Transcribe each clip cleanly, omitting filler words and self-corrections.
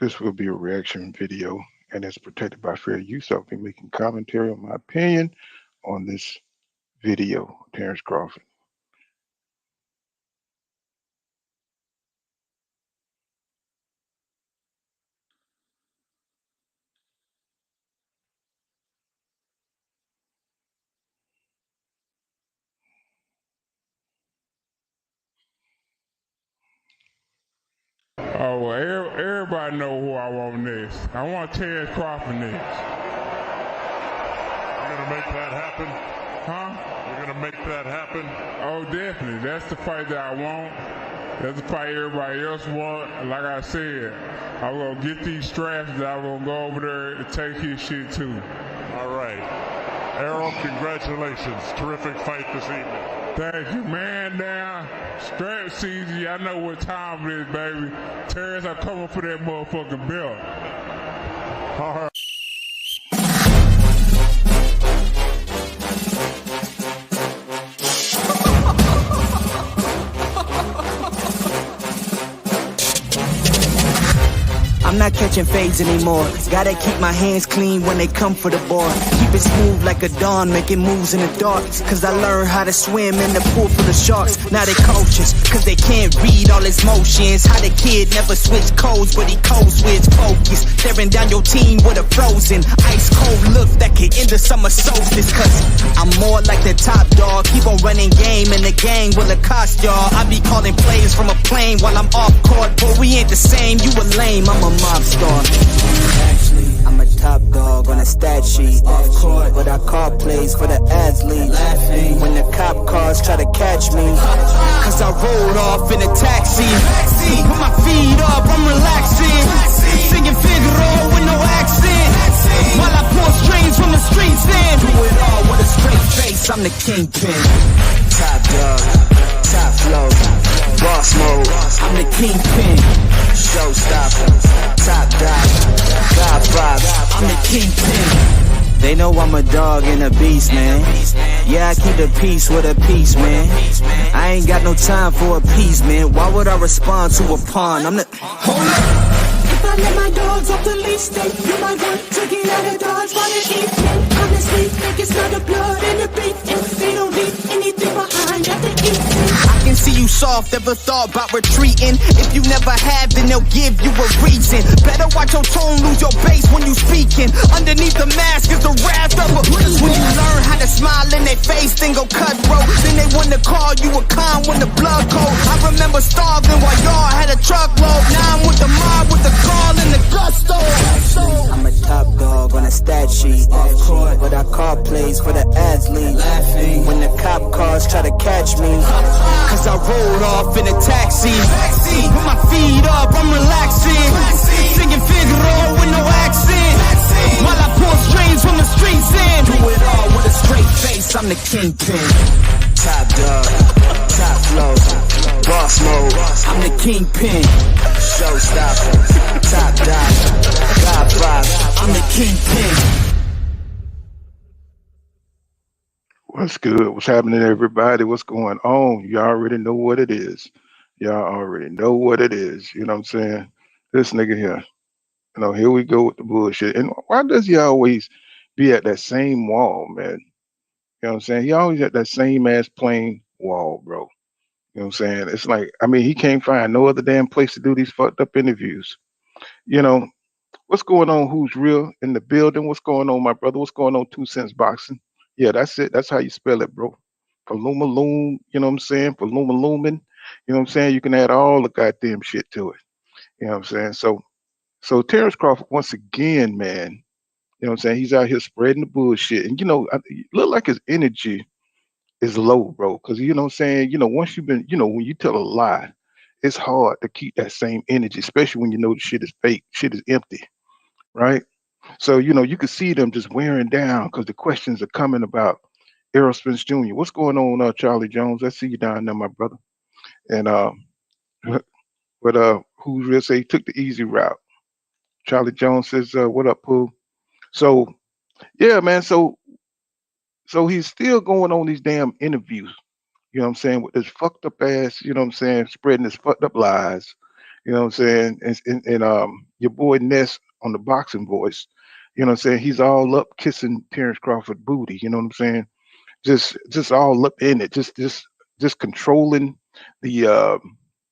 This will be a reaction video and is protected by fair use. I'll be making commentary on my opinion on this video, Terence Crawford. Oh, well, everybody know who I want next. I want Terence Crawford next. You're gonna make that happen? Huh? You're gonna make that happen? Oh, definitely. That's the fight that I want. That's the fight everybody else want. Like I said, I'm gonna get these straps that I'm gonna go over there and take his shit too. All right. Errol, congratulations. Terrific fight this evening. Thank you, man. Down. Strap season. I know what time it is, baby. Terrence, I'm coming for that motherfucking belt. All right. I'm not catching fades anymore. Gotta keep my hands clean when they come for the board. Keep it smooth like a dawn, making moves in the dark. Cause I learned how to swim in the pool full of sharks. Now they coaches, cause they can't read all his motions. How the kid never switch codes, but he code switch focus. Staring down your team with a frozen, ice cold look that could end the summer solstice. Cause I'm more like the top dog. Keep on running game and the gang will accost y'all. I be calling plays from a plane while I'm off court. But we ain't the same, you a lame, I'm a mob star. Actually, I'm a top dog on a stat sheet. Off court, but I call plays for the athletes. Laughing when the cop cars try to catch me. Cause I rolled off in a taxi. Put my feet up, I'm relaxing. Singing Figaro with no accent. While I pour strings from the streets in. Do it all with a straight face, I'm the kingpin. Top dog, top flow, boss mode. I'm the kingpin. Showstopper, top dog, God vibes, I'm the kingpin. They know I'm a dog and a beast, man. Yeah, I keep the peace with a piece, man. I ain't got no time for appeasement. Why would I respond to a pawn? I'm the... Hold up! If I let my dogs off the leash, then you might want to get out of Dodge by the evening. Honestly, think it's not the blood and the beef. If they don't leave anything behind at the evening. I can see you soft, ever thought about retreating. If you never have, then they'll give you a reason. Better watch your tone, lose your bass when you speaking. Underneath the mask is the wrath of a... When you learn how to smile in their face, then go cutthroat. Then they wanna call you a con when the blood cold. I remember starving while y'all had a truckload. Now I'm with the mob with the call and the gusto. I'm a top dog on a stat sheet. Off court, but I call plays for the athletes. Laughing when the cop cars try to catch me. Cause I rolled off in a taxi. Put my feet up, I'm relaxing. Singing Figaro with no accent. While I pour strings from the streets in. Do it all with a straight face, I'm the kingpin. Top dog, top flow, boss mode. I'm the kingpin. Showstopper, top dog, God vibes. I'm the kingpin. What's good? What's happening, everybody? What's going on? You already know what it is. Y'all already know what it is. You know what I'm saying? This nigga here. You know, here we go with the bullshit. And why does he always be at that same wall, man? You know what I'm saying? He always at that same ass plain wall, bro. You know what I'm saying? It's like, I mean, he can't find no other damn place to do these fucked up interviews. You know, what's going on? Who's real in the building? What's going on, my brother? What's going on? 2 Cents Boxing. Yeah, that's it. That's how you spell it, bro. Paluma Loom, you know what I'm saying? Paluma Lumen. You know what I'm saying? You can add all the goddamn shit to it. You know what I'm saying? So Terence Crawford, once again, man, you know what I'm saying? He's out here spreading the bullshit. And look like his energy is low, bro. Cause you know what I'm saying? Once you've been, when you tell a lie, it's hard to keep that same energy, especially when you know the shit is fake, shit is empty, right? So, you can see them just wearing down because the questions are coming about Errol Spence Jr. What's going on, Charlie Jones? I see you down there, my brother. And but who's real say he took the easy route. Charlie Jones says, what up, Pooh? So yeah, man. So he's still going on these damn interviews, you know what I'm saying, with this fucked up ass, you know what I'm saying, spreading his fucked up lies, You know what I'm saying? And your boy Ness on the boxing voice, you know what I'm saying? He's all up kissing Terence Crawford booty. You know what I'm saying? Just all up in it. Just controlling the you know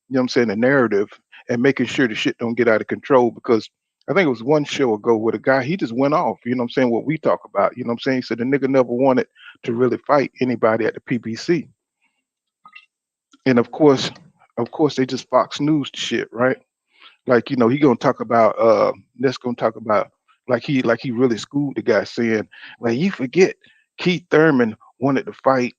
what I'm saying, the narrative and making sure the shit don't get out of control because I think it was one show ago where the guy he just went off, you know what I'm saying, what we talk about, you know what I'm saying? He said the nigga never wanted to really fight anybody at the PBC. And of course they just Fox News shit, right? Like, he gonna talk about Ness gonna talk about like he really schooled the guy saying, well, you forget Keith Thurman wanted to fight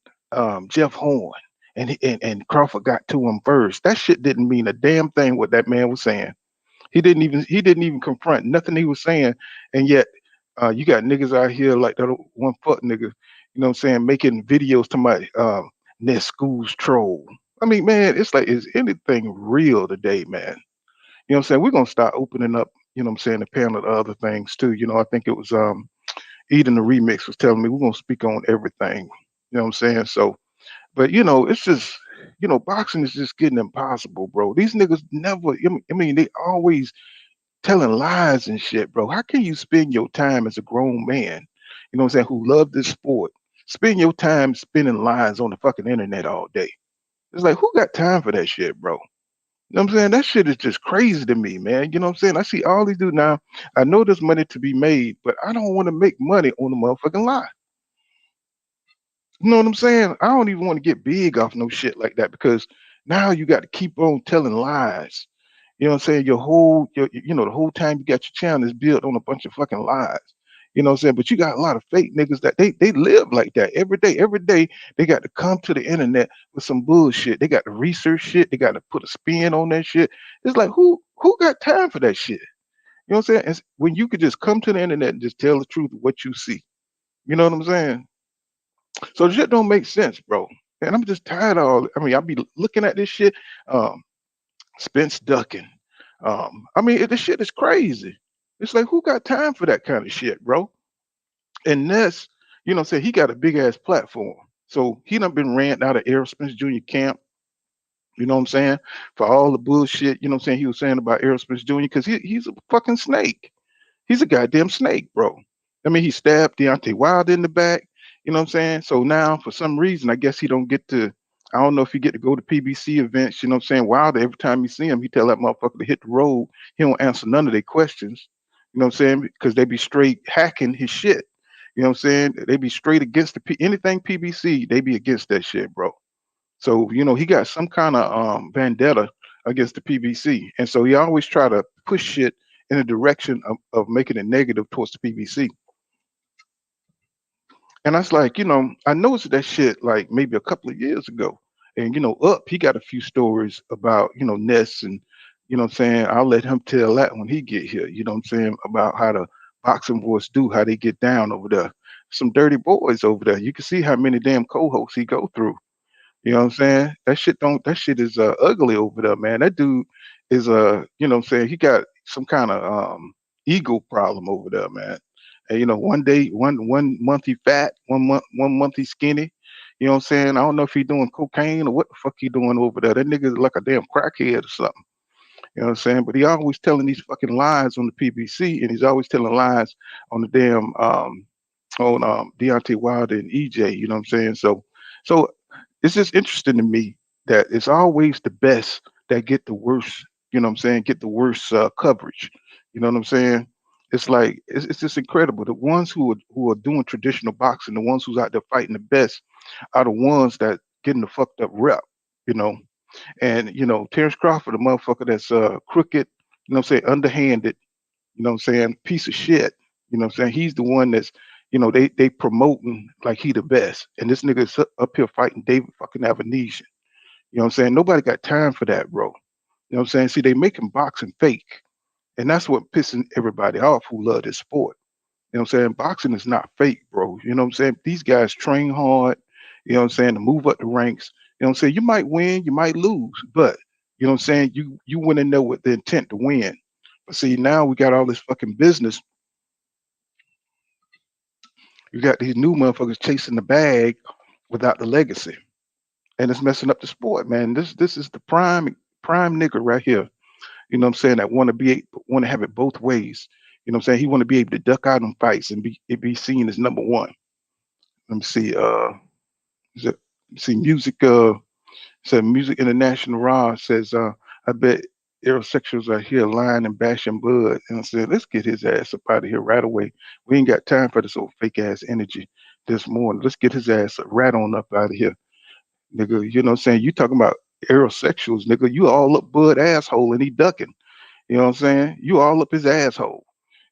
Jeff Horn and Crawford got to him first. That shit didn't mean a damn thing what that man was saying. He didn't even confront nothing he was saying, and yet you got niggas out here like that one fuck nigga, you know what I'm saying, making videos to my Ness schools troll. I mean, man, it's like, is anything real today, man? You know what I'm saying? We're gonna start opening up, you know what I'm saying, the panel to other things too. I think it was Eden the remix was telling me we're gonna speak on everything. You know what I'm saying? So, but it's just, boxing is just getting impossible, bro. These niggas never, I mean, they always telling lies and shit, bro. How can you spend your time as a grown man, you know what I'm saying, who love this sport, spend your time spinning lies on the fucking internet all day? It's like, who got time for that shit, bro? You know what I'm saying? That shit is just crazy to me, man. You know what I'm saying? I see all these dudes now. I know there's money to be made, but I don't want to make money on the motherfucking lie. You know what I'm saying? I don't even want to get big off no shit like that because now you got to keep on telling lies. You know what I'm saying? The whole time you got your channel is built on a bunch of fucking lies. You know what I'm saying? But you got a lot of fake niggas that they live like that every day. Every day they got to come to the internet with some bullshit. They got to research shit. They got to put a spin on that shit. It's like, who got time for that shit? You know what I'm saying? It's when you could just come to the internet and just tell the truth of what you see. You know what I'm saying? So the shit don't make sense, bro. And I'm just tired of all. I mean, I'll be looking at this shit. Um, Spence ducking. I mean, this shit is crazy. It's like, who got time for that kind of shit, bro? And Ness, what I'm saying, he got a big ass platform. So he done been ran out of Errol Spence Jr. camp, you know what I'm saying, for all the bullshit, you know what I'm saying, he was saying about Errol Spence Jr. because he's a fucking snake. He's a goddamn snake, bro. I mean, he stabbed Deontay Wilder in the back. You know what I'm saying? So now, for some reason, I guess he don't get to. I don't know if he get to go to PBC events. You know what I'm saying? Wilder, every time you see him, he tell that motherfucker to hit the road. He don't answer none of their questions. You know what I'm saying? Because they be straight hacking his shit. You know what I'm saying? They be straight against anything PBC. They be against that shit, bro. So he got some kind of vendetta against the PBC, and so he always try to push shit in the direction of making it negative towards the PBC. And I was like, I noticed that shit like maybe a couple of years ago. And Up, he got a few stories about, Ness and what I'm saying, I'll let him tell that when he get here, you know what I'm saying, about how the boxing boys do, how they get down over there. Some dirty boys over there. You can see how many damn co-hosts he go through. You know what I'm saying? That shit is ugly over there, man. That dude is what I'm saying, he got some kind of ego problem over there, man. And one day, one month he fat, one month he skinny. You know what I'm saying? I don't know if he doing cocaine or what the fuck he doing over there. That nigga is like a damn crackhead or something. You know what I'm saying? But he always telling these fucking lies on the PBC, and he's always telling lies on the damn on Deontay Wilder and EJ. You know what I'm saying? So it's just interesting to me that it's always the best that get the worst. You know what I'm saying? Get the worst coverage. You know what I'm saying? It's like it's just incredible. The ones who are doing traditional boxing, the ones who's out there fighting the best, are the ones that getting the fucked up rep. You know, and Terence Crawford, the motherfucker that's crooked, what I'm saying, underhanded, what I'm saying, piece of shit. What I'm saying? He's the one that's, they promoting like he the best. And this nigga's up here fighting David fucking Avenesian. You know what I'm saying? Nobody got time for that, bro. You know what I'm saying? See, they making boxing fake. And that's what pissing everybody off who love this sport. You know what I'm saying? Boxing is not fake, bro. You know what I'm saying? These guys train hard, what I'm saying, to move up the ranks. You know what I'm saying? You might win, you might lose, but what I'm saying, you went in there with the intent to win. But see, now we got all this fucking business. You got these new motherfuckers chasing the bag without the legacy. And it's messing up the sport, man. This is the prime nigga right here. You know what I'm saying? That want to have it both ways. You know what I'm saying? He want to be able to duck out in fights and be seen as number one. Let me see. Is it, see music. Said Music International Raw says, I bet aerosexuals are here lying and bashing Bud. And I said, let's get his ass up out of here right away. We ain't got time for this old fake ass energy this morning. Let's get his ass right on up out of here, nigga. You know what I'm saying? You talking about aerosexuals, nigga. You all up Bud asshole and he ducking. You know what I'm saying? You all up his asshole.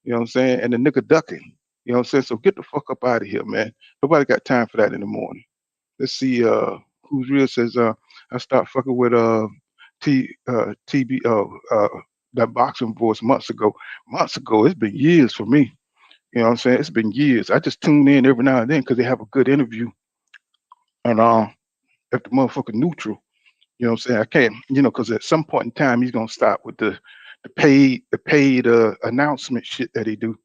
You know what I'm saying? And the nigga ducking. You know what I'm saying? So get the fuck up out of here, man. Nobody got time for that in the morning. Let's see. Who's real says. I start fucking with TB. That boxing voice months ago. Months ago. It's been years for me. You know what I'm saying? It's been years. I just tune in every now and then because they have a good interview. And if the motherfucker neutral, you know what I'm saying? I can't. Because at some point in time he's gonna stop with the paid announcement shit that he do.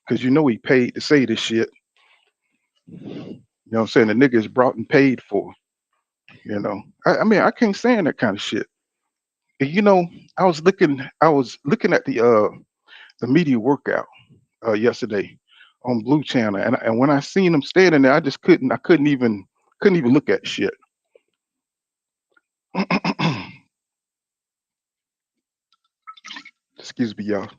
Because he paid to say this shit. You know what I'm saying? The nigga is brought and paid for. I mean, I can't stand that kind of shit. And, I was looking at the media workout yesterday on Blue Channel, and when I seen him standing there, I couldn't even look at shit. Excuse me, y'all.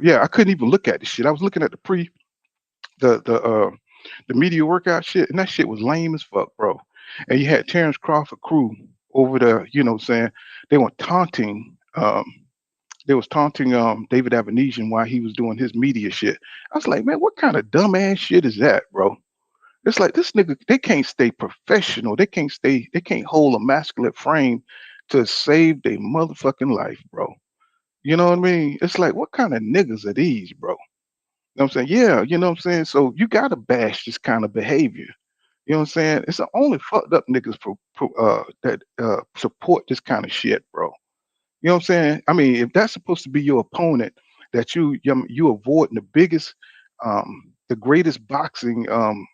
Yeah, I couldn't even look at the shit. I was looking at the media workout shit, and that shit was lame as fuck, bro. And you had Terence Crawford crew over there, saying they were taunting David Avenesian while he was doing his media shit. I was like, man, what kind of dumbass shit is that, bro? It's like this nigga, they can't stay professional. They can't hold a masculine frame to save their motherfucking life, bro. You know what I mean? It's like, what kind of niggas are these, bro? You know what I'm saying? Yeah, you know what I'm saying? So you gotta bash this kind of behavior. You know what I'm saying? It's the only fucked up niggas that support this kind of shit, bro. You know what I'm saying? I mean, if that's supposed to be your opponent, that you avoiding the greatest boxing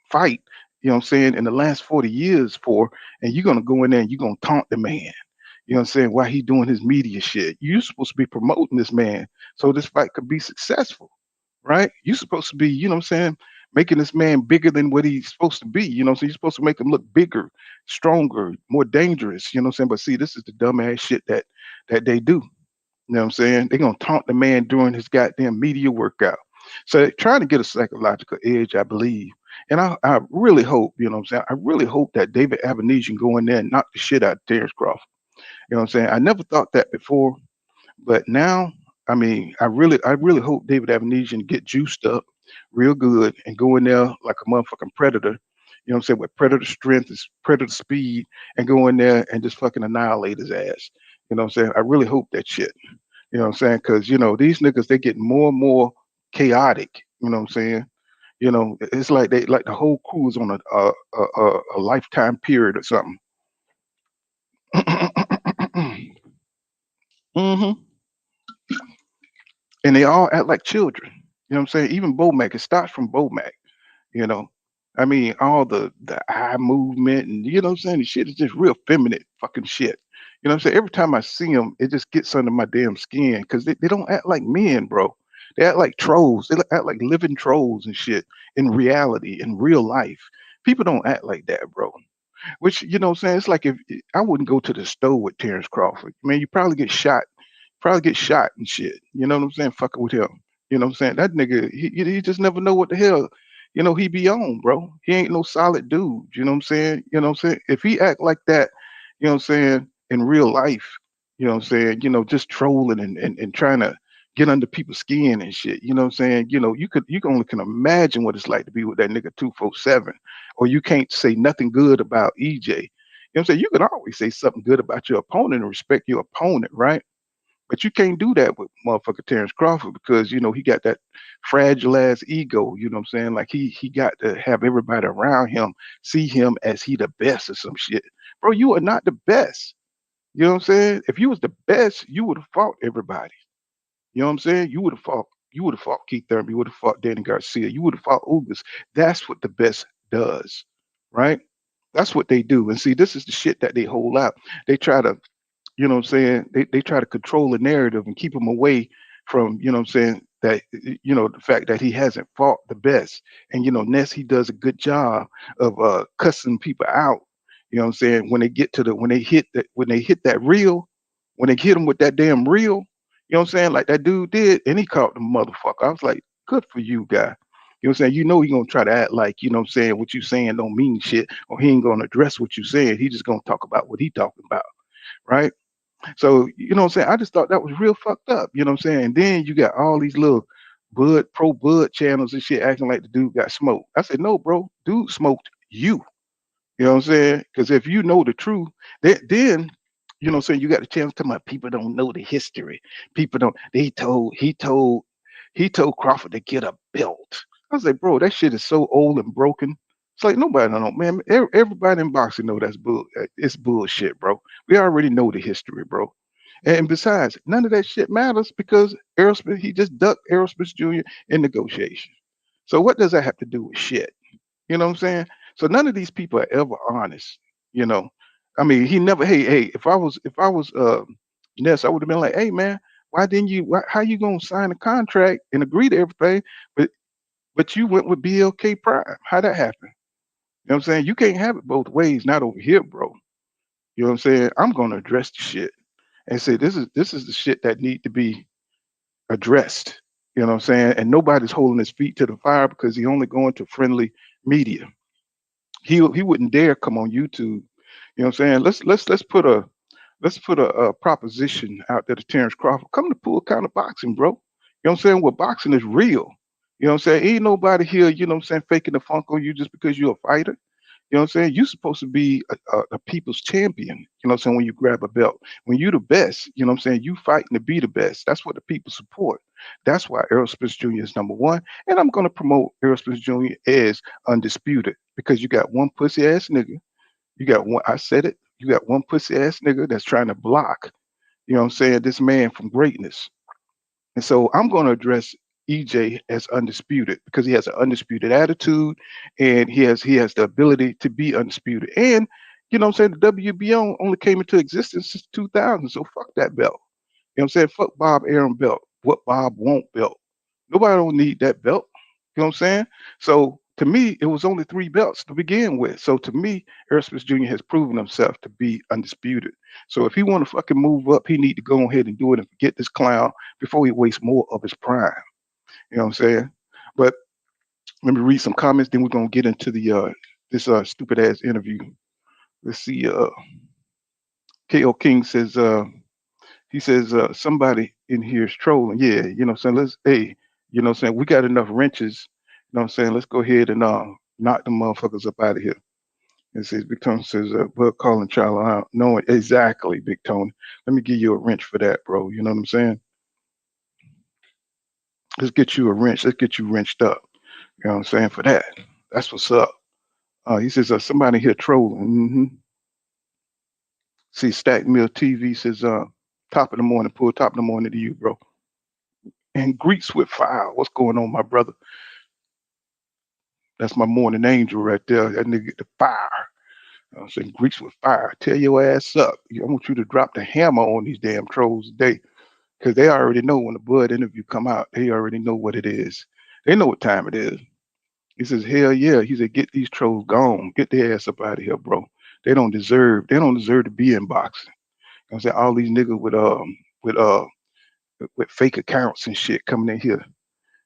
fight, you know what I'm saying, in the last 40 years for, and you're gonna go in there and you're gonna taunt the man. You know what I'm saying? While he doing his media shit, you're supposed to be promoting this man so this fight could be successful, right? You're supposed to be, you know what I'm saying, making this man bigger than what he's supposed to be. You know what I'm saying? You're supposed to make him look bigger, stronger, more dangerous. You know what I'm saying? But see, this is the dumbass shit that they do. You know what I'm saying? They're gonna taunt the man during his goddamn media workout. So they're trying to get a psychological edge, I believe. And I really hope, you know what I'm saying? I really hope that David Avenesian go in there and knock the shit out of Terence Crawford. You know what I'm saying? I never thought that before, but now, I mean, I really hope David Avenesian get juiced up real good and go in there like a motherfucking predator. You know what I'm saying? With predator strength, is predator speed, and go in there and just fucking annihilate his ass. You know what I'm saying? I really hope that shit. You know what I'm saying? Because these niggas, they get more and more chaotic. You know what I'm saying? It's like the whole crew is on a lifetime period or something. Hmm. And they all act like children. You know what I'm saying? Even Bomac, it starts from Bomac. You know, I mean, all the eye movement and what I'm saying, the shit is just real feminine fucking shit. You know what I'm saying? Every time I see them, it just gets under my damn skin because they don't act like men, bro. They act like trolls. They act like living trolls and shit in reality, in real life. People don't act like that, bro. Which, what I'm saying, it's like if I wouldn't go to the store with Terrence Crawford. Man, you probably get shot and shit. You know what I'm saying? Fucking with him. You know what I'm saying? That nigga, he just never know what the hell, he be on, bro. He ain't no solid dude. You know what I'm saying? You know what I'm saying? If he act like that, what I'm saying, in real life, what I'm saying, just trolling and trying to get under people's skin and shit. You know what I'm saying? You can only can imagine what it's like to be with that nigga 247. Or you can't say nothing good about EJ. You know what I'm saying? You can always say something good about your opponent and respect your opponent, right? But you can't do that with motherfucker Terrence Crawford because he got that fragile ass ego. You know what I'm saying? Like he got to have everybody around him see him as he the best or some shit. Bro, you are not the best. You know what I'm saying? If you was the best, you would have fought everybody. You know what I'm saying? You would have fought Keith Thurman. You would have fought Danny Garcia. You would have fought Ugas. That's what the best does, right? That's what they do. And see, this is the shit that they hold out. They try to You know what I'm saying? They try to control the narrative and keep him away from, you know what I'm saying, that the fact that he hasn't fought the best. And Ness, he does a good job of cussing people out. You know what I'm saying? When they get to the when they hit that reel, when they hit him with that damn reel, you know what I'm saying? Like that dude did, and he caught the motherfucker. I was like, good for you, guy. You know what I'm saying? He gonna try to act like, you know what I'm saying, what you saying don't mean shit, or he ain't gonna address what you saying. He just gonna talk about what he talking about, right? So, you know what I'm saying? I just thought that was real fucked up, you know what I'm saying? And then you got all these little pro Bud channels and shit acting like the dude got smoked. I said, no, bro, dude smoked you. You know what I'm saying? Because if you know the truth, then you know what I'm saying, you got the chance to my people don't know the history. People don't he told Crawford to get a belt. I was like, bro, that shit is so old and broken. It's like nobody don't know, man. Everybody in boxing know that's it's bullshit, bro. We already know the history, bro. And besides, none of that shit matters because Aerosmith, he just ducked Aerosmith Jr. in negotiation. So what does that have to do with shit? You know what I'm saying? So none of these people are ever honest. You know, I mean, he never. Hey. If I was Ness, I would have been like, hey man, why didn't you? How you gonna sign a contract and agree to everything, but you went with BLK Prime? How that happen? You know what I'm saying? You can't have it both ways. Not over here, bro. You know what I'm saying? I'm gonna address the shit and say this is the shit that need to be addressed. You know what I'm saying? And nobody's holding his feet to the fire because he only going to friendly media. He wouldn't dare come on YouTube. You know what I'm saying? Let's put a proposition out there to Terence Crawford. Come to Pool County Boxing, bro. You know what I'm saying? Well, boxing is real. You know what I'm saying? Ain't nobody here, you know what I'm saying, faking the funk on you just because you're a fighter. You know what I'm saying? You're supposed to be a people's champion. You know what I'm saying? When you grab a belt, when you're the best, you know what I'm saying? You fighting to be the best. That's what the people support. That's why Errol Spence Jr. is number one. And I'm going to promote Errol Spence Jr. as undisputed because you got one pussy ass nigga. You got one, I said it. You got one pussy ass nigga that's trying to block, you know what I'm saying, this man from greatness. And so I'm going to address EJ as undisputed because he has an undisputed attitude and he has the ability to be undisputed. And you know what I'm saying, the WBO only came into existence since 2000, so fuck that belt. You know what I'm saying? Fuck Bob Arum belt. What Bob won't belt. Nobody don't need that belt. You know what I'm saying? So to me, it was only three belts to begin with. So to me, Errol Spence Jr. has proven himself to be undisputed. So if he want to fucking move up, he need to go ahead and do it and forget this clown before he wastes more of his prime. You know what I'm saying? But let me read some comments, then we're gonna get into the this stupid ass interview. Let's see. KO King says he says somebody in here is trolling. Yeah, you know what I'm saying? You know what I'm saying, we got enough wrenches, you know what I'm saying? Let's go ahead and knock the motherfuckers up out of here. It says Big Tony says Bud calling child out. No, exactly, Big Tony. Let me give you a wrench for that, bro. You know what I'm saying? Let's get you a wrench. Let's get you wrenched up. You know what I'm saying? For that. That's what's up. He says somebody here trolling. See, Stack Mill TV says top of the morning, pull top of the morning to you, bro. And greets with fire. What's going on, my brother? That's my morning angel right there. That nigga, the fire. I'm saying greets with fire. Tell your ass up. I want you to drop the hammer on these damn trolls today. Because they already know when the Bud interview come out, they already know what it is. They know what time it is. He says, hell yeah. He said, get these trolls gone. Get their ass up out of here, bro. They don't deserve to be in boxing. You know what I'm saying? All these niggas with uh with fake accounts and shit coming in here.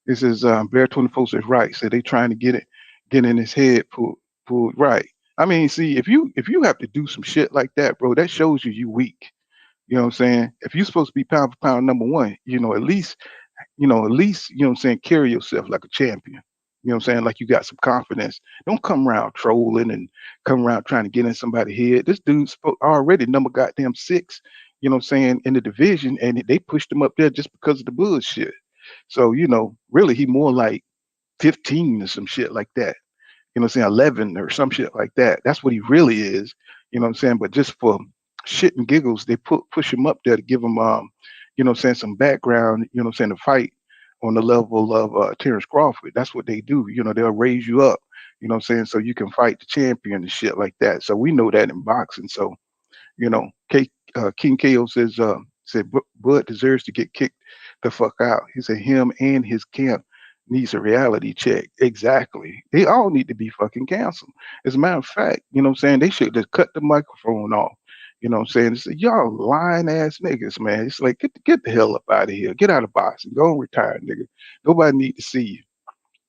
It says Bear 24 says right. So they trying to get in his head pulled right. I mean, see, if you have to do some shit like that, bro, that shows you weak. You know what I'm saying? If you're supposed to be pound for pound number one, at least, you know what I'm saying, carry yourself like a champion. You know what I'm saying? Like you got some confidence. Don't come around trolling and come around trying to get in somebody's head. This dude's already number goddamn six, you know what I'm saying, in the division, and they pushed him up there just because of the bullshit. So, really he more like 15 or some shit like that. You know what I'm saying, 11 or some shit like that. That's what he really is. You know what I'm saying? But just for shit and giggles, they push him up there to give him you know what I'm saying, some background, you know what I'm saying, to fight on the level of Terence Crawford. That's what they do. They'll raise you up, you know what I'm saying, so you can fight the champion and shit like that. So we know that in boxing. So, you know, King KO said Bud deserves to get kicked the fuck out. He said him and his camp needs a reality check. Exactly. They all need to be fucking canceled. As a matter of fact, you know what I'm saying? They should just cut the microphone off. You know what I'm saying? It's like, y'all lying ass niggas, man. It's like get the hell up out of here. Get out of boxing. Go and retire, nigga. Nobody need to see you.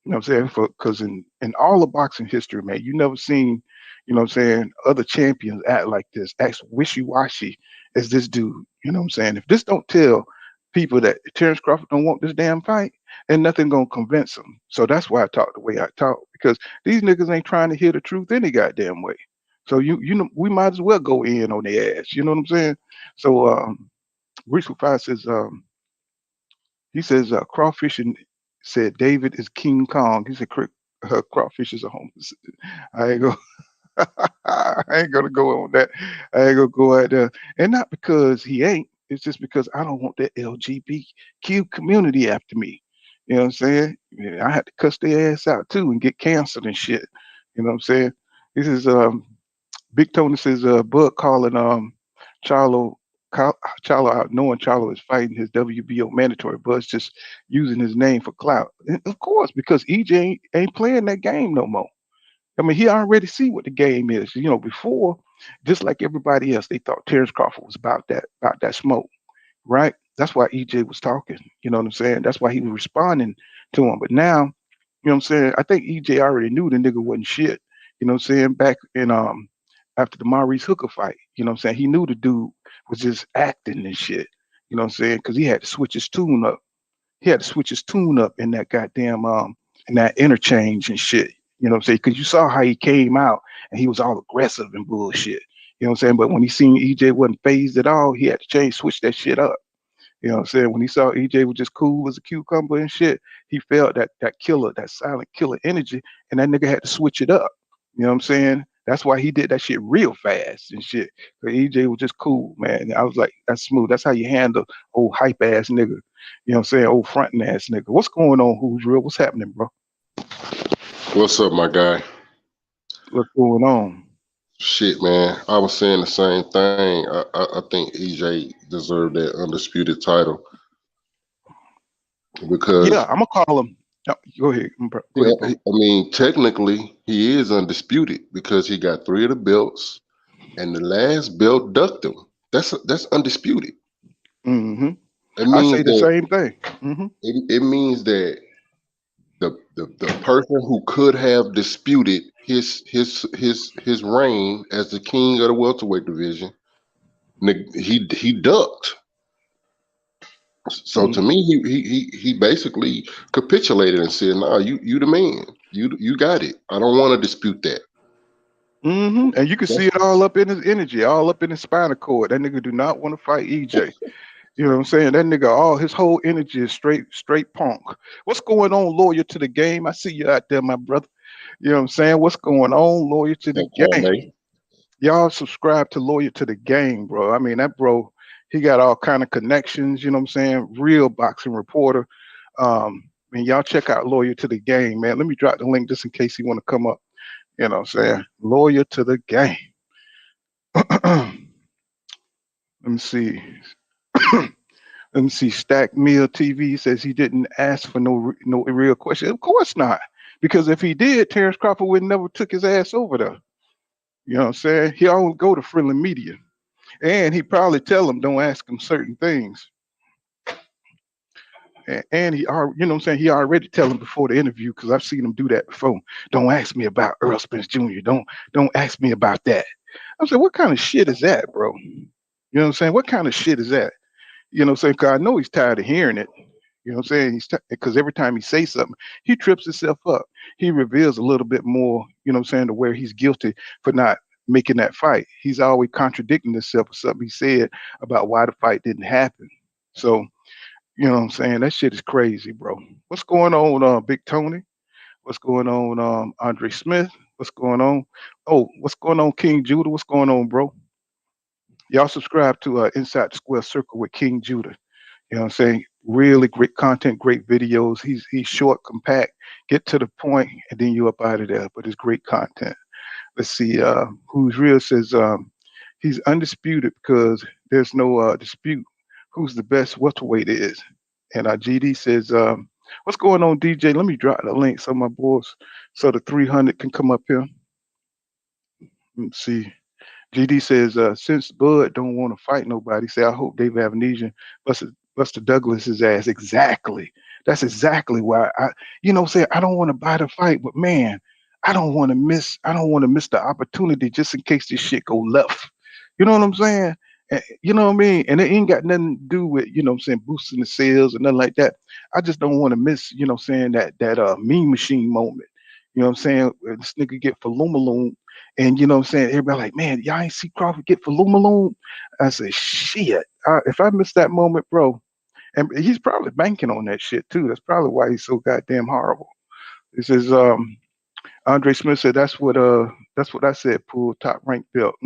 You know what I'm saying? Because in all of boxing history, man, you never seen, you know what I'm saying, other champions act like this, act wishy-washy as this dude. You know what I'm saying? If this don't tell people that Terence Crawford don't want this damn fight, and nothing gonna convince them. So that's why I talk the way I talk, because these niggas ain't trying to hear the truth any goddamn way. So you know we might as well go in on their ass. You know what I'm saying? So Reese Five says he says crawfish and said David is King Kong. He said crawfish is a homeless. I ain't go. I ain't gonna go on that. I ain't gonna go out there, and not because he ain't. It's just because I don't want that LGBTQ community after me. You know what I'm saying? Yeah, I had to cuss their ass out too and get canceled and shit. You know what I'm saying? This is Big Tony says Bud calling Charlo Charlo out knowing Charlo is fighting his WBO mandatory. Bud's just using his name for clout. And of course, because EJ ain't playing that game no more. I mean, he already see what the game is. You know, before, just like everybody else, they thought Terrence Crawford was about that smoke, right? That's why EJ was talking. You know what I'm saying? That's why he was responding to him. But now, you know what I'm saying? I think EJ already knew the nigga wasn't shit. You know what I'm saying? Back in after the Maurice Hooker fight, you know what I'm saying? He knew the dude was just acting and shit. You know what I'm saying? Because he had to switch his tune up. He had to switch his tune up in that goddamn in that interchange and shit. You know what I'm saying? Because you saw how he came out and he was all aggressive and bullshit. You know what I'm saying? But when he seen EJ wasn't phased at all, he had to switch that shit up. You know what I'm saying? When he saw EJ was just cool as a cucumber and shit, he felt that killer, that silent killer energy, and that nigga had to switch it up. You know what I'm saying? That's why he did that shit real fast and shit. But EJ was just cool, man. And I was like, that's smooth. That's how you handle old hype ass nigga. You know what I'm saying? Old fronting ass nigga. What's going on, Who's Real? What's happening, bro? What's up, my guy? What's going on? Shit, man. I was saying the same thing. I think EJ deserved that undisputed title Yeah, because, I'm gonna call him. No, go ahead. Go yeah, ahead, bro. I mean, technically he is undisputed because he got 3 of the belts, and the last belt ducked him. That's undisputed. Mm-hmm. It I means say the that same thing. Mm-hmm. it means that the person who could have disputed his reign as the king of the welterweight division, he ducked. So to Mm-hmm. me, he basically capitulated and said, "Nah, you the man. You got it. I don't want to dispute that." Mm-hmm. And you can see That's it all up in his energy, all up in his spinal cord. That nigga do not want to fight EJ. You know what I'm saying? That nigga, all his whole energy is straight punk. What's going on, lawyer to the game? I see you out there, my brother. You know what I'm saying? What's going on, lawyer to the game? parlay. Y'all subscribe to Lawyer to the Game, bro. I mean, that bro, he got all kind of connections, you know what I'm saying? Real boxing reporter. And y'all check out Lawyer to the Game, man. Let me drop the link just in case you want to come up. You know what I'm saying? Lawyer to the Game. Let me see. Let me see. Stack Meal TV says he didn't ask for no real question. Of course not. Because if he did, Terrence Crawford would never took his ass over there. You know what I'm saying? He always go to friendly media. And he probably tell them don't ask him certain things. And he already, you know what I'm saying? He already tell them before the interview because I've seen him do that before. Don't ask me about Earl Spence Jr. Don't ask me about that. I'm saying, what kind of shit is that, bro? You know what I'm saying? What kind of shit is that? You know what I'm saying? Because I know he's tired of hearing it. You know what I'm saying? Because every time he says something, he trips himself up. He reveals a little bit more, you know what I'm saying, to where he's guilty for not making that fight. He's always contradicting himself with something he said about why the fight didn't happen. So, you know what I'm saying? That shit is crazy, bro. What's going on, Big Tony? What's going on, Andre Smith? What's going on? Oh, what's going on, King Judah? What's going on, bro? Y'all subscribe to Inside the Square Circle with King Judah. You know what I'm saying? Really great content, great videos. He's short, compact, get to the point, and then you up out of there. But it's great content. Let's see. Who's Real says he's undisputed because There's no dispute who's the best welterweight is. And GD says, what's going on, DJ? Let me drop the link so my boys, so the 300 can come up here. Let's see. GD says, since Bud don't want to fight nobody, say I hope David Avenesian Buster Douglas's ass. Exactly. That's exactly why say I don't want to buy the fight, but man, I don't want to miss the opportunity just in case this shit go left. You know what I'm saying? You know what I mean? And it ain't got nothing to do with, boosting the sales or nothing like that. I just don't want to miss, that mean machine moment. You know what I'm saying? Where this nigga get Falumaloon and you know what I'm saying? Everybody like, man, y'all ain't see Crawford get Falumaloon. I said, shit. If I miss that moment, bro, and he's probably banking on that shit too. That's probably why he's so goddamn horrible. This is Andre Smith said that's what I said, pull top rank belt.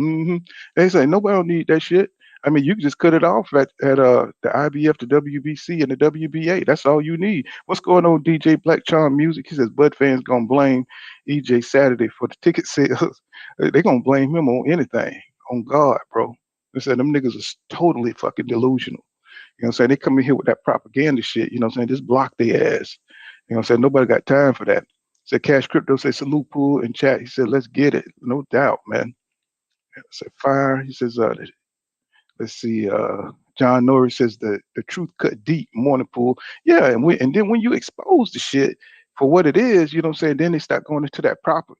They say nobody don't need that shit. I mean, you can just cut it off at the IBF, the WBC, and the WBA. That's all you need. What's going on, DJ Black Charm Music? He says Bud fans gonna blame EJ Saturday for the ticket sales. They gonna blame him on anything. On God, bro. They said them niggas is totally fucking delusional. You know what I'm saying? They come in here with that propaganda shit. You know what I'm saying? Just block their ass. You know what I'm saying? Nobody got time for that. Said Cash Crypto said salute pool in chat. He said, let's get it. No doubt, man. Said fire. He says, let's see, John Norris says the truth cut deep, morning pool. Yeah, and then when you expose the shit for what it is, you know what I'm saying, then they start going into that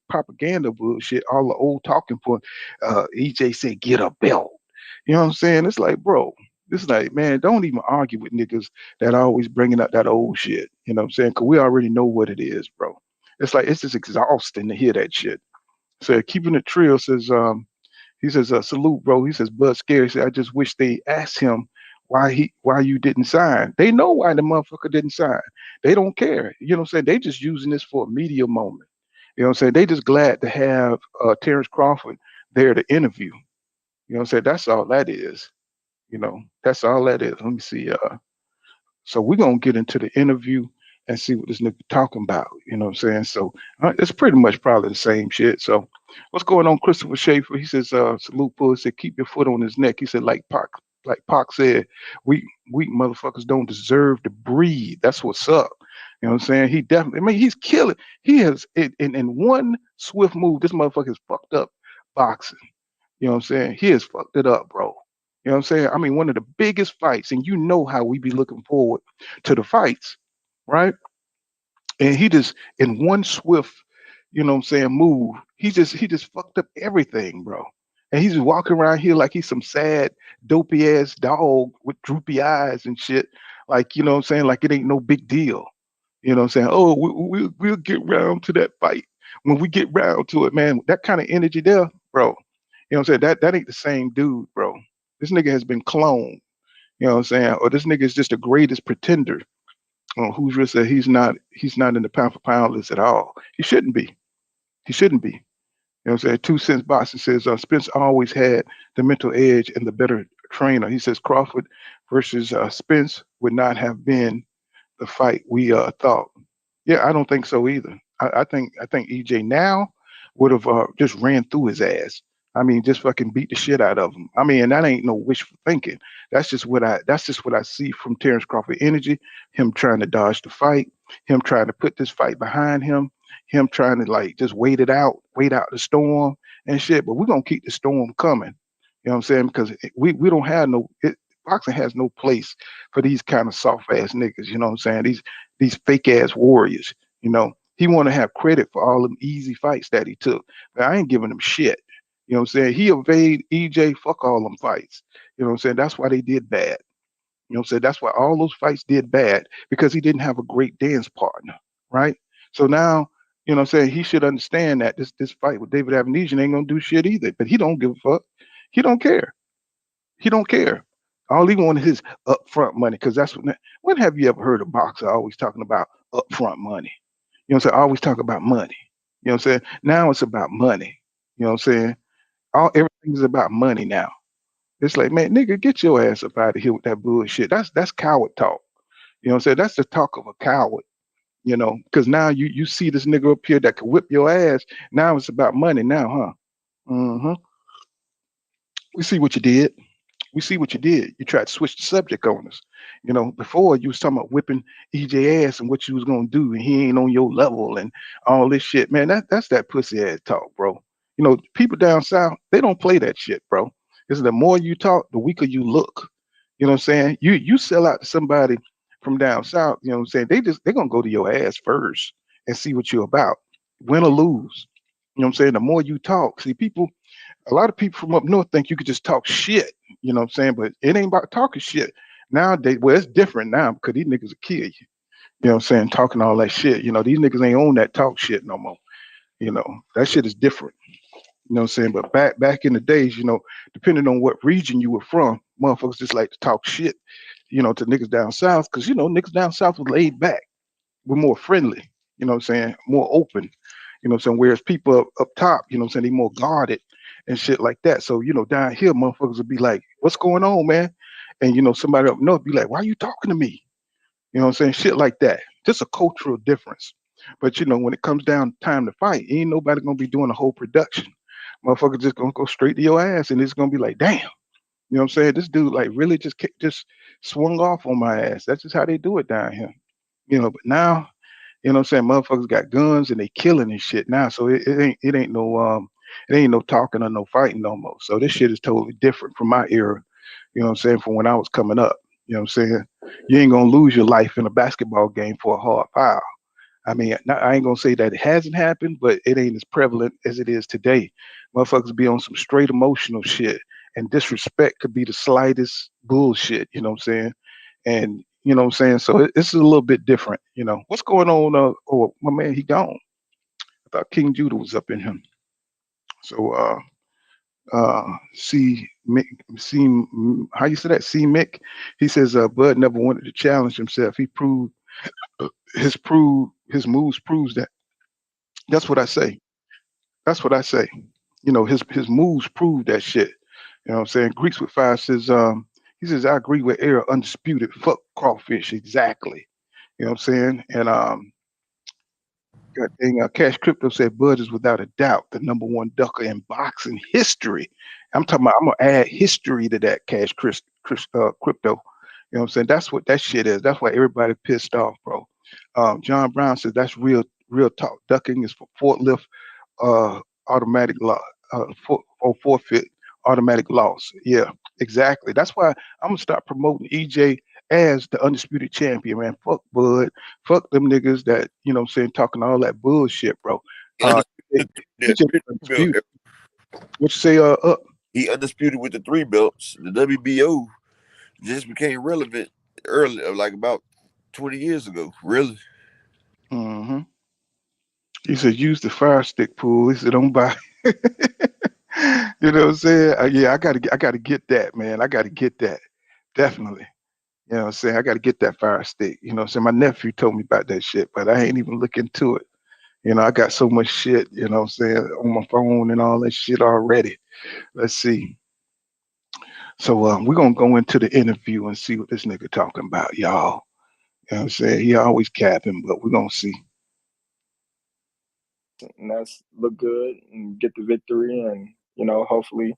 propaganda bullshit, all the old talking point. EJ said, get a belt. You know what I'm saying? It's like, bro, this is like, man, don't even argue with niggas that are always bringing up that old shit. You know what I'm saying? Because we already know what it is, bro. It's like, it's just exhausting to hear that shit. So keeping it trill says, he says, salute, bro. He says, Bud Scary. He said, I just wish they asked him why you didn't sign. They know why the motherfucker didn't sign. They don't care. You know what I'm saying? They just using this for a media moment. You know what I'm saying? They just glad to have Terence Crawford there to interview. You know what I'm saying? That's all that is. That's all that is. Let me see. So we're gonna get into the interview and see what this nigga talking about. You know what I'm saying? So it's pretty much probably the same shit. So what's going on, Christopher Schaefer? He says, salute Pull. He said, keep your foot on his neck. He said, like Pac said, we motherfuckers don't deserve to breathe. That's what's up. You know what I'm saying? He definitely, I mean, he's killing. He has in one swift move, this motherfucker's fucked up boxing. You know what I'm saying? He has fucked it up, bro. You know what I'm saying? I mean, one of the biggest fights, and you know how we be looking forward to the fights, right? And he just in one swift, you know what I'm saying, move, he just fucked up everything, bro. And he's just walking around here like he's some sad, dopey ass dog with droopy eyes and shit. Like, you know what I'm saying? Like it ain't no big deal. You know what I'm saying? Oh, we'll get round to that fight. When we get round to it, man, that kind of energy there, bro. You know what I'm saying? That ain't the same dude, bro. This nigga has been cloned. You know what I'm saying? Or this nigga is just the greatest pretender. Who's just said he's not in the pound for pound list at all. He shouldn't be. He shouldn't be. You know what I'm saying? 2 cents Boston says Spence always had the mental edge and the better trainer. He says Crawford versus Spence would not have been the fight we thought. Yeah, I don't think so either. I think EJ now would have just ran through his ass. I mean, just fucking beat the shit out of him. I mean, and that ain't no wishful thinking. That's just what I see from Terence Crawford energy. Him trying to dodge the fight, him trying to put this fight behind him trying to like just wait out the storm and shit. But we're gonna keep the storm coming. You know what I'm saying? Because we don't have boxing has no place for these kind of soft ass niggas. You know what I'm saying? These fake ass warriors. You know, he want to have credit for all them easy fights that he took, but I ain't giving him shit. You know what I'm saying? He evade EJ, fuck all them fights. You know what I'm saying? That's why they did bad. You know what I'm saying? That's why all those fights did bad because he didn't have a great dance partner, right? So now, you know what I'm saying? He should understand that this fight with David Avenesian ain't gonna do shit either. But he don't give a fuck. He don't care. He don't care. All he wants is upfront money because that's when have you ever heard a boxer always talking about upfront money? You know what I'm saying? Always talk about money. You know what I'm saying? Now it's about money. You know what I'm saying? Everything is about money now. It's like, man, nigga, get your ass up out of here with that bullshit. That's coward talk. You know what I'm saying? That's the talk of a coward. You know, because now you see this nigga up here that can whip your ass. Now it's about money now, huh? We see what you did. We see what you did. You tried to switch the subject on us. Before you was talking about whipping EJ ass and what you was gonna do, and he ain't on your level and all this shit, man. That's that pussy ass talk, bro. People down south, they don't play that shit, bro. It's the more you talk, the weaker you look. You know what I'm saying? You sell out to somebody from down south, you know what I'm saying? They're gonna go to your ass first and see what you're about. Win or lose. You know what I'm saying? The more you talk, see people, a lot of people from up north think you could just talk shit, you know what I'm saying? But it ain't about talking shit. Nowadays, well, it's different now because these niggas will kill you. You know what I'm saying? Talking all that shit. These niggas ain't on that talk shit no more. That shit is different. You know what I'm saying? But back in the days, depending on what region you were from, motherfuckers just like to talk shit, to niggas down south, because niggas down south was laid back. We're more friendly, you know what I'm saying? More open. You know what I'm saying? Whereas people up top, you know what I'm saying, they more guarded and shit like that. So, down here, motherfuckers would be like, what's going on, man? And somebody up north be like, why are you talking to me? You know what I'm saying? Shit like that. Just a cultural difference. But when it comes down time to fight, ain't nobody gonna be doing a whole production. Motherfucker just gonna go straight to your ass, and it's gonna be like, damn. You know what I'm saying? This dude like really just swung off on my ass. That's just how they do it down here. But now, you know what I'm saying, motherfuckers got guns and they killing and shit now. So it ain't no talking or no fighting no more. So this shit is totally different from my era. You know what I'm saying? From when I was coming up. You know what I'm saying? You ain't gonna lose your life in a basketball game for a hard foul. I mean, I ain't gonna say that it hasn't happened, but it ain't as prevalent as it is today. Motherfuckers be on some straight emotional shit, and disrespect could be the slightest bullshit. You know what I'm saying? And you know what I'm saying. So it's a little bit different. What's going on? Oh, my man, he gone. I thought King Judah was up in him. So see Mick, see how you say that? See Mick. He says Bud never wanted to challenge himself. He proved his moves proves that. That's what I say. That's what I say. His moves prove that shit. You know what I'm saying? Greeks with fire says he says I agree with Air undisputed. Fuck crawfish exactly. You know what I'm saying? And God dang, Cash Crypto said Bud is without a doubt the number one ducker in boxing history. I'm talking about. I'm gonna add history to that, Crypto. You know what I'm saying? That's what that shit is. That's why everybody pissed off, bro. John Brown says that's real talk. Ducking is for forklift automatic law or forfeit automatic loss. Yeah, exactly. That's why I'm gonna start promoting EJ as the undisputed champion, man. Fuck Bud. Fuck them niggas that, what I'm saying, talking all that bullshit, bro. Uh EJ undisputed. What you say, up? He undisputed with the 3 belts. The WBO just became relevant early, like about 20 years ago. Really? Mm-hmm. He said use the fire stick pool. He said don't buy. You know what I'm saying? Yeah, I gotta get that, man. I gotta get that. Definitely. You know what I'm saying? I gotta get that fire stick. You know what I'm saying? My nephew told me about that shit, but I ain't even look into it. I got so much shit, you know what I'm saying, on my phone and all that shit already. Let's see. So we're gonna go into the interview and see what this nigga talking about, y'all. You know what I'm saying? He always capping, but we're gonna see. And that's look good and get the victory, and hopefully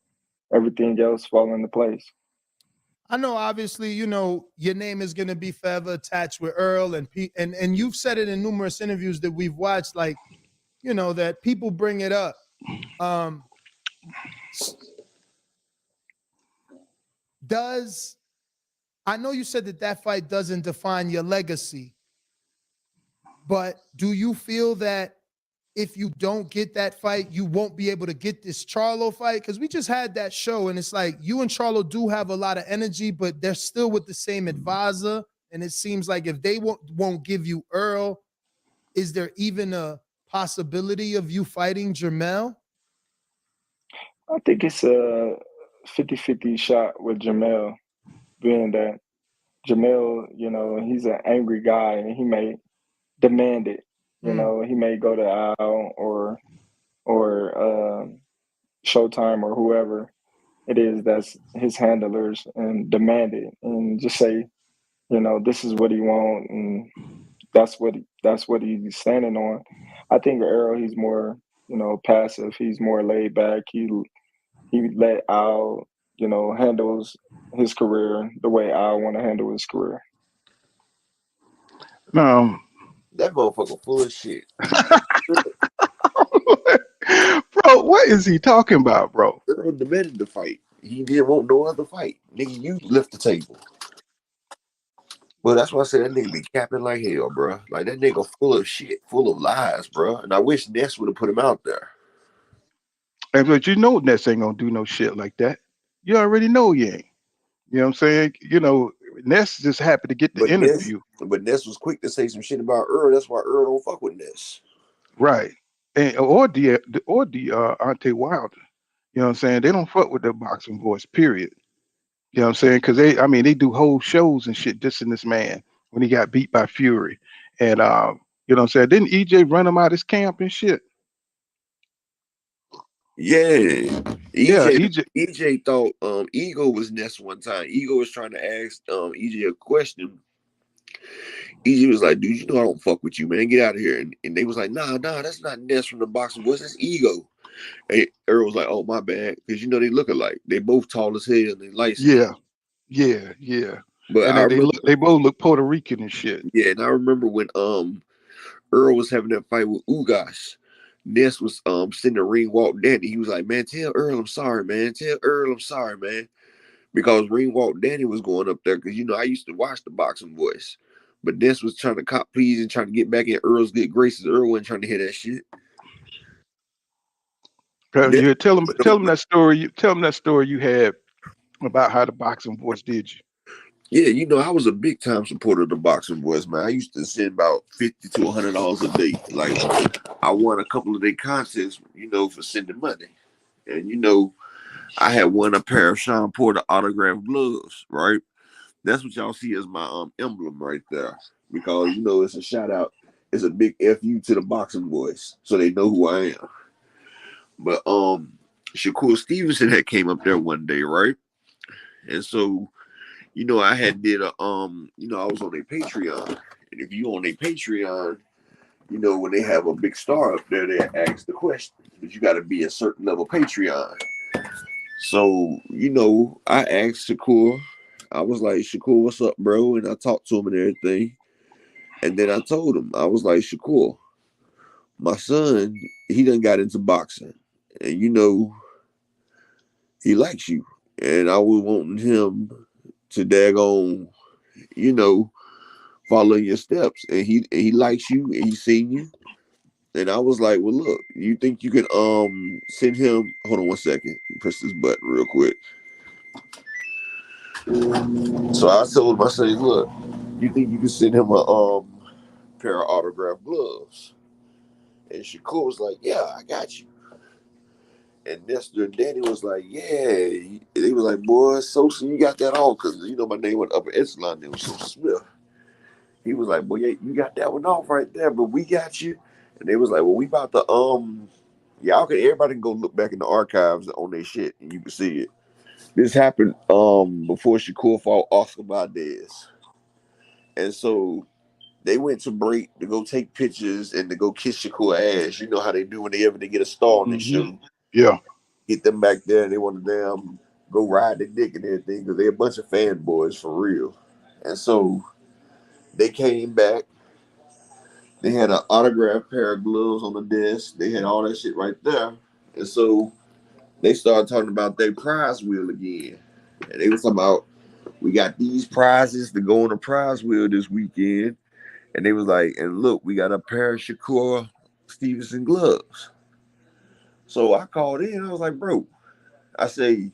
everything else fall into place. I know, obviously, your name is going to be forever attached with Earl, and you've said it in numerous interviews that we've watched, like, that people bring it up. I know you said that fight doesn't define your legacy, but do you feel that if you don't get that fight, you won't be able to get this Charlo fight? Because we just had that show, and it's like you and Charlo do have a lot of energy, but they're still with the same advisor. And it seems like if they won't give you Earl, is there even a possibility of you fighting Jermell? I think it's a 50-50 shot with Jamel, being that Jamel, he's an angry guy and he may demand it. He may go to Al or Showtime or whoever it is that's his handlers and demand it and just say, this is what he want and that's what he's standing on. I think Earl, he's more, passive. He's more laid back. He let Al, handles his career the way I want to handle his career. No, That motherfucker full of shit. bro, what is he talking about, bro? Earl demanded the fight. He didn't want no other fight. Nigga, you left the table. Well, that's why I said that nigga be capping like hell, bro. Like that nigga full of shit, full of lies, bro. And I wish Ness would have put him out there. And but you know Ness ain't gonna do no shit like that. You already know he ain't. You know what I'm saying? Ness just happy to get the But interview. Ness was quick to say some shit about Earl. That's why Earl don't fuck with Ness. Right. And or the Ante Wilder. You know what I'm saying? They don't fuck with the boxing voice, period. You know what I'm saying? Because they do whole shows and shit just in this man when he got beat by Fury. And you know what I'm saying? Didn't EJ run him out of his camp and shit? Yeah. Yeah, EJ. EJ thought Ego was Ness one time. Ego was trying to ask EJ a question. EJ was like, dude, you know I don't fuck with you, man. Get out of here. And they was like, nah, that's not Ness from the boxing voice. That's Ego. And Earl was like, oh, my bad. Because, they look alike. They both tall as hell and they light skin. Yeah. But And I then remember, they both look Puerto Rican and shit. yeah, and I remember when Earl was having that fight with Ugas. Ness was sitting the ring walk Danny. He was like, man, tell Earl I'm sorry, man. Tell Earl I'm sorry, man. Because Ring Walk Danny was going up there because I used to watch the boxing voice. But Ness was trying to cop please and trying to get back in Earl's good graces. Earl wasn't trying to hear that shit. You tell him that story. Tell him that story you had about how the boxing voice did you. Yeah, I was a big time supporter of the boxing boys, man. I used to send about $50 to $100 a day. Like I won a couple of their contests, for sending money. And I had won a pair of Sean Porter autographed gloves, right? That's what y'all see as my emblem right there. Because it's a shout out, it's a big FU to the boxing boys, so they know who I am. But Shakur Stevenson had came up there one day, right? And so I had did I was on their Patreon. And if you on their Patreon, when they have a big star up there, they ask the question. But you got to be a certain level Patreon. So, I asked Shakur. I was like, Shakur, what's up, bro? And I talked to him and everything. And then I told him, I was like, Shakur, my son, he done got into boxing. And he likes you. And I was wanting him to daggone, follow your steps. And he likes you and he's seen you. And I was like, well, look, you think you can send him, hold on one second, press this button real quick. So I told him, I said, look, you think you can send him a pair of autographed gloves? And Shakur was like, yeah, I got you. And Nestor and Danny was like, yeah. They was like, boy, Sosa, you got that on. Because, my name went upper echelon. It was Sosa Smith. He was like, boy, yeah, you got that one off right there, but we got you. And they was like, well, we about to, everybody can go look back in the archives on their shit and you can see it. This happened before Shakur fought Oscar Valdez. And so they went to break to go take pictures and to go kiss Shakur ass. You know how they do when they get a star on their show. Yeah. Get them back there and they want to damn go ride their dick and everything because they're a bunch of fanboys for real. And so they came back. They had an autographed pair of gloves on the desk. They had all that shit right there. And so they started talking about their prize wheel again. And they was talking about, we got these prizes to go on the prize wheel this weekend. And they was like, and look, we got a pair of Shakur Stevenson gloves. So I called in. I was like, bro, I say,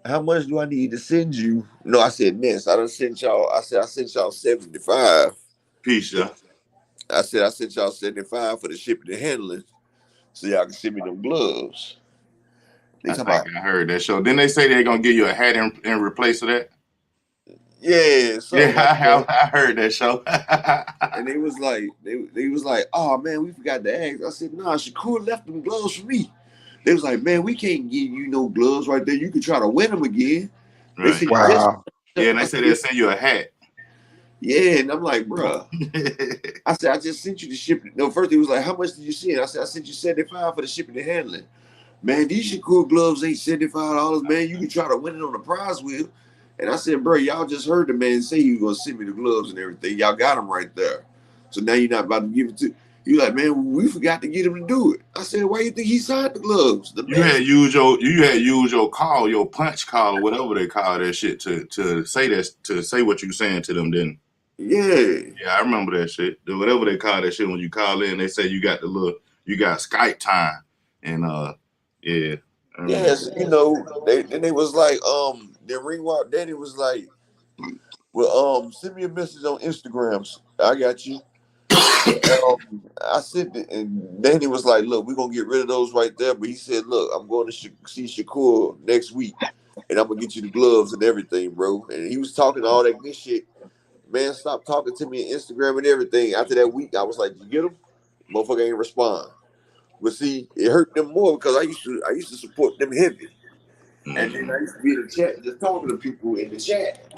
how much do I need to send you? No, I said, Ness, I sent y'all 75. Peace, yeah. I said, I sent y'all 75 for the shipping and handling so y'all can send me them gloves. I heard that show. Didn't they say they're going to give you a hat in replace of that? Yeah, I heard that show. And they was like, they was like, oh man, we forgot to ask. I said, nah, Shakur left them gloves for me. They was like, man, we can't give you no gloves right there. You could try to win them again. Right. Said, wow. Yeah, and they said they'll send you a hat. Yeah, and I'm like, bro. I said, I just sent you the shipping. No, first he was like, how much did you send? I said, I sent you 75 for the shipping and handling. man, these Shakur gloves ain't $75, man. You can try to win it on the prize wheel. And I said, bro, y'all just heard the man say he was gonna send me the gloves and everything. Y'all got them right there. So now you're not about to give it to. You like, man, we forgot to get him to do it. I said, why you think he signed the gloves? The You had used your call, your punch call, or whatever they call that shit to say what you saying to them. Then yeah, I remember that shit. Whatever they call that shit when you call in, they say you got Skype time, and yeah. Yes, you know, they was like, then Ringwalk Daddy was like, well, send me a message on Instagrams. I got you. I sent it, and Danny was like, look, we're gonna get rid of those right there. But he said, look, I'm going to see Shakur next week, and I'm gonna get you the gloves and everything, bro. And he was talking all that good shit. Man, stop talking to me on Instagram and everything. After that week, I was like, you get them? Motherfucker ain't respond. But see, it hurt them more because I used to support them heavy. And then I used to be in the chat just talking to people in the chat.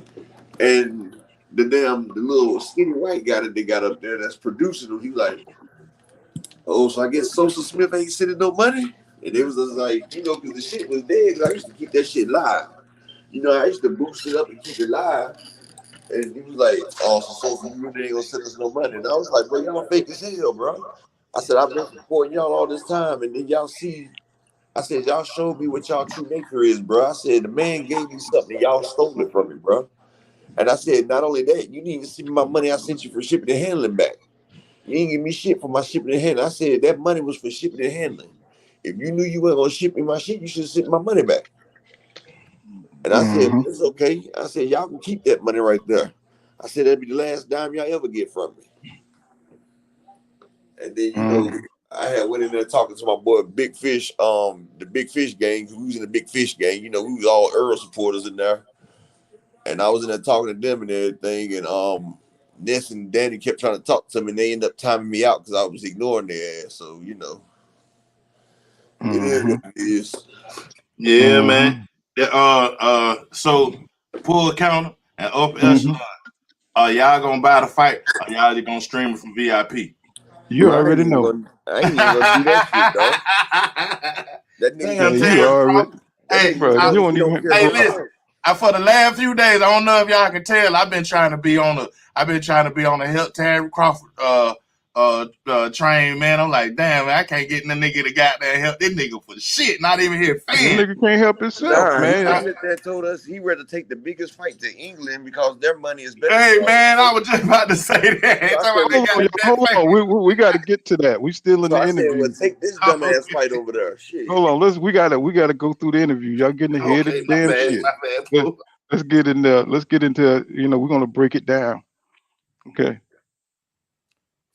And the little skinny white guy that they got up there that's producing them, he like, oh, so I guess Social Smith ain't sending no money? And it was just like, you know, because the shit was dead. I used to keep that shit live. You know, I used to boost it up and keep it live. And he was like, oh, so you really ain't gonna send us no money. And I was like, bro, y'all fake as hell, bro. I said, I've been supporting y'all all this time. And then y'all see, I said, y'all showed me what y'all true nature is, bro. I said, the man gave me something, y'all stole it from me, bro. And I said, not only that, you didn't even send me my money I sent you for shipping and handling back. You didn't give me shit for my shipping and handling. I said, that money was for shipping and handling. If you knew you weren't going to ship me my shit, you should have sent my money back. And I said, it's okay. I said, y'all can keep that money right there. I said, that'd be the last dime y'all ever get from me. And then, you know, I had went in there talking to my boy Big Fish, the Big Fish gang. We was in the Big Fish gang. You know, we was all Earl supporters in there. And I was in there talking to them and everything. And Ness and Danny kept trying to talk to me, and they ended up timing me out because I was ignoring their ass. So, you know, it is what it is. Yeah, man. So pull a counter and up echelon. Y'all gonna buy the fight? Or y'all just gonna stream it from VIP? You already know. I ain't even gonna do that shit, dog. That nigga, you already. Hey, bro, you don't even. Listen. For the last few days, I don't know if y'all can tell, I've been trying to be on a help Terence Crawford train, man. I'm like, damn, man, I can't get the nigga to goddamn help this nigga for shit. Not even here fan. This nigga can't help himself, man. He told us he'd rather take the biggest fight to England because their money is better. Hey, man, I was just about to say that. Hold on. We got to get to that. We still in the interview. Well, take this dumbass fight over there. Shit. Hold on. We gotta go through the interview. Y'all getting ahead of the damn shit. Let's get in there. Let's get into, you know, we're gonna break it down. Okay.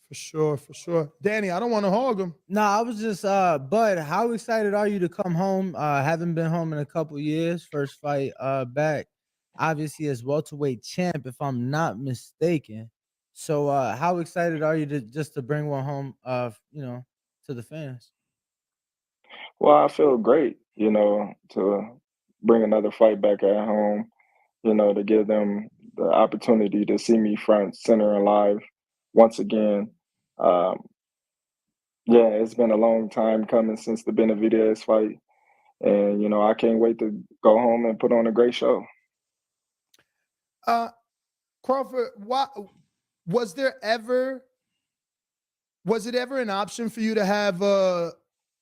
For sure. Danny, I don't want to hog him. Nah, I was just Bud, how excited are you to come home? Haven't been home in a couple years. First fight back, obviously as welterweight champ, if I'm not mistaken. So how excited are you to bring one home you know, to the fans? Well, I feel great, you know, to bring another fight back at home, you know, to give them the opportunity to see me front, center, and live once again. Yeah, it's been a long time coming since the Benavidez fight. And, you know, I can't wait to go home and put on a great show. Crawford, was it ever an option for you to have a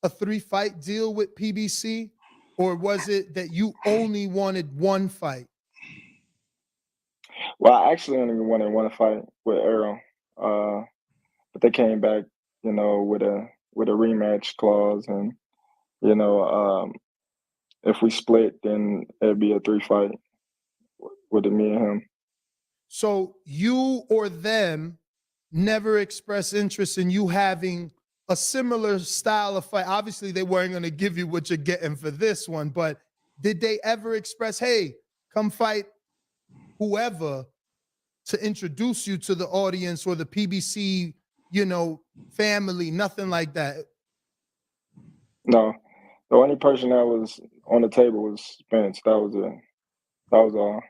3-fight deal with PBC? Or was it that you only wanted one fight? Well, I actually only wanted one fight with Earl. But they came back, you know, with a rematch clause, and you know, if we split, then it'd be a 3-fight with me and him. So you or them never expressed interest in you having a similar style of fight? Obviously, they weren't going to give you what you're getting for this one, but did they ever express, hey, come fight whoever to introduce you to the audience or the PBC, you know, family, nothing like that? No, the only person that was on the table was Spence. That was it. That was all.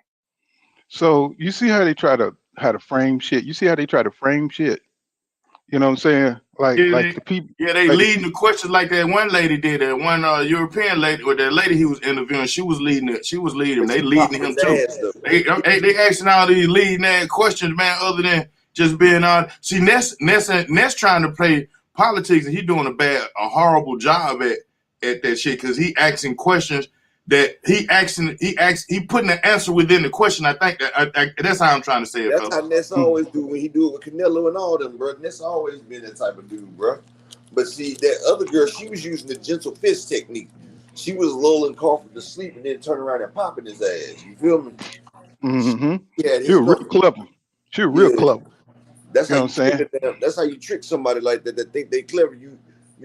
So you see how they try to frame shit. You see how they try to frame shit. You know what I'm saying? Like Yeah, the people. they Like leading the questions like that one lady did. That one European lady, or that lady he was interviewing, she was leading it. She was leading him. But They she leading popping him his too. ass though. They asking all these leading that questions, man. Other than just being on. See, Ness trying to play politics, and he doing a horrible job at that shit because he asking questions that he putting the answer within the question. I think that's how I'm trying to say it, That's fella. how Ness always do when he do it with Canelo and all them, bro. Ness always been that type of dude, bro. But see, that other girl, she was using the gentle fist technique. She was lulling Crawford to sleep and then turn around and popping his ass. You feel me? mm-hmm. He had She his was real number. clever. She was real Yeah, clever. that's You how know you what I'm saying? trick them. That's how you trick somebody like that think they clever. You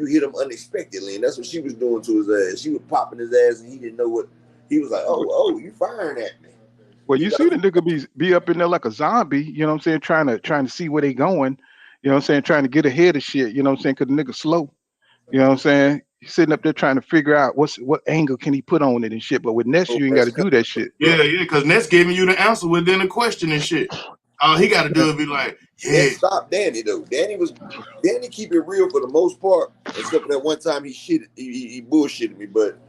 hit him unexpectedly, and that's what she was doing to his ass. She was popping his ass, and he didn't know what. He was like, "Oh, you firing at me." Well, You you see know, the nigga be up in there like a zombie, you know what I'm saying, trying to see where they going, you know what I'm saying, trying to get ahead of shit, you know what I'm saying, because the nigga slow, you know what I'm saying. He's sitting up there trying to figure out what angle can he put on it and shit. But with Ness, you ain't got that's to do that shit, bro. Yeah, because Ness giving you the answer within the question and shit. All he got to Yeah. do is be like, yeah, Ness stopped Danny though. Danny keep it real for the most part, except for that one time he bullshitted me. But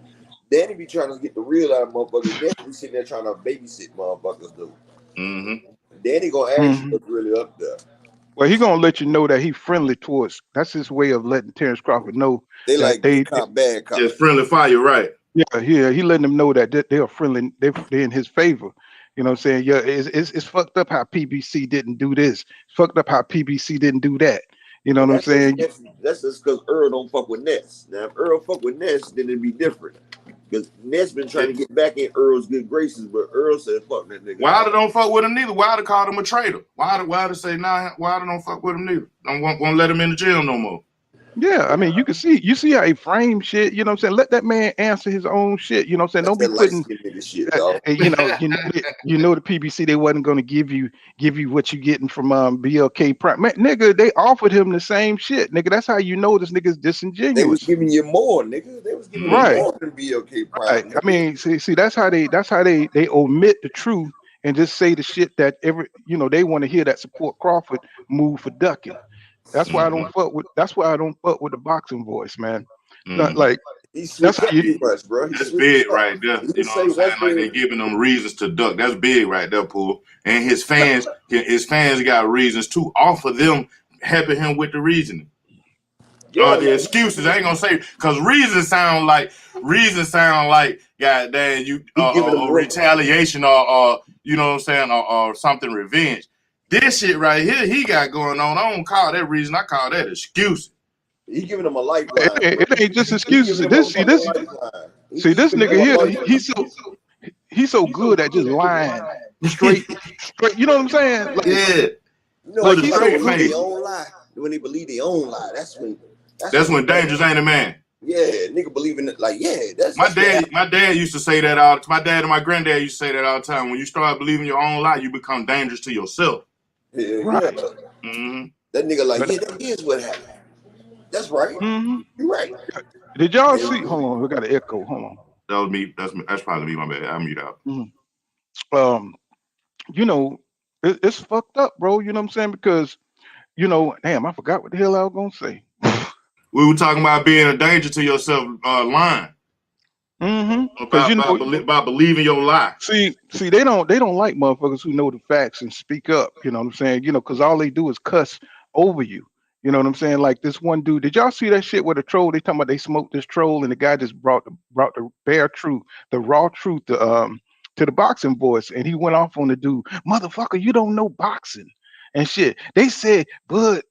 Danny be trying to get the real out of motherfuckers. Danny be sitting there trying to babysit motherfuckers though. mm-hmm. Danny gonna ask you hmm what's really up there. Well, he gonna let you know that he friendly towards. That's his way of letting Terence Crawford know They that like good cop, bad cop. Just friendly fire, right? yeah, he letting them know that they are friendly, they're in his favor. You know what I'm saying? Yeah, it's fucked up how PBC didn't do this. It's fucked up how PBC didn't do that. You know But what I'm saying? that's just because Earl don't fuck with Ness. Now if Earl fuck with Ness, then it'd be different. Because Ness been trying to get back in Earl's good graces, but Earl said fuck that nigga. Wilder don't fuck with him neither. Wilder called him a traitor. Wilder say nah. Wilder don't fuck with him neither. Don't won't let him in the jail no more. Yeah, I mean, you see how he frame shit. You know what I'm saying? Let that man answer his own shit. You know what I'm saying? That's Don't be that light putting. skinned nigga shit, dog. And you know the PBC they wasn't going to give you what you getting from BLK Prime. Man, nigga, they offered him the same shit, nigga. That's how you know this nigga's They was disingenuous. giving you more, nigga. They was giving you Right. more than BLK Right. Prime, I nigga. mean, see, that's how they omit the truth and just say the shit that they want to hear that support Crawford move for ducking. That's why I don't fuck with. That's why I don't fuck with the boxing voice, man. Not like He that's switched how up you. too much, bro. He That's switched big up. right there. He You didn't know what say I'm saying? one Like they thing. giving them reasons to duck. That's big right there, Pool. And his fans got reasons to offer them helping him with the reasoning. Yeah, The excuses. I ain't gonna say because reasons sound like goddamn you he giving them or room. retaliation or you know what I'm saying or something revenge. This shit right here he got going on. I don't call that reason. I call that excuse. He giving them a lifeline. It ain't just He excuses. giving them a This fucking lifeline. this He giving nigga them a here. lifeline. He's so good at just lying straight. You know what I'm saying? Yeah. You know, With Like a when he's they so straight believe good. face. their own lie, when they believe their own lie, that's when Dangerous ain't a man. yeah, nigga believing it. Like, yeah, that's My what happened. dad used to say that all. My dad and my granddad used to say that all the time. When you start believing your own lie, you become dangerous to yourself. Yeah. Right. Mm-hmm. That nigga like, But yeah, that is what happened. That's right. mhm. You're right. Did y'all see? Hold on, we got an echo. Hold on. That was me. That's probably me. My bad. I mute out. Mhm. Um, you know, it's fucked up, bro. You know what I'm saying? Because damn, I forgot what the hell I was gonna say. We were talking about being a danger to yourself, lying Because about believing your lie. see, they don't like motherfuckers who know the facts and speak up. You know what I'm saying? Because all they do is cuss over you. You know what I'm saying? Like this one dude. Did y'all see that shit where the troll? They talking about they smoked this troll, and the guy just brought the bare truth, the raw truth, to the boxing voice, and he went off on the dude. Motherfucker, you don't know boxing and shit. They said Bud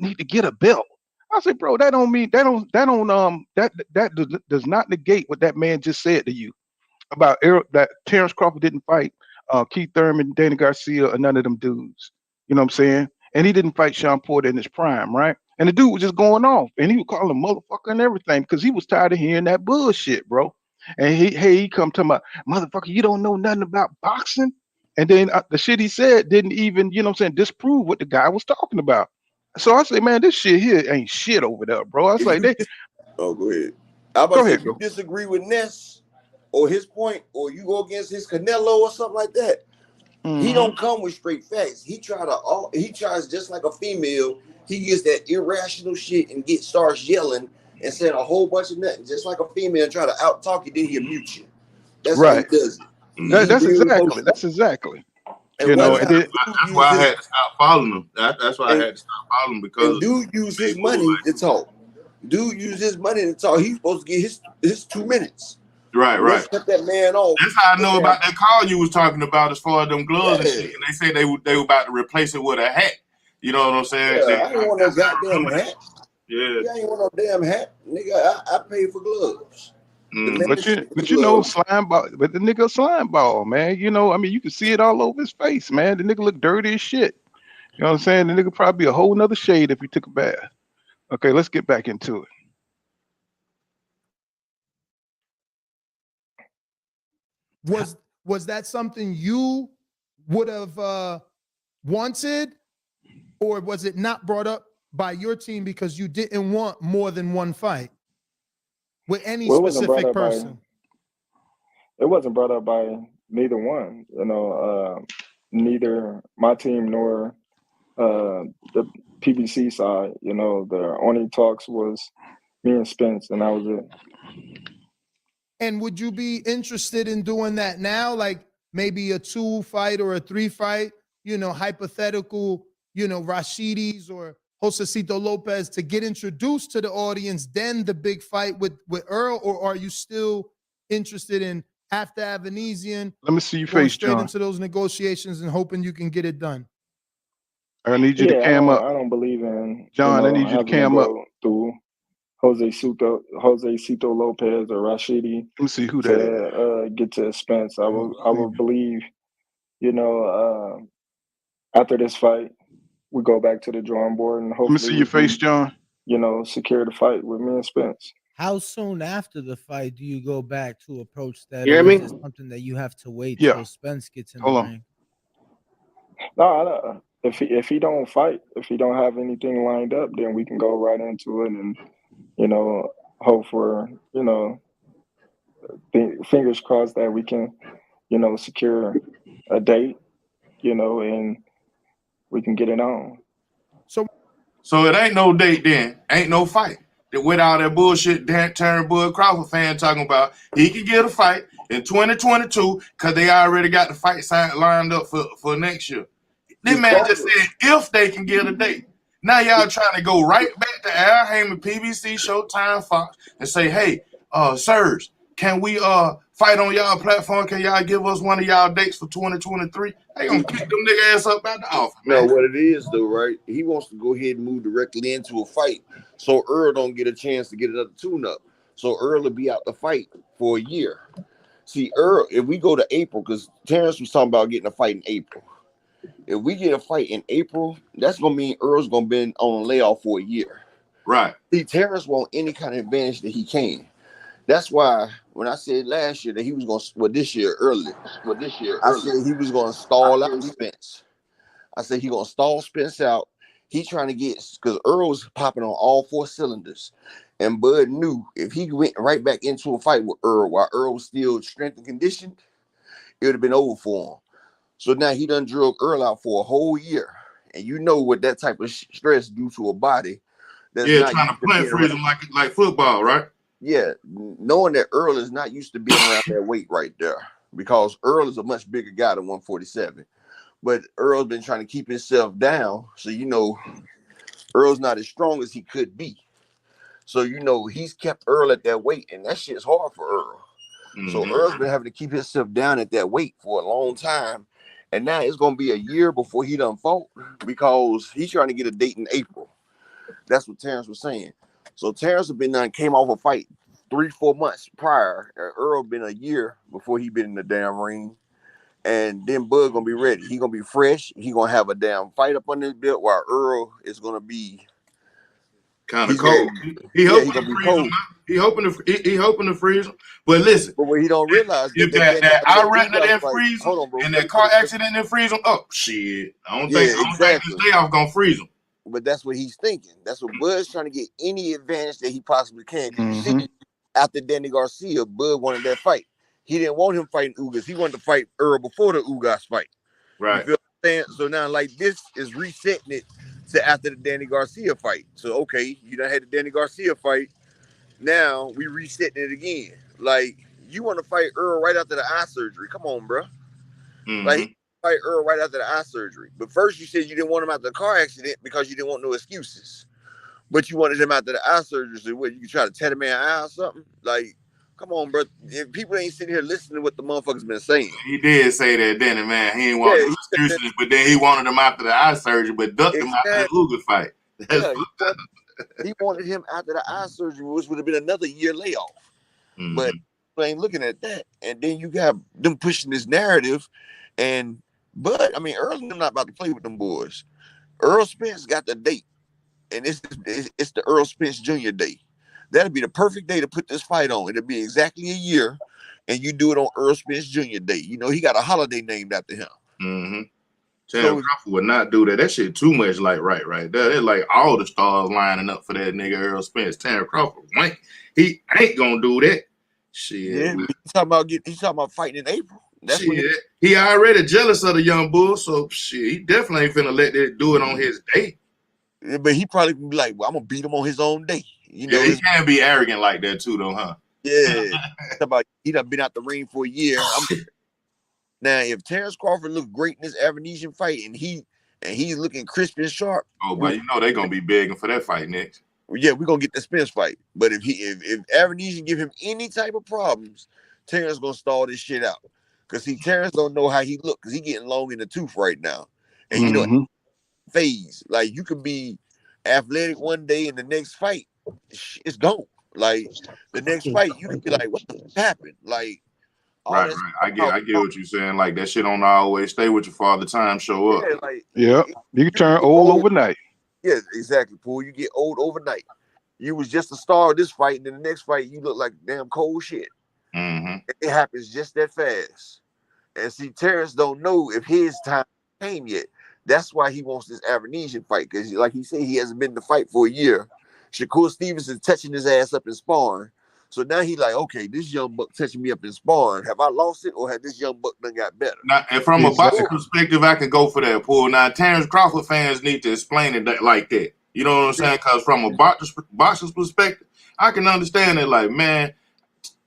need to get a belt. I said, bro, that don't mean that does not negate what that man just said to you about that Terence Crawford didn't fight Keith Thurman, Danny Garcia, or none of them dudes. You know what I'm saying? And he didn't fight Sean Porter in his prime, right? And the dude was just going off, and he would call him motherfucker and everything because he was tired of hearing that bullshit, bro. And he come to my motherfucker, you don't know nothing about boxing. And then the shit he said didn't even, you know what I'm saying, disprove what the guy was talking about. So I say, man, this shit here ain't shit over there, bro. I was like, Oh, go ahead. I about go to say, ahead, if you bro. disagree with Ness or his point, or you go against his Canelo or something like that, He don't come with straight facts. He tries just like a female. He gets that irrational shit and starts yelling and saying a whole bunch of nothing, just like a female, and try to out talk you. Then he'll mute you. That's how he Right. does it. That's Very exactly. emotional. That's exactly. And You know, one and time, then That's why I had to stop following him. That's why I had to stop following him because and dude use his money to talk. Dude use his money to talk. He's supposed to get his 2 minutes. right. Let's cut that man off. That's how I know about that call you was talking about as far as them gloves and shit. And they said they were about to replace it with a hat. You know what I'm saying? Yeah, I ain't want no goddamn hat. Yeah. I ain't want no damn hat, nigga. I paid for gloves. But you know, slime ball. But the nigga slime ball, man. You know, I mean, you can see it all over his face, man. The nigga look dirty as shit. You know what I'm saying? The nigga probably a whole nother shade if he took a bath. Okay, let's get back into it. Was that something you would have wanted, or was it not brought up by your team because you didn't want more than one fight with any specific person? It wasn't brought up by neither one. You know, neither my team nor the PBC side. You know, the only talks was me and Spence, and that was it. And would you be interested in doing that now? Like maybe a 2-fight or a 3-fight, you know, hypothetical, you know, Rashidis or Josecito Lopez to get introduced to the audience, then the big fight with Earl? Or are you still interested in after Avanesian? Let me see your going face, straight John. into those negotiations and hoping you can get it done? I need you to cam up. I don't believe in John, I need you to cam up. through Josecito Lopez or Rashidi. Let me see who that is. Get to Spence. I will believe, you know, after this fight, we go back to the drawing board and hopefully Let me see your face, John. You know, secure the fight with me and Spence. How soon after the fight do you go back to approach that? You hear or me? is it something that you have to wait Yeah. till Spence gets in Hold the on. ring? No, if he don't fight, if he don't have anything lined up, then we can go right into it and, you know, hope for, you know, fingers crossed that we can, you know, secure a date, you know, and we can get it on. So it ain't no date then. Ain't no fight. With all that bullshit Terence Bud Crawford fan talking about, he can get a fight in 2022 because they already got the fight lined up for next year. This man just said if they can get a date. Now y'all trying to go right back to Al Heyman, PBC, Showtime, Fox, and say, hey, sirs, can we fight on y'all platform? Can y'all give us one of y'all dates for 2023? They gonna kick them nigga ass up out the office, man. No, what it is though, right? He wants to go ahead and move directly into a fight, so Earl don't get a chance to get another tune-up. So Earl will be out the fight for a year. See, Earl, if we go to April, because Terence was talking about getting a fight in April. If we get a fight in April, that's gonna mean Earl's gonna be on layoff for a year. Right. See, Terence want any kind of advantage that he can. That's why when I said last year that he was gonna, this year early, I said he was gonna stall out Spence. I said he gonna stall Spence out. He trying to get, because Earl was popping on all 4 cylinders, and Bud knew if he went right back into a fight with Earl while Earl was still strength and conditioned, it would have been over for him. So now he done drug Earl out for a whole year, and you know what that type of stress do to a body. That's not trying to plant freeze him like football, right? Yeah, knowing that Earl is not used to being around that weight right there, because Earl is a much bigger guy than 147. But Earl's been trying to keep himself down, so you know Earl's not as strong as he could be. So you know he's kept Earl at that weight, and that shit's hard for Earl. So Earl's been having to keep himself down at that weight for a long time, and now it's gonna be a year before he done fought because he's trying to get a date in April. That's what Terence was saying. So Terence have been came off a fight 3-4 months prior. Earl been a year before he been in the damn ring. And then Bud gonna be ready. He gonna be fresh. He gonna have a damn fight up on his belt while Earl is gonna be kind of cold. He hoping to freeze him. He hoping to freeze him. But listen, but what he don't realize if that Iraq didn't freeze him and that car accident didn't freeze him, oh shit! I don't think this layoff gonna freeze him. But that's what he's thinking. That's what Bud's trying to get any advantage that he possibly can. You see, after Danny Garcia, Bud wanted that fight. He didn't want him fighting Ugas. He wanted to fight Earl before the Ugas fight. Right. You feel what I'm saying? So now, like, this is resetting it to after the Danny Garcia fight. So, okay, you done had the Danny Garcia fight. Now we resetting it again. Like, you want to fight Earl right after the eye surgery. Come on, bro. Like, he fight Earl right after the eye surgery. But first you said you didn't want him after the car accident because you didn't want no excuses. But you wanted him after the eye surgery. So what, you could try to tear the man eye or something? Like, come on, bro. If people ain't sitting here listening to what the motherfuckers been saying. He did say that, didn't he, man? He didn't want no excuses, but then he wanted him after the eye surgery, but ducked him after the Luger fight. He wanted him after the eye surgery, which would have been another year layoff. But people ain't looking at that. And then you got them pushing this narrative. But I mean, Earl's not about to play with them boys. Earl Spence got the date. And it's the Earl Spence Jr. day. That'd be the perfect day to put this fight on. It'll be exactly a year, and you do it on Earl Spence Jr. day. You know, he got a holiday named after him. Terence Crawford would not do that. That shit too much like right there. It's like all the stars lining up for that nigga Earl Spence. Terence Crawford, he ain't gonna do that. Shit. Yeah, he's talking about fighting in April. That's shit. He already jealous of the young bull, so shit, he definitely ain't finna let that do it on his day. Yeah, but he probably can be like, well, I'm gonna beat him on his own day. You know, he can be arrogant like that too, though, huh? Yeah. About he done been out the ring for a year. Now, if Terence Crawford looked great in this Avenesian fight and he's looking crisp and sharp. Oh, but you know they're gonna be begging for that fight next. Yeah, we're gonna get the Spence fight. But if Avenesian give him any type of problems, Terence gonna stall this shit out. Cause see, Terence don't know how he look because he getting long in the tooth right now. And you know, phase. Like, you can be athletic one day and the next fight, it's gone. Like, the next fight, you can be like, what the fuck happened? Like, right. I get what you're saying. Like, that shit don't always stay with you for all the time show up. Yeah, like, you can turn old overnight. Yeah, exactly, Paul. You get old overnight. You was just a star of this fight, and then the next fight, you look like damn cold shit. It happens just that fast. And see, Terence don't know if his time came yet. That's why he wants this Avenesian fight, because like he said, he hasn't been in the fight for a year. Shakur Stevenson touching his ass up in sparring. So now he like, okay, this young buck touching me up in sparring. Have I lost it, or have this young buck done got better? Now, and from a boxing perspective, I can go for that, Paul. Now, Terence Crawford fans need to explain it like that. You know what I'm saying? Because from a boxer's perspective, I can understand it. Like, man,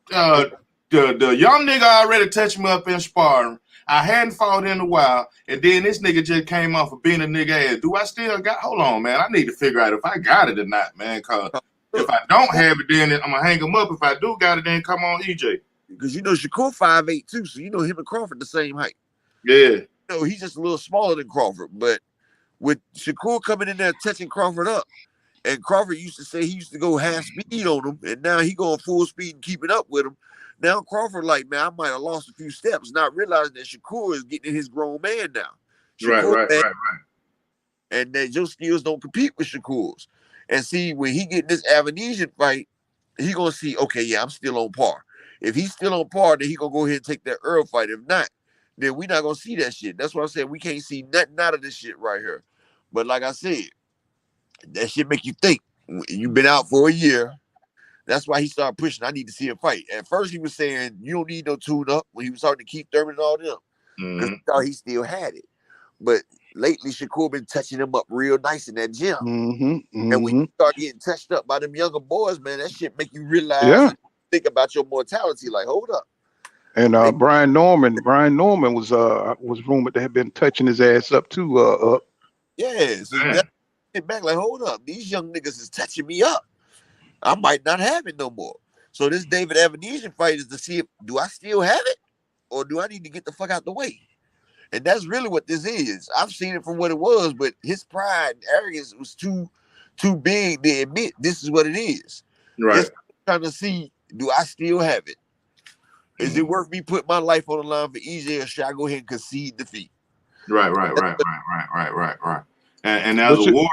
the young nigga already touched me up in sparring. I hadn't fought in a while, and then this nigga just came off of being a nigga ass. Do I still got? Hold on, man. I need to figure out if I got it or not, man. Because if I don't have it, then I'm gonna hang him up. If I do got it, then come on, EJ. Because you know Shakur 5'8" too, so you know him and Crawford the same height. Yeah. You know, he's just a little smaller than Crawford, but with Shakur coming in there touching Crawford up, and Crawford used to say he used to go half speed on him, and now he going full speed and keeping up with him. Now Crawford like, man, I might have lost a few steps, not realizing that Shakur is getting in his grown man now. Shakur, right. And that your skills don't compete with Shakur's. And see, when he get this Avenesian fight, he gonna see, okay, yeah, I'm still on par. If he's still on par, then he gonna go ahead and take that Earl fight. If not, then we not gonna see that shit. That's what I'm saying. We can't see nothing out of this shit right here. But like I said, that shit make you think. You've been out for a year. That's why he started pushing. I need to see a fight. At first, he was saying you don't need no tune-up when he was talking to Keith Thurman and all them, because he thought he still had it. But lately, Shakur been touching him up real nice in that gym. And when you start getting touched up by them younger boys, man, that shit make you realize, think about your mortality. Like, hold up. And Brian Norman was rumored to have been touching his ass up too. Yeah, so that get back like, hold up, these young niggas is touching me up. I might not have it no more. So this David Avenesian fight is to see if do I still have it, or do I need to get the fuck out the way? And that's really what this is. I've seen it from what it was, but his pride and arrogance was too big to admit this is what it is. Right. It's trying to see, do I still have it? Is it worth me putting my life on the line for EJ, or should I go ahead and concede defeat? Right. And as a warrior,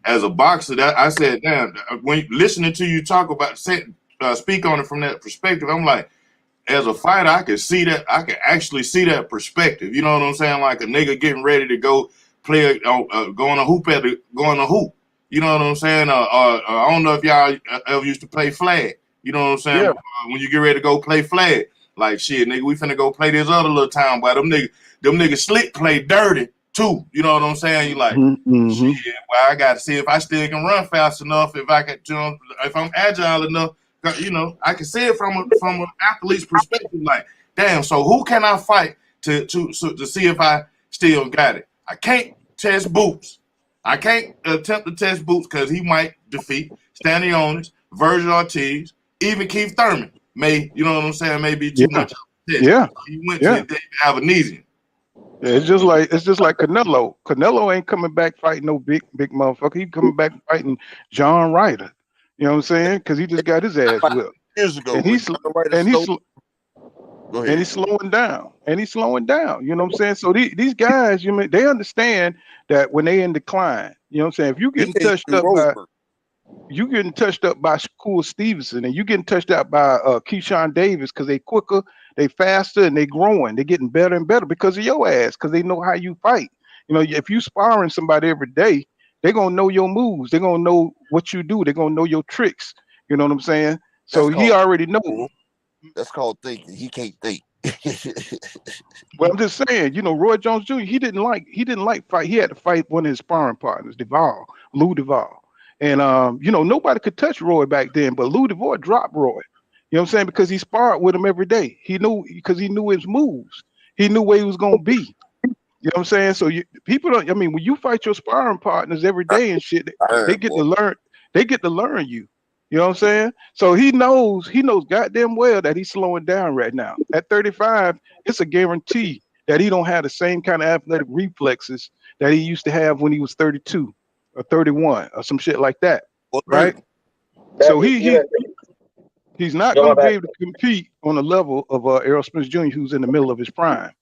as a boxer, that I said, damn, when listening to you talk about speak on it from that perspective, I'm like, as a fighter, I can see that. I can actually see that perspective. You know what I'm saying? Like a nigga getting ready to go play, going to hoop. You know what I'm saying? I don't know if y'all ever used to play flag. You know what I'm saying? Yeah. When you get ready to go play flag, like shit, nigga, we finna go play this other little town. But them them niggas slick play dirty too. You know what I'm saying? You like, shit, well, I got to see if I still can run fast enough, if I can, if I'm agile enough. You know, I can see it from an athlete's perspective. Like, damn, so who can I fight to see if I still got it? I can't test Boots. I can't attempt to test Boots because he might defeat Stanley Onis, Virgil Ortiz, even Keith Thurman. You know what I'm saying? May be too much. Yeah. He went to David Avenesian. Yeah, it's just like Canelo. Canelo ain't coming back fighting no big motherfucker. He coming back fighting John Ryder. You know what I'm saying? Because he just got his ass whipped. Years ago, and he's slowing down. And he's slowing down. You know what I'm saying? So these guys, they understand that when they in decline. You know what I'm saying? If you getting touched up by Shakur Stevenson, and you getting touched up by Keyshawn Davis, because they quicker, they faster, and they growing. They getting better and better because of your ass, because they know how you fight. You know, if you sparring somebody every day, they're gonna know your moves. They're gonna know what you do. They're gonna know your tricks. You know what I'm saying? So he already know. That's called thinking. He can't think. Well, I'm just saying, Roy Jones Jr. He didn't like fight. He had to fight one of his sparring partners, Lou Duval. And nobody could touch Roy back then, but Lou Duval dropped Roy. You know what I'm saying? Because he sparred with him every day. He knew, because he knew his moves. He knew where he was gonna be. You know what I'm saying? So people don't. I mean, when you fight your sparring partners every day and shit, they get to learn. They get to learn you. You know what I'm saying? So he knows goddamn well that he's slowing down right now. At 35, it's a guarantee that he don't have the same kind of athletic reflexes that he used to have when he was 32 or 31 or some shit like that, right? So he's not going to be able to compete on the level of Errol Spence Jr., who's in the middle of his prime.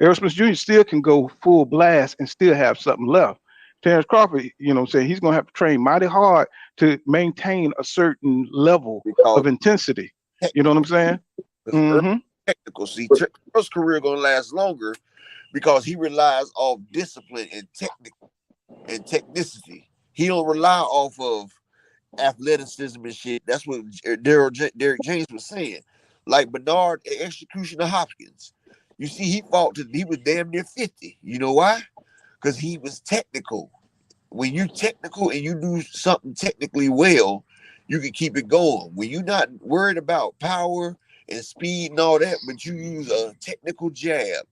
Errol Spence Jr. still can go full blast and still have something left. Terence Crawford, you know what I'm saying, he's going to have to train mighty hard to maintain a certain level of intensity. You know what I'm saying? Technical. See, Errol's career going to last longer because he relies off discipline and technicity. He don't rely off of athleticism and shit. That's what Derek James was saying. Like Bernard Executioner Hopkins. You see, he was damn near 50. You know why? Because he was technical. When you technical and you do something technically well, you can keep it going. When you're not worried about power and speed and all that, but you use a technical jab,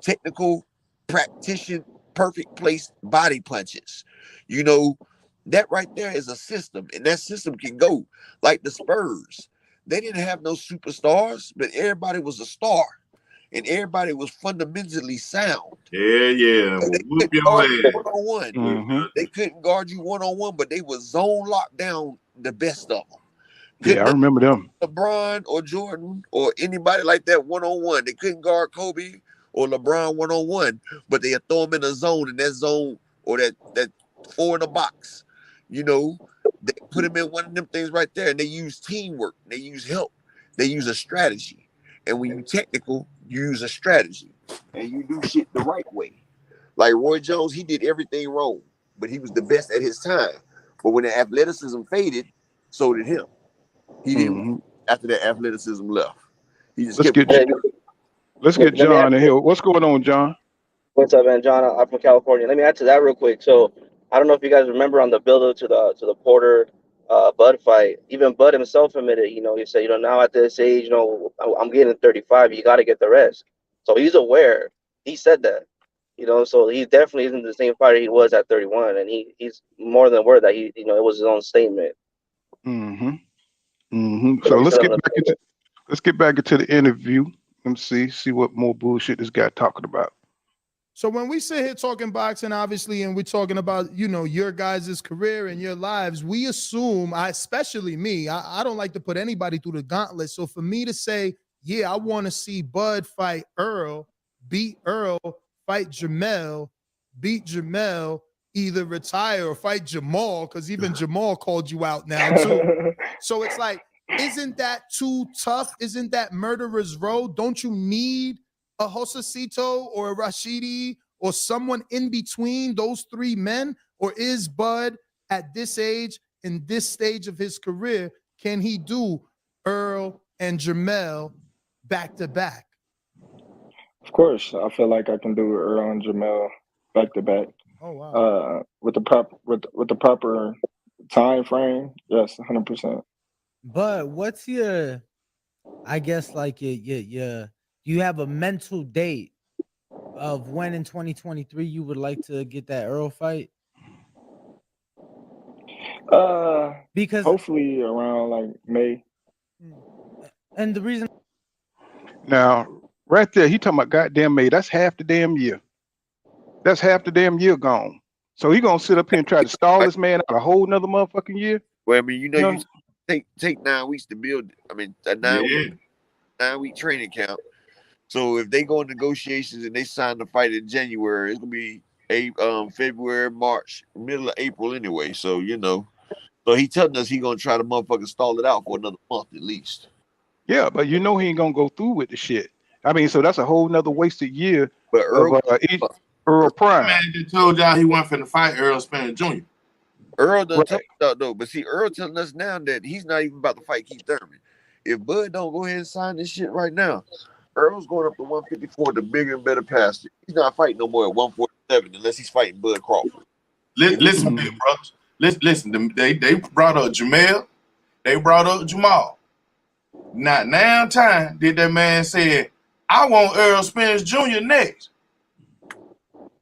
technical practitioner, perfect place body punches. That right there is a system, and that system can go like the Spurs. They didn't have no superstars, but everybody was a star. And everybody was fundamentally sound. Yeah. So they couldn't guard you one-on-one. They couldn't guard you one-on-one, but they was zone locked down the best of them. Yeah, I remember them. LeBron or Jordan or anybody like that one-on-one. They couldn't guard Kobe or LeBron one-on-one, but they throw them in a zone, and that zone or that 4 in a box. They put them in one of them things right there, and they use teamwork. They use help. They use a strategy. And when you're technical, you use a strategy and you do shit the right way. Like Roy Jones, he did everything wrong, but he was the best at his time. But when the athleticism faded, so did him. He didn't after that athleticism left. He just Let's get John in here. What's going on, John? What's up, man? John, I'm from California. Let me add to that real quick. So I don't know if you guys remember on the build-up to the Porter Bud fight, even Bud himself admitted, he said, now at this age, I'm getting 35, you got to get the rest. So he's aware. He said that, so he definitely isn't the same fighter he was at 31, and he's more than aware that it was his own statement. So let's get back into the interview. Let me see what more bullshit this guy talking about. So when we sit here talking boxing, obviously, and we're talking about, your guys' career and your lives, we assume, especially me, I don't like to put anybody through the gauntlet. So for me to say, yeah, I want to see Bud fight Earl, beat Earl, fight Jamel, beat Jamel, either retire or fight Jamal, because even Jamal called you out now. So it's like, isn't that too tough? Isn't that murderer's row? Don't you need a Josecito or a Rashidi or someone in between those three men? Or is Bud at this age, in this stage of his career, can he do Earl and Jamel back to back? Of course, I feel like I can do Earl and Jamel back to back. Oh wow. With the proper time frame, yes, 100%. But what's your, I guess, like do you have a mental date of when in 2023 you would like to get that Earl fight? Because Hopefully around like May. and the reason Now, right there, he talking about goddamn May. That's half the damn year. That's half the damn year gone. So he gonna sit up here and try to stall this man out a whole nother motherfucking year? Well, I mean, you You know? take 9 weeks to build. I mean, a Yeah. 9-week training camp. So if they go in negotiations and they sign the fight in January, it's gonna be February, March, middle of April anyway. So so he telling us he gonna try to motherfucking stall it out for another month at least. Yeah, but you know he ain't gonna go through with the shit. I mean, so that's a whole nother wasted year But of Earl Prime. Man just told y'all he wasn't finna fight Earl Spence Jr. Earl done Right. told us though, but see, Earl telling us now that he's not even about to fight Keith Thurman. If Bud don't go ahead and sign this shit right now, Earl's going up to 154, the bigger and better pasture. He's not fighting no more at 147 unless he's fighting Bud Crawford. Listen, big brothers. Listen. They brought up Jamel. They brought up Jamal. Not now time did that man say, I want Earl Spence Jr. next.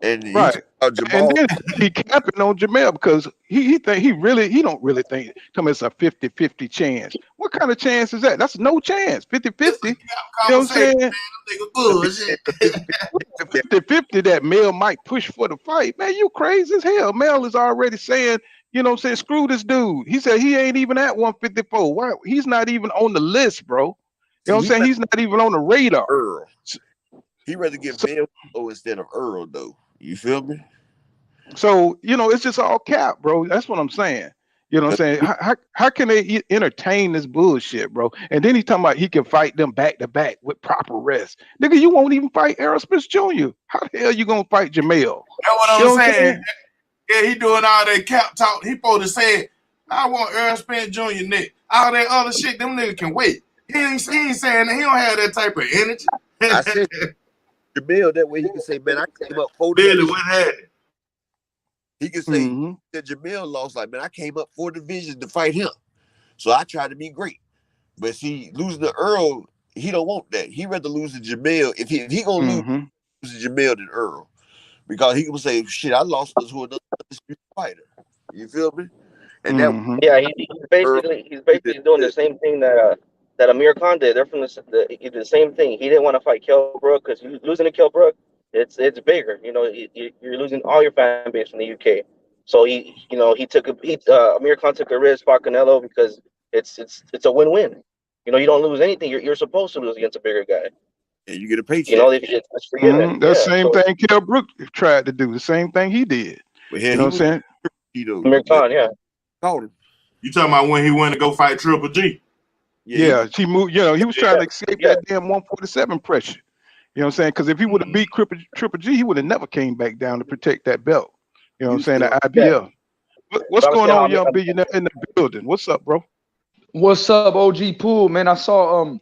And he Right. Jamal. And then he capping on Jamel because he don't really think it's a 50-50 chance. What kind of chance is that? That's no chance. 50-50. You know what I'm saying? 50-50 that Mel might push for the fight. Man, you crazy as hell. Mel is already saying, you know what I'm saying, screw this dude. He said he ain't even at 154. Why? He's not even on the list, bro. You know what I'm saying? He's not even on the radar. Earl. He rather get Mel instead of Earl, though. You feel me? So, it's just all cap, bro. That's what I'm saying. You know what I'm saying? How can they entertain this bullshit, bro? And then he's talking about he can fight them back to back with proper rest. Nigga, you won't even fight Errol Spence Jr. How the hell you gonna fight Jamel? That's what I'm saying. Yeah, he doing all that cap talk. He supposed to say, I want Earl Spence Jr. next. All that other shit, them niggas can wait. He ain't saying that. He don't have that type of energy. I said Jamel that way he can say, man, I came up 4 Billy, what happened? He can say that Jamel lost, like, man, I came up 4 divisions to fight him. So I tried to be great. But see, losing to Earl, he don't want that. He rather lose to Jamel. If he gonna lose to Jamel than Earl. Because he can say, shit, I lost to another fighter. You feel me? And he's basically doing the same thing that Amir Khan did. They're from he did the same thing. He didn't want to fight Kell Brook because losing to Kell Brook, it's bigger. You're losing all your fan base from the UK. So Amir Khan took a risk, fought Canelo because it's a win-win. You don't lose anything. You're supposed to lose against a bigger guy. Yeah, you get a paycheck. It's forgiven. The same thing Kell Brook tried to do. The same thing he did. But you know what I'm saying? Amir Khan, called him. You talking about when he went to go fight Triple G? Yeah, he moved. He was trying to escape that damn 147 pressure. You know what I'm saying? Because if he would have beat Triple G, he would have never came back down to protect that belt. You know what I'm saying? The IBF. What's going on, young billionaire in the building? What's up, bro? What's up, OG Pool? Man, I saw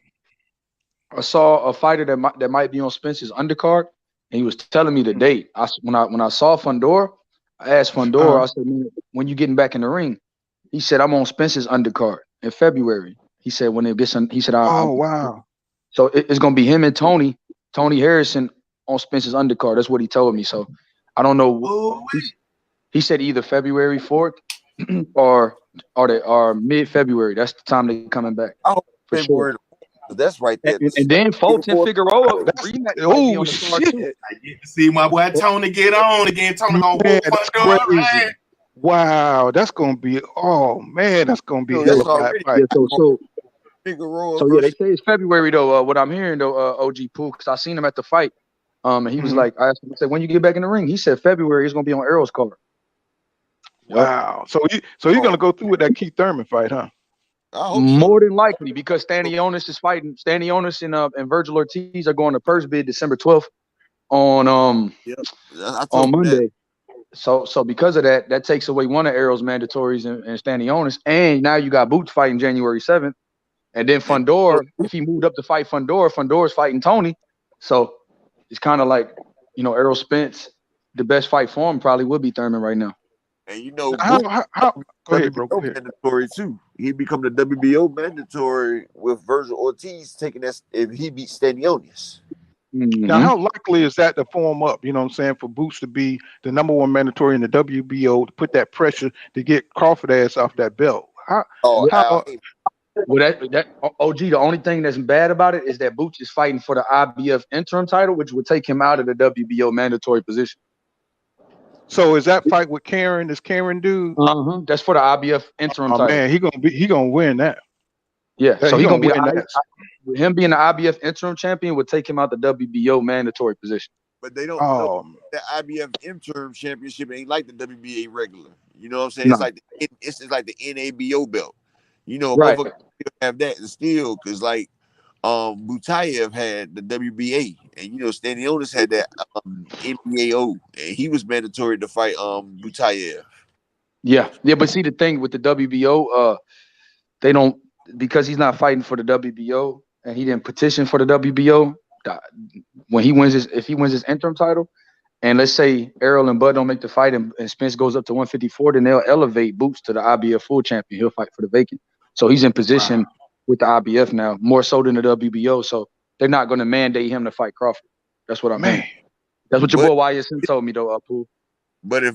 a fighter that might be on Spence's undercard, and he was telling me the date. When I saw Fundora, I asked Fundora, I said, man, when you getting back in the ring? He said, I'm on Spence's undercard in February. He said, when it gets he said, wow. So it's gonna be him and Tony Harrison on Spence's undercard. That's what he told me. So I don't know. He said either February 4th or mid-February. That's the time they're coming back. Oh, for February. Sure. That's right there. And then Fulton Figueroa. Oh shit! I get to see my boy Tony get on again. Tony gonna Man, whoop that's Fundora, crazy. man. Wow, that's gonna be. Oh man, that's gonna be hell of a fight. So Figueroa. So yeah, they say it's February though. What I'm hearing though, OG Pooh, because I seen him at the fight. And he was like, I asked him, I said, when you get back in the ring? He said February is gonna be on Errol's card. Wow. So you're gonna go through with that Keith Thurman fight, huh? More than likely, because Stanionis is fighting. Stanionis and Virgil Ortiz are going to purse bid December 12th on Monday. So because of that, that takes away one of Errol's mandatories and Stanionis, and now you got Boots fighting January 7th, and then Fundora. If he moved up to fight Fundora, Fundora's fighting Tony. So it's kind of like, you know, Errol Spence, the best fight for him probably would be Thurman right now. And you know, How go ahead, bro. Go WBO ahead. mandatory too. He become the WBO mandatory with Virgil Ortiz taking that if he beats Stanionis. Now, how likely is that to form up, you know what I'm saying, for Boots to be the #1 mandatory in the WBO, to put that pressure to get Crawford ass off that belt? Well, that OG, the only thing that's bad about it is that Boots is fighting for the IBF interim title, which would take him out of the WBO mandatory position. So is that fight with Karen? Is Karen dude? That's for the IBF interim title. Man, he gonna win that. Yeah, so he gonna be win that. him being the IBF interim champion would take him out the WBO mandatory position. But they don't know the IBF interim championship ain't like the WBA regular. You know what I'm saying? No. It's like the NABO belt. You know, Right. motherfuckers have that and still because like Butayev had the WBA and you know Stanionis had that NBAO and he was mandatory to fight Butayev. Yeah, but see the thing with the WBO, they don't, because he's not fighting for the WBO and he didn't petition for the WBO. When he wins if he wins his interim title, and let's say Errol and Bud don't make the fight and Spence goes up to 154, then they'll elevate Boots to the IBF full champion. He'll fight for the vacant. So he's in position with the IBF now, more so than the WBO. So they're not going to mandate him to fight Crawford. That's what I mean. That's what your boy YSN told me though, Pooh. But if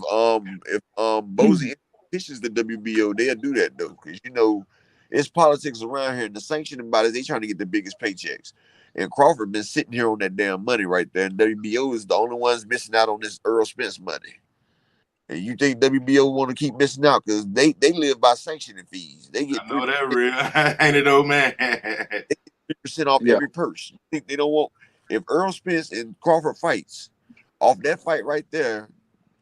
Bozy pitches the WBO, they'll do that though, because you know it's politics around here, and the sanctioning bodies they trying to get the biggest paychecks. And Crawford been sitting here on that damn money right there, and WBO is the only ones missing out on this Errol Spence money. And you think WBO want to keep missing out because they live by sanctioning fees. They get 3%. I know that real, ain't it, old man? 3% off every purse. You think they don't want? If Errol Spence and Crawford fights, off that fight right there,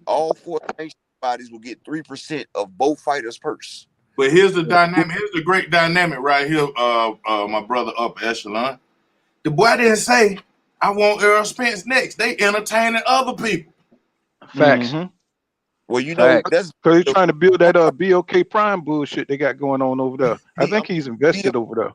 all 4 sanctioning bodies will get 3% of both fighters' purse. But here's the dynamic. Here's the great dynamic right here. My brother up echelon. The boy didn't say, "I want Errol Spence next." They entertaining other people. Facts. Well, you know, that's because he's trying to build that BOK Prime bullshit they got going on over there. I think he's invested over there.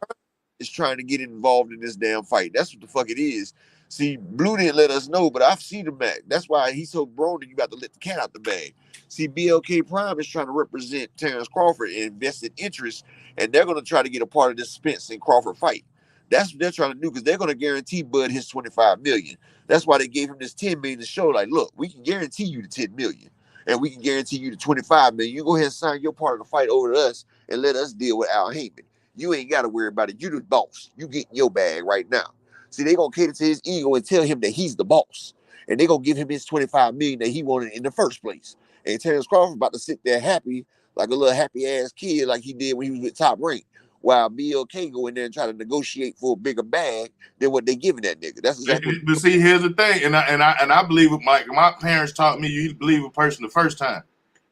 Is trying to get involved in this damn fight. That's what the fuck it is. See, Blue didn't let us know, but I've seen the match. That's why he's so grown and you got to let the cat out the bag. See, BLK Prime is trying to represent Terence Crawford and invested interest, and they're going to try to get a part of this Spence and Crawford fight. That's what they're trying to do because they're going to guarantee Bud his $25 million. That's why they gave him this $10 million to show, like, look, we can guarantee you the $10 million. And we can guarantee you the $25 million. You go ahead and sign your part of the fight over to us and let us deal with Al Heyman. You ain't got to worry about it. You the boss. You getting your bag right now. See, they going to cater to his ego and tell him that he's the boss. And they going to give him his $25 million that he wanted in the first place. And Terence Crawford about to sit there happy, like a little happy-ass kid like he did when he was with Top Rank, while BLK go in there and try to negotiate for a bigger bag than what they giving that nigga. That's exactly. But see, here's the thing, and I believe it. My parents taught me you believe a person the first time.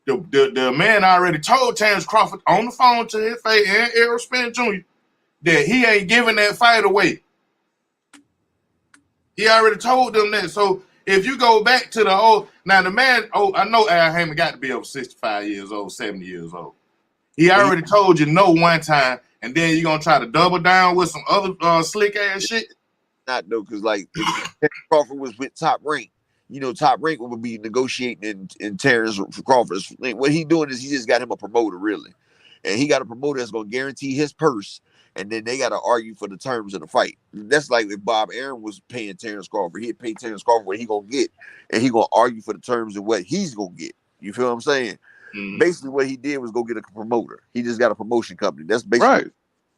The man already told Terence Crawford on the phone to his face and Errol Spence Jr. that he ain't giving that fight away. He already told them that. So if you go back to the old, now the man, I know Al Heyman got to be over 65 years old, 70 years old. He already told you no one time, and then you're gonna try to double down with some other slick ass shit. Not though, because like if Crawford was with Top Rank, you know, Top Rank would be negotiating in Terence Crawford's. What he doing is he just got him a promoter, really, and he got a promoter that's gonna guarantee his purse, and then they got to argue for the terms of the fight. That's like if Bob Arum was paying Terence Crawford, he'd pay Terence Crawford what he gonna get, and he gonna argue for the terms of what he's gonna get. You feel what I'm saying? Mm-hmm. Basically, what he did was go get a promoter. He just got a promotion company. That's basically right,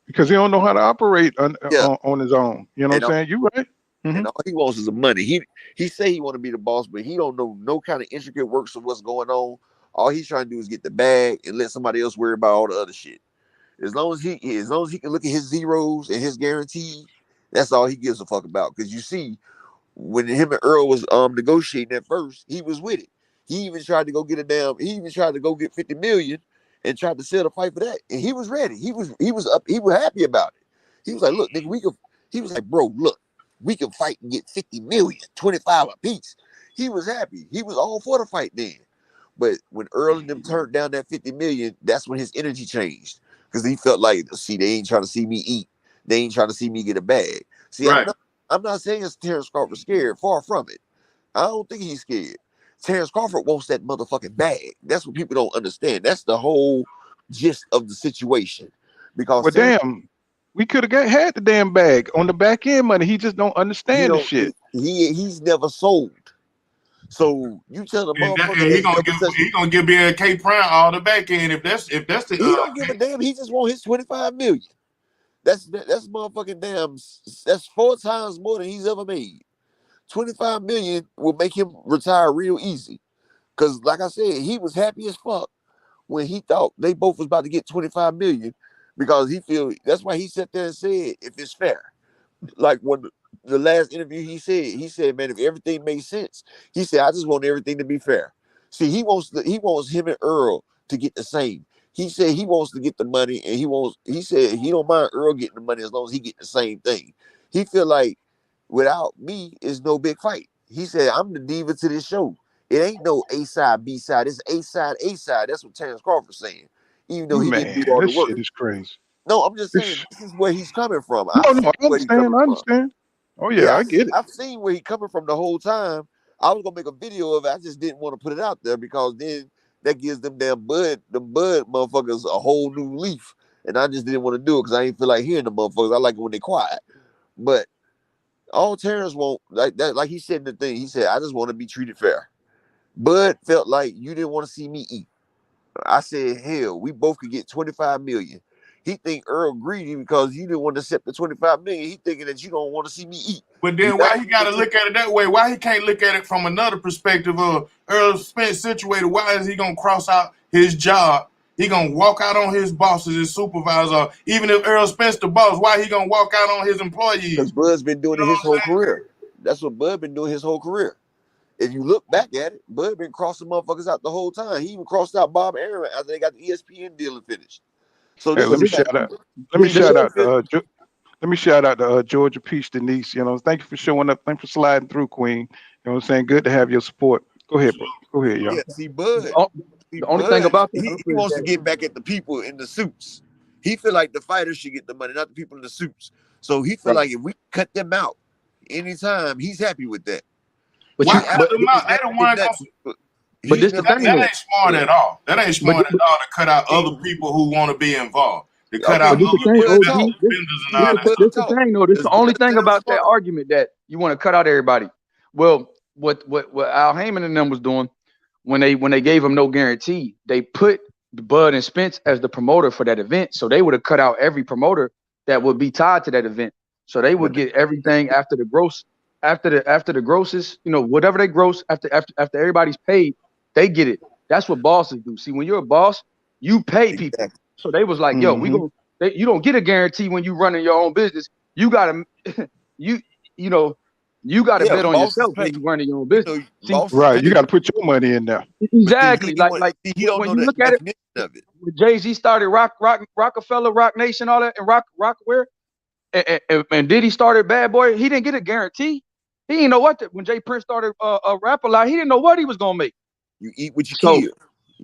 because he don't know how to operate on his own. You know what I'm saying? You right. Mm-hmm. And all he wants is the money. He say he want to be the boss, but he don't know no kind of intricate works of what's going on. All he's trying to do is get the bag and let somebody else worry about all the other shit. As long as he can look at his zeros and his guarantee, that's all he gives a fuck about. Because you see, when him and Earl was negotiating at first, he was with it. He even tried to go get $50 million and tried to sell the fight for that. And he was ready. He was happy about it. He was like, look, nigga, he was like, bro, look, we can fight and get 50 million, 25 a piece. He was happy. He was all for the fight then. But when Earl and them turned down that 50 million, that's when his energy changed. Because he felt like, see, they ain't trying to see me eat. They ain't trying to see me get a bag. See, right. I'm not saying it's Terence Crawford scared. Far from it. I don't think he's scared. Terence Crawford wants that motherfucking bag. That's what people don't understand. That's the whole gist of the situation. Because Well, Terence, damn, we could have had the damn bag on the back end money. He just don't he understand the don't shit. he's never sold. So you tell the And, motherfucker he that's gonna never give touched, he gonna give Big K Prime all the back end if that's the he don't give a damn. He just want his 25 million. That's motherfucking damn. That's 4 times more than he's ever made. 25 million will make him retire real easy. Cause like I said, he was happy as fuck when he thought they both was about to get 25 million, because he feel that's why he sat there and said if it's fair. Like when the last interview he said, man, if everything makes sense, he said, I just want everything to be fair. See, he wants him and Earl to get the same. He said he wants to get the money, and he said he don't mind Earl getting the money as long as he get the same thing. He feel like without me is no big fight. He said, I'm the diva to this show. It ain't no A side, B side. It's A side, A side. That's what Terence Crawford's saying. Even though he didn't do Man, all the this work. shit is crazy. No, I'm just saying This, this is where he's coming from. no, I see no, I where he's understand. coming I from. understand. Oh yeah, Yeah, I get it. I've seen where he's coming from the whole time. I was gonna make a video of it. I just didn't want to put it out there because then that gives them bud motherfuckers a whole new leaf. And I just didn't want to do it because I ain't feel like hearing the motherfuckers. I like it when they quiet. But all Terrence want, like that, like he said in the thing, he said, I just want to be treated fair. Bud felt like you didn't want to see me eat. I said, hell, we both could get 25 million. He think Earl greedy because you didn't want to accept the 25 million. He thinking that you don't want to see me eat. But then why he got to look at it that way? Why he can't look at it from another perspective of Earl Spence situated? Why is he going to cross out his job? He going to walk out on his bosses, his supervisor. Even if Earl Spence the boss, why he going to walk out on his employees? Because Bud's been doing it his whole career. That's what Bud been doing his whole career. If you look back at it, Bud been crossing motherfuckers out the whole time. He even crossed out Bob Aaron after they got the ESPN deal finished. So Hey, this let me is shout out. Let me shout out to let me shout out to Georgia Peach Denise. You know, thank you for showing up. Thank you for sliding through, Queen. You know what I'm saying? Good to have your support. Go ahead, bro. Go ahead, y'all. Yeah, see, Bud. The only thing about that he wants to get back at the people in the suits. He feel like the fighters should get the money, not the people in the suits. So he feel like if we cut them out anytime, he's happy with that. But why cut them out? They the one. But this the thing, that ain't smart at all. That ain't smart at all to cut out other people who want to be involved. To cut out other vendors and all that. This the thing, though. This the only thing about that argument that you want to cut out everybody. Well, what Al Heyman and them was doing when they gave him no guarantee, they put Bud and Spence as the promoter for that event. So they would have cut out every promoter that would be tied to that event. So they would get everything after the gross, after the grosses, you know, whatever they gross after everybody's paid. They get it. That's what bosses do. See, when you're a boss, you pay people. So they was like, yo, you don't get a guarantee when you running your own business. You gotta, you gotta bet on yourself when you running your own business. Right, you got to put your money in there. Exactly. Like when you look at it, when Jay-Z started Rockefeller, Rock Nation, all that, and Rockware, and Diddy started Bad Boy, he didn't get a guarantee. He didn't know when Jay Prince started Rap-A-Lot, he didn't know what he was gonna make. You eat what you kill.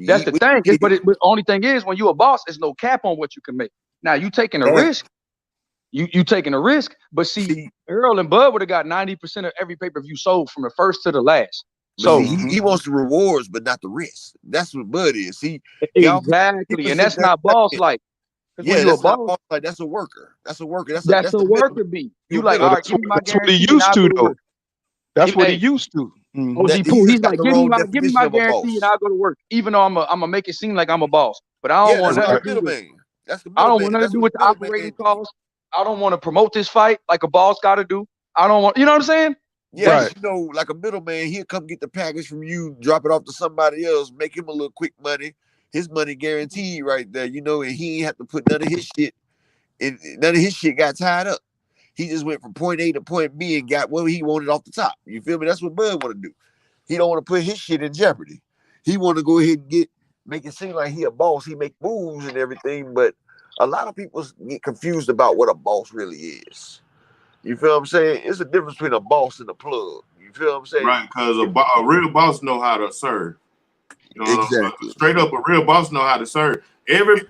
That's the thing. But the only thing is, when you a boss, there's no cap on what you can make. Now you taking a risk. You taking a risk. But see, Earl and Bud would have got 90% of every pay-per-view sold from the first to the last. So he wants the rewards, but not the risk. That's what Bud is. See, exactly, and that's not boss like. Yeah, that's not boss like. That's a worker. That's a worker. That's a worker bee. You like, all right, give me my guarantee. That's what he used to, though. That's what he used to. OG Pooh, he's like, give me my guarantee and I'll go to work. Even though I'm gonna make it seem like I'm a boss, but I don't want nothing to do with it. I don't want nothing to do with the operating costs. I don't want to promote this fight like a boss got to do. I don't want, you know what I'm saying? Yeah, you know, like a middleman, he'll come get the package from you, drop it off to somebody else, make him a little quick money. His money guaranteed right there, you know, and he ain't have to put none of his shit. And none of his shit got tied up. He just went from point A to point B and got what he wanted off the top. You feel me? That's what Bud want to do. He don't want to put his shit in jeopardy. He want to go ahead and make it seem like he a boss. He make moves and everything, but a lot of people get confused about what a boss really is. You feel what I'm saying? It's a difference between a boss and a plug. You feel what I'm saying? Right, because a real boss know how to serve. You know, exactly. Straight up, a real boss know how to serve. Every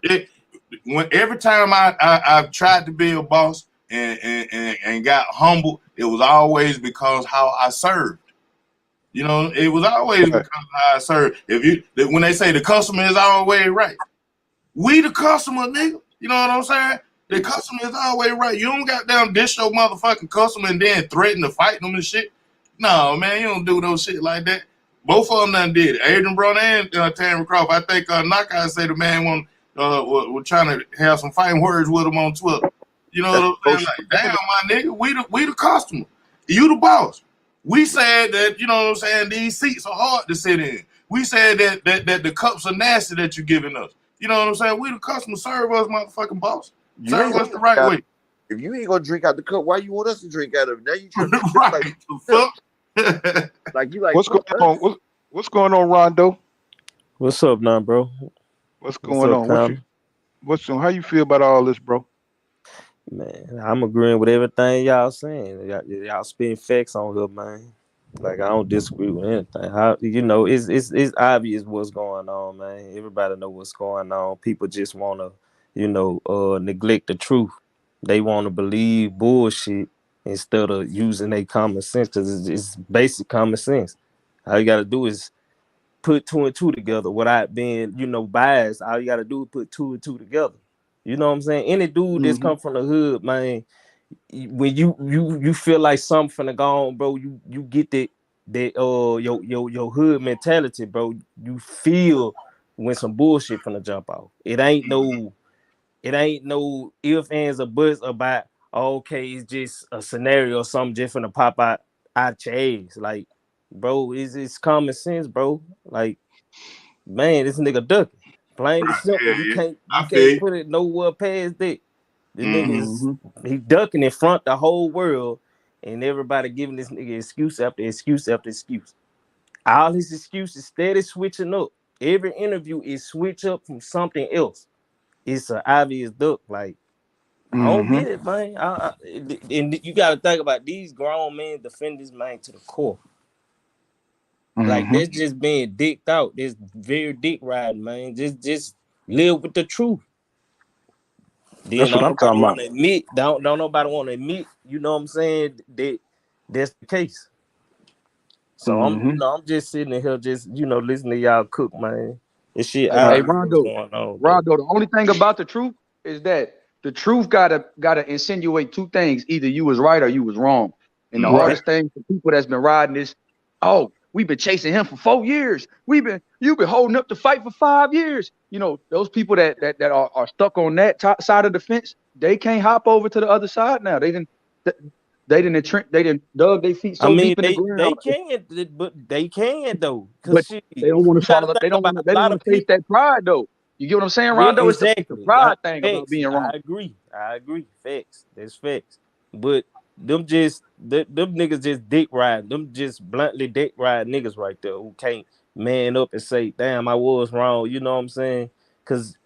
time I've tried to be a boss, and got humble, it was always because how I served. You know, it was always Right. because how I served. When they say the customer is always right, we the customer, nigga. You know what I'm saying? The customer is always right. You don't got down dish your motherfucking customer and then threaten to fight them and shit. No, man, you don't do those shit like that. Both of them done did it. Adrian Brown and Terence Crawford. I think Knockout say the man was trying to have some fighting words with him on Twitter. You know what I'm saying? Like, damn, my nigga, we the customer. You the boss. We said that, you know what I'm saying, these seats are hard to sit in. We said that the cups are nasty that you're giving us. You know what I'm saying? We the customer, serve us, motherfucking boss. Serve us the right way. If you ain't gonna drink out the cup, why you want us to drink out of it? Now you trying to right? Fuck. Like you like What's going on? What's going on, Rondo? What's up now, bro? What's going on? How you feel about all this, bro? Man, I'm agreeing with everything y'all saying. Y'all spitting facts on here, man. Like I don't disagree with anything. It's obvious what's going on, man. Everybody know what's going on. People just wanna, neglect the truth. They want to believe bullshit instead of using their common sense, because it's basic common sense. All you gotta do is put two and two together without being, biased. All you gotta do is put two and two together. You know what I'm saying? Any dude that's come from the hood, man, when you feel like something finna go on, bro, you get that your hood mentality, bro. You feel when some bullshit finna jump out. It ain't no if, ands, or buts about, okay, it's just a scenario or something just finna pop out your ass. Like, bro, it's common sense, bro. Like, man, this nigga ducking. Plain and simple. You can't put it nowhere past that. This nigga he ducking in front of the whole world, and everybody giving this nigga excuse after excuse after excuse. All his excuses steady switching up. Every interview is switch up from something else. It's an obvious duck. Like, I don't get it, man. And you got to think about these grown men defend this man to the core. Like, that's just being dicked out. This very dick riding, man. Just live with the truth. Then don't nobody want to admit. Don't nobody want to admit. You know what I'm saying? That's the case. So I'm just sitting in here, just listening to y'all cook, man. This shit. Hey, Rondo, the only thing about the truth is that the truth gotta insinuate two things: either you was right or you was wrong. And the hardest thing for people that's been riding this, we've been chasing him for 4 years. You've been holding up the fight for 5 years. Those people that are stuck on that side of the fence, they can't hop over to the other side now. They didn't dug their feet so deep in the ground. They can though. But they don't want to follow up. They don't want to face that pride though. You get what I'm saying, Rondo? Exactly. It's the pride thing about being wrong. I agree. Facts. That's facts. But them niggas just dick ride. Them just bluntly dick ride niggas right there who can't man up and say, damn, I was wrong. You know what I'm saying? Cause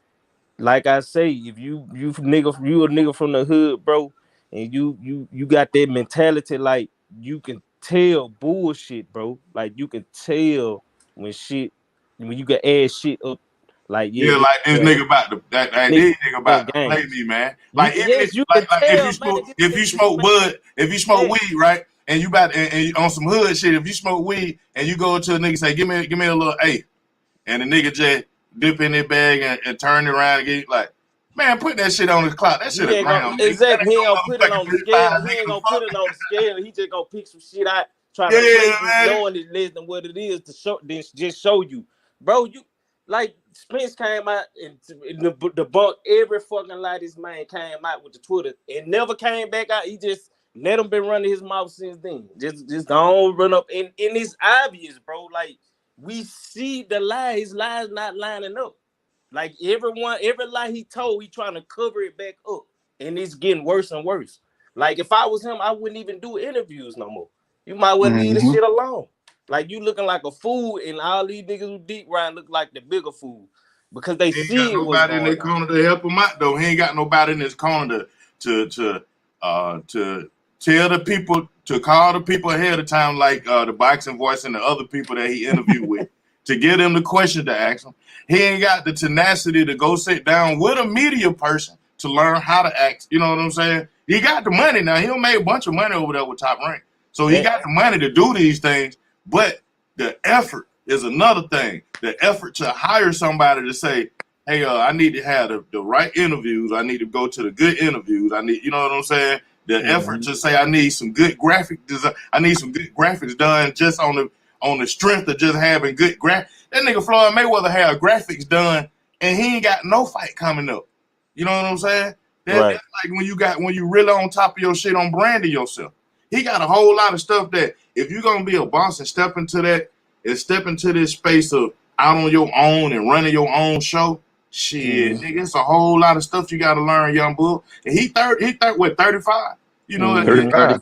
like I say, if you a nigga from the hood, bro, and you got that mentality, like you can tell bullshit, bro. Like you can tell when you can add shit up. Like like this nigga about to play me, man. Like if you smoke bud, if you smoke weed, right, and you and on some hood shit, if you smoke weed and you go to a nigga say, give me a little A, and the nigga just dip in their bag and turn it around and get like, man, put that shit on his clock. That shit a ground. Exactly. He ain't gonna put it on the scale. He ain't gonna put it on the scale. He just gonna pick some shit out, try to play you, knowing it's less than what it is to show. Then just show you, bro. You like Spence came out and debunked every fucking lie this man came out with the Twitter and never came back out. He just let him been running his mouth since then. Just don't run up and it's obvious, bro. Like we see the lies. His lies not lining up. Like every lie he told, he trying to cover it back up, and it's getting worse and worse. Like if I was him, I wouldn't even do interviews no more. You might well leave this shit alone. Like you looking like a fool, and all these niggas who deep ride look like the bigger fool because they see it. Nobody in their corner to help him out though. He ain't got nobody in his corner to tell the people to call the people ahead of time, like the Boxing Voice and the other people that he interviewed with, to give them the question to ask him. He ain't got the tenacity to go sit down with a media person to learn how to act. You know what I'm saying? He got the money now. He made a bunch of money over there with Top Rank. So he got the money to do these things, but the effort is another thing. The effort to hire somebody to say, hey, I need to have the right interviews. I need to go to the good interviews. I need, you know what I'm saying? The effort to say I need some good graphic design. I need some good graphics done just on the strength of just having good graphics. That nigga Floyd Mayweather had graphics done and he ain't got no fight coming up. You know what I'm saying? That's like when you really on top of your shit on branding yourself. He got a whole lot of stuff that if you're gonna be a boss and step into this space of out on your own and running your own show, shit, nigga, it's a whole lot of stuff you gotta learn, young bull. And he 35. You know, 35.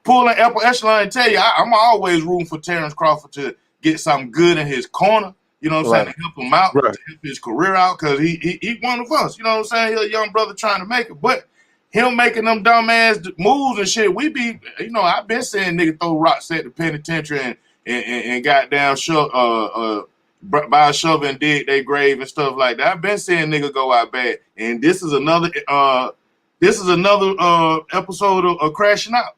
Pull an upper echelon and tell you, I'm always rooting for Terence Crawford to get something good in his corner. You know what I'm saying? To help him out, to help his career out, because he one of us. You know what I'm saying? He's a young brother trying to make it. But him making them dumbass moves and shit, we be, you know, I've been seeing nigga throw rocks at the penitentiary and goddamn by a shovel and dig their grave and stuff like that. I've been seeing nigga go out bad. And this is another episode of crashing out.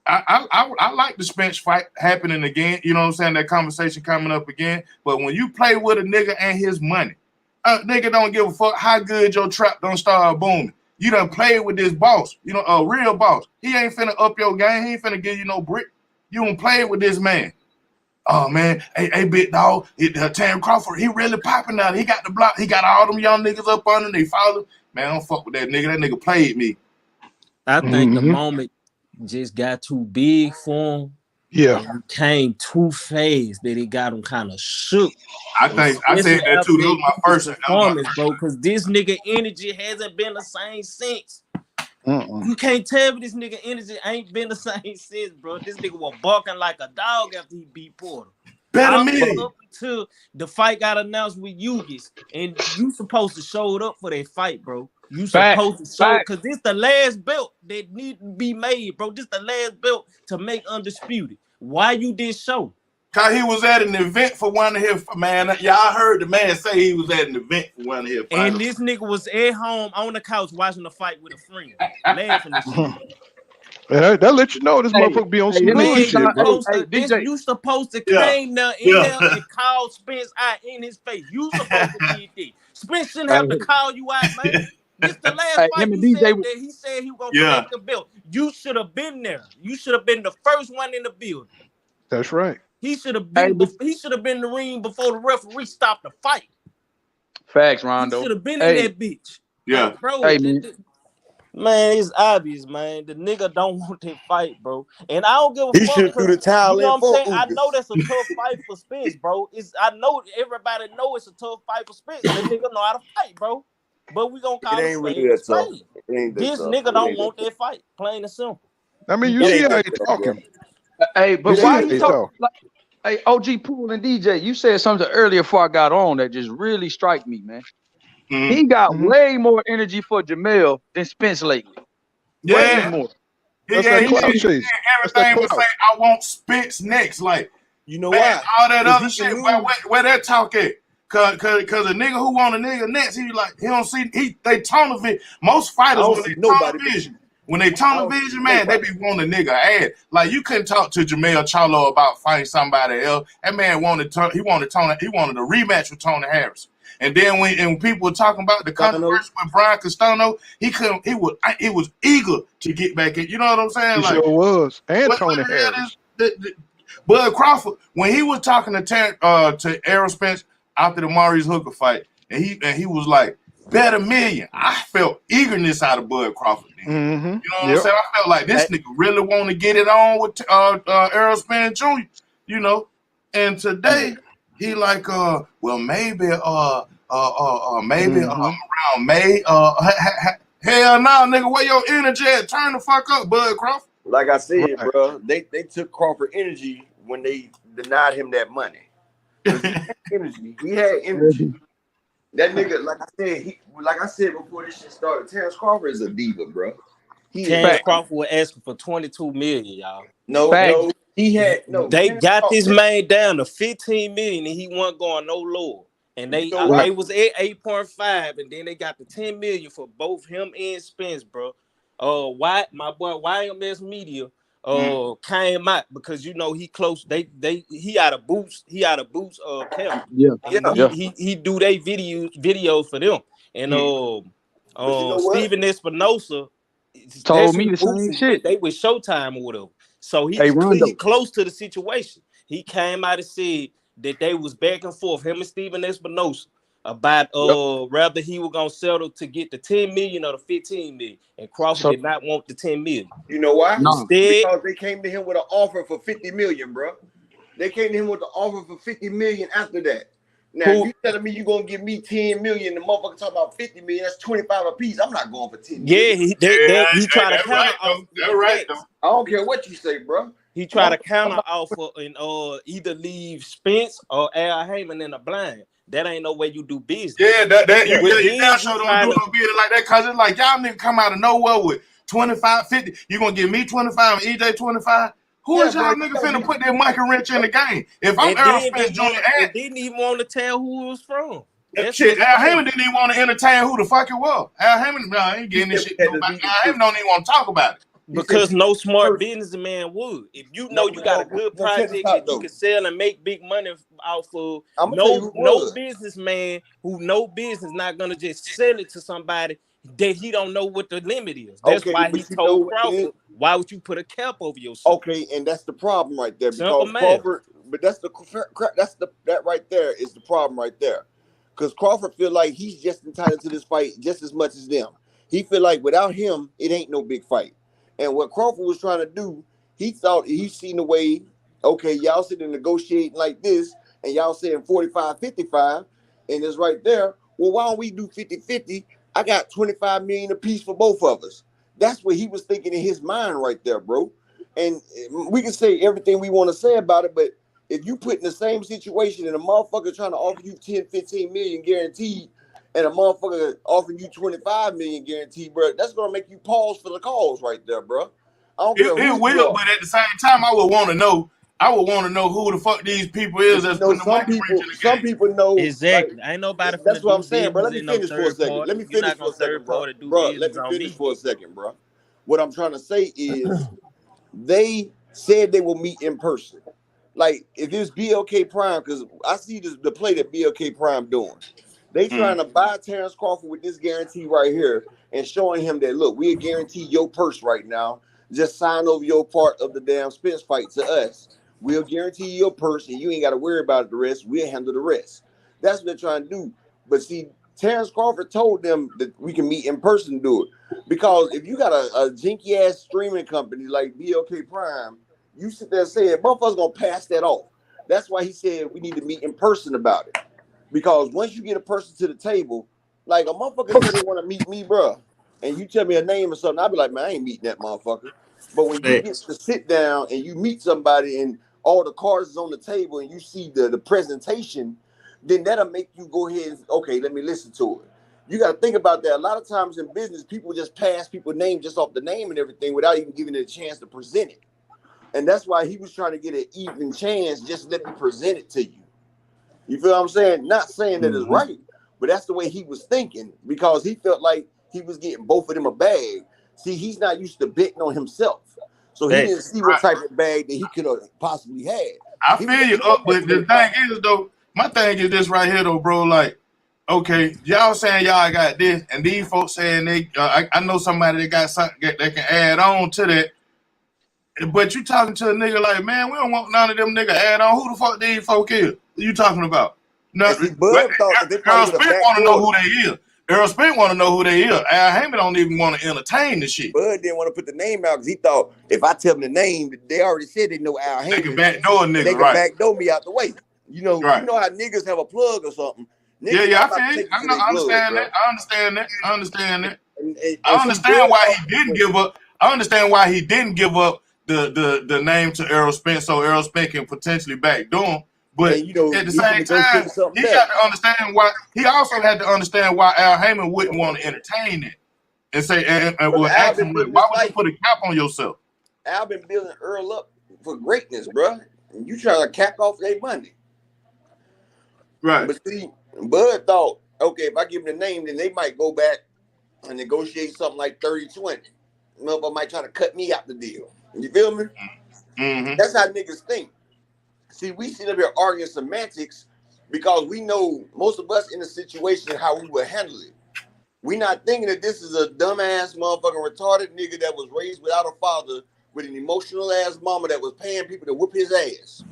I like the Spence fight happening again. You know what I'm saying? That conversation coming up again. But when you play with a nigga and his money, nigga don't give a fuck how good your trap don't start booming. You done played with this boss, you know, a real boss. He ain't finna up your game. He ain't finna give you no brick. You done played with this man. Oh man, hey big dog, Terence Crawford, he really popping now. He got the block. He got all them young niggas up under. They follow. Man, I don't fuck with that nigga. That nigga played me. I think the moment just got too big for him. Yeah, and he came too fast that it got him kind of shook. I said that too. That was my first performance, bro. Because this nigga energy hasn't been the same since. You can't tell me this nigga energy ain't been the same since, bro. This nigga was barking like a dog after he beat Porter. Better me up until the fight got announced with Yugis, and you supposed to show it up for that fight, bro. You supposed to show because this the last belt that need to be made, bro. This the last belt to make undisputed. Why you didn't show? Cause he was at an event for one of his y'all heard the man say he was at an event for one of his fighters. And this nigga was at home on the couch watching the fight with a friend, laughing and shit. That let you know this motherfucker be on some good shit, bro. You supposed to came there and call Spence out in his face. You supposed to be there. Spence shouldn't have to call you out, man. This the last fight he said he was gonna take the belt. You should have been there. You should have been the first one in the building. That's right. He should have been. He should have been in the ring before the referee stopped the fight. Facts, Rondo. He should have been in that bitch. Yeah, like, bro. Man, it's obvious, man. The nigga don't want that fight, bro. And I don't give a fuck. He should threw the towel in. You know what I'm saying? I know that's a tough fight for Spence, bro. I know everybody know it's a tough fight for Spence. That nigga know how to fight, bro. But we gonna call it really this nigga don't want that fight. Plain and simple. I mean, you see how he talking. Hey, but why you talking? Like, hey, OG Pool and DJ, you said something earlier before I got on that just really strike me, man. He got way more energy for Jamel than Spence lately. Yeah, way more. Everything would say, I want Spence next. Like, you know what? All that other shit, where that talk at? Cause a nigga who want a nigga next, he don't see they tunnel vision. Most fighters when they tunnel vision, man, they be wanting a nigga ass. Like you couldn't talk to Jamel Charlo about fighting somebody else. That man wanted a rematch with Tony Harris. And then when people were talking about the controversy with Brian Castano, he was eager to get back in. You know what I'm saying? He sure was. And Tony Harris. Bud Crawford, when he was talking to Errol Spence after the Maurice Hooker fight, and he was like, bet $1 million. I felt eagerness out of Bud Crawford. You know what I'm saying? I felt like this nigga really want to get it on with Errol Spence Jr., you know? And today, he like, well, maybe around May. Hell no, nigga, where your energy at? Turn the fuck up, Bud Crawford. Like I said, bro, they took Crawford energy when they denied him that money. He had energy. That nigga, like I said before this shit started, Terence Crawford is a diva, bro. Terence Crawford was asking for $22 million, y'all. No, he had They got this man down to $15 million, and he wasn't going no lower. and You they know what? they was at 8.5, and then they got the 10 million for both him and Spence, bro. Why my boy YMS Media came out because you know he close. He out of boots camp, Yeah, and Yeah, yeah. he do they videos for them, and but you know what? Steven Espinosa, Told that's me who the Boots same is with. shit. They with Showtime or whatever. So Hey he Rondo. close to the situation. He came out and said that they was back and forth, him and Steven Espinosa, about Yep. rather he was gonna settle to get the 10 million or the 15 million. And Crawford So did not want the 10 million. You know why? nah, Instead, Because they came to him with an offer for 50 million, bro. They came to him with the offer for 50 million after that. Now, if who you telling me you're gonna give me 10 million, the motherfucker talking about 50 million, that's 25 a piece. I'm not going for 10 yeah, million. he tried to That's counter right though. off with That's the right though. facts. I don't care what you say, bro. He tried to Motherfucker, counter offer and either leave Spence or Al Heyman in the blind. That ain't no way you do business. Yeah, yeah. you Then damn you sure don't try do to no bid like that because it's like y'all niggas come out of nowhere with 25, 50. You gonna give me 25 and EJ 25? Who Yeah, is bro, y'all you nigga gotta finna be, put that monkey wrench in the game? If I'm and Errol then Spence didn't Jr. even and didn't even want to tell who it was from. That's Shit, what's Al crazy. Heyman didn't even want to entertain who the fuck it was. Al Heyman, no, I ain't he getting this said we shit to had to nobody. meet in Al Heyman person. don't even want to talk about it. He said Because we no in smart person. businessman would. If you know No, you got a good no, check this project out that you though. can sell and make big money off of, I'm gonna tell you who it no was. businessman who no business not gonna just sell it to somebody that he don't know what the limit is. That's Okay, why he but you know told what it is? Crawford, why would you put a cap over yourself? Okay, and that's the problem right there Simple because math. Crawford. But that right there is the problem right there, because Crawford feel like he's just entitled to this fight just as much as them. He feel like without him, it ain't no big fight. And what Crawford was trying to do, he thought he seen the way. Okay, y'all sitting negotiating like this, and y'all saying 45-55, and it's right there. Well, why don't we do 50-50? I got 25 million apiece for both of us. That's what he was thinking in his mind right there, bro. And we can say everything we want to say about it, but if you put in the same situation and a motherfucker trying to offer you 10-15 million guaranteed and a motherfucker offering you 25 million guaranteed, bro, that's gonna make you pause for the cause right there, bro. I don't care It who you will, are. but at the same time, I would want to know. I would want to know who the fuck these people is But you that's know, putting the monkey wrench in the some game. people know, like, Exactly. Ain't nobody that's finna what do I'm saying, bro. business Let me in no finish for a third second. Let party. me You're finish not for gonna a second, third bro. party do Bro, let business me on finish me. for a second, bro. What I'm trying to say is they said they will meet in person. Like if it's BLK Prime, because I see the play that BLK Prime doing. They trying to buy Terence Crawford with this guarantee right here and showing him that look, we'll guarantee your purse right now. Just sign over your part of the damn Spence fight to us. We'll guarantee your purse, and you ain't got to worry about the rest. We'll handle the rest. That's what they're trying to do. But see, Terence Crawford told them that we can meet in person and do it. Because if you got a jinky ass streaming company like BLK Prime, you sit there saying, motherfuckers gonna pass that off. That's why he said we need to meet in person about it. Because once you get a person to the table, like a motherfucker say they want to meet me, bro, and you tell me a name or something, I'll be like, man, I ain't meeting that motherfucker. But when you get Facts. to sit down and you meet somebody and all the cards is on the table and you see the presentation, then that'll make you go ahead and okay, let me listen to it. You got to think about that. A lot of times in business, people just pass people's name just off the name and everything without even giving it a chance to present it. And that's why he was trying to get an even chance. Just let me present it to you. You feel what I'm saying? Not saying that it's mm-hmm. right, but that's the way he was thinking because he felt like he was getting both of them a bag. See, he's not used to betting on himself. So he didn't Facts. see what type of bag that he could have possibly had. I He was feel you, looking at but the thing is though, my thing is this right here though, bro. Like, okay, y'all saying y'all got this, and these folks saying they. I know somebody that got something that can add on to that. But you talking to a nigga like, man, we don't want none of them nigga add on. Who the fuck these folk is? Who you talking about? No, And see, Bud thought that they Earl probably would have Spence want to know backdoored who him. they is. Earl Spence want to know who they is. Al Heyman don't even want to entertain the shit. Bud didn't want to put the name out because he thought if I tell them the name, they already said they know Al They can Heyman, backdoor a and they nigga, can right? backdoor me out the way. You know Right. how niggas have a plug or something. Yeah, Niggas yeah, not I about feel to you. take you to I their blood, understand bro. that. I understand that. I understand that. And I see, understand Bud why thought he didn't give up. I understand why he didn't give up the name to Errol Spence so Errol Spence can potentially backdoor him. But and you know at the he can same time, negotiate something he got better. to understand why. He also had to understand why Al Heyman wouldn't want to entertain it and say and Brother would Al ask been him, building why this would you fight. put a cap on yourself? Al been building Earl up for greatness, bro. And you trying to cap off their money. Right. But see, Bud thought, okay, if I give them the name, then they might go back and negotiate something like 30-20. Motherfucker might try to cut me out the deal. You feel me? Mm-hmm. That's how niggas think. See, we sit up here arguing semantics because we know most of us in a situation how we would handle it. We not thinking that this is a dumbass motherfucking retarded nigga that was raised without a father with an emotional ass mama that was paying people to whoop his ass.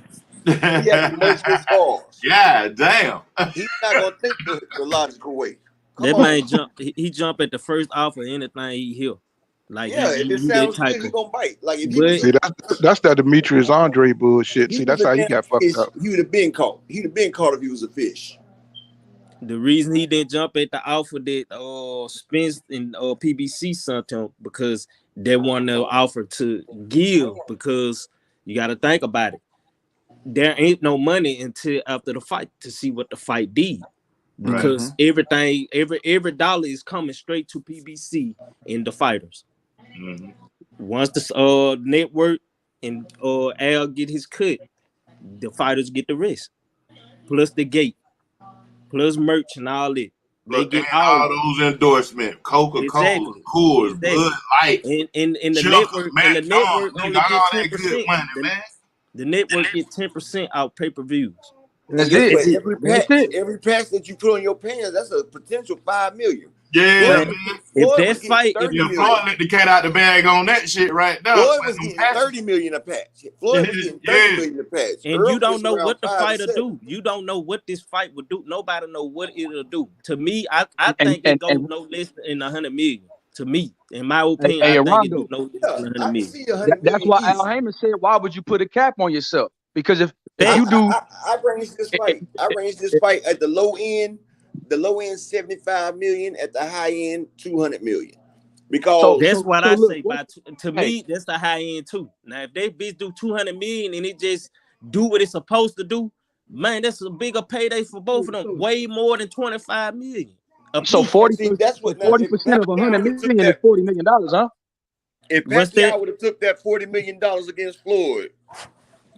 He has emotional scars. Yeah, damn. He's not gonna think the logical way. That man jump. He jump at the first offer. Anything he hear. Like yeah, if it he sounds that type good, he of. gonna bite. Like if he But was, See, that's that Demetrius Andre bullshit. he See, was that's a how he damn got fucked fish, up. he would have been caught. He'd have been caught if he was a fish. the reason he didn't jump at the offer that Spence and PBC sent him because they want to offer to give because you got to think about it. There ain't no money until after the fight to see what the fight did. Because everything, every dollar is coming straight to PBC and the fighters. Mm-hmm. Once the network and Al get his cut, the fighters get the rest. Plus the gate, plus merch and all that. They Look, get and all all of it. those endorsements, Coca-Cola, Exactly. Coors, Exactly. Bud Light, And the Chuckers, network McDonald's, only nigga, get all that 10%. good money, man. The network get 10% out pay-per-views. And guess what? Every patch that you put on your pants, that's a potential $5 million. Yeah, Man, man. if Floyd that was getting fight, $30 million. Floyd let the cat out the bag on that shit right now. Floyd was getting $30 million a patch. Floyd was getting $30 million a patch. And Earl you don't gets know around what the 5 fight to will 7. do. You don't know what this fight will do. Nobody know what it'll do. To me, I think and it goes no less than 100 million. To me, in my opinion, hey, I think it do Rondo. no less than 100 million. See 100 That's million why easy. Al Heyman said, "Why would you put a cap on yourself?" Because if you do, I arranged this fight. I arranged this fight at the low end. The low end 75 million, at the high end 200 million. Because that's what I look, say. To me, that's the high end too. Now, if they bitch do 200 million and it just do what it's supposed to do, man, that's a bigger payday for both of them. Way more than 25 million. So 40%, that's what 40% of 100 million is $40 million, huh? If Pacquiao would have took that $40 million against Floyd,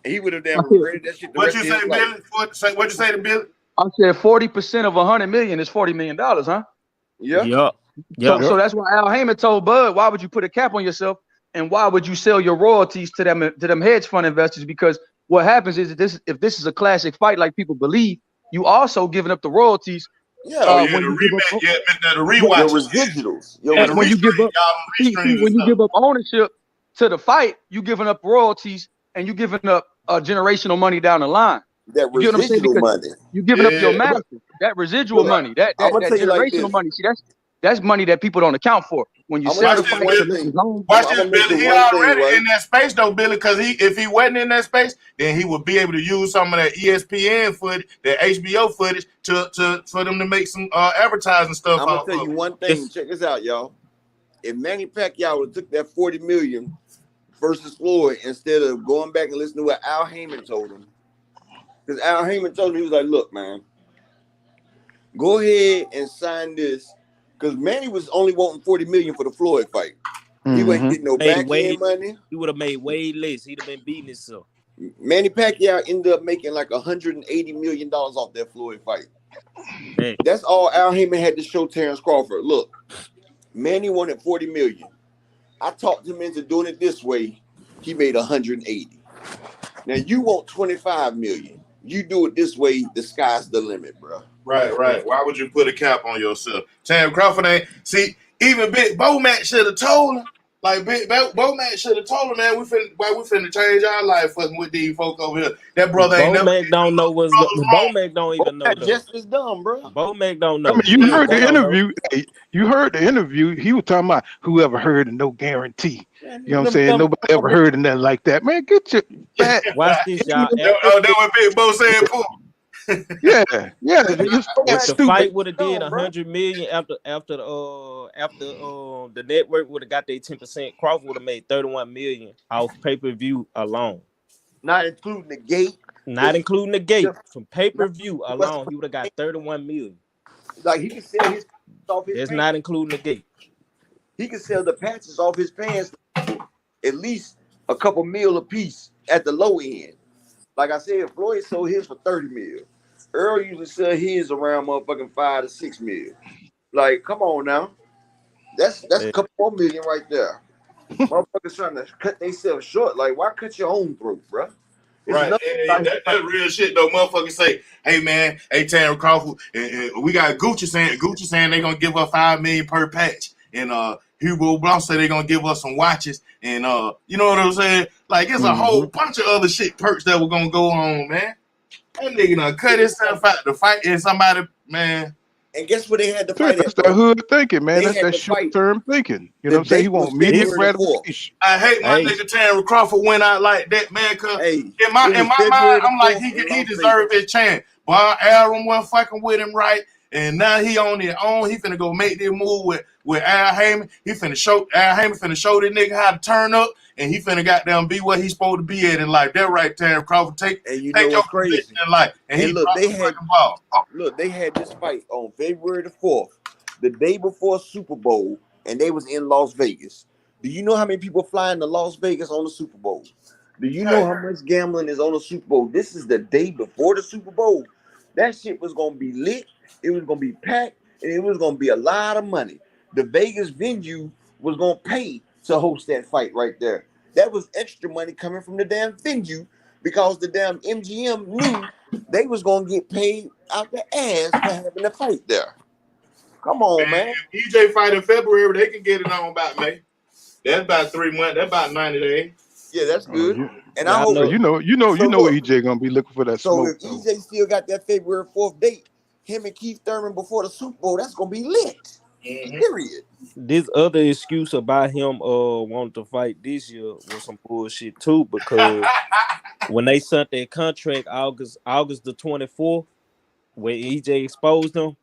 he would have damn regretted that shit. What you say, Billy? What you say to Billy? I said 40% of 100 million is $40 million, huh? Yeah. So that's why Al Heyman told Bud, "Why would you put a cap on yourself, and why would you sell your royalties to them hedge fund investors? Because what happens is that if this is a classic fight like people believe, you also giving up the royalties. The rewatch, your residuals. When you give up, when you give up ownership to the fight, you giving up royalties and you giving up generational money down the line. That You get what I'm saying? residual money. You giving up your master, that residual money, that generational money. See, that's money that people don't account for when you sell the fight. Watch this, Billy. He already in that space though, Billy. Because if he wasn't in that space, then he would be able to use some of that ESPN footage, that HBO footage, for them to make some advertising stuff. I'm gonna tell you one thing. Check this out, y'all. If Manny Pacquiao would have took that $40 million versus Floyd instead of going back and listening to what Al Heyman told him, because Al Heyman told him, he was like, "Look, man, go ahead and sign this." Because Manny was only wanting $40 million for the Floyd fight. He wasn't getting no back end money. He would have made way less. He'd have been beating himself. Manny Pacquiao ended up making like $180 million off that Floyd fight. Hey. That's all Al Heyman had to show Terence Crawford. Look, Manny wanted $40 million. I talked him into doing it this way. He made $180. Now you want $25 million. You do it this way, the sky's the limit, bro. Right. Why would you put a cap on yourself? Terence Crawford ain't even Big Bomac should have told him. Like Big Bomac should have told him, man, we finna change our life fucking with these folk over here. That brother ain't never. Bomac don't know what's Bomac don't even know. Just as dumb, bro. Bomac don't know. I mean, you heard the interview. You heard the interview. He was talking about whoever heard of no guarantee. You know what I'm saying? Nobody ever heard of nothing like that. Man, get your fat. Watch this, y'all. That what Big Bo said, Pooh. Yeah. If the fight would have did 100 million after the network would have got their 10%, Crawford would have made 31 million off pay-per-view alone. Not including the gate. Not including the gate. From pay-per-view alone, he would have got 31 million. Like he could sell his off his That's pants. not including the gate. He could sell the patches off his pants at least a couple mil a piece at the low end. Like I said, Floyd sold his for $30 million. Earl usually sell his around motherfucking 5 to 6 million. Like, come on now. That's a couple more million right there. Motherfuckers trying to cut themselves short. Like, why cut your own throat, bro? It's Right, that real shit though. Motherfuckers say, "Hey man, hey Terence Crawford, and we got Gucci saying they gonna give us $5 million per patch, and Hugo Blanc say they gonna give us some watches, and you know what I'm saying? Like it's a whole bunch of other shit perks that were gonna go on, man. That nigga done cut himself out to fight in somebody, man. And guess what they had to fight That's at, that bro? hood thinking, man. They That's had that to short fight. term thinking. You know The what I'm saying? He date was want immediate February the 4th. gratification. I hate my nigga Terence Crawford went out like that, man. Cause Hey, in my it was mind, February the I'm like 4th in he Las deserved Vegas. his chance. But Aaron wasn't fucking with him right, and now he on his own. He finna go make this move with Al Heyman. Al Heyman finna show this nigga how to turn up, and he finna goddamn be what he's supposed to be at in life. That right, Terence Crawford. Take And you know your what's position crazy? in life, and he look, dropped the fucking ball. They had this fight on February the 4th, the day before Super Bowl, and they was in Las Vegas. Do you know how many people fly into Las Vegas on the Super Bowl? Do you know how much gambling is on the Super Bowl? This is the day before the Super Bowl. That shit was gonna be lit. It was gonna be packed, and it was gonna be a lot of money. The Vegas venue was gonna pay to host that fight right there. That was extra money coming from the damn venue because the damn MGM knew they was gonna get paid out the ass for having the fight there. Come on, man. If EJ fight in February, they can get it on about May. That's about 3 months. That's about 90 days. Yeah, that's good. And I I hope know. You know EJ gonna be looking for that so smoke. if EJ still got that February 4th date, him and Keith Thurman before the Super Bowl, that's gonna be lit. Period. This other excuse about him wanting to fight this year was some bullshit too, because when they sent their contract August the 24th, when EJ exposed him,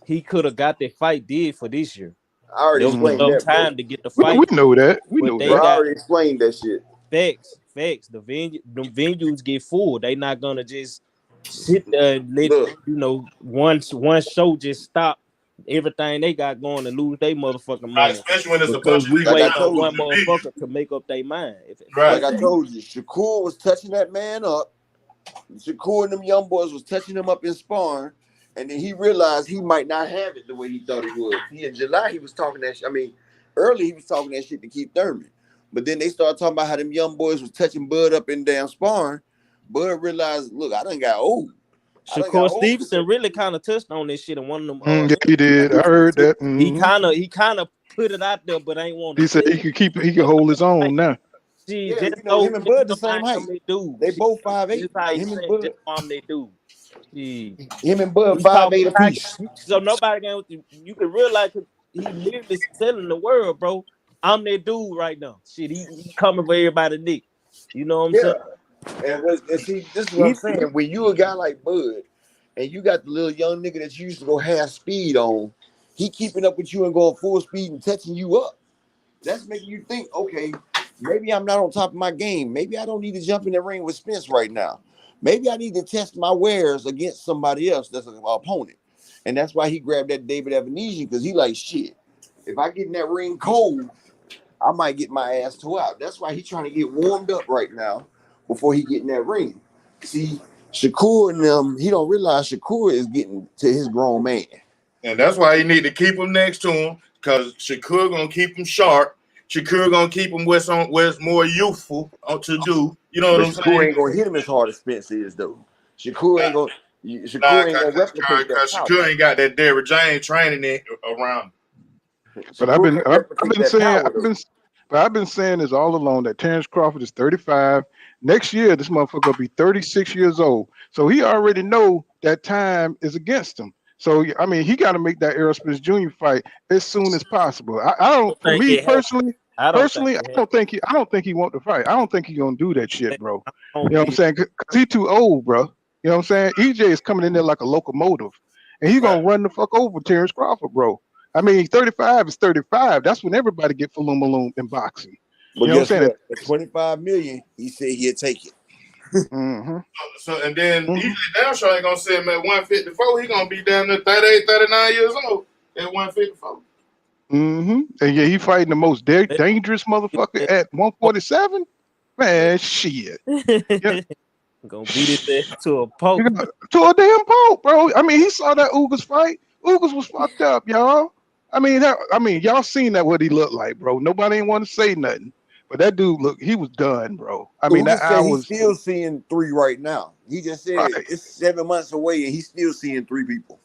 he could have got that fight did for this year. I already There was explained enough that, bro. time to get the fight. We know that. But they I got already explained that shit. facts. The venues get full. They not gonna just sit there and let one show just stop everything they got going and lose their motherfucking money. Especially when it's a because bunch of we niggas wait trying to for lose one the million. motherfucker to make up their mind. Like I told you, Shakur was touching that man up. Shakur and them young boys was touching him up in sparring, and then he realized he might not have it the way he thought he would. In July, he was talking that shit. I mean, early he was talking that shit to Keith Thurman. But then they started talking about how them young boys was touching Bud up in damn sparring. Bud realized, look, I done got old. Shakur Stevenson really kind of touched on this shit in one of them. Yeah, he did. I heard that. He kind of put it out there, but ain't want to. He said he could hold his own now. See, yeah, him and Bud the same height. They both 5'8". Him and Bud. Him and Bud 5'8" apiece. So nobody can. You can realize he literally telling the world, bro, I'm that dude right now. Shit, he coming for everybody, Nick. You know what I'm saying? And see, this is what I'm saying. When you a guy like Bud, and you got the little young nigga that you used to go half speed on, he keeping up with you and going full speed and touching you up. That's making you think, okay, maybe I'm not on top of my game. Maybe I don't need to jump in the ring with Spence right now. Maybe I need to test my wares against somebody else that's an opponent. And that's why he grabbed that David Evanesian, because he like, shit, if I get in that ring cold, I might get my ass tore out. That's why he's trying to get warmed up right now before he get in that ring. See, Shakur and them, he don't realize Shakur is getting to his grown man. And that's why you need to keep him next to him, because Shakur gonna keep him sharp. Shakur gonna keep him where it's more youthful to do. You know what I'm saying? Shakur ain't gonna hit him as hard as Spence is, though. Shakur ain't gonna replicate that. Shakur ain't got that Derrick James training around. But I've been saying this all along, that Terence Crawford is 35. Next year, this motherfucker will be 36 years old. So he already know that time is against him. So I mean, he got to make that Errol Spence Jr. fight as soon as possible. I don't think he want to fight. I don't think he gonna do that shit, bro. You know what I'm saying? Cause he too old, bro. You know what I'm saying? EJ is coming in there like a locomotive, and he's gonna run the fuck over Terence Crawford, bro. I mean, 35 is 35. That's when everybody get falloom in boxing. But you know what I'm saying? At $25 million, he said he'd take it. So and then EJ damn sure ain't gonna sit him at 154. He gonna be down there 38, 39 years old at 154. And yeah, he fighting the most dangerous motherfucker at 147. Man, shit. Gonna beat his ass to a pulp. To a damn pulp, bro. I mean, he saw that Ugas fight. Ugas was fucked up, y'all. I mean, y'all seen that what he looked like, bro. Nobody ain't want to say nothing, but that dude he was done, bro. I mean, Uga that said eye he's was still seeing 3 right now. He just said right. it's 7 months away and he's still seeing 3 people.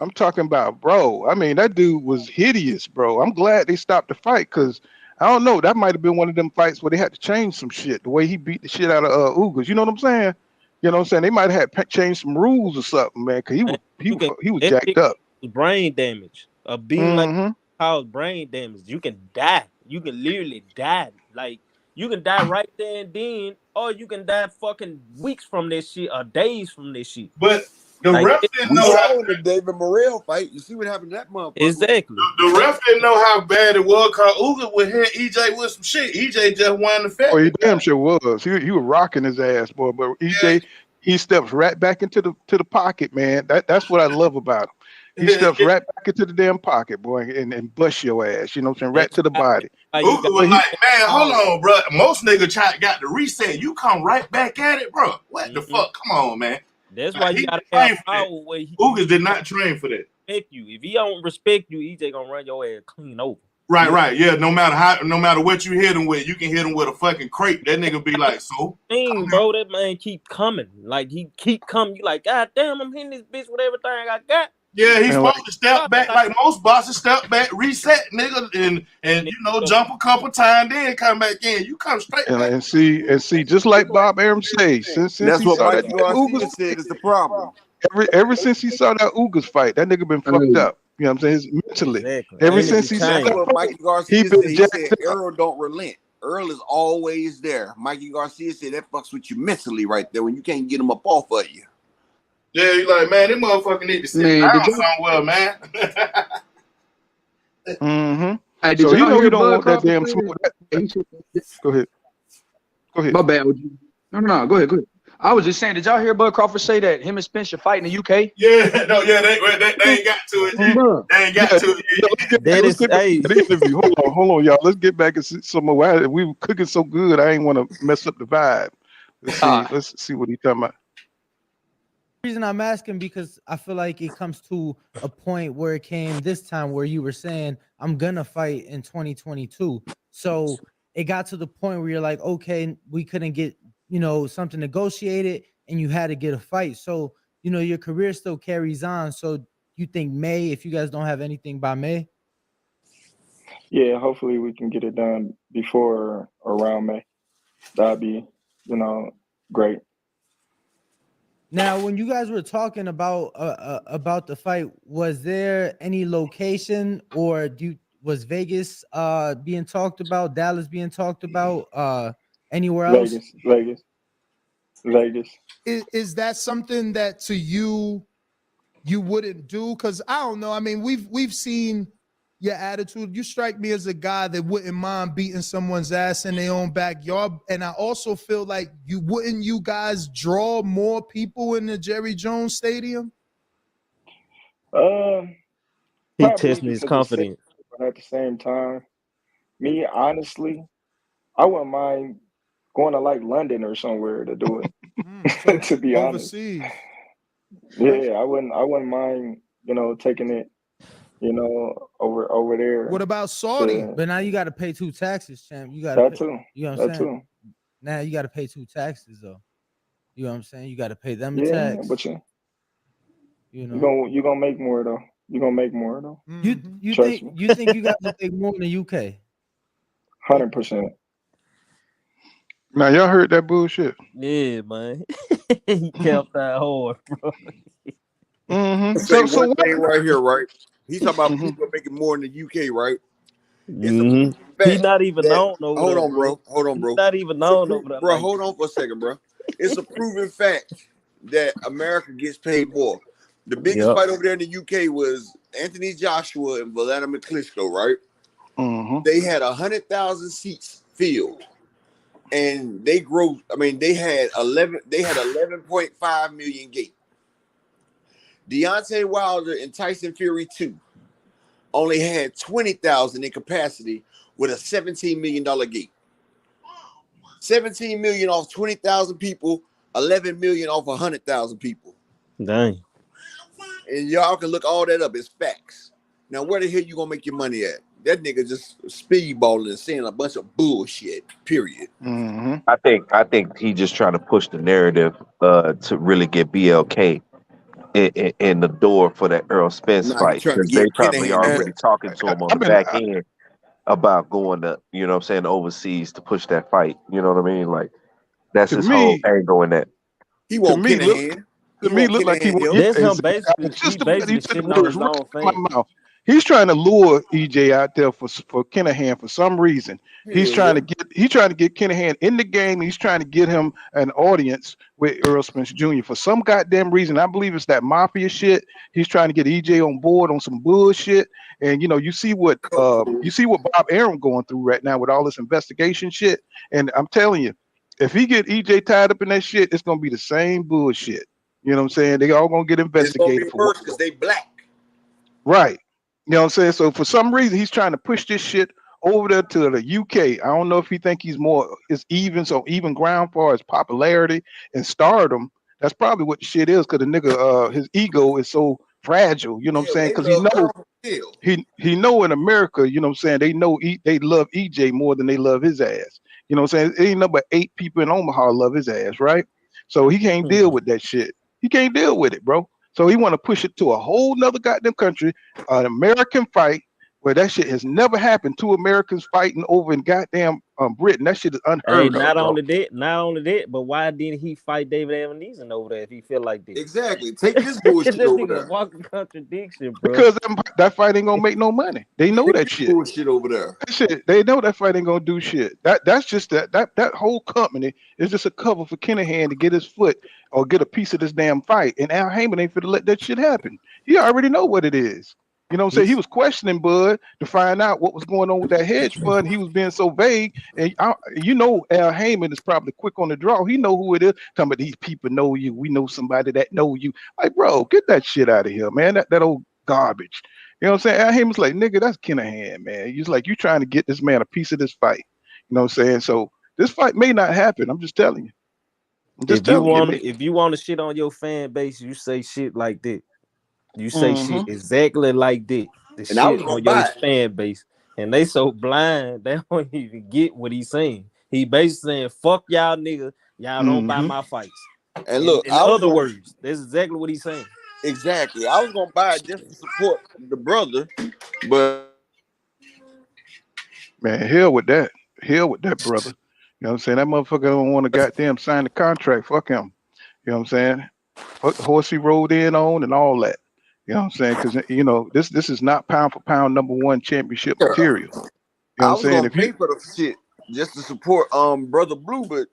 I'm talking about, bro. I mean, that dude was hideous, bro. I'm glad they stopped the fight because I don't know. That might have been one of them fights where they had to change some shit. The way he beat the shit out of Ugas. You know what I'm saying? You know what I'm saying? They might have had changed some rules or something, man. Because Man, he was that jacked shit up. brain damage. A being like Mm-hmm. cause brain damage. You can die. You can literally die. Like you can die right there and then, or you can die fucking weeks from this shit or days from this shit. But the Like ref didn't We know how. saw in the David Morrell fight. You see what happened to that motherfucker? exactly. The ref didn't know how bad it was. Cause Uga would hit EJ with some shit. EJ just wanted to Oh, fat he the damn guy. sure was. He was rocking his ass, boy. But Yeah, EJ, he steps right back into the pocket, man. That's what I love about him. He Uga steps right back into the damn pocket, boy, and bust your ass. You know what I'm saying? Right That's to the body. why you got was But he, like, man, hold power. on, bro. Most nigga got to reset. You come right back at it, bro. What the Mhm. fuck? Come on, man. That's why Like, you he gotta didn't have train for that. power where Ugas did not train for that. respect you. If he don't respect you, EJ gonna run your ass clean over. Right, You right. Yeah, no matter what you hit him with, you can hit him with a fucking crate. That nigga be like, so thing, bro. That man keep coming. Like he keep coming. You like, God damn, I'm hitting this bitch with everything I got. yeah, he's and supposed like to step back Like, like most bosses step back, reset, nigga, and jump a couple times, then come back in. You come straight back. and see, just like Bob Arum says, since That's he what saw that Mikey damn Garcia Ugas said fight, is the problem. ever since he saw that Ugas fight, that nigga been fucked Hey, up. You know what I'm saying? Mentally. exactly. Ever Energy since he saw That's that change. what fight, Mikey he Garcia said. been He jacked said up. Earl don't relent. Earl is always there. Mikey Garcia said that fucks with you mentally right there when you can't get him up off of you. Yeah, you like, man, this motherfucker need to sit man, down somewhere, man. Mm-hmm. hey, did So he y'all know he hear don't Bud want that Crawford damn say smoke. that he should, Go ahead. Go ahead. my bad, OG. No, go ahead. I was just saying, did y'all hear Bud Crawford say that him and Spence should fight in the UK? Yeah, no, yeah, they ain't got to it yet. Bro, They ain't Yeah, got to it yeah, yet. That let's is get back hey. to the interview. Hold on, y'all. Let's get back and see some more. We were cooking so good, I ain't want to mess up the vibe. Let's see what he talking about. Reason I'm asking because I feel like it comes to a point where it came this time where you were saying I'm gonna fight in 2022. So it got to the point where you're like, okay, we couldn't get something negotiated, and you had to get a fight. So your career still carries on. So you think May, if you guys don't have anything by May? Yeah, hopefully we can get it done before or around May. That'd be, great. Now, when you guys were talking about the fight, was there any location or was Vegas being talked about, Dallas being talked about, anywhere else? Vegas. Is that something that to you wouldn't do? Because I don't know. I mean, we've seen your attitude. You strike me as a guy that wouldn't mind beating someone's ass in their own backyard. And I also feel like you guys draw more people in the Jerry Jones Stadium? He Probably testing his because it's safe, confidence. but at the same time, me honestly, I wouldn't mind going to like London or somewhere to do So it. To be honest, overseas. yeah, I wouldn't mind, taking it, over there. What about Saudi? But now you got to pay 2 taxes, champ. You got to That pay. too. You know what I'm That saying? too. Now you got to pay 2 taxes though. You know what I'm saying? You got to pay them a Yeah, tax. but you You you gonna make more though. You gonna make more though. you Trust think me. you think you guys will make more in the UK? 100%. Now y'all heard that bullshit. Yeah, man. He kept that hard, bro. Mm-hmm. Say So one what? thing right here, right? He's talking about Mm-hmm. people making more in the UK, right? It's a Mm-hmm. He fact not even that. known over Hold there, on, bro. He bro. not even It's a known over there bro. like Hold on for a second, bro. It's a proven fact that America gets paid more. The biggest Yep. fight over there in the UK was Anthony Joshua and Vladimir Klitschko, right? Mm-hmm. They had 100,000 seats filled, and they grew. I mean, they had 11.5 million gate. Deontay Wilder and Tyson Fury 2 only had 20,000 in capacity with a $17 million gate. 17 million off 20,000 people 11 million off 100,000 people. Dang. And y'all can look all that up. It's facts. Now, where the hell you gonna make your money at? That nigga just speedballing and saying a bunch of bullshit. Period. Mm-hmm. I think he just trying to push the narrative to really get BLK in the door for that Earl Spence Now he fight, trying to because they get probably Kinahan And there. already talking to him on I've the been back end about going to, you know what I'm saying, overseas to push that fight. You know what I mean? Like, that's to his whole me, angle in that. He to want me look Kinahan. to He me want look like he Kinahan want help. you. That's him I basically. was He just about you basically said shitting the on words his right own out of fan. my mouth. He's trying to lure EJ out there for Kinahan for some reason. He's Hell trying yeah. to get Kinahan in the game. He's trying to get him an audience with Earl Spence Jr. for some goddamn reason. I believe it's that mafia shit. He's trying to get EJ on board on some bullshit. And you see what Bob Arum going through right now with all this investigation shit. And I'm telling you, if he get EJ tied up in that shit, it's gonna be the same bullshit. You know what I'm saying? They all gonna get It's gonna be investigated for what. worse because they black. Right. You know what I'm saying? So for some reason he's trying to push this shit over there to the UK. I don't know if he think he's more is even so even ground for his popularity and stardom. That's probably what the shit is, because the nigga his ego is so fragile, you know what I'm Hell, saying? they Because he love know Earl still. he know in America, you know what I'm saying, they love EJ more than they love his ass. You know what I'm saying? Ain't no but 8 people in Omaha love his ass, right? So he can't deal with that shit. He can't deal with it, bro. So he want to push it to a whole nother goddamn country, an American fight where that shit has never happened. 2 Americans fighting over in goddamn Britain. That shit is Hey, unheard of, not bro. only that, but why didn't he fight David Evaneezen over there if he feel like that? Exactly. Take this This bullshit over nigga there. walking contradiction, bro. Because that fight ain't gonna make no money. They know Take that this shit. bullshit over there. That shit, they know that fight ain't gonna do shit. That's just that whole company is just a cover for Kinahan to get his foot or get a piece of this damn fight. And Al Heyman ain't finna let that shit happen. He already know what it is. You know what I'm saying? He was questioning Bud to find out what was going on with that hedge fund. He was being so vague. And Al Heyman is probably quick on the draw. He know who it is. Talking about these people know you. We know somebody that know you. Like, bro, get that shit out of here, man. That old garbage. You know what I'm saying? Al Heyman's like, nigga, that's Kinahan, man. He's like, you trying to get this man a piece of this fight. You know what I'm saying? So this fight may not happen. I'm just telling you. I'm just If you telling you. want to shit on your fan base, you say shit like that. You say shit Mm-hmm. exactly like that. The And I was shit gonna on your buy it. fan base, and they so blind they don't even get what he's saying. He basically saying, "Fuck y'all niggas, y'all don't buy Mm-hmm. my fights." And look, In I was other gonna words, that's exactly what he's saying. exactly. I was gonna buy it just to support the brother, but Man, hell with that. Hell with that, brother. You know what I'm saying? That motherfucker don't want to goddamn sign the contract. Fuck him. You know what I'm saying? Fuck the horse he rode in on and all that. You know what I'm saying? Because this is not pound for pound #1 championship material. You know what I I'm was saying? gonna If you pay for the shit just to support brother Blue, but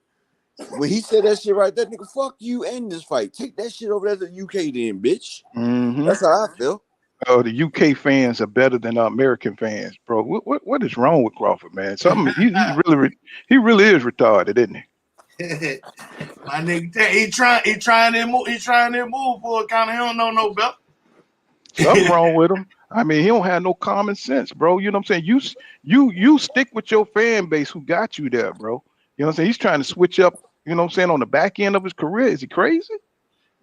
when he said that shit right there, nigga, fuck you and this fight. Take that shit over there to the UK then, bitch. mm-hmm. That's how I feel. Oh, the UK fans are better than American fans, bro. What is wrong with Crawford, man? Something he really is retarded, isn't he? My nigga, he trying to move for kind of. He don't know no better. Something wrong with him. I mean, he don't have no common sense, bro. You know what I'm saying? You stick with your fan base who got you there, bro. You know what I'm saying? He's trying to switch up, you know what I'm saying, on the back end of his career. Is he crazy?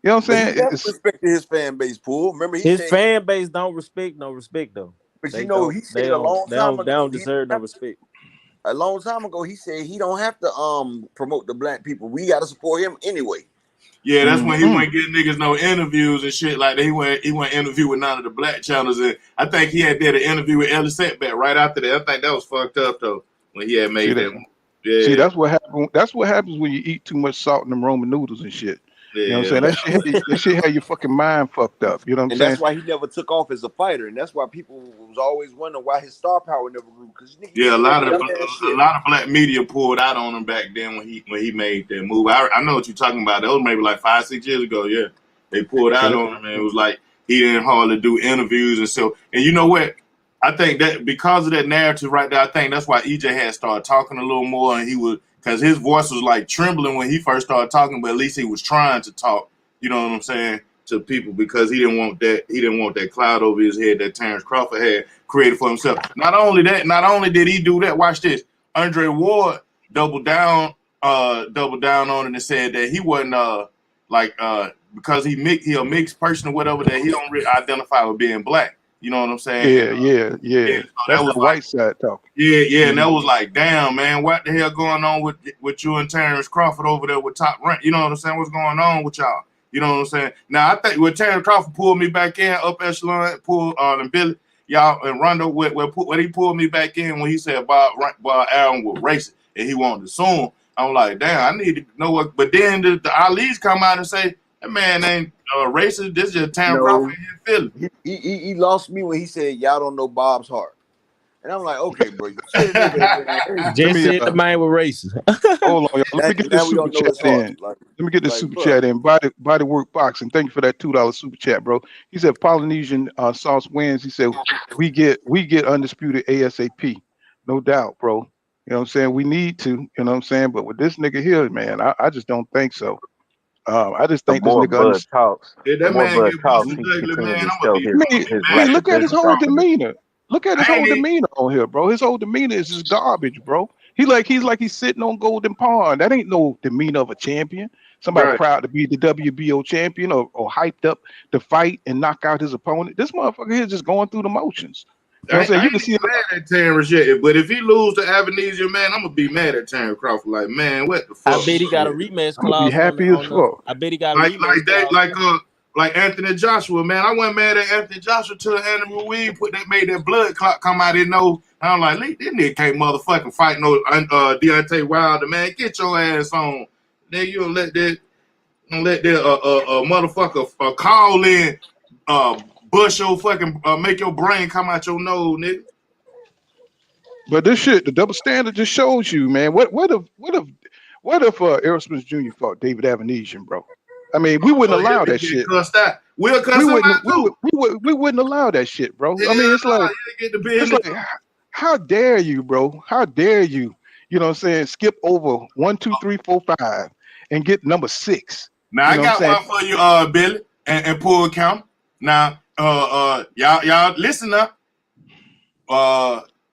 You know what I'm But he saying? never respected his fan base, Pool. Remember, he His said, fan base don't respect no respect though. but you They know, don't. he They said a don't. long They time don't. They ago, don't deserve no respect. a long time ago, he said he don't have to promote the black people. We got to support him anyway. Yeah, that's when he Mm-hmm. went getting niggas no interviews and shit like that. He went interview with none of the black channels, and I think he had did an interview with Ellie Setback right after that. I think that was fucked up though when he had See made that? that. See, Yeah, that's what happens. That's what happens when you eat too much salt in them Roman noodles and shit. You know what I'm saying? yeah. That shit had your fucking mind fucked up. You know what I'm And saying? that's why he never took off as a fighter. And that's why people was always wondering why his star power never grew. Because nigga, you Yeah, did that dumb ass a shit. lot of black media pulled out on him back then when he made that move. I know what you're talking about. That was maybe like 5-6 years ago. Yeah, they pulled See out that? on him, and it was like he didn't hardly do interviews and so. And you know what? I think that because of that narrative right there, I think that's why EJ had started talking a little more, and he was because his voice was like trembling when he first started talking, but at least he was trying to talk. You know what I'm saying? To people because he didn't want that cloud over his head that Terence Crawford had created for himself. Not only did he do that, watch this. Andre Ward doubled down doubled down on it and said that he wasn't because he a mixed person or whatever, that he don't really identify with being black. You know what I'm saying? And, Yeah. so That's that was the white side talking. and that was like, damn, man, what the hell going on with you and Terence Crawford over there with Top Rank? You know what I'm saying? What's going on with y'all? You know what I'm saying? Now I think when Terence Crawford pulled me back in, up echelon, and Billy, y'all and Rondo, when he pulled me back in when he said Bob Allen was racist and he wanted to sue him, I'm like, damn, I need to know what. But then the Ali's come out and say that man ain't racist. This is just Terence Crawford in Philly. He lost me when he said y'all don't know Bob's heart. And I'm like, okay, bro. You said that, Just said the man was racist. Hold on, y'all. Let me get this super chat in. Let me get this super chat in. Body Work Boxing. Thank you for that $2 super chat, bro. He said Polynesian sauce wins. He said we get undisputed ASAP. No doubt, bro. You know what I'm saying? We need to, you know what I'm saying? But with this nigga here, man, I just don't think so. I just The think this more nigga Bud talks, Yeah, the that more man Bud get talks, busted he ugly, continues man. to I'm show gonna be his I lack mean, of look at his whole confidence. demeanor. Look at his whole demeanor on here, bro. His whole demeanor is just garbage, bro. He's like he's sitting on Golden Pond. That ain't no demeanor of a champion. Somebody Right. proud to be the WBO champion or hyped up to fight and knock out his opponent. This motherfucker here just going through the motions. You know what I'm saying? I You ain't can see even mad at Terence yet, but if he lose to Avenizia, man, I'm gonna be mad at Terence Crawford. Like, man, what the I fuck? bet he got a rematch I'm gonna be clause happy as fuck. I bet he got a rematch Like Anthony Joshua, man. I wasn't mad at Anthony Joshua till Anthony Ruiz made that blood clot come out his nose. I'm like, this nigga can't motherfucking fight no Deontay Wilder, man. Get your ass on. Nigga, you don't let that motherfucker call in bush your fucking make your brain come out your nose, nigga. But this shit, the double standard just shows you, man. What if Aerosmith Jr. fought David Avenesian, bro? I mean, we wouldn't allow that Get shit. cussed out. We'll cuss We him wouldn't. out too. We wouldn't allow that shit, bro. I mean, it's like get the business. how dare you, bro? How dare you? You know what I'm saying? Skip over 1, 2, 3, 4, 5 and get number 6. Now You I know got what I'm one for you, Billy and Pool Count. Now, y'all listen up.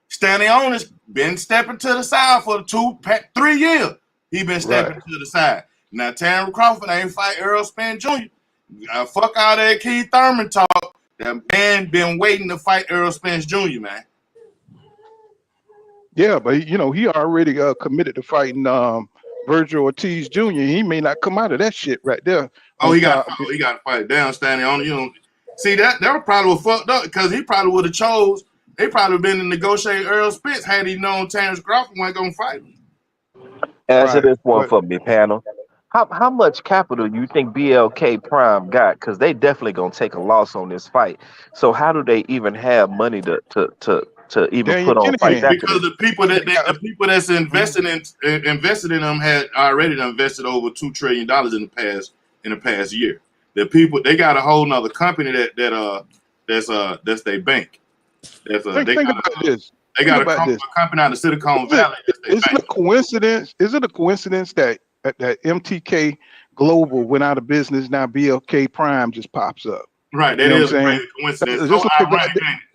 Stanley Owners been stepping to the side for 3 years. He been stepping to the side. Now Terence Crawford ain't fight Earl Spence Jr. Fuck all that Keith Thurman talk. That man been waiting to fight Earl Spence Jr., man. Yeah, but you know he already committed to fighting Virgil Ortiz Jr. He may not come out of that shit right there. He got to fight down Stanley on. You know, see that was probably fucked up because he probably would have chose. They probably been to negotiate Earl Spence had he known Terence Crawford wasn't gonna fight him. Answer this one for me, panel. How much capital you think BLK Prime got? Because they definitely gonna take a loss on this fight. So how do they even have money to even Daniel put on fights Kinahan. after Because this? the people that's invested in them had already invested over $2 trillion in the past year. The people they got a whole nother company that's their bank. Think about this. They got a company out of Silicon Valley. Is it a coincidence? Is it a coincidence that MTK Global went out of business? Now BLK Prime just pops up. Right, that you know is what I'm a saying? crazy coincidence.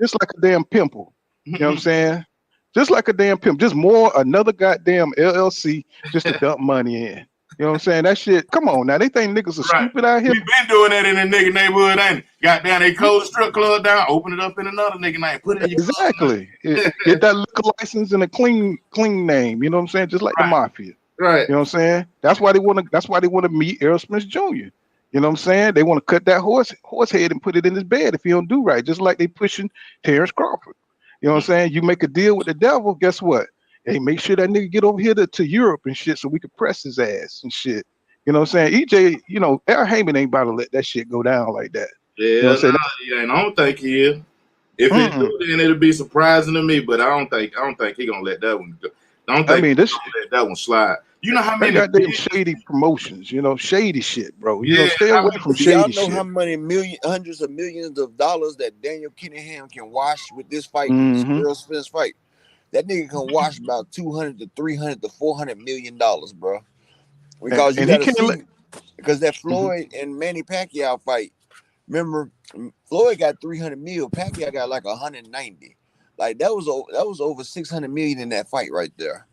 Just like a damn pimple. You know what I'm saying? Just like a damn pimp. Just more another goddamn LLC just to dump money in. You know what I'm saying? That shit. Come on now. They think niggas are stupid out here. We been doing that in the nigga neighborhood, ain't it? Got down, they closed the strip club down, open it up in another nigga name, put it in your Exactly. Get that liquor license and a clean name. You know what I'm saying? Just like the mafia. Right. You know what I'm saying? That's why they want to meet Errol Smith Jr. You know what I'm saying? They want to cut that horse head and put it in his bed if he don't do right, just like they pushing Terence Crawford. You know what I'm saying? You make a deal with the devil, guess what? Hey, make sure that nigga get over here to Europe and shit so we can press his ass and shit. You know what I'm saying? EJ, you know, Al Heyman ain't about to let that shit go down like that. Yeah, you know what I'm saying? I don't think he is. If he do, then it'll be surprising to me, but I don't think he gonna let that one go. I don't think he's gonna let that one slide. You know how many goddamn shady promotions, you know, shady shit, bro. You know, stay away from Do y'all shady know shit. how many hundreds of millions of dollars that Daniel Kinahan can wash with this fight, this Earl Spence fight? That nigga can wash about 200 to 300 to 400 million dollars, bro. Because you gotta see, because that Floyd and Manny Pacquiao fight, remember, Floyd got 300 mil, Pacquiao got like 190. Like that was over 600 million in that fight right there.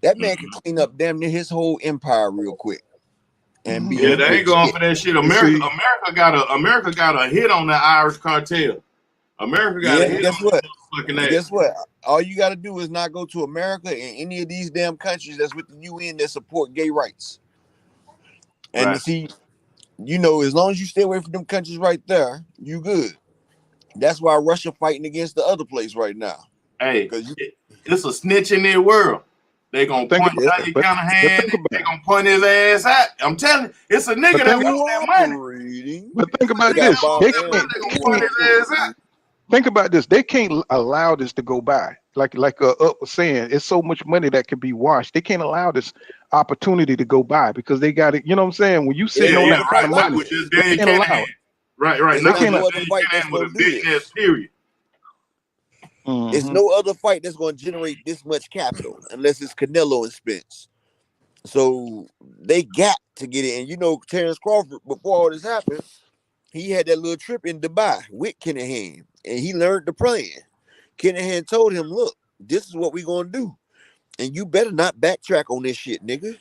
That man could clean up damn near his whole empire real quick and be Yeah, they ain't going for that shit. America got a hit on that Irish cartel. America got a Yeah, hit guess on what? fucking that. Guess what? All you got to do is not go to America and any of these damn countries that's with the UN that support gay rights. And Right. see, you know, as long as you stay away from them countries right there, you good. That's why Russia fighting against the other place right now. Hey, it's a snitch in their world. They gonna point down your counter hand. They gonna point his ass out. I'm telling you, it's a nigga that wants that money. But think about this. They can't, think about this. They can't allow this to go by. Like Up was saying, it's so much money that can be washed. They can't allow this opportunity to go by because they got it. You know what I'm saying? When you sitting on that kind of money, they can't allow it. Right. There's no other fight that's gonna do this. Period. There's no other fight that's going to generate this much capital unless it's Canelo and Spence. So they got to get it. And you know, Terence Crawford, before all this happened, he had that little trip in Dubai with Kinahan, and he learned the plan. Kinahan told him, "Look, this is what we're gonna do, and you better not backtrack on this shit, nigga,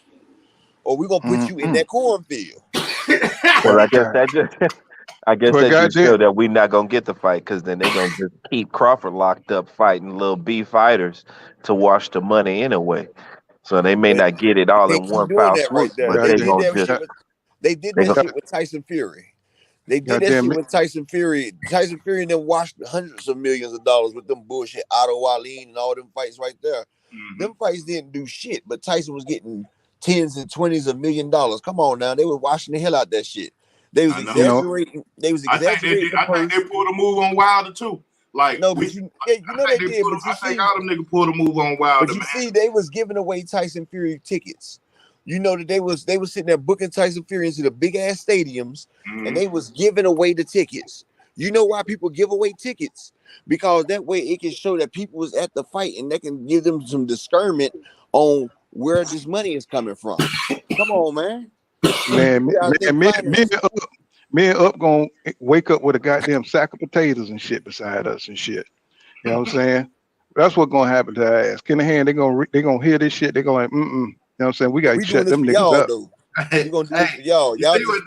or we're gonna put you in that cornfield." Well, I guess that just show that we're not gonna get the fight because then they're gonna just keep Crawford locked up fighting little B fighters to wash the money anyway. So they may not get it all They in keep one doing foul that swoop, right there. but They they're did gonna that just shit. They did that shit with Tyson Fury. They did that shit with Tyson Fury. Tyson Fury and them washed hundreds of millions of dollars with them bullshit Otto Wallin and all them fights right there. Them fights didn't do shit, but Tyson was getting tens and twenties of $1 million. Come on now, they were washing the hell out that shit. They was exaggerating. They was exaggerating. I think they pulled a move on Wilder too. Like no, but you know they did. But you I think all them niggas pulled a move on Wilder. But you see, they was giving away Tyson Fury tickets. You know that they was sitting there booking Tyson Fury into the big ass stadiums, and they was giving away the tickets. You know why people give away tickets? Because that way it can show that people was at the fight, and they can give them some discernment on where this money is coming from. Come on, man. Me and Up gonna wake up with a goddamn sack of potatoes and shit beside us and shit. You know what I'm saying? That's what's gonna happen to our ass. Kinahan, they gonna hear this shit. They gonna like, You know what I'm saying? We gotta shut them niggas up. We gonna do this for y'all. Y'all see what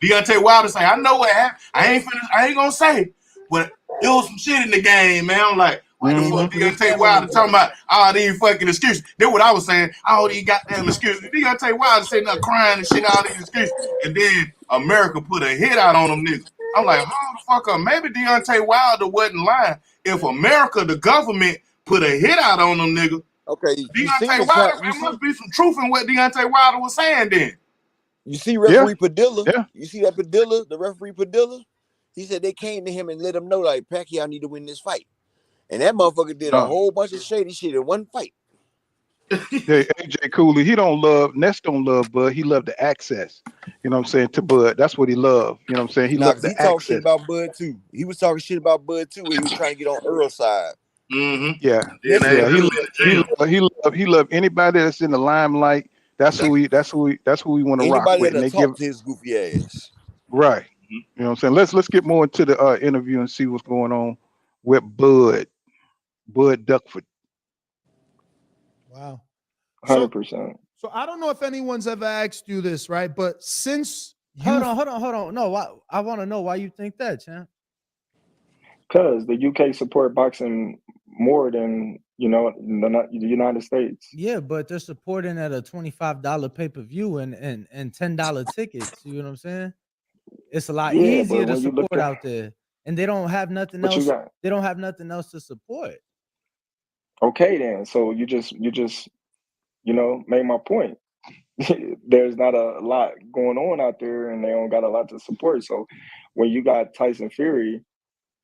Deontay Wilder say? I know what happened. I ain't gonna say, but it was some shit in the game, man. I'm like, why the fuck Deontay Wilder talking about all these fucking excuses? That's what I was saying. All these goddamn excuses. Deontay Wilder sitting there crying and shit, all these excuses, and then America put a hit out on them niggas. I'm like, hold the fuck up. Maybe Deontay Wilder wasn't lying. If America, the government, put a hit out on them niggas. Okay, Deontay Wilder, there must be some truth in what Deontay Wilder was saying then. You see referee Padilla? Yeah. You see that Padilla, the referee Padilla? He said they came to him and let him know, like, Pacquiao need to win this fight. And that motherfucker did a whole bunch of shady shit in one fight. Yeah, AJ Cooley, Ness don't love Bud. He loved the access. You know what I'm saying, to Bud. That's what he loved. You know what I'm saying? He loved the access. He talked shit about Bud too. He was talking shit about Bud too when he was trying to get on Earl's side. Yeah. He loved anybody that's in the limelight. That's who we want to rock with. And they talk to his goofy ass. Right. You know what I'm saying? Let's get more into the interview and see what's going on with Bud Duckford. Wow. 100%. So I don't know if anyone's ever asked you this, right? But since hold on. No, I want to know why you think that, champ. Because the UK support boxing more than the United States. Yeah, but they're supporting at a $25 pay-per-view and $10 tickets. You know what I'm saying? It's a lot easier to support out there, and they don't have nothing else. They don't have nothing else to support. Okay, then. So you just made my point. There's not a lot going on out there, and they don't got a lot to support. So when you got Tyson Fury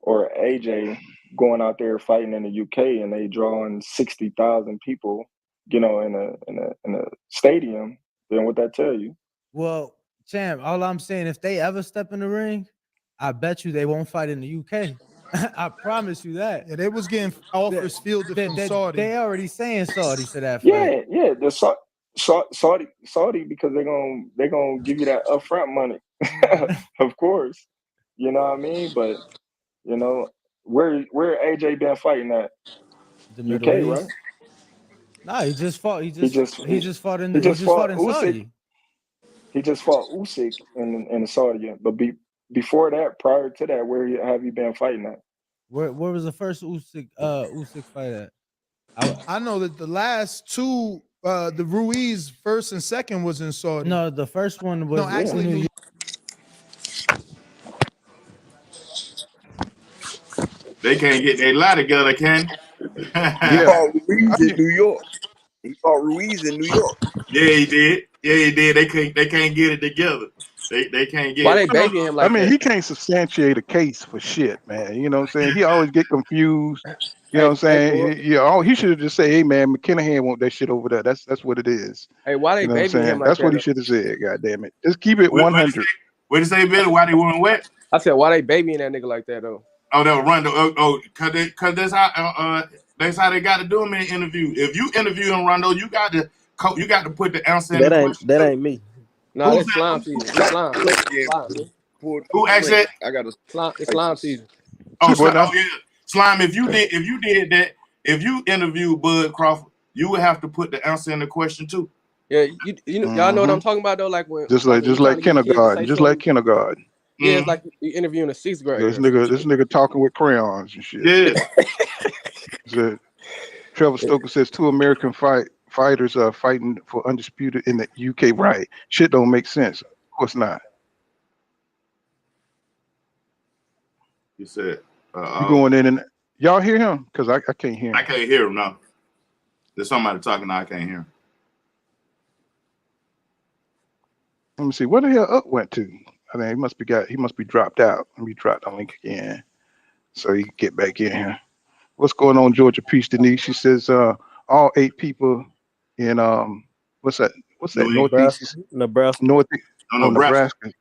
or AJ going out there fighting in the UK and they drawing 60,000 people, in a stadium, then what that tell you? Well, champ, all I'm saying, if they ever step in the ring, I bet you they won't fight in the UK. I promise you that. Yeah, they was getting offers fielded from Saudi. They already saying Saudi for that fight. Yeah, the Saudi because they're gonna give you that upfront money, of course. You know what I mean? But where AJ been fighting at? The Middle East. Right? Nah, he just fought. He He just just he just fought in he he just just fought fought in Usyk. Saudi. He just fought Usyk in Saudi. But before that, prior to that, where have you been fighting at? Where was the first Usyk fight at? I know that the last two, the Ruiz first and second was in Saudi. No, the first one No, was actually, New New York. They can't get their lie together, can? He Yeah. fought I Ruiz in mean, New York. He fought Ruiz in New York. Yeah, he did. Yeah, he did. They can't get it together. They can't get Why it. they babying him I like mean, that? he can't substantiate a case for shit, man. You know what I'm saying? He always get confused. You know Hey, what I'm hey, saying? boy. He should have just said, "Hey, man, McKinnon want that shit over there." That's what it is. Hey, why You they know what I'm babying him saying? like That's what that he though? should have said. God damn it, just keep it What 100. you say, Billy? Why they weren't wet? I said, why they babying that nigga like that though? Oh, they'll run. Cause that's how they got to do him in an interview. If you interview him, Rondo, you got to put the answer in the question. That ain't me. Nah, Who that's said? slime season. It's slime. Yeah, Slime, man. Who asked that? I got a Slime. It's slime season. Oh, What now? oh yeah, Slime. If you did that, if you interviewed Bud Crawford, you would have to put the answer in the question too. Yeah, you know, y'all know what I'm talking about though. Like when Just you like trying to get a kid to kindergarten. say Just like something. kindergarten. Yeah, it's like you interviewing a sixth This grader or some shit. nigga talking with crayons and shit. Yeah. So, Trevor Stoker says two American fighters are fighting for undisputed in the UK. Right? Shit don't make sense. Of course not. You said. You going in and y'all hear him? Because I can't hear him. I can't hear him now. There's somebody talking now. I can't hear him. Let me see. Where the hell Up went to? I think he must be dropped out. Let me drop the link again so he can get back in here. What's going on, Georgia Peach Denise? She says all 8 people in what's that northeast Nebraska. Nebraska.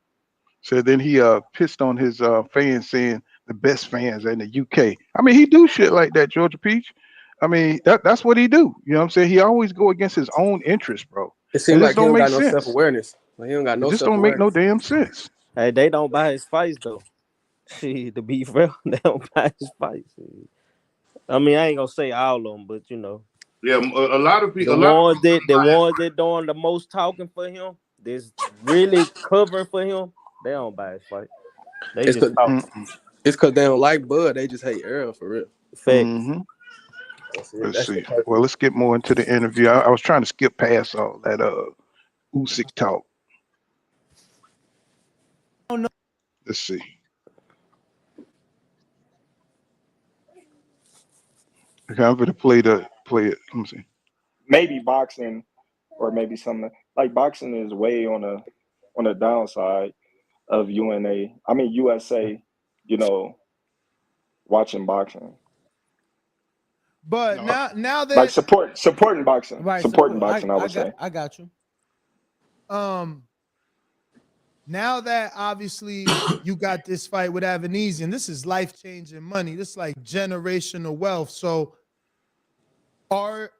So then he pissed on his fans saying the best fans are in the UK. I mean, he do shit like that, Georgia Peach. I mean, that's what he do. You know what I'm saying? He always go against his own interest, bro. It seems It like just he don't don't make got no sense. self awareness. Like he don't got It no just self don't make no awareness. damn sense. Hey, they don't buy his fights though. See, to be fair, they don't buy his fights. I mean, I ain't gonna say all of them, but you know. Yeah, a lot of people. The ones that doing the most talking for him, that's really covering for him, they don't buy his fight. They It's just talk. because they don't like Bud. They just hate Earl for real. Facts. Let's see. Well, let's get more into the interview. I was trying to skip past all that Usyk talk. Oh no. Let's see. Okay, I'm gonna play it. Let me see. Maybe boxing, or maybe something like boxing is way on the downside of UNA. I mean USA. You know, watching boxing. But now that Like supporting boxing. Right, Supporting boxing, I would say. I got you. Now that obviously you got this fight with Avanesian, this is life-changing money. This is like generational wealth. So where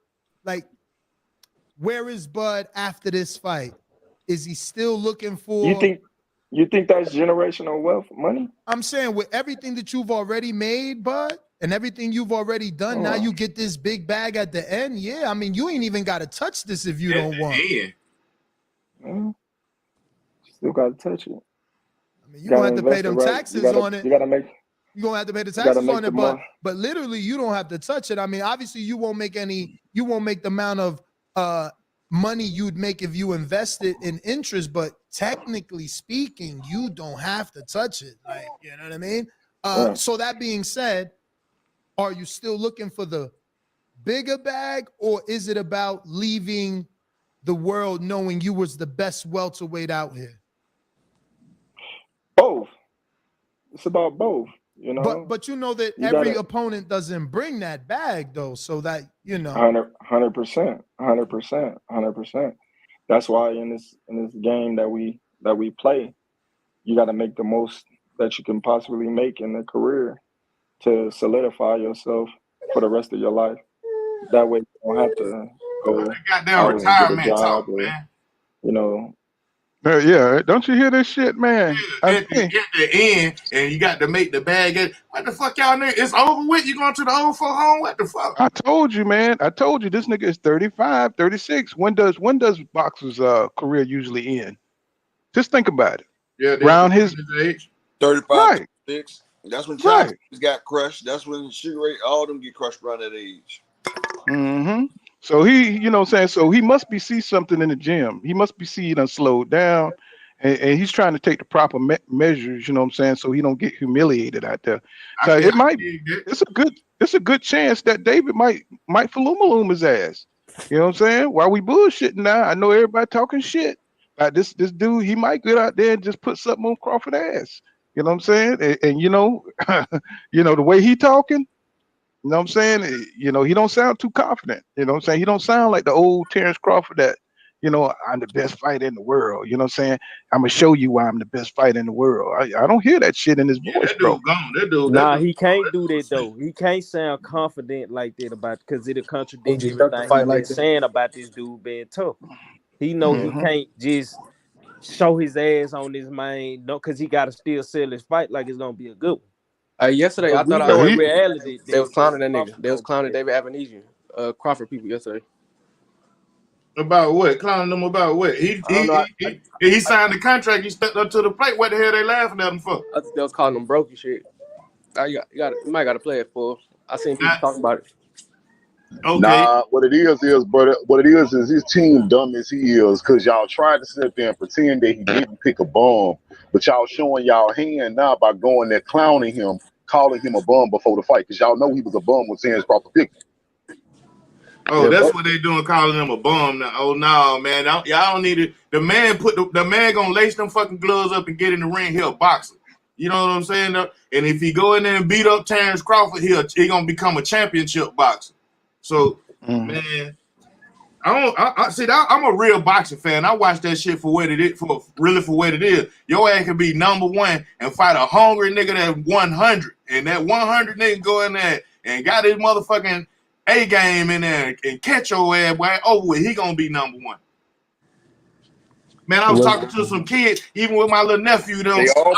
is Bud after this fight? Is he still looking for You think that's generational wealth money? I'm saying with everything that you've already made, Bud, and everything you've already done, now you get this big bag at the end. Yeah, I mean, you ain't even got to touch this if you don't want. Still got to touch it. I mean, you're going to have to pay them taxes on it. You got to make. You're going to have to pay the taxes on it, more. but literally you don't have to touch it. I mean, obviously you won't make the amount of money you'd make if you invested in interest, but technically speaking, you don't have to touch it. Like, you know what I mean? So that being said, are you still looking for the bigger bag, or is it about leaving the world knowing you was the best welterweight out here? Both. It's about both, you know. But you know that every opponent doesn't bring that bag though, so that you know. 100%. That's why in this game that we play, you got to make the most that you can possibly make in a career to solidify yourself for the rest of your life. That way you don't have to go goddamn retirement talk, or, man. you know, Yeah, don't you hear this shit, man? I At think the end, and you got to make the bag. What the fuck, y'all niggas? It's over with. You going to the old folk home? What the fuck? I told you, man. I told you this nigga is 35, 36. When does boxer's career usually end? Just think about it. Yeah, they're Around his his age. 35, right, 36. That's when child right. got crushed. That's when Sugar Ray, all them get crushed around that age. Mm-hmm. So he, you know what I'm saying? So he must be see something in the gym. He must be seeing done slowed down. And he's trying to take the proper measures, you know what I'm saying, so he don't get humiliated out there. So I it might dig that. it's a good chance that David might falumaloom his ass. You know what I'm saying? While we bullshitting now, I know everybody talking shit about this dude. He might get out there and just put something on Crawford ass. You know what I'm saying? And the way he talking. You know what I'm saying? He don't sound too confident. You know what I'm saying? He don't sound like the old Terence Crawford that, I'm the best fighter in the world. You know what I'm saying? I'm gonna show you why I'm the best fighter in the world. I don't hear that shit in his Yeah, voice, that bro. dude gone. That dude Nah, gone. he can't do That that dude sick. though. He can't sound confident like that about because it'll contradict OG duck the everything he fight been like that. saying about this dude being tough. He know he Hmm. can't just show his ass on his main, no, because he got to still sell his fight like it's gonna be a good one. Yesterday, But I thought we I know in heard He reality they was that clowning that nigga. Crawford They was gonna beat clowning that. David Avenesian, Crawford people yesterday. About what? Clowning them about what? He I don't he know. he signed the contract. He stepped up to the plate. What the hell they laughing at him for? I think they was calling him broke and shit. You might got to play it for. I seen people Not, talking about it. okay. Nah, what it is, brother, what it is his team dumb as he is, cause y'all tried to sit there and pretend that he didn't pick a bum, but y'all showing y'all hand now by going there clowning him, calling him a bum before the fight, cause y'all know he was a bum when Terence Crawford picked him. Oh, Yeah, that's bro. what they doing, calling him a bum now. Oh no, man, y'all don't need it. The man gonna lace them fucking gloves up and get in the ring. He'll boxer. You know what I'm saying? And if he go in there and beat up Terence Crawford, he gonna become a championship boxer. So, Mhm. man, I don't. I see. I'm a real boxing fan. I watch that shit for what it is. For what it is. Your ass can be number one and fight a hungry nigga that 100, and that 100 nigga go in there and got his motherfucking A game in there and catch your ass. Boy, over with. He gonna be number one. Man, I was Look, talking to some kids, even with my little nephew. Them They all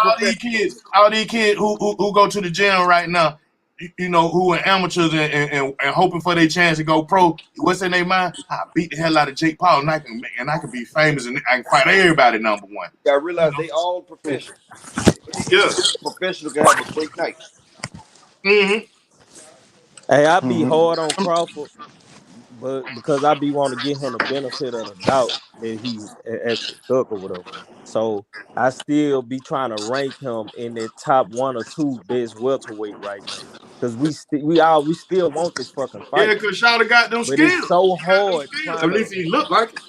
all these kids who go to the gym right now, who are amateurs and hoping for their chance to go pro. What's in their mind? I beat the hell out of Jake Paul, and I can be famous, and I can fight everybody number one. I realize they all professional. Any Yeah. professional can have a great night. Mm-hmm. Hey, I be Mhm. hard on Crawford, but because I be want to give him the benefit of the doubt that he's actually stuck or whatever. So I still be trying to rank him in that top one or two best welterweight right now. Cause we still want this fucking Yeah, fight. because Shawty got them But it's skills. so He got them hard skills. trying At to least he look like it.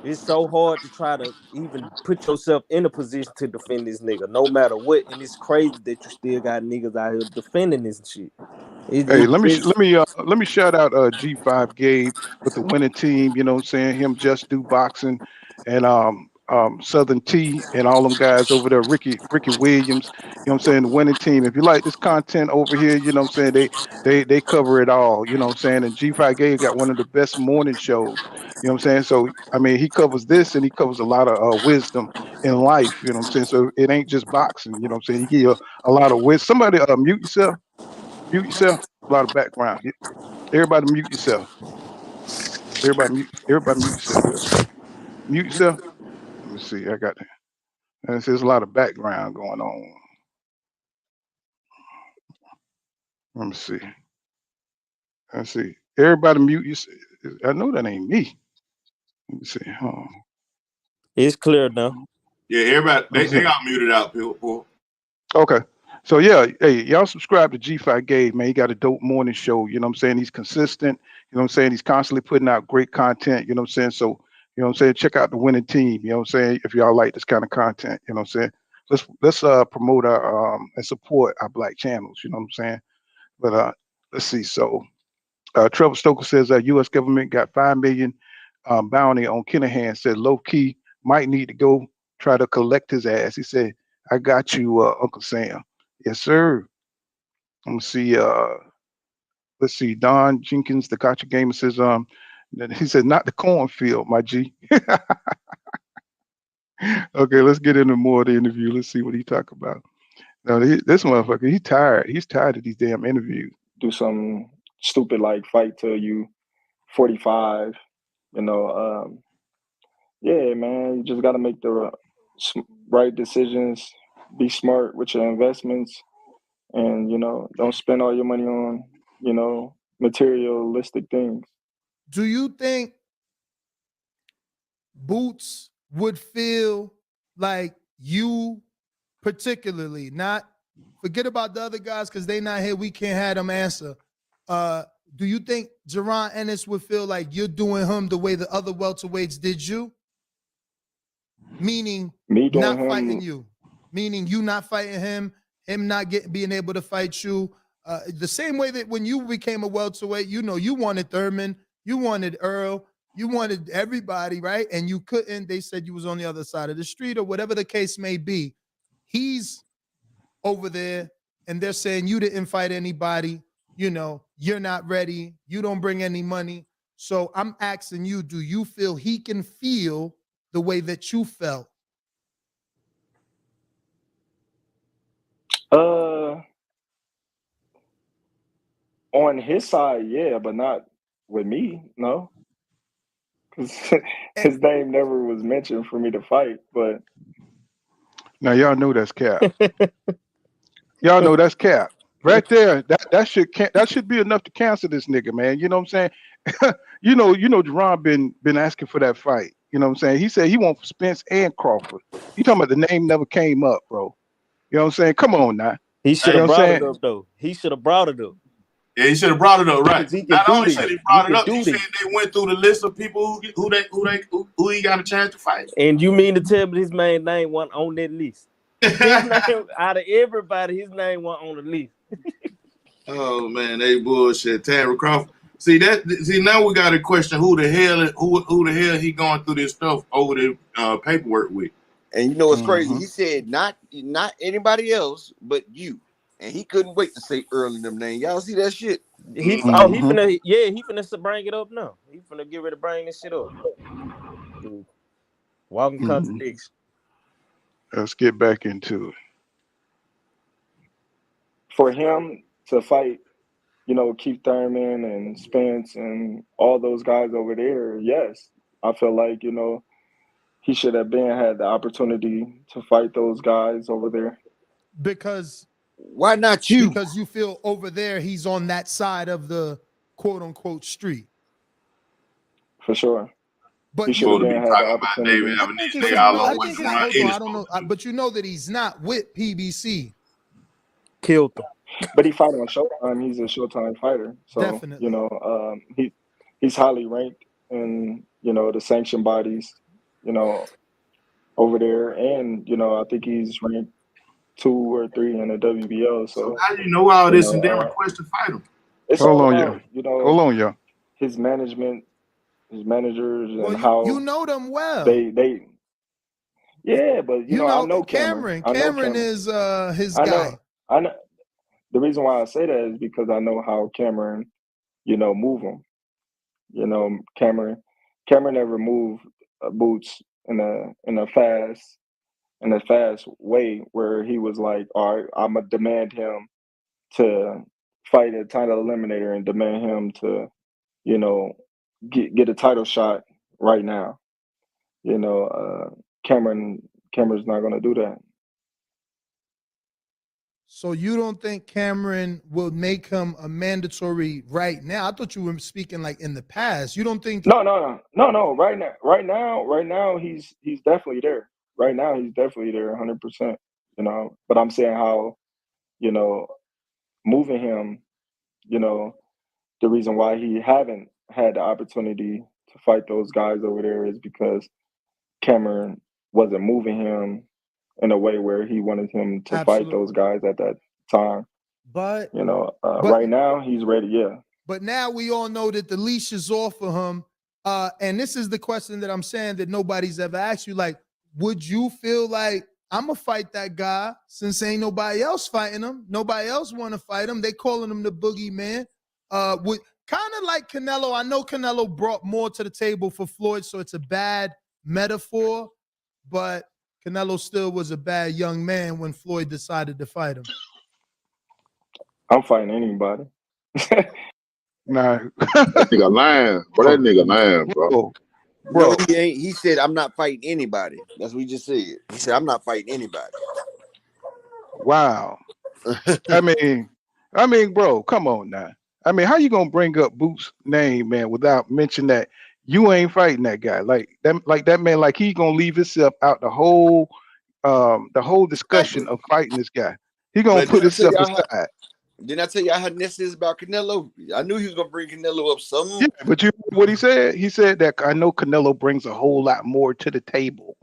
it's so hard to try to even put yourself in a position to defend this nigga, no matter what. And it's crazy that you still got niggas out here defending this shit. Hey, It let me sh- just let me shout out G5 Gabe with the winning team. You know what I'm saying? Him just do boxing and Southern T and all them guys over there. Ricky Williams. You know what I'm saying? The winning team. If you like this content over here, you know what I'm saying? They cover it all. You know what I'm saying? And G5 Gabe got one of the best morning shows. You know what I'm saying? So I mean, he covers this and he covers a lot of wisdom in life. You know what I'm saying? So it ain't just boxing. You know what I'm saying? He give you a lot of wisdom. Somebody mute yourself. Mute yourself. A lot of background. Everybody mute yourself. Everybody mute yourself. Mute yourself. Let me see. I got that. There's a lot of background going on. Let me see. Let's see. Everybody mute yourself. I know that ain't me. Let me see. it's clear now. Yeah, everybody Let me they see. got muted out, people. Okay. So yeah, hey, y'all subscribe to G5 Gabe, man. He got a dope morning show. You know what I'm saying? He's consistent. You know what I'm saying? He's constantly putting out great content. You know what I'm saying? So, you know what I'm saying? Check out the winning team. You know what I'm saying? If y'all like this kind of content, you know what I'm saying? Let's promote our and support our black channels. You know what I'm saying? But let's see. So Trevor Stoker says that U.S. government got 5 million bounty on Kinahan. Said low key might need to go try to collect his ass. He said, "I got you, Uncle Sam." Yes, sir. Let me see. Let's see. Don Jenkins, the Gotcha Gamer says, he said, not the cornfield, my G. Okay, let's get into more of the interview. Let's see what he talk about. Now, this motherfucker, he tired. He's tired of these damn interviews. Do some stupid like fight till you 45. Yeah, man, you just got to make the right decisions. Be smart with your investments, and don't spend all your money on materialistic things. Do you think Boots would feel like you particularly, not forget about the other guys because they not here, we can't have them answer. Do you think Jaron Ennis would feel like you're doing him the way the other welterweights did you? Meaning Me doing not him, fighting you. Meaning you not fighting him not being able to fight you. The same way that when you became a welterweight, you wanted Thurman, you wanted Earl, you wanted everybody, right? And you couldn't. They said you was on the other side of the street or whatever the case may be. He's over there and they're saying you didn't fight anybody. You're not ready. You don't bring any money. So I'm asking you, do you feel he can feel the way that you felt? On his side, yeah, but not with me, no. Because his name never was mentioned for me to fight, but Now y'all know that's cap. Y'all know that's cap. Right there, that should be enough to cancel this nigga, man. You know what I'm saying? Jerron been asking for that fight. You know what I'm saying? He said he wants Spence and Crawford. You talking about the name never came up, bro. You know what I'm saying? Come on now. He should You have know what I'm brought it saying? up though. He should have brought it up. Yeah, he should have brought it up, right? He can Not do only this. should he brought He it can up, do he this. said they went through the list of people who he got a chance to fight. And you mean to tell me his main name wasn't on that list? His name, out of everybody, his name wasn't on the list. Oh man, they bullshit. Terence Crawford. See now we got to question who the hell he going through this stuff over the paperwork with. And you know what's crazy? He said not anybody else but you. And he couldn't wait to say Earl in them names. Y'all see that shit? He finna bring it up now. He finna get ready to bring this shit up. Dude. Walking contradiction. Let's get back into it. For him to fight, Keith Thurman and Spence and all those guys over there, yes. I feel like, he should have had the opportunity to fight those guys over there. Because why not you? Because you feel over there he's on that side of the quote unquote street. For sure. But he should have had the opportunity. I don't know, but you know that he's not with PBC. Killed him. But he fight on Showtime. He's a Showtime fighter. So definitely. He's highly ranked in the sanction bodies, over there, and I think he's ranked 2 or 3 in the WBO. So how do you know all this and then request to fight him? It's Hold all on, about, Hold on, y'all. His management, his managers, and how you know them well. They yeah, but I know Cameron. Cameron is his guy. I know. The reason why I say that is because I know how Cameron, move him. Cameron never moved Boots in a fast way where he was like, all right, I'm gonna demand him to fight a title eliminator and demand him to, get a title shot right now. Cameron's not gonna do that. So you don't think Cameron will make him a mandatory right now? I thought you were speaking like in the past. You don't think? No. Right now, he's definitely there. Right now, he's definitely there, 100%. But I'm saying how, moving him, the reason why he haven't had the opportunity to fight those guys over there is because Cameron wasn't moving him in a way where he wanted him to fight those guys at that time. But right now he's ready. Yeah. But now we all know that the leash is off for him. And this is the question that I'm saying that nobody's ever asked you. Like, would you feel like I'm gonna fight that guy since ain't nobody else fighting him? Nobody else want to fight him. They calling him the boogeyman. Would kind of like Canelo. I know Canelo brought more to the table for Floyd, so it's a bad metaphor. But Canelo still was a bad young man when Floyd decided to fight him? I'm fighting anybody. Nah, That nigga lying, bro. That nigga lying, bro. bro, No, bro. he ain't. He said, "I'm not fighting anybody." That's what he just said. He said, "I'm not fighting anybody." Wow. I mean, bro, come on now. I mean, how you gonna bring up Boot's name, man, without mentioning that you ain't fighting that guy? Like that man, like he gonna leave himself out the whole discussion Exactly. of fighting this guy. He gonna But put didn't I tell himself y'all how? aside. Didn't I tell y'all how this is about Canelo? I knew he was gonna bring Canelo up Yeah, some. but you know what he said? He said that I know Canelo brings a whole lot more to the table.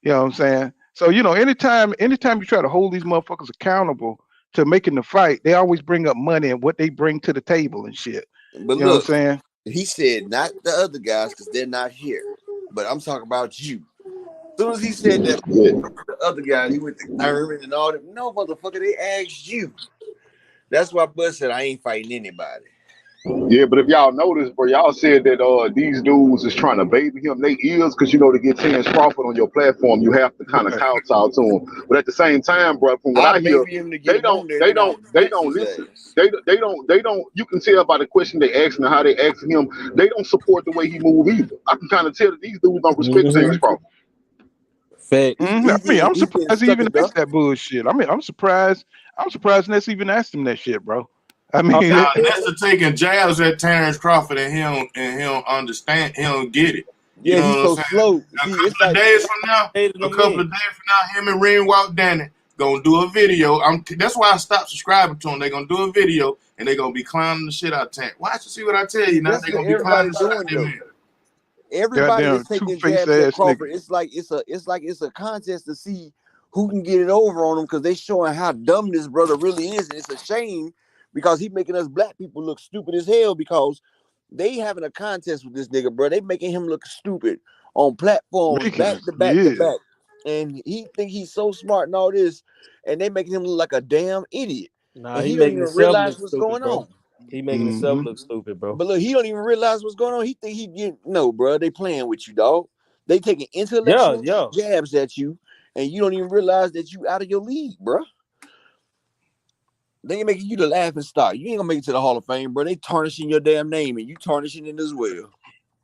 You know what I'm saying? So, anytime you try to hold these motherfuckers accountable to making the fight, they always bring up money and what they bring to the table and shit. But You know what I'm look, saying? he said not the other guys because they're not here. But I'm talking about you. As soon as he said that, Yeah. the other guys, he went to Thurman and all that. No, motherfucker, they asked you. That's why Bud said I ain't fighting anybody. Yeah, but if y'all notice, bro, y'all said that these dudes is trying to baby him they ears because to get Terence Crawford on your platform, you have to kind of Right. kowtow to him. But at the same time, bro, from what I I hear, baby him to get they him don't on there, they then I don't they bench don't his listen. ass. They don't you can tell by the question they asking and how they asking him, they don't support the way he move either. I can kind of tell that these dudes don't respect Terence Crawford. Facts. I mean, I'm He's getting surprised he stuck even enough. asked that bullshit. I mean, I'm surprised. I'm surprised Ness even asked him that shit, bro. I Oh, mean, Nah, Nessa taking jabs at Terence Crawford and he don't understand. He don't get it. You Yeah, know he's what I'm so saying? slow. A See, it's couple of like days from now, hated a him couple in. of days from now, him and Ring Walk Danny gonna do a video. That's why I stopped subscribing to him. They gonna do a video and they gonna be clowning the shit out of Terence. Watch and see what I tell you now. that's They what gonna be clowning everybody the shit out of doing that though. man. Everybody is goddamn two taking face jabs at ass nigga. Crawford. It's a contest to see who can get it over on him because they showing how dumb this brother really is, and it's a shame because he making us black people look stupid as hell because they having a contest with this nigga, bro. They making him look stupid on platforms Making back it, to back to yeah. back, and he think he's so smart and all this, and they making him look like a damn idiot, Nah, and he he don't making even himself realize look what's stupid, going bro. on. He making himself Hmm. look stupid, bro. But look, he don't even realize what's going on. He think he get no, bro. They playing with you, dog. They taking Yeah, intellectual yeah. jabs at you, and you don't even realize that you out of your league, bro. They ain't making you the laughing stock. You ain't gonna make it to the Hall of Fame, bro. They tarnishing your damn name, and you tarnishing it as well.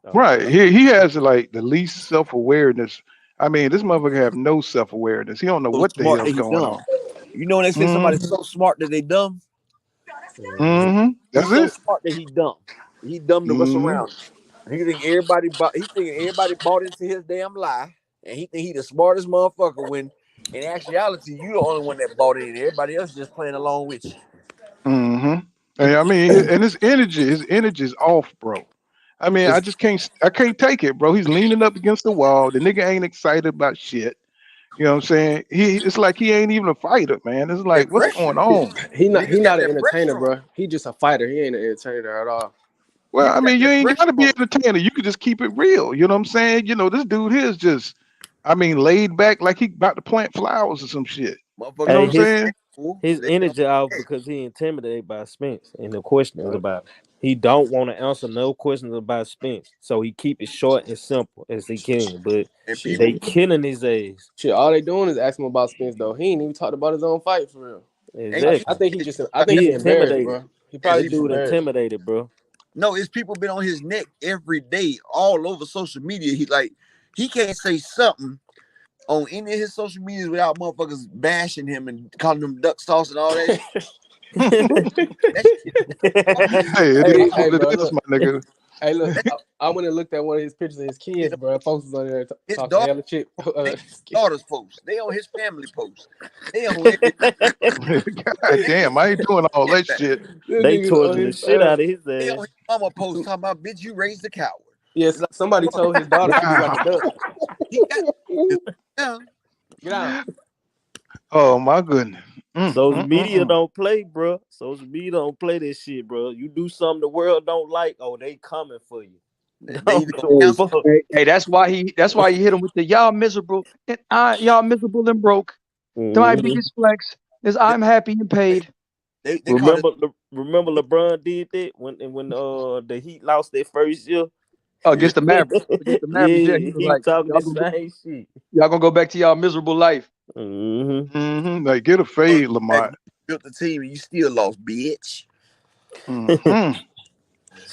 Oh Right. God. He has like the least self awareness. I mean, this motherfucker have no self awareness. He don't know So what the smart that hell's he going dumb. on. You know when they say somebody's Hmm. so smart that they dumb? Hmm. He's That's so it. smart that he dumb. He dumb to what's Hmm. around him. He thinking everybody bought into his damn lie, and he think he the smartest motherfucker when in actuality you the only one that bought in. Everybody else just playing along with you. Hmm. And I mean, and his energy is off, bro. I mean, It's I can't take it, bro. He's leaning up against the wall. The nigga ain't excited about shit. You know what I'm saying? It's like he ain't even a fighter, man. It's like, that what's going pressure. on? He Niggas not got an that entertainer, pressure on him. bro. He just a fighter. He ain't an entertainer at all. Well, I Niggas got mean, you that ain't pressure got to be on him. entertaining. You could just keep it real. You know what I'm saying? This dude here is just, I mean, laid back like he about to plant flowers or some shit. You know Motherfuckers what Hey, I'm think his saying? fool. his They energy out because he intimidated by Spence and the questions Yup. about it. He don't want to answer no questions about Spence, so he keep it short and simple as he can. But and Shit, people they killing his ass. shit. All they doing is asking him about Spence though. He ain't even talked about his own fight for real. ain't I Exactly. think he it's just. people I out think here He he embarrassed, intimidated. bro. He it's probably This just dude people embarrassed. intimidated, bro. no, it's people been on his neck every day all over social media. He can't say something on any of his social medias without motherfuckers bashing him and calling him duck sauce and all that shit. That shit Hey, it is Hey, what it bro. is, Look. my nigga. Hey, look. that I went and looked at one of his pictures of his shit kids, on bro. Folks was on there his talking daughter hella shit. they daughters post. They on his family post. They on every God they, damn, I ain't doing all that shit. This They nigga's on torturing the his shit out of his they on ass. his mama post talking about bitch you raised a coward. Yes, Like somebody motherfucker, told his daughter she looked like a Wow. duck. he got this now. Get out. Oh my goodness. Social media Mm. don't play, bro. Social media don't play this shit, bro. You do something the world don't like, oh, they coming for you. They Don't either give gonna a Hey, cancel fuck. that's why he hit him with the y'all miserable and y'all miserable and broke. My Mhm. biggest flex is they, I'm happy and paid. they call it Remember LeBron did that when the Heat lost their first year. against the Mavericks. Against the Mavericks, yeah, he Yeah, was he like, talking the same shit. y'all gonna go back to y'all miserable life. Mm-hmm. Like, get a fade, Lamont. Built the team and you still lost, bitch. Mm-hmm.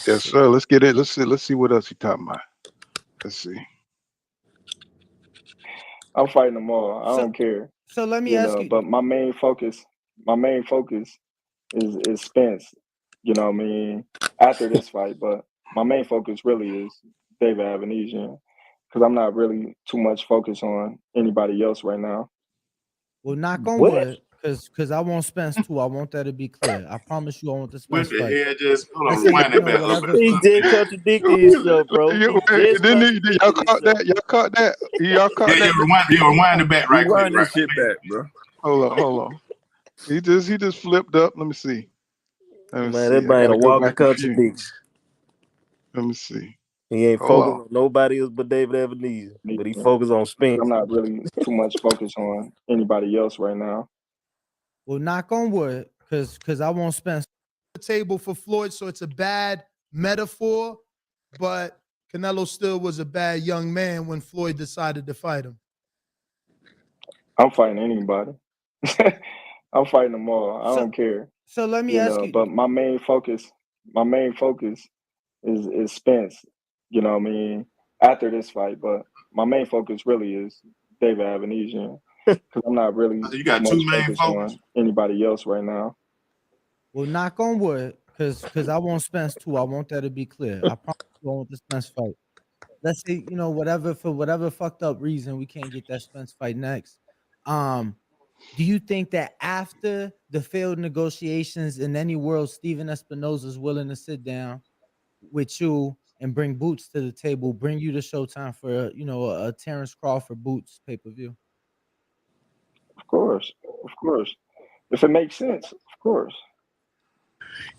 Yes, sir. Let's get it. Let's see what else he talking about. Let's see. I'm fighting them all. I So, don't care. so let me You ask know, you. but my main focus is Spence. You know what I mean? After this fight, but my main focus really is David Avenesian because I'm not really too much focused on anybody else right now. Well, knock on What? wood, because I want Spence too. I want that to be clear. I promise you, I want the What Spence the fight. hell? Just hold Let's on, see, rewind you that know, back a little whatever. bit. He just contradicted himself, bro. He just Didn't y'all contradicted caught himself. that? Y'all caught that? Y'all caught Yeah, that? rewind it back right quick, Rewind right this shit quick. back, bro. Hold on. He just flipped up. Let me see. Let me Man, that see. I man a gotta go walking back a few. contradiction. Let me see. He ain't Hold focused on. on nobody else but David Ebenezer, but he Yeah. focused on I'm Spence. not really too much focused on anybody else right now. Well, knock on wood, because I want Spence. The table for Floyd, so it's a bad metaphor, but Canelo still was a bad young man when Floyd decided to fight him. I'm fighting anybody. I'm fighting them all. I So, don't care. so let me You ask know, you. but my main focus is Spence. You know what I mean? After this fight, but my main focus really is David Avenesian because I'm not really So you too got two much main focused focus. on anybody else right now. Well, knock on wood, because I want Spence too. I want that to be clear. I promise you, I want the Spence fight. Let's say, you know, for whatever fucked up reason, we can't get that Spence fight next. Do you think that after the failed negotiations in any world, Steven Espinoza is willing to sit down with you and bring Boots to the table, bring you to Showtime for a Terence Crawford Boots pay-per-view? Of course. If it makes sense, of course.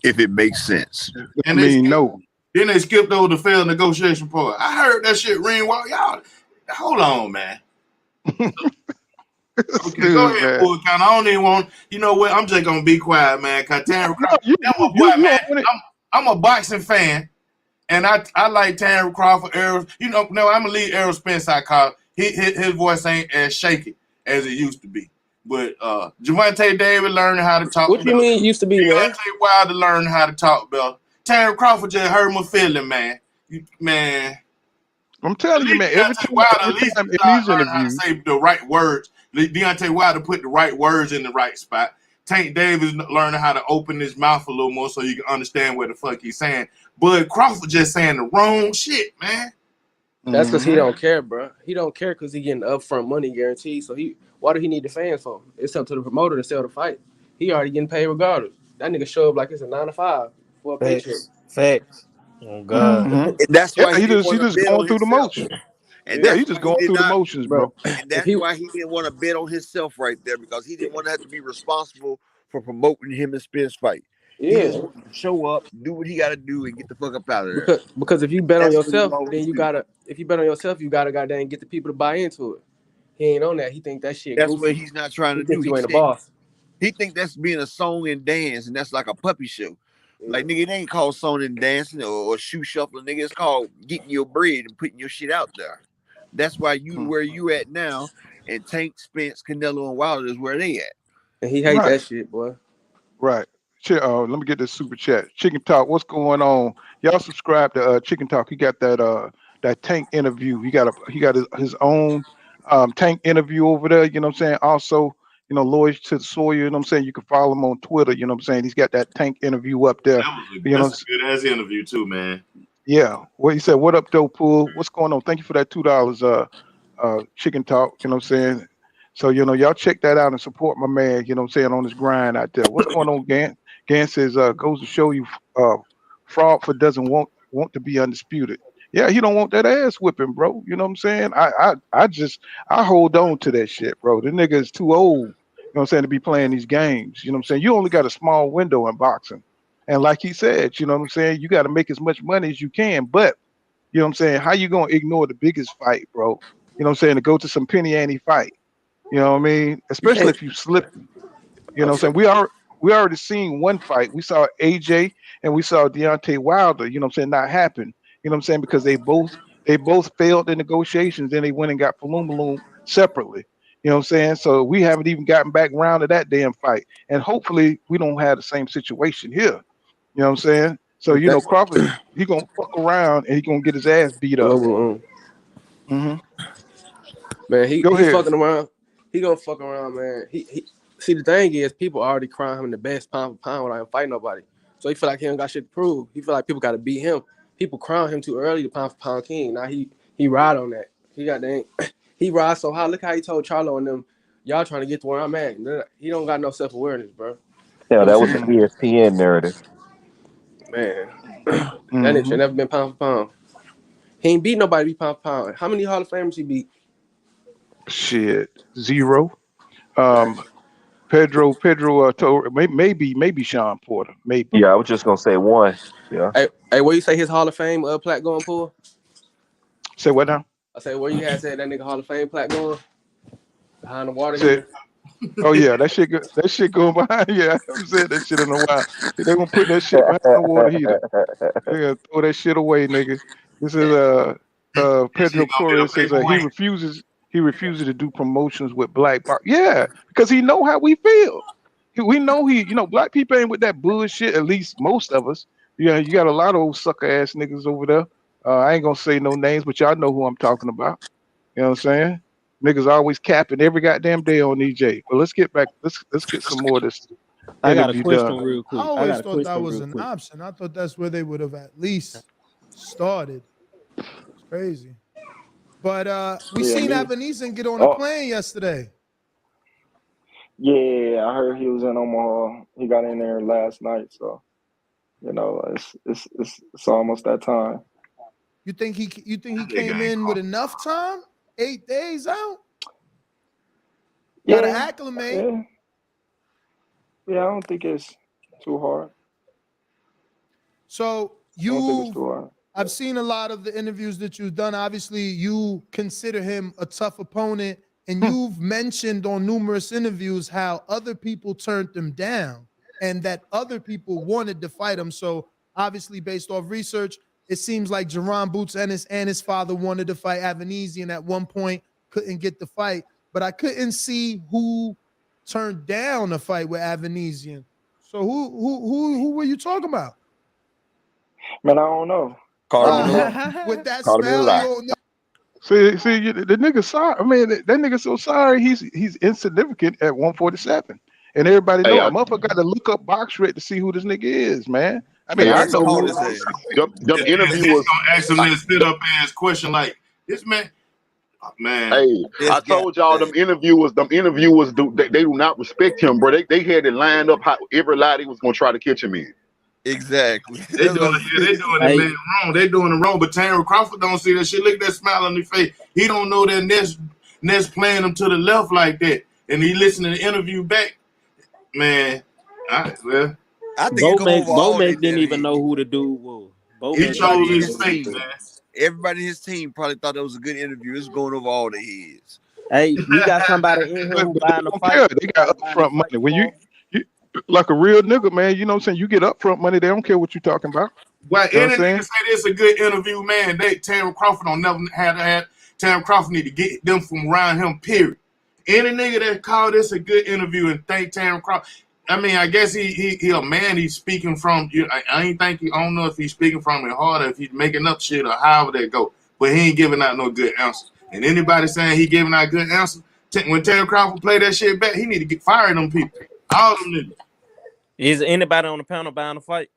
If it makes sense. I And mean, no. then they skipped over the failed negotiation part. I heard that shit ring while y'all. Hold on, man. Okay, go Dude, ahead, man. Bull Count. I don't even want. You know what? I'm just gonna be quiet, man. Cause Terence No, Crawford, that's my boy, you man. on it. I'm a boxing fan, and I like Terence Crawford. Errol, no, I'm gonna leave Errol Spence out. Cause his voice ain't as shaky as it used to be. But Javante David learning how to talk What you better. mean it used to be, man? Deontay Wilder learning how to talk better. Terence Crawford just hurt my feeling, man. Man. I'm telling you, man. Every Deontay Wilder at least time in start these learning how to interviews, say the right words. Deontay Wilder put the right words in the right spot. Tank Davis learning how to open his mouth a little more so you can understand what the fuck he's saying. But Crawford just saying the wrong shit, man. That's because he don't care, bro. He don't care because he getting upfront money guaranteed. So why do he need the fans for? It's up to the promoter to sell the fight. He already getting paid regardless. That nigga show up like it's a 9 to 5 for a paycheck. Facts. Oh God. And that's yeah, why he he didn't just want to bet going on through the himself. motions. And Yeah, that's he why just he going did through the not. motions, Bro, bro. And that's why he didn't want to bet on himself right there because he didn't want to have to be responsible for promoting him and Spence fight. He just Yeah. wanted to show up, do what he got to do, and get the fuck up out of there. Because if you bet on That's what he yourself, always then you do. gotta goddamn get the people to buy into it. He ain't on that. He think that shit That's what goofy. he's not trying He to do. thinks He you ain't a think boss. he think that's being a song and dance, and that's like a puppy show. Yeah. Like nigga, it ain't called song and dancing or shoe shuffling, nigga. It's called getting your bread and putting your shit out there. That's why you where you at now, and Tank, Spence, Canelo, and Wilder is where they at. And he hate Right. that shit, boy. Right. Let me get this super chat. Chicken Talk, what's going on? Y'all subscribe to Chicken Talk. He got that Tank interview. He got his own Tank interview over there. You know what I'm saying? Also, Lloyd to the Sawyer. You know what I'm saying? You can follow him on Twitter. You know what I'm saying? He's got that Tank interview up there. That's a good ass interview too, man. Yeah. Well, he said, "What up, Dope Pool? What's going on? Thank you for that $2. Chicken Talk. You know what I'm saying? So y'all check that out and support my man. You know what I'm saying, on his grind out there. What's going on, Gan? Gan says goes to show you, Fraudford doesn't want to be undisputed. Yeah, he don't want that ass whipping, bro. You know what I'm saying? I hold on to that shit, bro. The nigga is too old. You know what I'm saying, to be playing these games. You know what I'm saying? You only got a small window in boxing. And like he said, you know what I'm saying, you got to make as much money as you can. But you know what I'm saying, how you gonna ignore the biggest fight, bro? You know what I'm saying, to go to some penny ante fight. You know what I mean? Especially if you slipping. You know what I'm saying? We already seen one fight. We saw AJ and we saw Deontay Wilder, you know what I'm saying, not happen. You know what I'm saying? Because they both failed the negotiations, then they went and got Falumaloom separately. You know what I'm saying? So we haven't even gotten back around to that damn fight. And hopefully we don't have the same situation here. You know what I'm saying? So you know Crawford, he gonna fuck around and he gonna get his ass beat up. Mm-hmm. Man, Go he ahead. fucking around. He gonna fuck around, man. He see the thing is people already crying him the best pound for pound without him fighting nobody. So he feel like he don't got shit to prove. He feel like people gotta beat him. People crown him too early to pound for pound king. Now he ride on that. He ride so high. Look how he told Charlo and them, y'all trying to get to where I'm at. He don't got no self-awareness, bro. Yeah, Them that was shit, the ESPN narrative. man. That nigga should never been pound for pound. He ain't beat nobody be pound for pound. How many Hall of Famers he beat? Shit. 0. Pedro maybe Sean Porter. Maybe. Yeah, I was just gonna say one. Yeah. Hey, where you say his Hall of Fame plaque going pull? Say what now? I say where you had said that nigga Hall of Fame plaque going? Behind the water Say, heater. oh yeah, that shit going behind. Yeah, I haven't said that shit in a while. They gonna put that shit behind the water heater. They gonna throw that shit away, nigga. This is That Pedro shit gonna be a Correa says paperweight. he refuses to do promotions with black box. Yeah, because he know how we feel. We know black people ain't with that bullshit. At least most of us. Yeah, you got a lot of old sucker ass niggas over there. I ain't gonna say no names, but y'all know who I'm talking about. You know what I'm saying? Niggas always capping every goddamn day on EJ. But let's get back. Let's get some more of this I got a interview done. question real I quick. always thought that was an option. I thought that's where they would have at least started. It's crazy. But we seen Ebenezer get on the plane yesterday. Yeah, I heard he was in Omaha. He got in there last night, so it's almost that time. You think he came in with enough time? 8 days out? Gotta acclimate. Yeah, I don't think it's too hard. So I've seen a lot of the interviews that you've done. Obviously, you consider him a tough opponent, and you've mentioned on numerous interviews how other people turned him down and that other people wanted to fight him. So obviously, based off research, it seems like Jerron Boots and his father wanted to fight Avanesian, and at one point couldn't get the fight. But I couldn't see who turned down a fight with Avanesian. So who were you talking about? Man, I don't know. With that smell, you don't know. See, the nigga sorry. I mean, that nigga so sorry. He's insignificant at 147, and everybody know it. Motherfucker got to look up box rate to see who this nigga is, man. I mean, I know who. Them interviewers gonna ask him this sit up ass question like this man. Man, hey, I told y'all them interviewers they do not respect him, bro. They had it lined up how every lie they was gonna try to catch him in. Exactly. They doing it, man, wrong. They doing it wrong. But Terence Crawford don't see that shit. Look at that smile on his face. He don't know that Ness playing him to the left like that, and he listening to the interview back. Man, I think Bomac didn't even know who the dude was. He chose his fate, man. Everybody in his team probably thought that was a good interview. It's going over all their heads. Hey, we got somebody in here who buying the fight. They got upfront money. When you like a real nigga, man, you know what I'm saying? You get upfront money, they don't care what you talking about. Well, you know any nigga say this a good interview, man. Terence Crawford don't never had Terence Crawford need to get them from around him, period. Any nigga that call this a good interview and think Terence Crawford, I mean, I guess he a man. He's speaking from. I don't know if he's speaking from it hard or if he's making up shit or however that go. But he ain't giving out no good answer. And anybody saying he giving out good answer, when Terence Crawford play that shit back, he need to get fired. Them people, all them niggas. Is anybody on the panel buying the fight?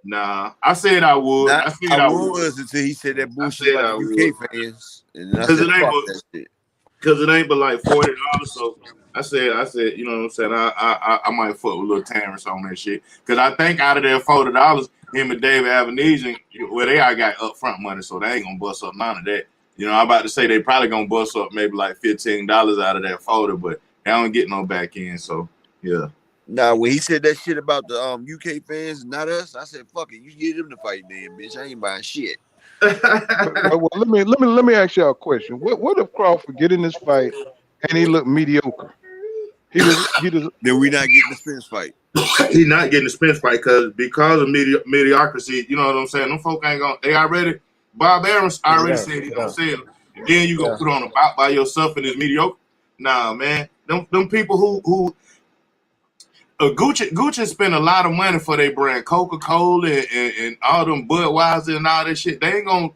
Nah, I said I would. I said I would until he said that bullshit about the UK fans. Because it ain't but like $40. So I said, you know what I'm saying? I might fuck with little Terence on that shit. Because I think out of that $40, him and David Avanesian, well, they all got upfront money, so they ain't gonna bust up none of that. You know, I'm about to say they probably gonna bust up maybe like $15 out of that $40, but they don't get no back end. So yeah. Nah, when he said that shit about the UK fans, not us, I said, "Fuck it, you get them to fight, then, bitch. I ain't buying shit." Well, let me ask y'all a question. What if Crawford get in this fight and he look mediocre? He does. Then we not getting the Spence fight. He's not getting the Spence fight because of mediocrity. You know what I'm saying? Them folk ain't gonna. They already. Bob Aarons already said he's gonna sell. And then you gonna put on a bout by yourself and it's mediocre. Nah, man. Them people who Gucci spent a lot of money for their brand, Coca-Cola and all them Budweiser and all that shit. They ain't gonna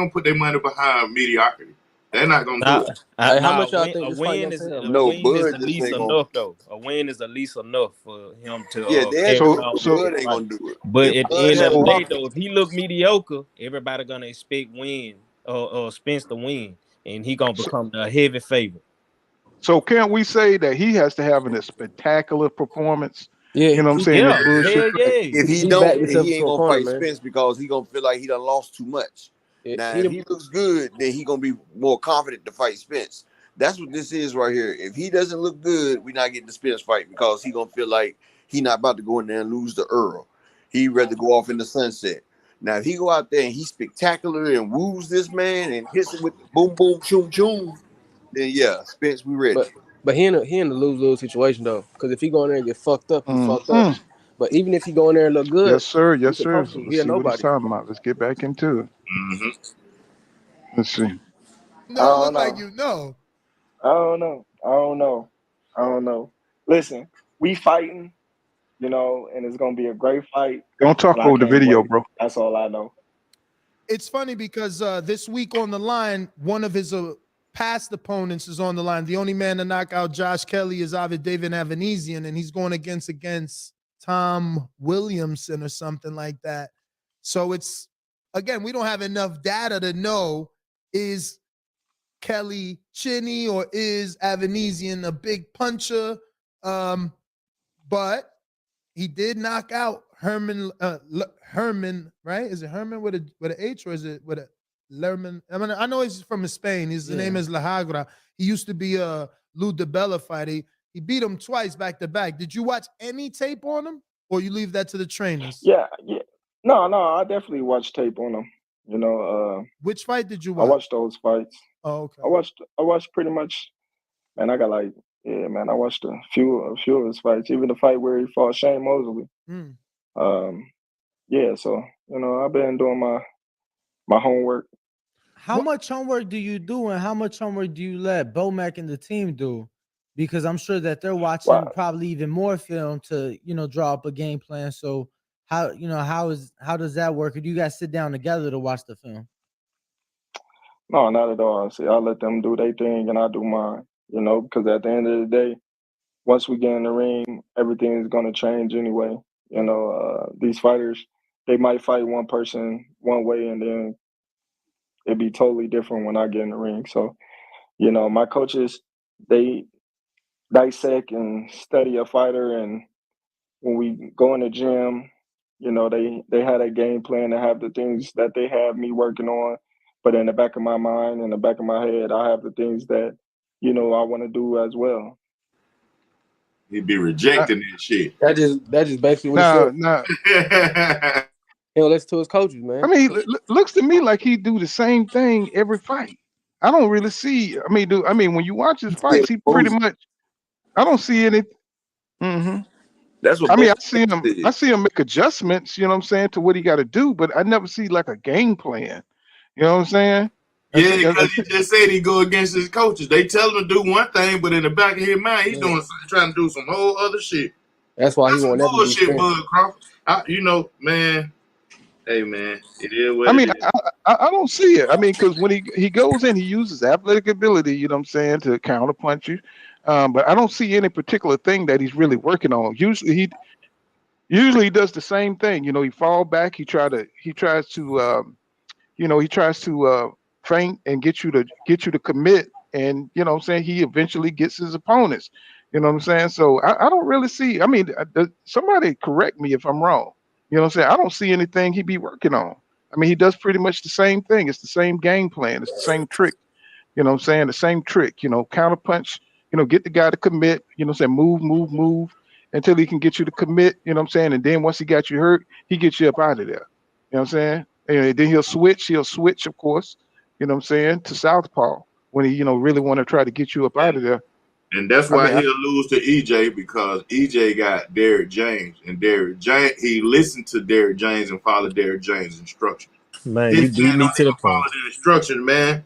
put their money behind mediocrity. They're not gonna do it. How much y'all think A this fight win gonna is sell? a No, win is Bud at just least ain't gonna. enough though. A win is at least enough for him to Yeah, carry on Bud with the ain't fight. gonna do it. But If at the Bud end of had the day, Crawford, though, if he look mediocre, everybody gonna expect win or Spence to win, and he gonna become the heavy favorite. So can't we say that he has to have a spectacular performance? Yeah, You know what I'm saying? Yeah, This bullshit. hell yeah. if he he don't, backed then himself he into ain't a gonna corner, fight man. Spence because he gonna feel like he done lost too much. Now, He if he looks good, then he gonna be more confident to fight Spence. That's what this is right here. If he doesn't look good, we not getting the Spence fight because he gonna feel like he not about to go in there and lose to Earl. He'd rather go off in the sunset. Now, if he go out there and he's spectacular and woos this man and hits him with the boom boom choom choom, then yeah, Spence, we ready. But he in a lose situation though, because if he go in there and get fucked up, he fucked up. Mhm. But even if he go in there and look good, Yes, sir. he Yes, can sir. come So through. He let's a see what he's nobody. talking about. Let's get back into it. Mm-hmm. Let's see. I Don't don't look like know. you know. I don't know. I don't know. I don't know. Listen, we fighting, and it's gonna be a great fight, Don't talk and I over the can't video, wait. bro. That's all I know. It's funny because this week on the line, one of his past opponents is on the line. The only man to knock out Josh Kelly is David Avanesian, and he's going against Tom Williamson or something like that. So it's, again, we don't have enough data to know, is Kelly chinny or is Avanesian a big puncher? But he did knock out Herman, right? Is it Herman with an H or is it with a Lerman? I mean, I know he's from Spain. His name is La Hagra. He used to be a Lou DeBella fighter. He beat him twice back to back. Did you watch any tape on him, or you leave that to the trainers? Yeah. No, I definitely watched tape on him. Which fight did you I watch? watched those fights. Oh, okay. I watched pretty much. Man, I watched a few of his fights, even the fight where he fought Shane Mosley. Yeah, so I've been doing my homework. How much homework do you do, and how much homework do you let Bomac and the team do? Because I'm sure that they're watching probably even more film to draw up a game plan. So how does that work? Or do you guys sit down together to watch the film? No, not at all. See, I let them do their thing and I do mine. Because at the end of the day, once we get in the ring, everything is going to change anyway. These fighters, they might fight one person one way and then it'd be totally different when I get in the ring. So, my coaches, they dissect and study a fighter, and when we go in the gym, they had a game plan to have the things that they have me working on. But in the back of my mind, in the back of my head, I have the things that, I want to do as well. He'd be rejecting that shit. That just basically what he said. Nah. He don't listen to his coaches, man. I mean, looks to me like he do the same thing every fight. I don't really see. I mean, when you watch his fights, he pretty much. I don't see any. Mm-hmm. That's what I see him make adjustments. You know what I'm saying, to what he got to do, but I never see like a game plan. You know what I'm saying? Yeah, because he just said he go against his coaches. They tell him to do one thing, but in the back of his mind, he's trying to do some whole other shit. That's why he won't never be bullshit, Bud Crawford. Man. Hey, man, it is what it is. I don't see it. I mean, because when he goes in, he uses athletic ability, you know what I'm saying, to counterpunch you. But I don't see any particular thing that he's really working on. Usually he does the same thing. He fall back. He tries to feint and get you to commit. And you know what I'm saying, he eventually gets his opponents. You know what I'm saying? So I don't really see. I mean, somebody correct me if I'm wrong. You know what I'm saying? I don't see anything he be working on. I mean, he does pretty much the same thing. It's the same game plan. It's the same trick. You know what I'm saying? The same trick. Counterpunch. Get the guy to commit. You know what I'm saying? Move until he can get you to commit. You know what I'm saying? And then once he got you hurt, he gets you up out of there. You know what I'm saying? And then he'll switch, of course. You know what I'm saying? To southpaw when he really want to try to get you up out of there. And that's why he'll lose to EJ because EJ got Derrick James, and Derrick James he listened to Derrick James and followed Derrick James' instructions. Man, His you team beat me don't to the even follow punch. the instructions, man.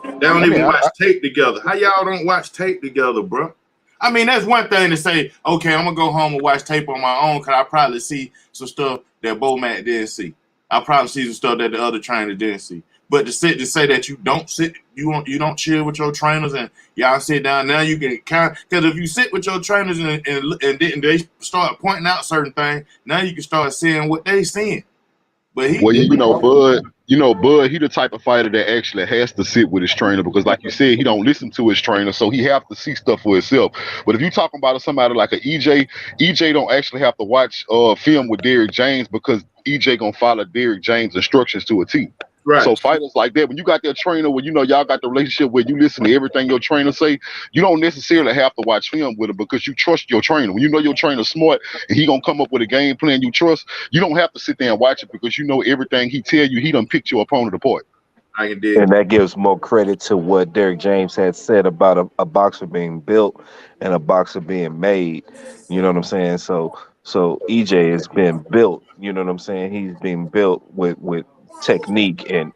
They don't even watch tape together. How y'all don't watch tape together, bro? I mean, that's one thing to say, okay, I'm going to go home and watch tape on my own because I probably see some stuff that Bo-Mac didn't see. I probably see some stuff that the other trainer didn't see. But to say that you don't sit, you don't chill with your trainers and y'all sit down, now you can count. Because if you sit with your trainers and they start pointing out certain things, now you can start seeing what they seeing. But Bud, Bud, he the type of fighter that actually has to sit with his trainer because, like you said, he don't listen to his trainer, so he have to see stuff for himself. But if you talking about somebody like a EJ don't actually have to watch film with Derrick James because EJ gonna follow Derrick James' instructions to a T. Right. So fighters like that, when you got that trainer where y'all got the relationship where you listen to everything your trainer say, you don't necessarily have to watch film with him because you trust your trainer. When you know your trainer's smart and he gonna come up with a game plan you trust, you don't have to sit there and watch it because you know everything he tell you, he done picked your opponent apart. I can dig. And that gives more credit to what Derrick James had said about a boxer being built and a boxer being made. You know what I'm saying? So EJ has been built. You know what I'm saying? He's been built with technique and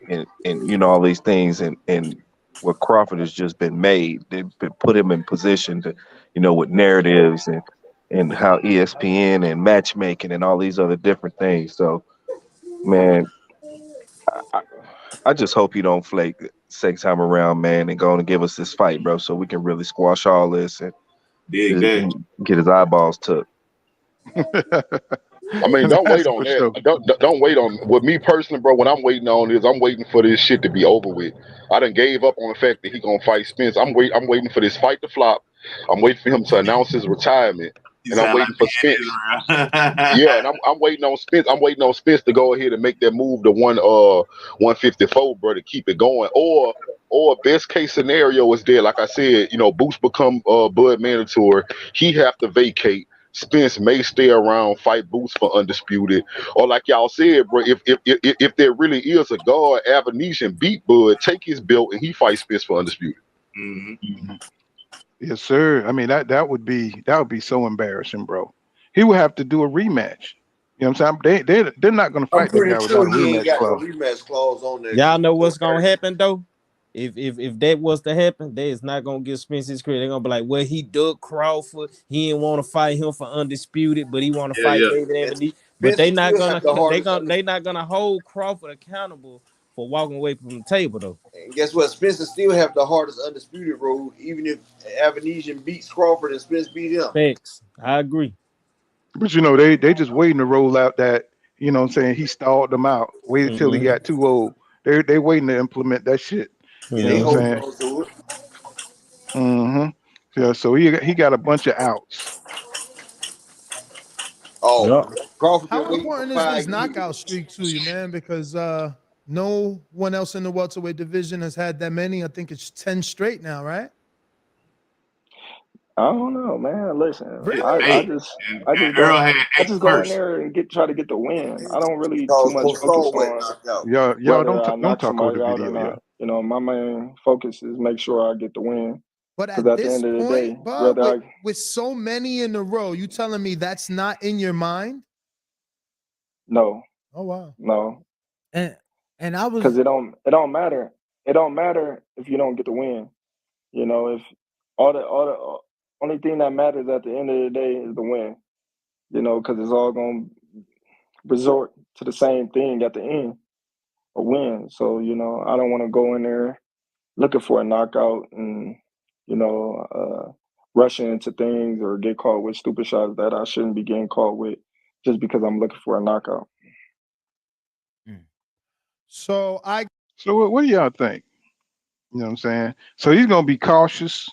all these things and what Crawford has just been made. They've put him in position to, with narratives and how ESPN and matchmaking and all these other different things. So, man, I just hope he don't flake second time around, man, and go on and give us this fight, bro, so we can really squash all this and get his eyeballs took. I mean, don't wait on that. Sure. Don't wait on. With me personally, bro, what I'm waiting on is I'm waiting for this shit to be over with. I done gave up on the fact that he gonna fight Spence. I'm waiting for this fight to flop. I'm waiting for him to announce his retirement, and I'm waiting for Spence. Yeah, and I'm waiting on Spence. I'm waiting on Spence to go ahead and make that move to 154, bro, to keep it going. Or best case scenario is there, like I said, Boots become Bud mandatory. He have to vacate. Spence may stay around, fight Boots for undisputed, or like y'all said, bro. If there really is a guard, Avenesian beat Bud, take his belt, and he fights Spence for undisputed. Mm-hmm. Yes, sir. I mean that would be so embarrassing, bro. He would have to do a rematch. You know what I'm saying? They're not going to fight that guy without a rematch clause. Rematch clause on there. Y'all know what's gonna happen though. If that was to happen, they is not gonna give Spence his credit. They're gonna be like, well, he dug Crawford. He didn't want to fight him for undisputed, but he want to fight David Anthony. But they not gonna hold Crawford accountable for walking away from the table though. And guess what? Spencer still have the hardest undisputed road, even if Avenesian beats Crawford and Spence beat him. Thanks. I agree. But they just waiting to roll out that, you know what I'm saying, he stalled them out. Waited till he got too old. They waiting to implement that shit. You know what I'm saying? Mm-hmm. Yeah, so he got a bunch of outs. Crawford. How important is this knockout streak to you, man? Because no one else in the welterweight division has had that many. I think it's 10 straight now, right? I don't know, man. Listen, really? I just go in there and try to get the win. I don't really too much focus on y'all don't knock talk over somebody the out video, or not. My main focus is make sure I get the win. But at at the this end of the day, point, Bob, with so many in a row, you telling me that's not in your mind? No. Oh wow. No. And I was because it don't matter. It don't matter if you don't get the win. If all the only thing that matters at the end of the day is the win. Because it's all gonna resort to the same thing at the end, a win. So I don't want to go in there looking for a knockout and rushing into things or get caught with stupid shots that I shouldn't be getting caught with just because I'm looking for a knockout. So what do y'all think? You know what I'm saying? So he's gonna be cautious.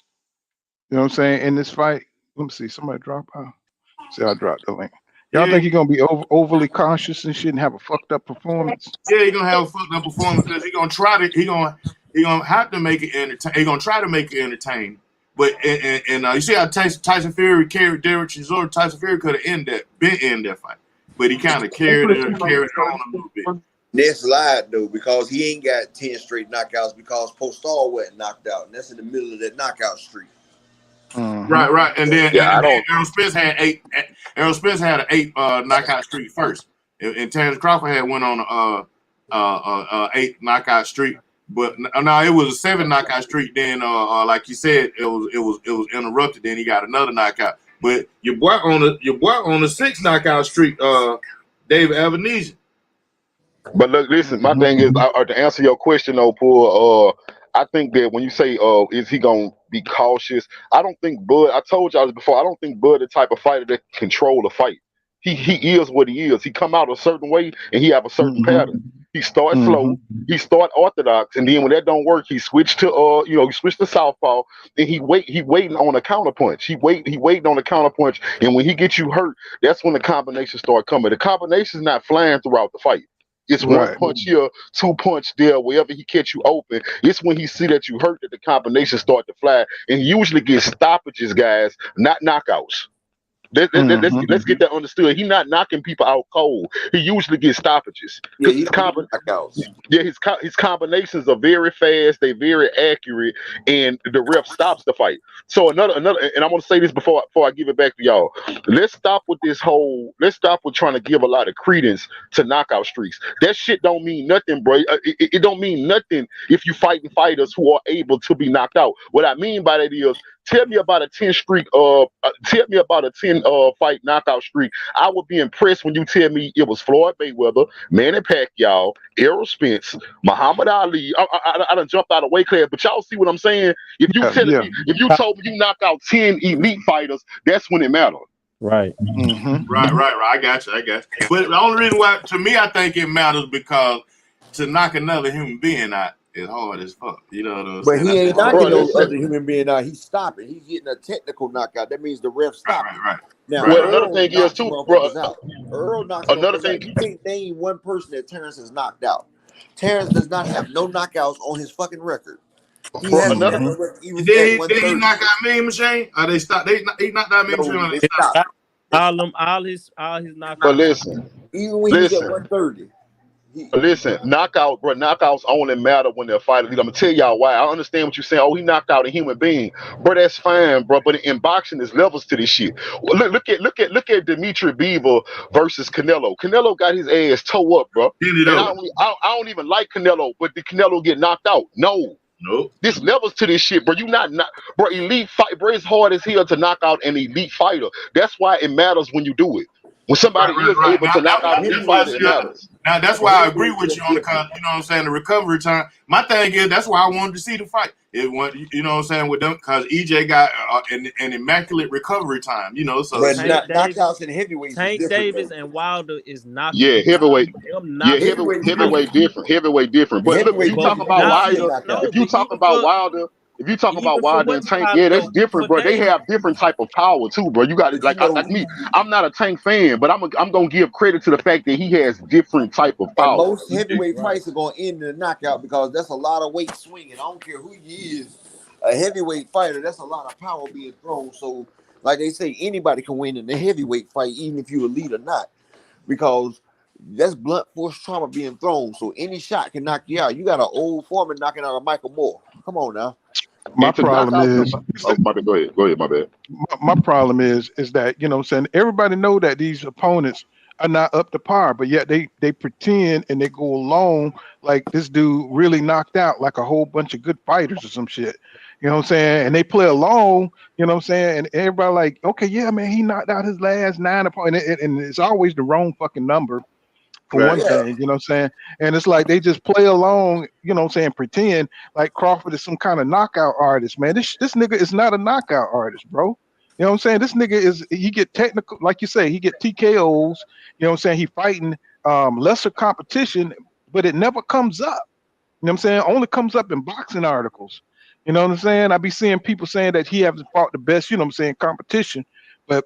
You know what I'm saying in this fight. Let me see. Somebody drop out. See, I dropped the link. Y'all think he's gonna be overly cautious and shouldn't have a fucked up performance? Yeah, he's gonna have a fucked up performance because he's gonna try to. He gonna have to make it entertaining. He's gonna try to make it entertaining. But you see how Tyson Fury carried Derek Chisora. Tyson Fury could have ended that fight, but he kind of carried it on a little bit. That's lied though, because he ain't got 10 straight knockouts because Postal wasn't knocked out, and that's in the middle of that knockout streak. Right. And then, Yeah, I and then don't. Errol Spence had eight. Errol Spence had an 8 knockout streak first, and Terence Crawford had went on a 8 knockout streak. But no, it was a 7 knockout streak. Then, like you said, it was interrupted. Then he got another knockout. But your boy on the 6 knockout streak, David Ebenezer. But look, listen, my thing is, to answer your question, though, Paul, I think that when you say, is he gonna be cautious? I don't think Bud. I told y'all this before. I don't think Bud the type of fighter that can control the fight. He is what he is. He come out a certain way and he have a certain pattern. He start slow, he start orthodox, and then when that don't work, he switch to he switch to southpaw, and he waiting on a counterpunch. He waiting on a counterpunch, and when he gets you hurt, that's when the combinations start coming. The combination's not flying throughout the fight. It's one punch here, 2 punch there, wherever he catch you open. It's when he see that you hurt that the combinations start to fly, and he usually gets stoppages, guys, not knockouts. Let's get that understood. He's not knocking people out cold. He usually gets stoppages. Yeah, he knockouts. Yeah, his combinations are very fast. They're very accurate, and the ref stops the fight. So another, and I want to say this before I give it back to y'all. Let's stop with trying to give a lot of credence to knockout streaks. That shit don't mean nothing, bro. It don't mean nothing if you fighting fighters who are able to be knocked out. What I mean by that is, tell me about a 10 streak. Tell me about a 10 fight knockout streak. I would be impressed when you tell me it was Floyd Mayweather, Manny Pacquiao, Errol Spence, Muhammad Ali. I done jumped out of weight class, but y'all see what I'm saying? If you if you told me you knocked out 10 elite fighters, that's when it mattered. Right. Right. I got you. But the only reason why, to me, I think it matters because to knock another human being out is hard as fuck. You know what I'm saying? But he ain't knocking no other human being out. He's stopping. He's getting a technical knockout. That means the ref stopped. Right. Now, another thing is too, bro. Earl knocks another thing. You can't name one person that Terence has knocked out. Terence does not have no knockouts on his fucking record. He has Did he knock out Mean Machine? Or they stopped? He knocked out Mean Machine. They stopped. All his knockouts. But listen, even when he's at 130. Listen, knockouts only matter when they're fighting. I'm gonna tell y'all why. I understand what you're saying. Oh, he knocked out a human being, bro. That's fine, bro. But in boxing, there's levels to this shit. Look at Dimitri Bivol versus Canelo. Canelo got his ass toe up, bro. And I don't even like Canelo, but did Canelo get knocked out? No. There's levels to this shit, bro. You not bro. Elite fight, bro. It's hard as hell to knock out an elite fighter. That's why it matters when you do it. When somebody is able to knock out an elite fighter, it matters. Now that's why I agree with you on the, you know what I'm saying, the recovery time. My thing is that's why I wanted to see the fight. It went, you know what I'm saying, with them, because EJ got an immaculate recovery time. You know, so knockouts and heavyweights. Tank Davis and Wilder is not. Yeah, heavyweight. Heavyweight different. Heavyweight different. But look, if you talk about Wilder, if you talk about Wilder. If you talk about Wilder and Tank, yeah, that's different, bro. They have different type of power too, bro. You got to like me. I'm not a Tank fan, but I'm gonna give credit to the fact that he has different type of power. And most heavyweight fights are gonna end in a knockout because that's a lot of weight swinging. I don't care who he is, a heavyweight fighter. That's a lot of power being thrown. So, like they say, anybody can win in a heavyweight fight, even if you're elite or not, because that's blunt force trauma being thrown. So any shot can knock you out. You got an old Foreman knocking out a Michael Moore. Come on now. My problem is, go ahead, my bad. My problem is that, you know what I'm saying, everybody know that these opponents are not up to par, but yet they pretend and they go along like this dude really knocked out like a whole bunch of good fighters or some shit. You know what I'm saying? And they play along, you know what I'm saying? And everybody like, okay, yeah, man, he knocked out his last 9 opponents, and it's always the wrong fucking number. For one thing, you know what I'm saying? And it's like they just play along, you know what I'm saying, pretend like Crawford is some kind of knockout artist, man. This nigga is not a knockout artist, bro. You know what I'm saying? This nigga he get technical, like you say, he get TKOs, you know what I'm saying? He fighting lesser competition, but it never comes up. You know what I'm saying? Only comes up in boxing articles. You know what I'm saying? I be seeing people saying that he hasn't fought the best, you know what I'm saying, competition, but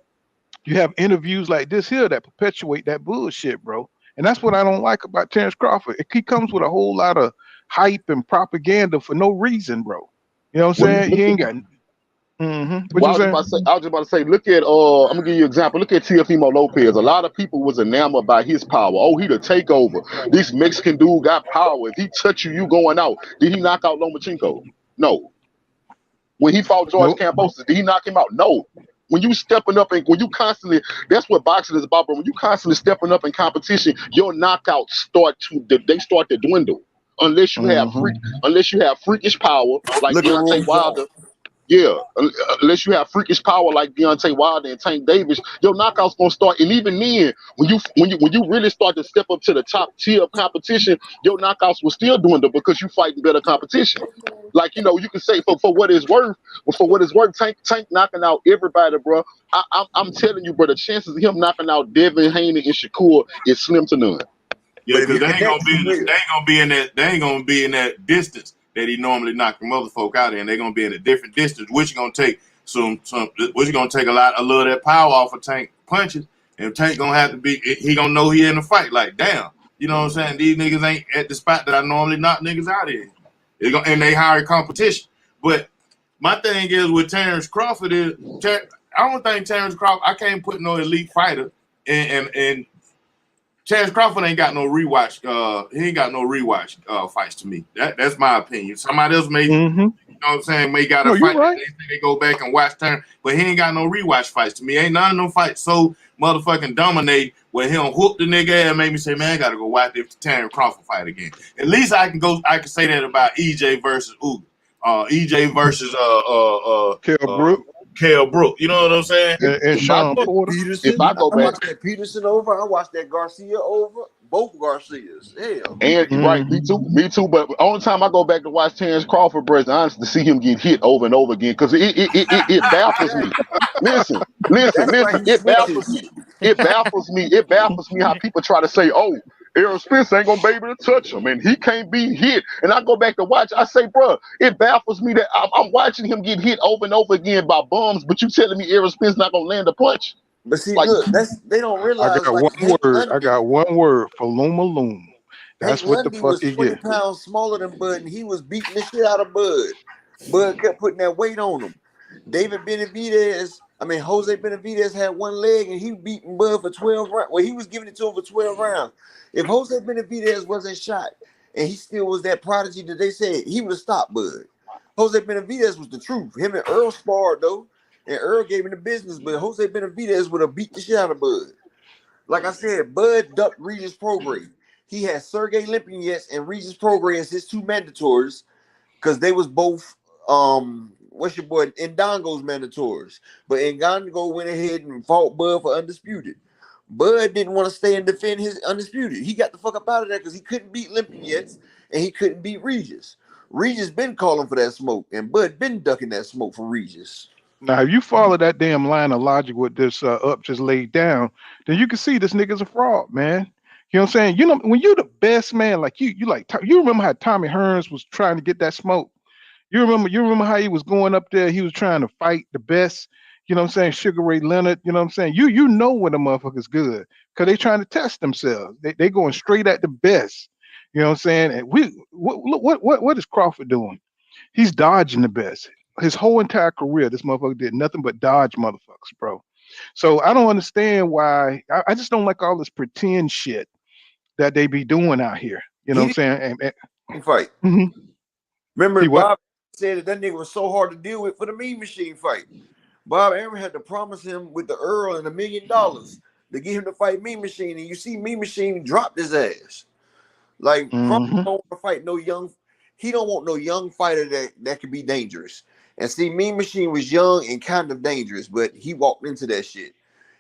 you have interviews like this here that perpetuate that bullshit, bro. And that's what I don't like about Terence Crawford. He comes with a whole lot of hype and propaganda for no reason, bro. You know what I'm saying? He ain't got. I was just about to say, look at. I'm gonna give you an example. Look at Teofimo Lopez. A lot of people was enamored by his power. Oh, he the takeover. This Mexican dude got power. If he touch you, you going out. Did he knock out Lomachenko? No. When he fought George Nope. Kambosos, did he knock him out? No. When you stepping up and when you constantly, that's what boxing is about. But when you constantly stepping up in competition, your knockouts start to dwindle. Unless you have freakish power like Look at Deontay Roy Wilder. Jones. Yeah, unless you have freakish power like Deontay Wilder and Tank Davis, your knockouts gonna start. And even then, when you really start to step up to the top tier of competition, your knockouts will still dwindle because you fighting better competition. Like you can say for what it's worth, Tank knocking out everybody, bro. I'm telling you, bro, the chances of him knocking out Devin Haney and Shakur is slim to none. Yeah, because they ain't gonna be in that distance that he normally knock the mother folk out in. They're gonna be in a different distance, which is gonna take which is gonna take a little of that power off of Tank punches. And Tank gonna have to he gonna know he in the fight. Like, damn, you know what I'm saying? These niggas ain't at the spot that I normally knock niggas out in. And they hire competition. But my thing is with Terence Crawford I don't think Terence Crawford, I can't put no elite fighter and Terence Crawford ain't got no rewatch. He ain't got no rewatch fights to me. That's my opinion. Somebody else may, you know what I'm saying, may got a fight. Right. They go back and watch Terence, but he ain't got no rewatch fights to me. Ain't none of them fights so motherfucking dominate where he'll whoop the nigga and make me say, man, I gotta go watch the Terence Crawford fight again. At least I can say that about EJ versus Uga. EJ versus Kell Brook. You know what I'm saying? And Sean Porter. Peterson. If I go I back, watched that Peterson over. I watched that Garcia over. Both Garcias. Hell. and right, me too. But the only time I go back to watch Terence Crawford, bro, is honestly to see him get hit over and over again because it baffles me. Listen, it baffles me. It baffles me how people try to say, "Oh, Errol Spence ain't gonna be able to touch him, and he can't be hit." And I go back to watch. I say, bro, it baffles me that I'm watching him get hit over and over again by bums, but you telling me Errol Spence not gonna land a punch? But see, look, they don't realize. I got one word for Luma Loom. That's Hank what the Lundy fuck was he 20 get. pounds smaller than Bud, and he was beating the shit out of Bud. Bud kept putting that weight on him. Jose Benavidez had one leg, and he beating Bud for 12 rounds. Well, he was giving it to him for 12 rounds. If Jose Benavidez wasn't shot, and he still was that prodigy that they said, he would have stopped Bud. Jose Benavidez was the truth. Him and Earl sparred, though, and Earl gave him the business, but Jose Benavidez would have beat the shit out of Bud. Like I said, Bud ducked Regis Prograis. He had Sergey Lipinets and Regis Prograis as his two mandatories because they was both Ndongo's mandatories. But Ndongo went ahead and fought Bud for undisputed. Bud didn't want to stay and defend his undisputed. He got the fuck up out of there because he couldn't beat Lipinets and he couldn't beat Regis. Regis been calling for that smoke, and Bud been ducking that smoke for Regis. Now, if you follow that damn line of logic with this up just laid down, then you can see this nigga's a fraud, man. You know what I'm saying? You know, when you're the best man, like you remember how Tommy Hearns was trying to get that smoke. You remember how he was going up there, he was trying to fight the best, you know what I'm saying, Sugar Ray Leonard, you know what I'm saying? You know when the motherfucker's good, because they trying to test themselves. They going straight at the best. You know what I'm saying? And what is Crawford doing? He's dodging the best. His whole entire career, this motherfucker did nothing but dodge motherfuckers, bro. So I don't understand why. I just don't like all this pretend shit that they be doing out here. You know what I'm saying? And fight. Mm-hmm. Remember, Bob said that nigga was so hard to deal with for the Mean Machine fight. Bob Arum had to promise him with the Earl and $1 million to get him to fight Mean Machine, and you see Mean Machine dropped his ass. Like Crawford don't want to fight no young. He don't want no young fighter that could be dangerous. And see, Mean Machine was young and kind of dangerous, but he walked into that shit.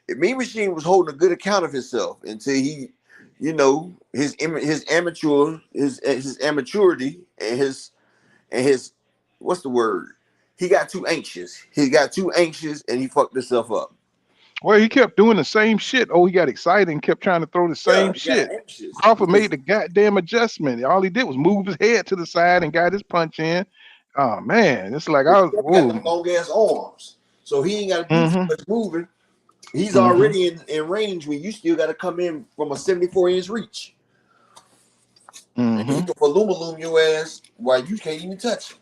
If Mean Machine was holding a good account of himself until he, you know, his amaturity and his what's the word? He got too anxious. And he fucked himself up. Well, he kept doing the same shit. Oh, he got excited and kept trying to throw the same shit. Crawford made the goddamn adjustment. All he did was move his head to the side and got his punch in. Oh man, it's like I was got long ass arms, so he ain't got to do so much moving. He's already in range when you still got to come in from a 74-inch reach. And he can Loom your ass while you can't even touch him.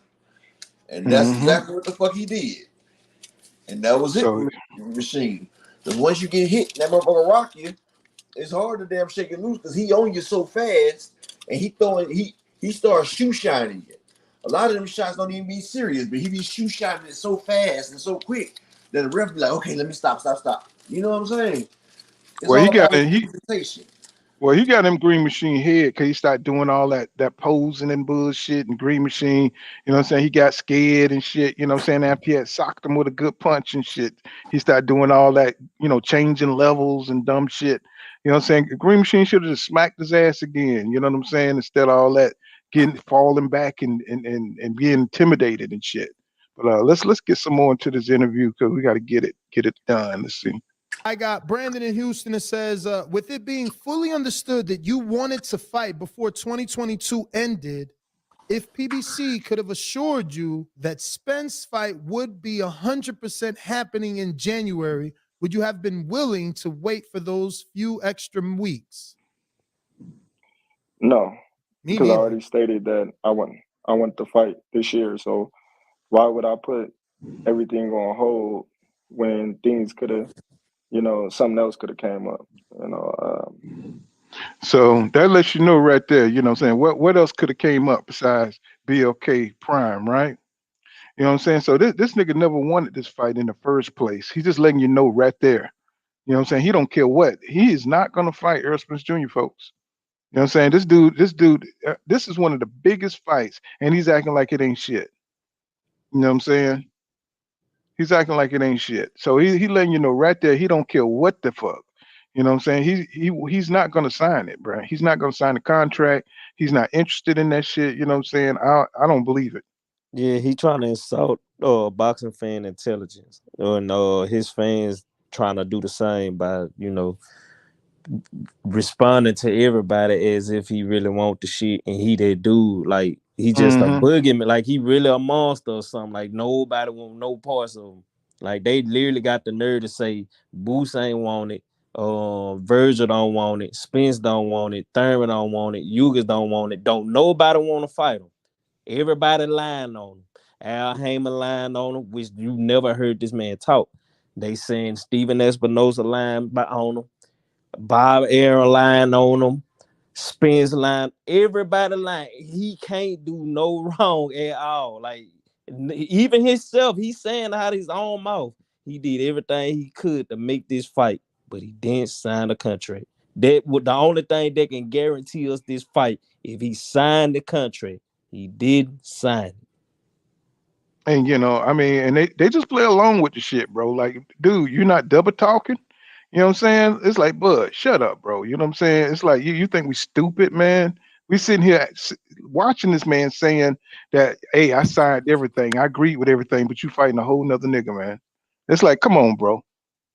And that's exactly what the fuck he did. And that was it for Machine. Because once you get hit, that motherfucker rock you, it's hard to damn shake it loose because he on you so fast and he starts shoe shining you. A lot of them shots don't even be serious, but he be shotting it so fast and so quick that the ref be like, okay, let me stop. You know what I'm saying? It's Well, he all got about his he presentation. Well, he got him Green Machine head because he started doing all that posing and bullshit and Green Machine. You know what I'm saying? He got scared and shit. You know what I'm saying? After he had socked him with a good punch and shit, he started doing all that, changing levels and dumb shit. You know what I'm saying? Green Machine should have just smacked his ass again. You know what I'm saying? Instead of all that falling back and being intimidated and shit. But let's get some more into this interview because we got to get it done. Let's see. I got Brandon in Houston that says, with it being fully understood that you wanted to fight before 2022 ended, if PBC could have assured you that Spence fight would be 100% happening in January, would you have been willing to wait for those few extra weeks? No, Me because I neither. already stated that I want to fight this year. So why would I put everything on hold when things could have, something else could have came up. So that lets you know right there, you know what I'm saying? What else could have came up besides BLK Prime, right? You know what I'm saying? So this nigga never wanted this fight in the first place. He's just letting you know right there. You know what I'm saying? He don't care what. He is not gonna fight Errol Spence Jr., folks. You know what I'm saying? This is one of the biggest fights, and he's acting like it ain't shit. You know what I'm saying? He's acting like it ain't shit. So he letting you know right there, he don't care what the fuck. You know what I'm saying? He's not gonna sign it, bro. He's not gonna sign the contract. He's not interested in that shit. You know what I'm saying? I don't believe it. Yeah, he trying to insult boxing fan intelligence, and his fans trying to do the same by responding to everybody as if he really want the shit, and he that dude like he just a Mm-hmm. boogeyman, like he really a monster or something. Like nobody want no parts of him. Like they literally got the nerve to say Boots ain't want it, Virgil don't want it, Spence don't want it, Thurman don't want it, Yugas don't want it. Don't nobody want to fight him. Everybody lying on him. Al Heyman lying on him, which you never heard this man talk. They saying Steven Espinosa lying on him. Bob Aaron lying on him. Spence lying. Everybody lying. He can't do no wrong at all. Like even himself, he's saying out of his own mouth, he did everything he could to make this fight, but he didn't sign a contract. That was the only thing that can guarantee us this fight. If he signed the contract, he didn't sign it. And and they just play along with the shit, bro. Like, dude, you're not double talking. You know what I'm saying? It's like, bud, shut up, bro. You know what I'm saying? It's like you think we stupid, man. We sitting here watching this man saying that, hey, I signed everything, I agreed with everything, but you fighting a whole nother nigga, man. It's like, come on, bro.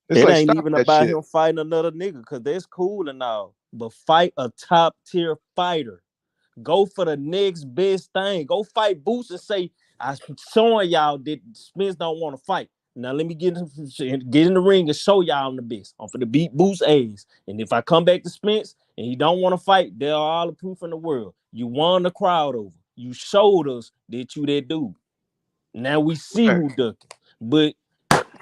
It's It like, ain't stop even that about shit. him fighting another nigga, because that's cool and all. But fight a top tier fighter. Go for the next best thing. Go fight Boots and say, I'm showing y'all that Spence don't want to fight. Now let me get in the ring and show y'all I'm the best. I'm for the beat Boots ass. And if I come back to Spence and he don't want to fight, there are all the proof in the world. You won the crowd over. You showed us that you that dude. Now we see who ducking. But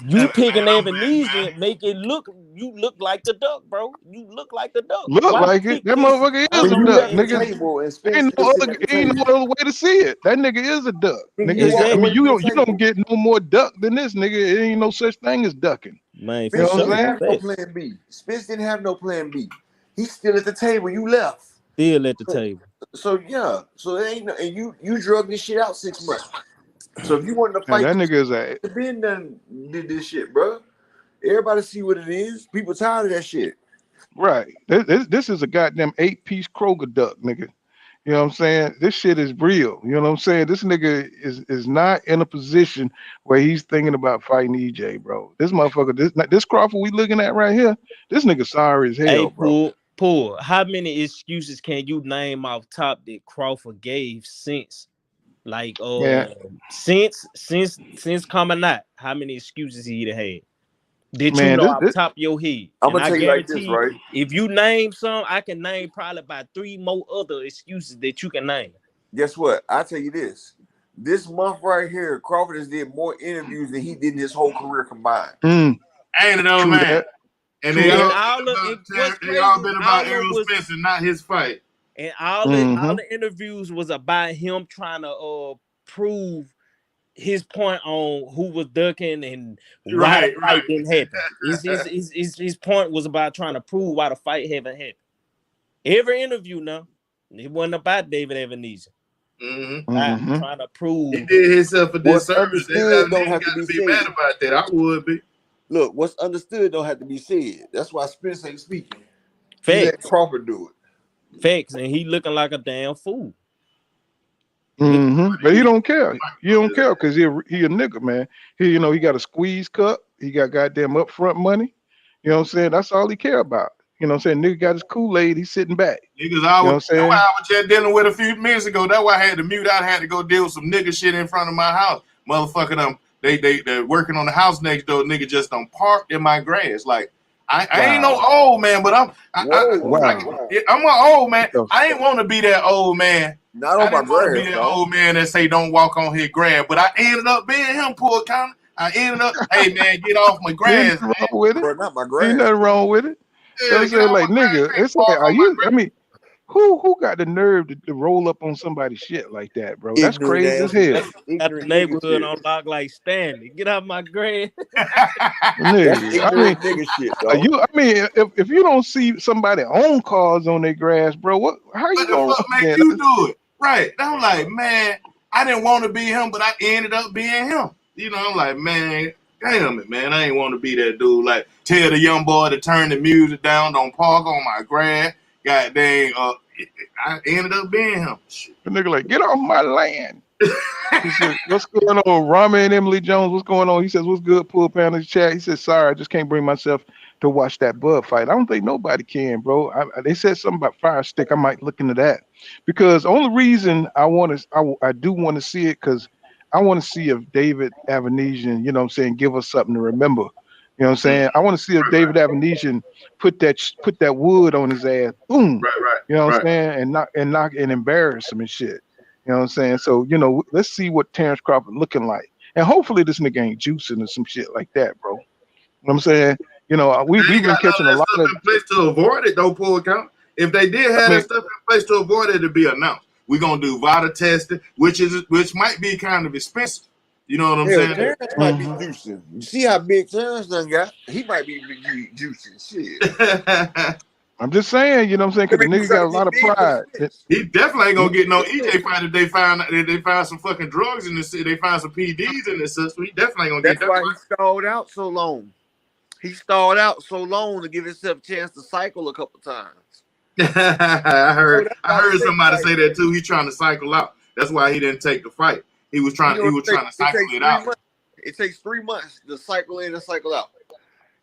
you picking Ebenezer and make it look, you look like the duck, bro. You look like the duck. Look Why like it. pick That this? motherfucker I is a When don't you duck, left the nigga. understand. table and Spence still sitting at the Ain't no table, other way to see it. That nigga is a duck, nigga, you nigga. I walked mean, away you from the don't table. get no more duck than this, nigga. It ain't no such thing as ducking. Man, You for know Spence what I'm sure. didn't saying? have no plan B. Spence didn't have no plan B. He's still at the table. You left. Still at the table. So yeah. So it ain't no, and you drug this shit out 6 months. So if you wanted to And fight that this nigga is a shit, been done did this shit, bro. Everybody see what it is. People tired of that shit. right. This is a goddamn 8-piece Kroger duck, nigga. You know what I'm saying? This shit is real. You know what I'm saying? This nigga is not in a position where he's thinking about fighting EJ, bro. This motherfucker, this Crawford we looking at right here, this nigga sorry as Hey, hell, bro. Pool, how many excuses can you name off top that Crawford gave since? Like Man, since coming out, how many excuses he had? Did you man, know this, off this top of your head? I'm And gonna I tell you like this, guarantee right? if you name some, I can name probably about 3 more other excuses that you can name. Guess what? I tell you this. This month right here, Crawford has did more interviews than he did in his whole career combined. mm, Ain't it though, true man? that. And True they And that. all all been of about it, what's they all crazy, been about all of Errol was Spence and not his fight. and all Mm-hmm. the interviews was about him trying to prove his point on who was ducking and why the fight didn't happen. His point was about trying to prove why the fight haven't happened. Every interview now, it wasn't about David Evanesia. Trying to prove he did himself a What's disservice. understood don't have to got be to be said. mad about that. I would be. Look, what's understood don't have to be said. That's why Spence ain't speaking. He Facts. let Crawford do it. Facts, and he looking like a damn fool. But he don't care. You don't care because he a nigga, man. He got a squeeze cup. He got goddamn upfront money. You know what I'm saying? That's all he care about. You know what I'm saying? Nigga got his Kool-Aid. He's sitting back. Niggas You know what I'm that's saying? why I was just dealing with a few minutes ago. That's why I had to mute out. I had to go deal with some nigga shit in front of my house. Motherfucker, they're working on the house next door. Nigga just don't park in my grass. Like I ain't no old man, but I'm an old man. I ain't want to be that old man. Not on my grass, be that old man that say don't walk on his grass. But I ended up being him, poor county. I ended up, hey man, get off my grass. Ain't nothing wrong with it. Bro, not my grass. Ain't nothing wrong with it. Yeah, You know what I'm saying? Like nigga, it's like, are you? I mean, who got the nerve to roll up on somebody's shit like that, bro? That's crazy as hell. Got the neighborhood on lock like Stanley. Get out my grass. Nigga, I mean, nigga shit, I mean, if you don't see somebody own cars on their grass, bro, how you gonna make you do it? Right. I'm like, man, I didn't want to be him, but I ended up being him. You know, I'm like, man, damn it, man. I ain't want to be that dude. Like, tell the young boy to turn the music down, don't park on my grass. God dang, I ended up being him. The nigga like, get off my land. He said, what's going on? Rama and Emily Jones, what's going on? He says, what's good, pool panel chat? He says, sorry, I just can't bring myself to watch that Bud fight. I don't think nobody can, bro. They said something about Fire Stick. I might look into that. Because the only reason I do want to see it, because I want to see if David Avanesian, you know what I'm saying, give us something to remember. You know what I'm saying? I want to see if David Avanesian put that wood on his ass, boom. You know what I'm saying? And knock and embarrass him and shit. You know what I'm saying? So, let's see what Terence Crawford looking like. And hopefully this nigga ain't juicing or some shit like that, bro. You know what I'm saying? We've been catching a lot of in place to avoid it, though, poor account. If they did have that stuff in place to avoid it, it'd be announced. We're gonna do VADA testing, which might be kind of expensive. You know what I'm saying? Terence might be juicing. You see how big Terence done got? He might be juicing. Shit. I'm just saying, you know what I'm saying? Because the nigga got a lot of pride. He definitely ain't gonna get no EJ fight if they find some fucking drugs in the city. They find some PDs in the system. He definitely ain't gonna get that. That's why he stalled out so long. He stalled out so long to give himself a chance to cycle a couple times. I heard somebody say that too. He's trying to cycle out. That's why he didn't take the fight. He was trying to cycle it out. It takes 3 months to cycle in and cycle out.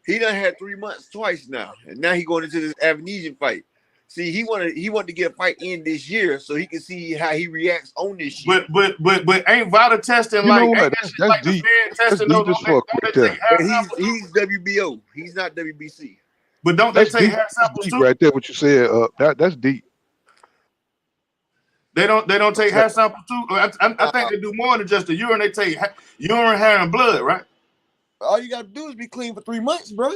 He done had 3 months twice now, and now he going into this Avanesian fight. See, he wanted to get a fight in this year so he can see how he reacts on this shit. But ain't VADA testing that's deep. That's deep as fuck right there. He's WBO. He's not WBC. But don't they take hair samples too? Right there, what you said. That's deep. They don't take hair samples too. I think they do more than just the urine. They take urine, hair, and blood, right? All you gotta do is be clean for 3 months, bro.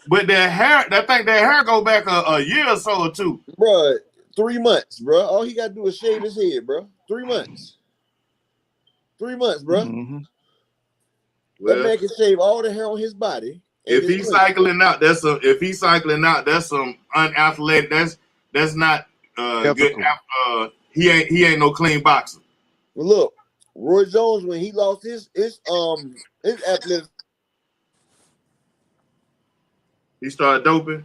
But their hair, I think their hair go back a year or so or two. Bro, 3 months, bro. All he gotta do is shave his head, bro. 3 months. 3 months, bro. That man can shave all the hair on his body. If he's cycling out, that's some unathletic. That's not good. He ain't no clean boxer. Well, look, Roy Jones, when he lost his athletic, he started doping.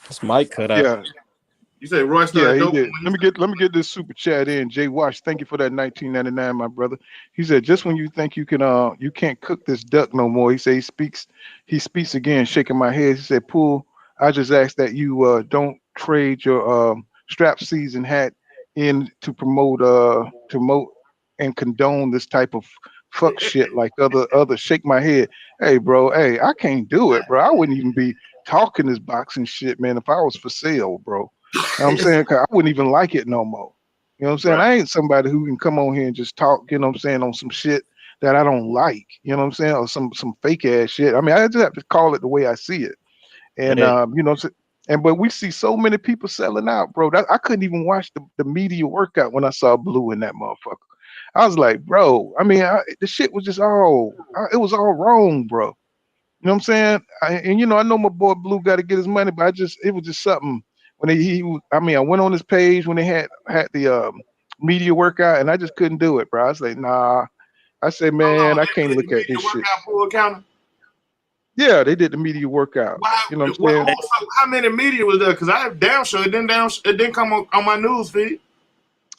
This mic cut out. Yeah. You say Roy started doping? Let me get this super chat in. Jay Wash, thank you for that $19.99, my brother. He said, just when you think you can't cook this duck no more. He said he speaks again, shaking my head. He said, Pool, I just ask that you don't trade your strap season hat in to promote and condone this type of fuck shit like other shake my head. Hey, bro, I can't do it, bro. I wouldn't even be talking this boxing shit, man, if I was for sale, bro. You know what I'm saying? 'Cause I wouldn't even like it no more. You know what I'm saying? Right. I ain't somebody who can come on here and just talk, you know what I'm saying, on some shit that I don't like, you know what I'm saying, or some fake ass shit. I mean, I just have to call it the way I see it. And you know, But we see so many people selling out, bro. I couldn't even watch the media workout when I saw Blue in that motherfucker. I was like, bro. I mean, the shit was just it was all wrong, bro. You know what I'm saying? I know my boy Blue got to get his money, but it was just something when I went on his page when they had the media workout, and I just couldn't do it, bro. I was like, nah. I said, Hold man, on, I they can't did the look at media this shit. workout full counter. Yeah, they did the media workout. Why? You know what I'm saying? So how many media was there? Because I have damn sure it didn't come on my news feed.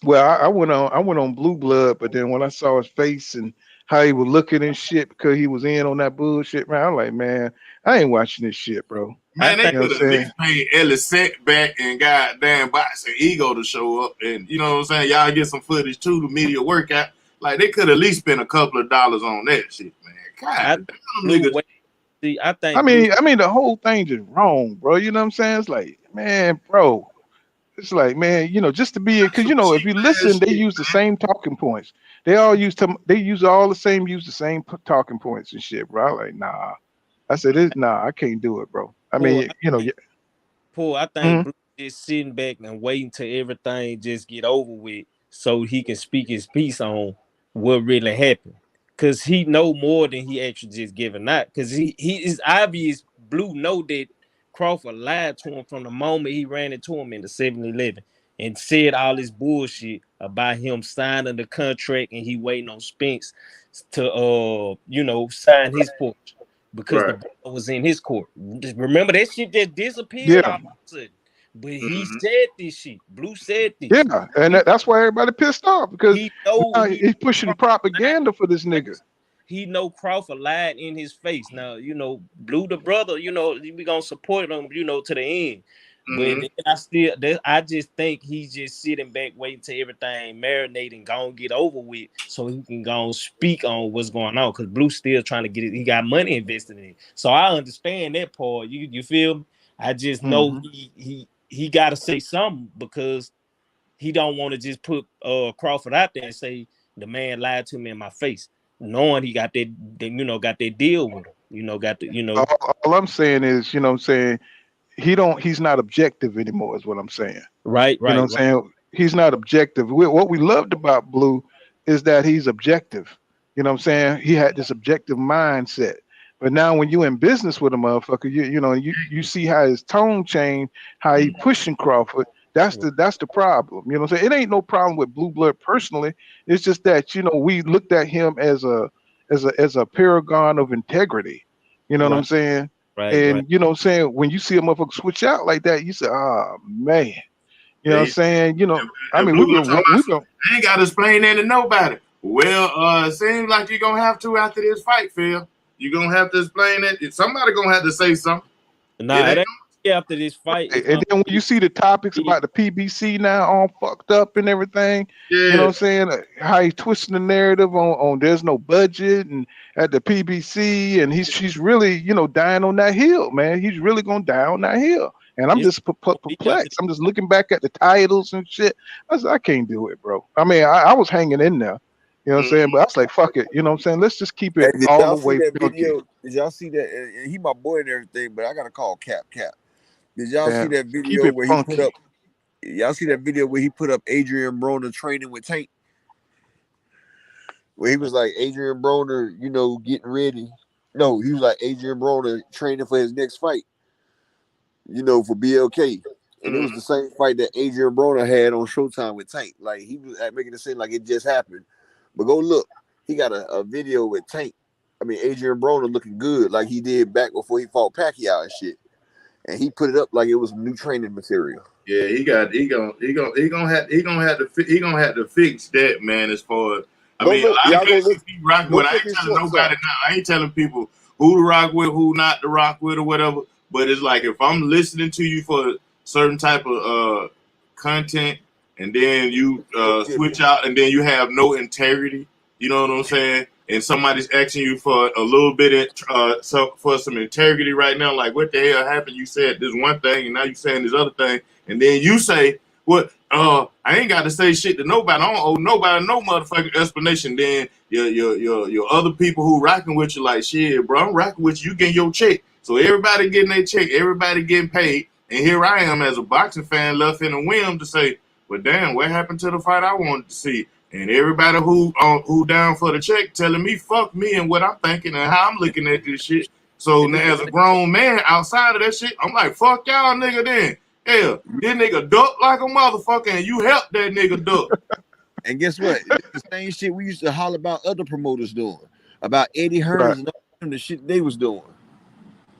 Well, I went on Blue Blood, but then when I saw his face and how he was looking and shit because he was in on that bullshit, man, I'm like, man, I ain't watching this shit, bro. Man, they You know what could I'm have at saying? least paid Ellis setback and goddamn Box and Ego to show up, and you know what I'm saying. Y'all get some footage too, the media workout. Like they could at least spend a couple of dollars on that shit, man. I God think damn, Blue. niggas. See, I I think Blue. mean, the whole thing just wrong, bro. You know what I'm saying? It's like, man, bro. It's like, man, just to be because if you listen, Ass they shit. use the same talking points. They use the same talking points and shit, bro. I'm like, nah. I said, nah, I can't do it, bro. I Paul, mean, yeah. I think Mhm. Blue is sitting back and waiting till everything just get over with so he can speak his piece on what really happened. Cause he know more than he actually just giving out. Cause he is obvious Blue know that Crawford lied to him from the moment he ran into him in the 7-Eleven and said all this bullshit about him signing the contract and he waiting on Spence to sign his portion because the Right. ball was in his court. Remember that shit just disappeared all Yeah, of a sudden. But he Mm-hmm. said this shit. Blue said this. yeah, and He that's why everybody pissed off because he know now he he's pushing Crawford lied propaganda for this in his nigga. face. He know Crawford lied in his face. Now, Blue the brother, we gonna support him, to the end. But Mm-hmm. then I just think he's just sitting back waiting till everything marinate and go and get over with so he can go and speak on what's going on. Cause Blue's still trying to get it, he got money invested in it. So I understand that part. You feel me? I just know Hmm. he gotta say something because he don't want to just put Crawford out there and say the man lied to me in my face, knowing he got got that deal with him. Got the All I'm saying is, what I'm saying, he's not objective anymore, is what I'm saying. right, You know right, what I'm right, saying? He's not objective. What we loved about Blue is that he's objective. You know what I'm saying? He had this objective mindset. But now when you're in business with a motherfucker, you see how his tone changed, how he pushing Crawford. That's the problem. You know what I'm saying? It ain't no problem with Blue Blood personally. It's just that, we looked at him as a paragon of integrity. You know what I'm right, saying? right, right. And you know what I'm saying? When you see a motherfucker switch out like that, you say, oh man. You know what I'm Yeah, saying? I and mean, Blue was talking about we've some, been I ain't got to explain that to nobody. Well, seems like you're gonna have to after this fight, Phil. You're gonna have to explain it. Somebody gonna have to say something. It Nah, it ain't. ain't after this fight. It's and gonna then when you be see the topics about the PBC now all fucked up and everything, you know Yeah. what I'm saying? How he's twisting the narrative on there's no budget and at the PBC, and she's really, dying on that hill, man. He's really gonna die on that hill. And I'm it's just gonna be after perplexed. I'm just looking back at the titles and shit. I said, I can't do it, bro. I mean, I was hanging in there, you know what I'm saying? But I was like, fuck it, you know what I'm saying? Let's just keep Hey, it did all y'all the see way that funky. video? Did y'all see that? And he my boy and everything, but I gotta call Cap. Did y'all see Yeah, that keep video it where he put up? funky. Y'all see that video where he put up Adrian Broner training with Tank? Where he was like Adrian Broner, getting ready. No, he was like Adrian Broner training for his next fight, for BLK. And it was the same fight that Adrian Broner had on Showtime with Tank. Like he was making it seem like it just happened. But go look. He got a video with Tank. I mean Adrian Broner looking good like he did back before he fought Pacquiao and shit. And he put it up like it was new training material. Yeah, he gonna have to fix that, man. As far as I Go mean, a look. lot of Y'all go guys look. keep rocking Go with. I check ain't his telling shorts nobody out. now. I ain't telling people who to rock with, who not to rock with, or whatever. But it's like if I'm listening to you for certain type of content, and then you Go get it. switch out, and then you have no integrity. You know what I'm saying? And somebody's asking you for a little bit for some integrity right now. Like, what the hell happened? You said this one thing, and now you saying this other thing, and then you say, "What? I ain't got to say shit to nobody. I don't owe nobody no motherfucking explanation." Then your other people who rocking with you like, shit, bro, I'm rocking with you. You getting your check, so everybody getting their check, everybody getting paid, And here I am as a boxing fan left in a whim to say, well, damn, what happened to the fight I wanted to see? And everybody who down for the check telling me fuck me and what I'm thinking and how I'm looking at this shit. So now as a grown man outside of that shit, I'm like, fuck y'all nigga then. Hell, this nigga duck like a motherfucker and you help that nigga duck. And guess what? The same shit we used to holler about other promoters doing. About Eddie Hearns and all them, the shit they was doing.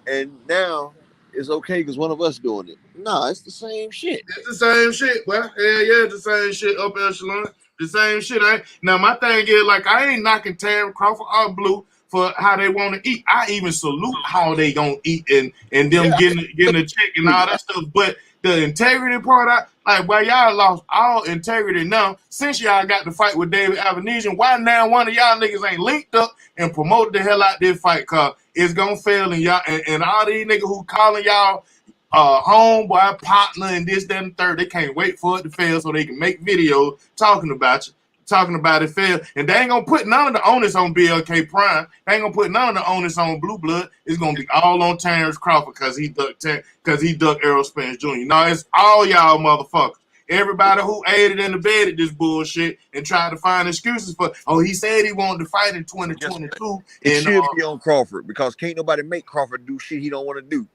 And now it's okay because one of us doing it. Nah, it's the same shit. It's the same shit, boy. Yeah, it's the same shit up echelon. The same shit. Now my thing is like I ain't knocking Terence Crawford or Blue for how they want to eat. I even salute how they gonna eat and them getting a check and all that stuff. But the integrity part, boy, y'all lost all integrity now. Since y'all got the fight with David Avenesian, why now one of y'all niggas ain't linked up and promoted the hell out this fight? Cause it's gonna fail and y'all and all these niggas who calling y'all homeboy, partner, and this, that, and third. They can't wait for it to fail so they can make videos talking about you, talking about it fail. And they ain't gonna put none of the onus on BLK Prime. They ain't gonna put none of the onus on Blue Blood. It's gonna be all on Terence Crawford because he ducked Errol Spence Jr. No, it's all y'all motherfuckers. Everybody who aided and abetted this bullshit and tried to find excuses for, he said he wanted to fight in 2022. It should be on Crawford because can't nobody make Crawford do shit he don't want to do.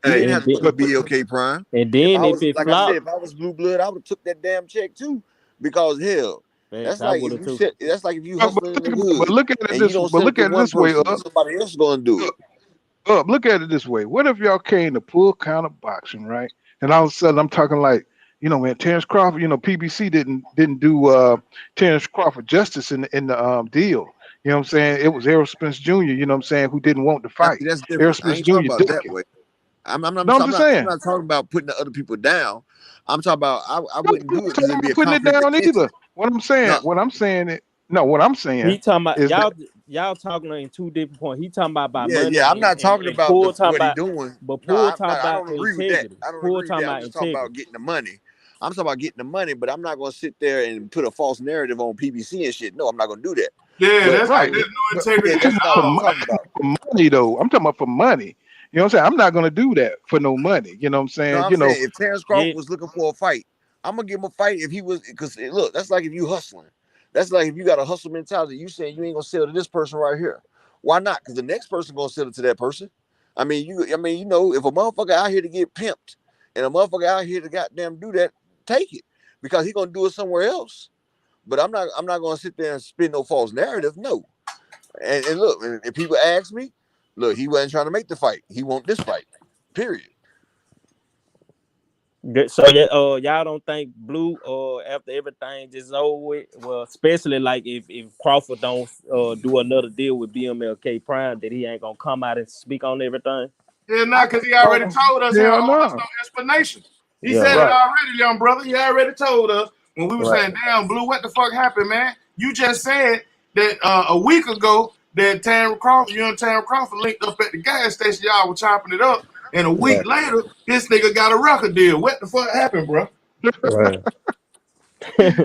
He didn't have to put BLK Prime. And then if I was Blue Blood, I would have took that damn check too. Because hell, that's like if you hustling in the hood. But look at it this way. Somebody else is gonna do it. Look at it this way. What if y'all came to full counter boxing, right? And all of a sudden I'm talking like, man, Terence Crawford, PBC didn't do Terence Crawford justice in the deal. You know what I'm saying? It was Errol Spence Jr., you know what I'm saying, who didn't want to fight. That's different. Errol Spence Jr. About that way. I'm not talking about putting the other people down. I'm talking about I wouldn't do it because it'd be a putting it down either. What I'm saying he talking about y'all talking in two different points. He talking about money. Yeah, I'm not talking about what he's doing. But Poole talking about I don't agree with that. I don't agree with that. I'm just talking integrity. about getting the money. I'm talking about getting the money, but I'm not going to sit there and put a false narrative on PBC and shit. No, I'm not going to do that. Yeah, that's right. There's no integrity. That's not what I'm talking about. For money, though. I'm talking about for money. You know what I'm saying? I'm not going to do that for no money. You know what I'm saying? No, I'm saying if Terence Crawford was looking for a fight, I'm going to give him a fight if he was, because look, that's like if you hustling. That's like if you got a hustle mentality, you saying you ain't going to sell to this person right here. Why not? Because the next person going to sell it to that person. I mean, if a motherfucker out here to get pimped and a motherfucker out here to goddamn do that, take it because he gonna do it somewhere else. But I'm not gonna sit there and spin no false narrative. No. And look, if people ask me, look, he wasn't trying to make the fight. He want this fight. Period. So y'all don't think Blue after everything just over with? Well, especially like if Crawford don't do another deal with BMLK Prime, that he ain't gonna come out and speak on everything. Yeah, not because he already told us. He don't owe us no explanation. He said it already, young brother. He already told us when we were saying, "Damn, Blue, what the fuck happened, man?" You just said that a week ago that you and Terence Crawford linked up at the gas station. Y'all were chopping it up, and a week later, this nigga got a record deal. What the fuck happened, bro? Right.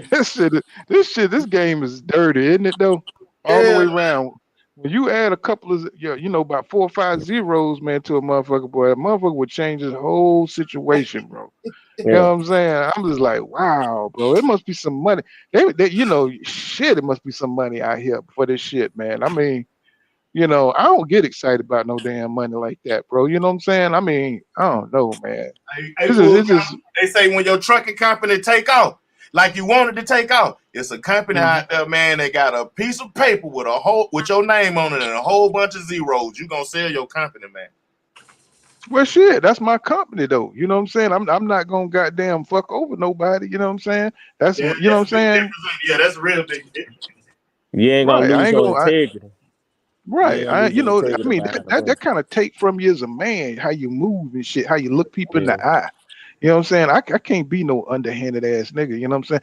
This game is dirty, isn't it? Though all the way around. When you add a couple of, about 4 or 5 zeros, man, to a motherfucker, boy, a motherfucker would change his whole situation, bro. You know what I'm saying? I'm just like, wow, bro. It must be some money. It must be some money out here for this shit, man. I mean, I don't get excited about no damn money like that, bro. You know what I'm saying? I mean, I don't know, man. They say when your trucking company take off, like you wanted to take off, it's a company out there, man. They got a piece of paper with your name on it and a whole bunch of zeros. You gonna sell your company, man? Well, shit, that's my company, though. You know what I'm saying? I'm not gonna goddamn fuck over nobody. You know what I'm saying? That's you know what I'm saying? Yeah, that's real big. You ain't gonna lose your integrity. Right. I mean, that kind of take from you as a man, how you move and shit, how you look people in the eye. You know what I'm saying? I can't be no underhanded ass nigga. You know what I'm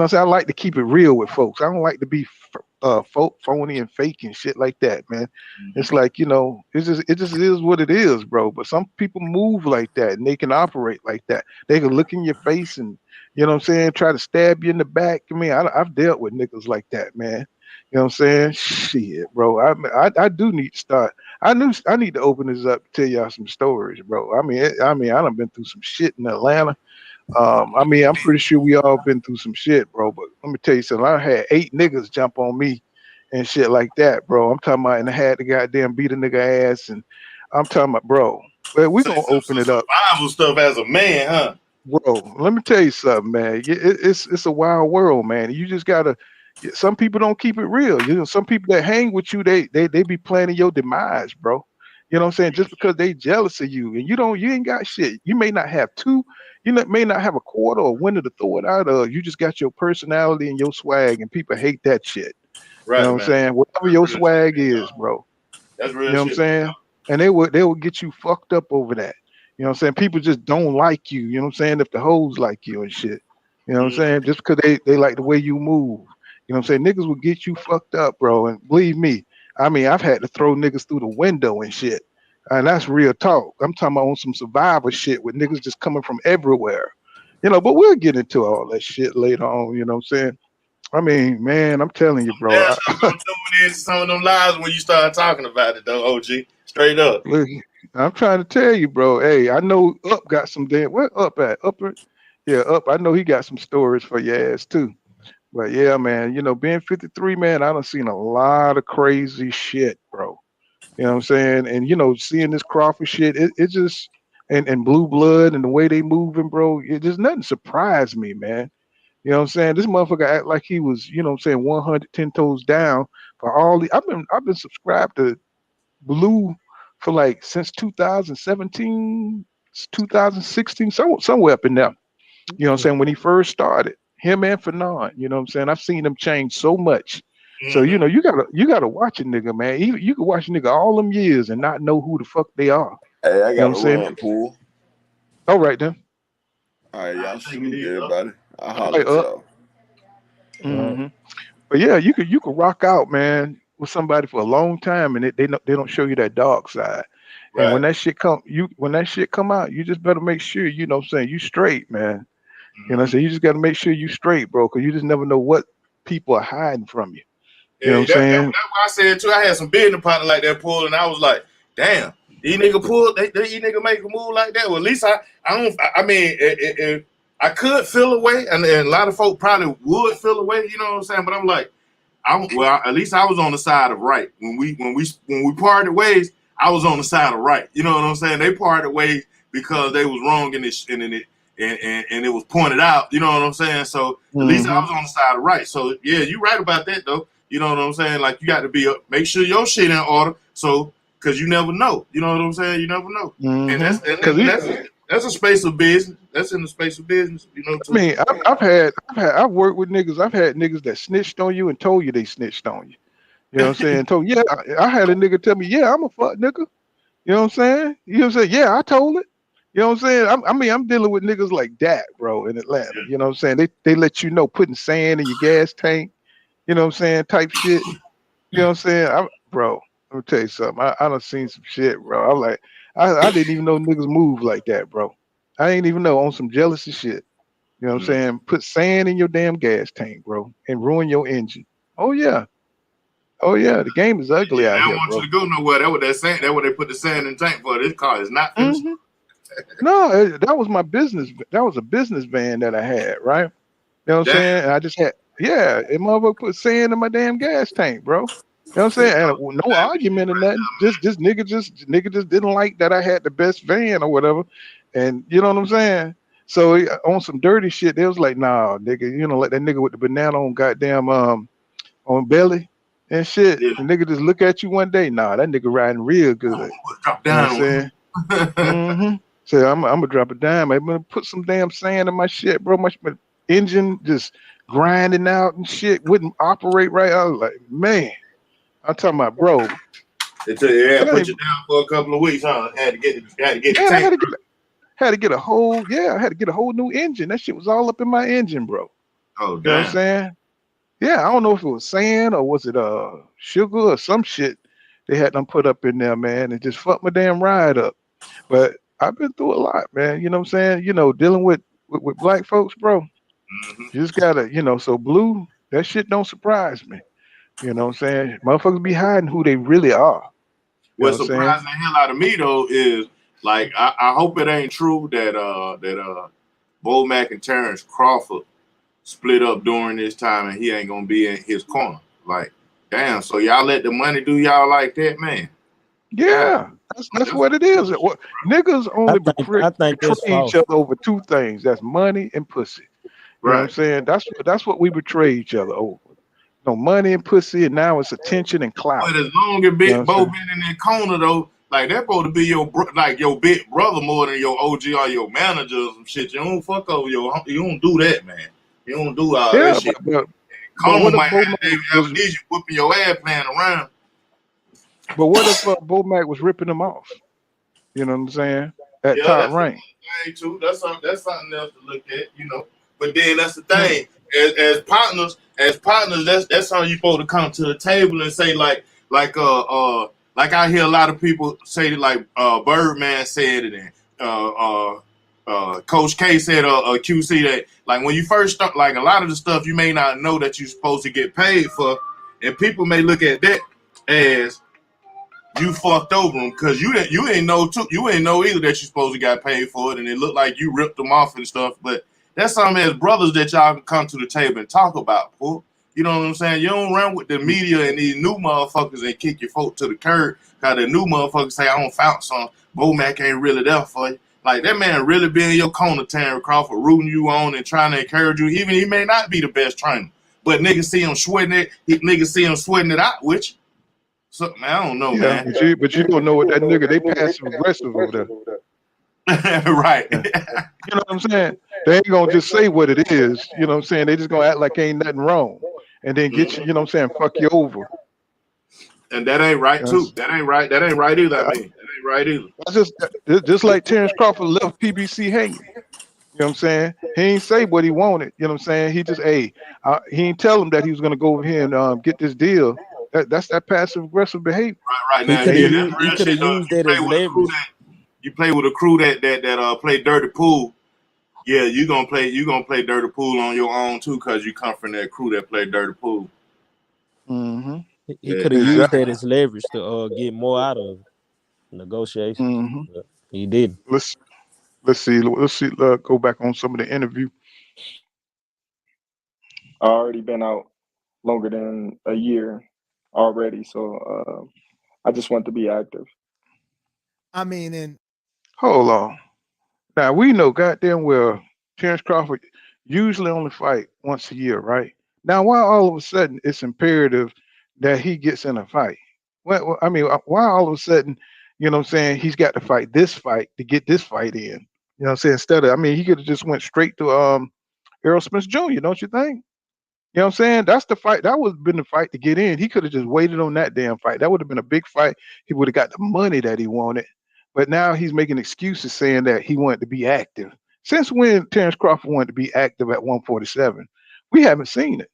saying? I like to keep it real with folks. I don't like to be phony and fake and shit like that, man. It's like, it just is what it is, bro. But some people move like that and they can operate like that. They can look in your face and, you know what I'm saying, try to stab you in the back. I mean, I've dealt with niggas like that, man. You know what I'm saying? Shit, bro. I do need to start. I need to open this up, tell y'all some stories, bro. I done been through some shit in Atlanta. I'm pretty sure we all been through some shit, bro. But let me tell you something. I had 8 niggas jump on me and shit like that, bro. I'm talking about, and I had to goddamn beat a nigga ass, and I'm talking about, bro. Well, we Say gonna open some it up, survival stuff as a man, huh? bro. Let me tell you something, man. It's a wild world, man. You just gotta. Some people don't keep it real. You know, some people that hang with you, they be planning your demise, bro. You know what I'm saying? Just because they jealous of you, and you ain't got shit. You may not have two. May not have a quarter or window to throw it out of. You just got your personality and your swag, and people hate that shit. You know Right, what I'm man. saying? Whatever That's your real shit. swag is, bro. That's You real know what I'm shit. saying? And they will get you fucked up over that. You know what I'm saying? People just don't like you. You know what I'm saying? If the hoes like you and shit. You know what I'm Mm. saying? Just because they like the way you move. You know what I'm saying? Niggas will get you fucked up, bro. And believe me, I've had to throw niggas through the window and shit. And that's real talk. I'm talking about on some survivor shit with niggas just coming from everywhere. But we'll get into all that shit later on. You know what I'm saying? Man, I'm telling you, bro. Damn sure gonna tune into some of them lives when you start talking about it, though. OG, straight up. Look, I'm trying to tell you, bro. Hey, I know Up got some damn. Where Up at? Upper? Yeah, Up. I know he got some stories for your ass too. But yeah, man. Being 53, man, I done seen a lot of crazy shit, bro. You know what I'm saying? And seeing this Crawford shit, it just and Blue Blood and the way they moving, bro. It just nothing surprised me, man. You know what I'm saying? This motherfucker act like he was, 110 toes down for all the. I've been subscribed to Blue for like since 2017, 2016, somewhere up in there. You know what I'm saying? When he first started, him and Fanon, you know what I'm saying? I've seen them change so much. So Mm-hmm. you gotta watch a nigga, man. You can watch a nigga all them years and not know who the fuck they are. Hey, I You know got what a I'm saying? run, pool. All right then. All right, y'all Take it salute easy, though. everybody. I'll All holler right, at up. y'all. hmm But yeah, you could rock out, man, with somebody for a long time, and they don't show you that dark side. And when Right. that shit come out, you just better make sure what I'm saying, you straight, man. You know what I'm Mm-hmm. saying? You just got to make sure you straight, bro, because you just never know what people are hiding from you. You know what Yeah, I'm that's saying? what I said too. I had some business partner like that pull, and I was like, damn, these nigga pull, these nigga make a move like that. Well, at least I don't. I mean, I could feel away, and a lot of folk probably would feel away. You know what I'm saying? But I'm like, at least I was on the side of right when we parted ways. I was on the side of right. You know what I'm saying? They parted ways because they was wrong in this and it was pointed out. You know what I'm saying? So at least I Mm-hmm. was on the side of right. So yeah, you right about that though. You know what I'm saying? Like you got to make sure your shit in order. So because you never know. You know what I'm saying? You never know. And Mm-hmm. that's and, Because and that's a space of business. That's in the space of business. You know too. I've worked with niggas. I've had niggas that snitched on you and told you they snitched on you. You know what I'm saying? I had a nigga tell me, yeah, I'm a fuck nigga. You know what I'm saying? You know what I'm saying? Yeah, I told it. You know what I'm saying? I'm dealing with niggas like that, bro, in Atlanta. You know what I'm saying? They let you know putting sand in your gas tank, you know what I'm saying, type shit. You know what I'm saying? Bro, let me tell you something. I done seen some shit, bro. I'm like, I didn't even know niggas move like that, bro. I ain't even know on some jealousy shit. You know what I'm Mm. saying? Put sand in your damn gas tank, bro, and ruin your engine. Oh yeah. Oh yeah. The game is ugly Yeah, out they don't here, want you bro. to go nowhere. That's what they're saying. That's what they put the sand in the tank for. This car is not finished. hmm No, that was my business. That was a business van that I had, right? You know what I'm Damn. saying? And I just had, yeah, it motherfucker put sand in my damn gas tank, bro. You know what I'm saying? And no argument or nothing. Just nigga just didn't like that I had the best van or whatever. And you know what I'm saying? So on some dirty shit, they was like, nah, nigga, like that nigga with the banana on goddamn on belly and shit. Yeah. The nigga just look at you one day, nah, that nigga riding real good. Drop You know what I'm down on saying? Mm-hmm. So I'm gonna drop it down. I'm gonna put some damn sand in my shit, bro. My engine just grinding out and shit wouldn't operate right. I was like, man, I'm talking about, bro. They It put ain't, you down for a couple of weeks, huh? Had to get the yeah, tank. I had to get a whole new engine. That shit was all up in my engine, bro. Oh You know what I'm damn. saying? Yeah, I don't know if it was sand or was it sugar or some shit they had them put up in there, man, and just fucked my damn ride up. But I've been through a lot, man. You know what I'm saying? Dealing with black folks, bro. Mm-hmm. You just gotta, so blue, that shit don't surprise me. You know what I'm saying? Motherfuckers be hiding who they really are. What surprised the hell out of me though is like I hope it ain't true that Bomac and Terence Crawford split up during this time and he ain't gonna be in his corner. Like, damn, so y'all let the money do y'all like that, man. Yeah, that's what it is. Niggas only betray that's each false. other over two things. That's money and pussy. You know what I'm saying? That's what we betray each other over. Money and pussy, and now it's attention and clout. But as long as Bo been in that corner though, like that supposed to be your your big brother more than your OG or your manager or some shit. You don't fuck over you don't do that, man. You don't do all that shit. But Karma might have David Amnesia whooping your ass playing around. But what if Bomac was ripping them off? You know what I'm saying? At top rank. Too. That's something else to look at, you know. But then that's the thing. As partners, that's how you supposed to come to the table and say like I hear a lot of people say like Birdman said it and Coach K said QC that like when you first start, like a lot of the stuff you may not know that you're supposed to get paid for, and people may look at that as you fucked over them because you ain't know either that you're supposed to get paid for it, and it looked like you ripped them off and stuff. But that's something as brothers that y'all can come to the table and talk about, fool. You know what I'm saying? You don't run with the media and these new motherfuckers and kick your folk to the curb because the new motherfuckers say, I don't found some. Bomac ain't really there for you. Like, that man really be in your corner, Terence Crawford, rooting you on and trying to encourage you. Even he may not be the best trainer, but niggas see him sweating it. Niggas see him sweating it out with you. So, man, I don't know, man. But you don't know what that nigga, they passive aggressive over there. Right. You know what I'm saying? They ain't gonna just say what it is. You know what I'm saying? They just gonna act like ain't nothing wrong, and then get you. You know what I'm saying? Fuck you over. And that ain't right too. That ain't right. That ain't right either. I mean, that ain't right either. That's just like Terence Crawford left PBC hanging. You know what I'm saying? He ain't say what he wanted. You know what I'm saying? He just he ain't tell him that he was gonna go over here and get this deal. That's that passive aggressive behavior. Right now, he could have used that as leverage. You play with a crew that play dirty pool. Yeah, you gonna play dirty pool on your own too, cause you come from that crew that play dirty pool. Mm-hmm. He could have used that as leverage to get more out of negotiation. Mm-hmm. He did. Let's see. Go back on some of the interview. I already been out longer than a year already, so I just want to be active. I mean, and hold on. Now we know goddamn well Terence Crawford usually only fight once a year, right? Now why all of a sudden it's imperative that he gets in a fight? Well, I mean, why all of a sudden, you know what I'm saying, he's got to fight this fight to get this fight in? You know what I'm saying? Instead of, I mean, he could have just went straight to Errol Spence Jr., don't you think? You know what I'm saying? That's the fight. That would have been the fight to get in. He could have just waited on that damn fight. That would have been a big fight. He would have got the money that he wanted. But now he's making excuses saying that he wanted to be active. Since when Terence Crawford wanted to be active at 147? We haven't seen it.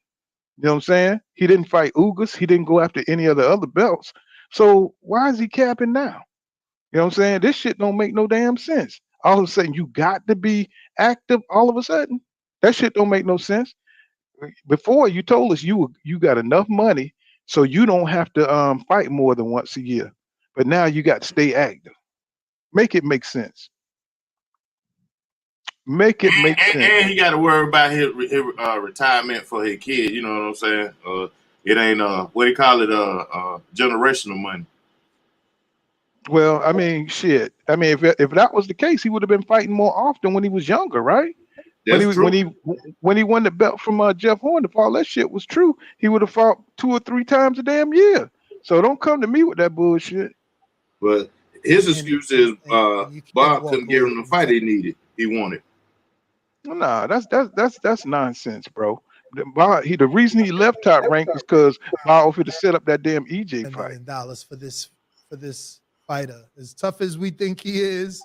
You know what I'm saying? He didn't fight Ugas. He didn't go after any of the other belts. So why is he capping now? You know what I'm saying? This shit don't make no damn sense. All of a sudden, you got to be active all of a sudden. That shit don't make no sense. Before you told us you got enough money so you don't have to fight more than once a year. But now you got to stay active. Make it make sense. Make it make sense. And he got to worry about his retirement for his kid. You know what I'm saying? It ain't what do you call it? Generational money. Well, I mean, shit. I mean, if that was the case, he would have been fighting more often when he was younger, right? That's true. When he won the belt from Jeff Horn, if all that shit was true, he would have fought 2 or 3 times a damn year. So don't come to me with that bullshit. But his excuse is Bob couldn't give him the fight he needed. He wanted. Nah, that's nonsense, bro. The reason he left Top Rank was because Bob offered to set up that damn EJ fight. $1 million for this fighter. As tough as we think he is,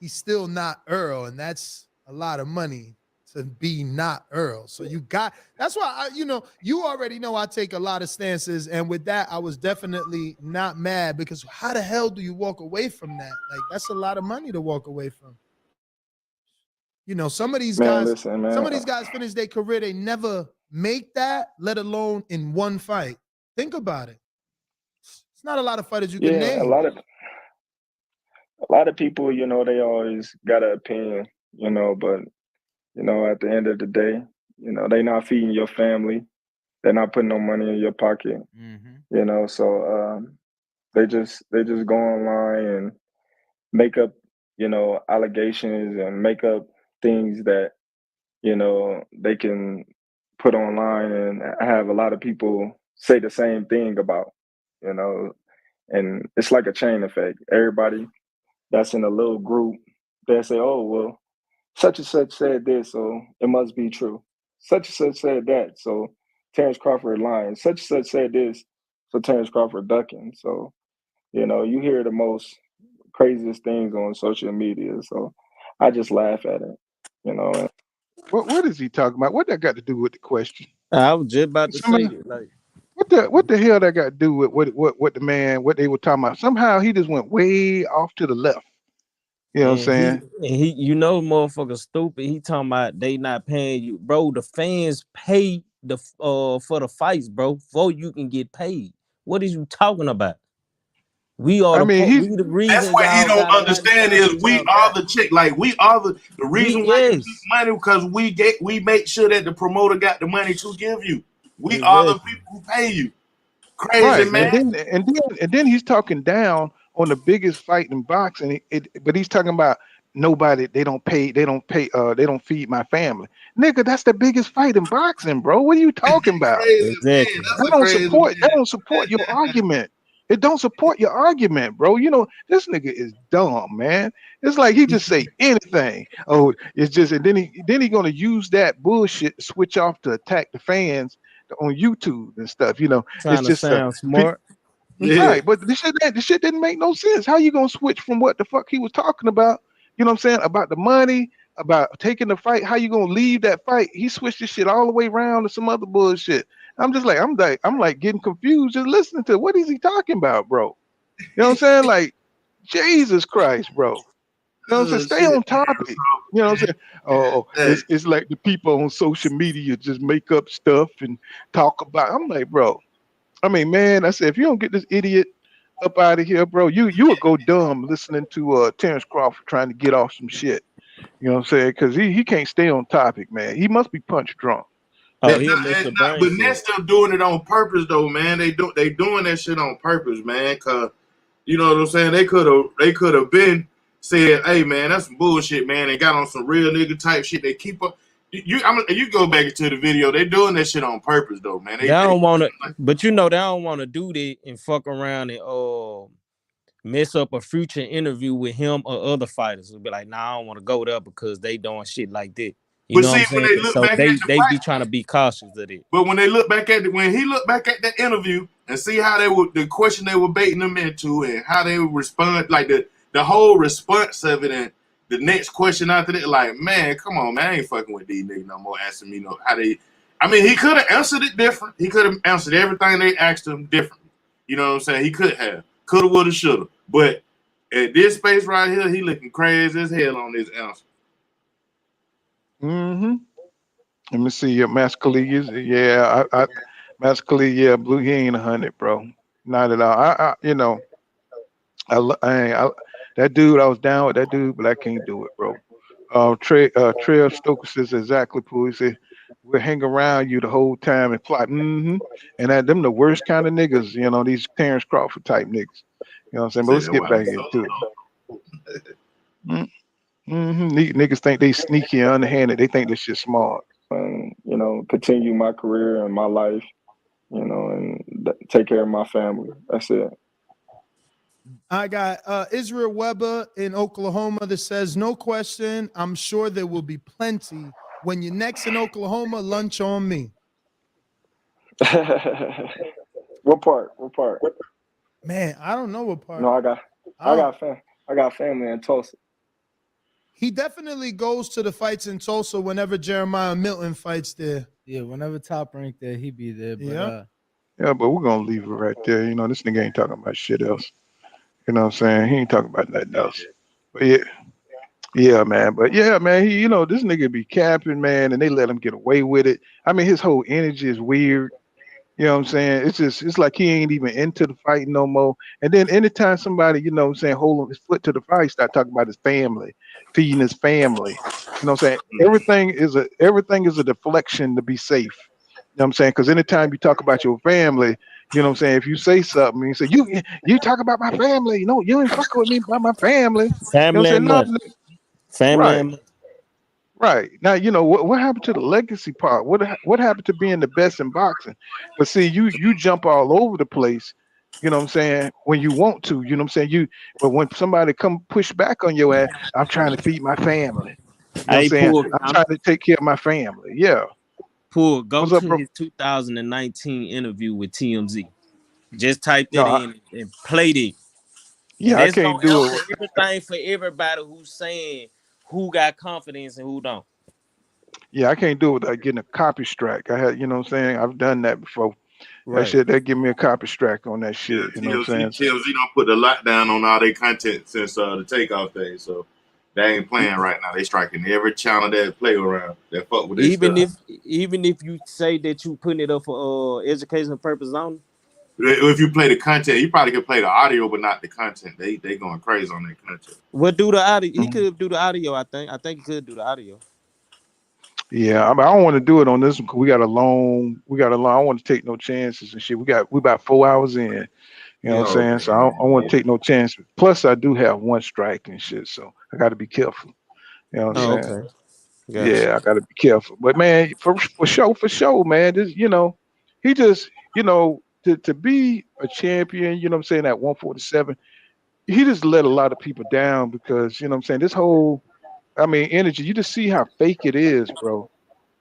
he's still not Earl, and that's a lot of money to be not Earl. So that's why you already know I take a lot of stances, and with that, I was definitely not mad because how the hell do you walk away from that? Like, that's a lot of money to walk away from. You know, some of these guys finish their career, they never make that, let alone in one fight. Think about it. It's It's not a lot of fighters you can Yeah, name. a lot of people, you know, they always got an opinion, you know, but you know, at the end of the day, you know, they not feeding your family. They're not putting no money in your pocket. You know, so they just go online and make up, you know, allegations and make up things that, you know, they can put online and have a lot of people say the same thing about, you know, and it's like a chain effect. Everybody that's in a little group, they say, oh, well, such and such said this, so it must be true. Such and such said that, so Terence Crawford lying. Such and such said this, so Terence Crawford ducking. So, you know, you hear the most craziest things on social media. So I just laugh at it, you know. What is he talking about? What that got to do with the question? I was just about to say Somebody, that. Like, what the hell that got to do with what the man what they were talking about? Somehow he just went way off to the left. You know what I'm and saying? you know, motherfucker stupid. He talking about they not paying you, bro. The fans pay the for the fights, bro, before you can get paid. What is you talking about? We are I mean, we he's the That's reason what he y'all don't got a lot of understand shots is that we y'all are got. the chick. Like we are the We reason why you get yes, money because we make sure that the promoter got the money to give you. We are the exactly, people who pay you. Crazy right, and man. exactly, then he's talking down on the biggest fight in boxing. But he's talking about nobody. They don't feed my family, nigga. That's the biggest fight in boxing, bro. What are you talking about? Crazy man. exactly. That's a crazy That man. don't support your argument. It don't support your argument, bro. You know, this nigga is dumb, man. It's like he just say anything. Oh, it's just, and then he gonna use that bullshit to switch off to attack the fans on YouTube and stuff. You know, it's Trying to just sound smart. Yeah. right. But this shit didn't make no sense. How you gonna switch from what the fuck he was talking about? You know what I'm saying? About the money, about taking the fight. How you gonna leave that fight? He switched this shit all the way around to some other bullshit. I'm like getting confused just listening to what is he talking about, bro? You know what I'm saying? Like, Jesus Christ, bro. You know what I'm saying? Oh Stay shit. on topic. You know what I'm saying? Oh, Hey, it's like the people on social media just make up stuff and talk about. I'm like, bro. I mean, man, I said if you don't get this idiot up out of here, bro, you will go dumb listening to Terence Crawford trying to get off some shit. You know what I'm saying? Because he can't stay on topic, man. He must be punch drunk. Oh, he'll miss and your brain but cell. they're still doing it on purpose though, man. They doing that shit on purpose, man. Cause you know what I'm saying? They could have been said, hey man, that's some bullshit, man, and got on some real nigga type shit. They keep up. You go back into the video. They doing that shit on purpose though, man. They don't want to, but you know they don't want to do that and fuck around and mess up a future interview with him or other fighters. Will be like, nah, I don't want to go there because they doing shit like that. You But know what I'm see, when saying? they look So back at the they be fight, trying to be cautious of it. but when he looked back at that interview and see how the question they were baiting them into and how they would respond, like the whole response of it and the next question after that, like, man, come on, man, I ain't fucking with these niggas no more asking me how they. I mean, he could have answered it different. He could have answered everything they asked him differently. You know what I'm saying? He could have, would have, should have. But at this space right here, he looking crazy as hell on this answer. Mm-hmm. Let me see your Mascalia. Yeah, I Mascalia, yeah, Blue, he ain't 100, bro. Not at all. You know, that dude, I was down with that dude, but I can't do it, bro. Trail Stokes says exactly, Pooh. He said, we'll hang around you the whole time and plot. And that them the worst kind of niggas, you know, these Terence Crawford type niggas. You know what I'm saying? But Say let's that get why I'm back so. into it. Niggas think they sneaky and underhanded. They think this shit smart. And you know, continue my career and my life, you know, and take care of my family. That's it. I got Israel Weber in Oklahoma that says, no question, I'm sure there will be plenty. When you're next in Oklahoma, lunch on me. What part? What part? Man, I don't know what part. No, I got family in Tulsa. He definitely goes to the fights in Tulsa whenever Jeremiah Milton fights there. Yeah, whenever Top Rank there, he be there. But Yeah. Yeah, but we're gonna leave it right there. You know, this nigga ain't talking about shit else. You know what I'm saying? He ain't talking about nothing else. But yeah, man. But yeah, man, you know, this nigga be capping, man, and they let him get away with it. I mean, his whole energy is weird. You know what I'm saying? It's like he ain't even into the fight no more. And then anytime somebody, you know what I'm saying, hold his foot to the fire, he start talking about his family, feeding his family. You know what I'm saying? Everything is a deflection to be safe. You know what I'm saying? Because anytime you talk about your family, you know what I'm saying, if you say something, you say, you talk about my family. No, you ain't fucking with me about my family. You know what Family I'm and saying? No, money. Family right. and money. Right. Now, you know what happened to the legacy part? What happened to being the best in boxing? But see, you jump all over the place, you know what I'm saying, when you want to, you know what I'm saying? But when somebody come push back on your ass, I'm trying to feed my family. You know what I'm Hey, saying? Pool, I'm trying to take care of my family. Yeah. Pool, go What's up, to bro? his 2019 interview with TMZ. Just type that No, in and play it. And yeah, I that's can't gonna do answer it. everything for everybody who's saying who got confidence and who don't. Yeah, I can't do it without getting a copy strike. I had, you know what I'm saying? I've done that before. Right. That give me a copy strike on that Yeah, shit. You know what I'm TLZ saying? So, don't put the lockdown on all their content since the takeoff day, so they ain't playing right now. They striking every channel that play around that fuck with this Even stuff. if you say that you putting it up for educational purpose only. If you play the content, you probably could play the audio, but not the content. They going crazy on that content. What do the audio? He mhm. could do the audio. I think he could do the audio. Yeah, I don't want to do it on this one 'cause we got a long. I don't want to take no chances and shit. We about 4 hours in. You know what I'm Oh, saying? okay. So I don't want to take no chances. Plus, I do have one strike and shit, so I got to be careful. You know what I'm Oh, saying? okay. Gotcha. Yeah, I got to be careful. But man, for sure, man. This, he just, to be a champion. You know what I'm saying? At 147, he just let a lot of people down because you know what I'm saying. This whole, I mean, energy. You just see how fake it is, bro.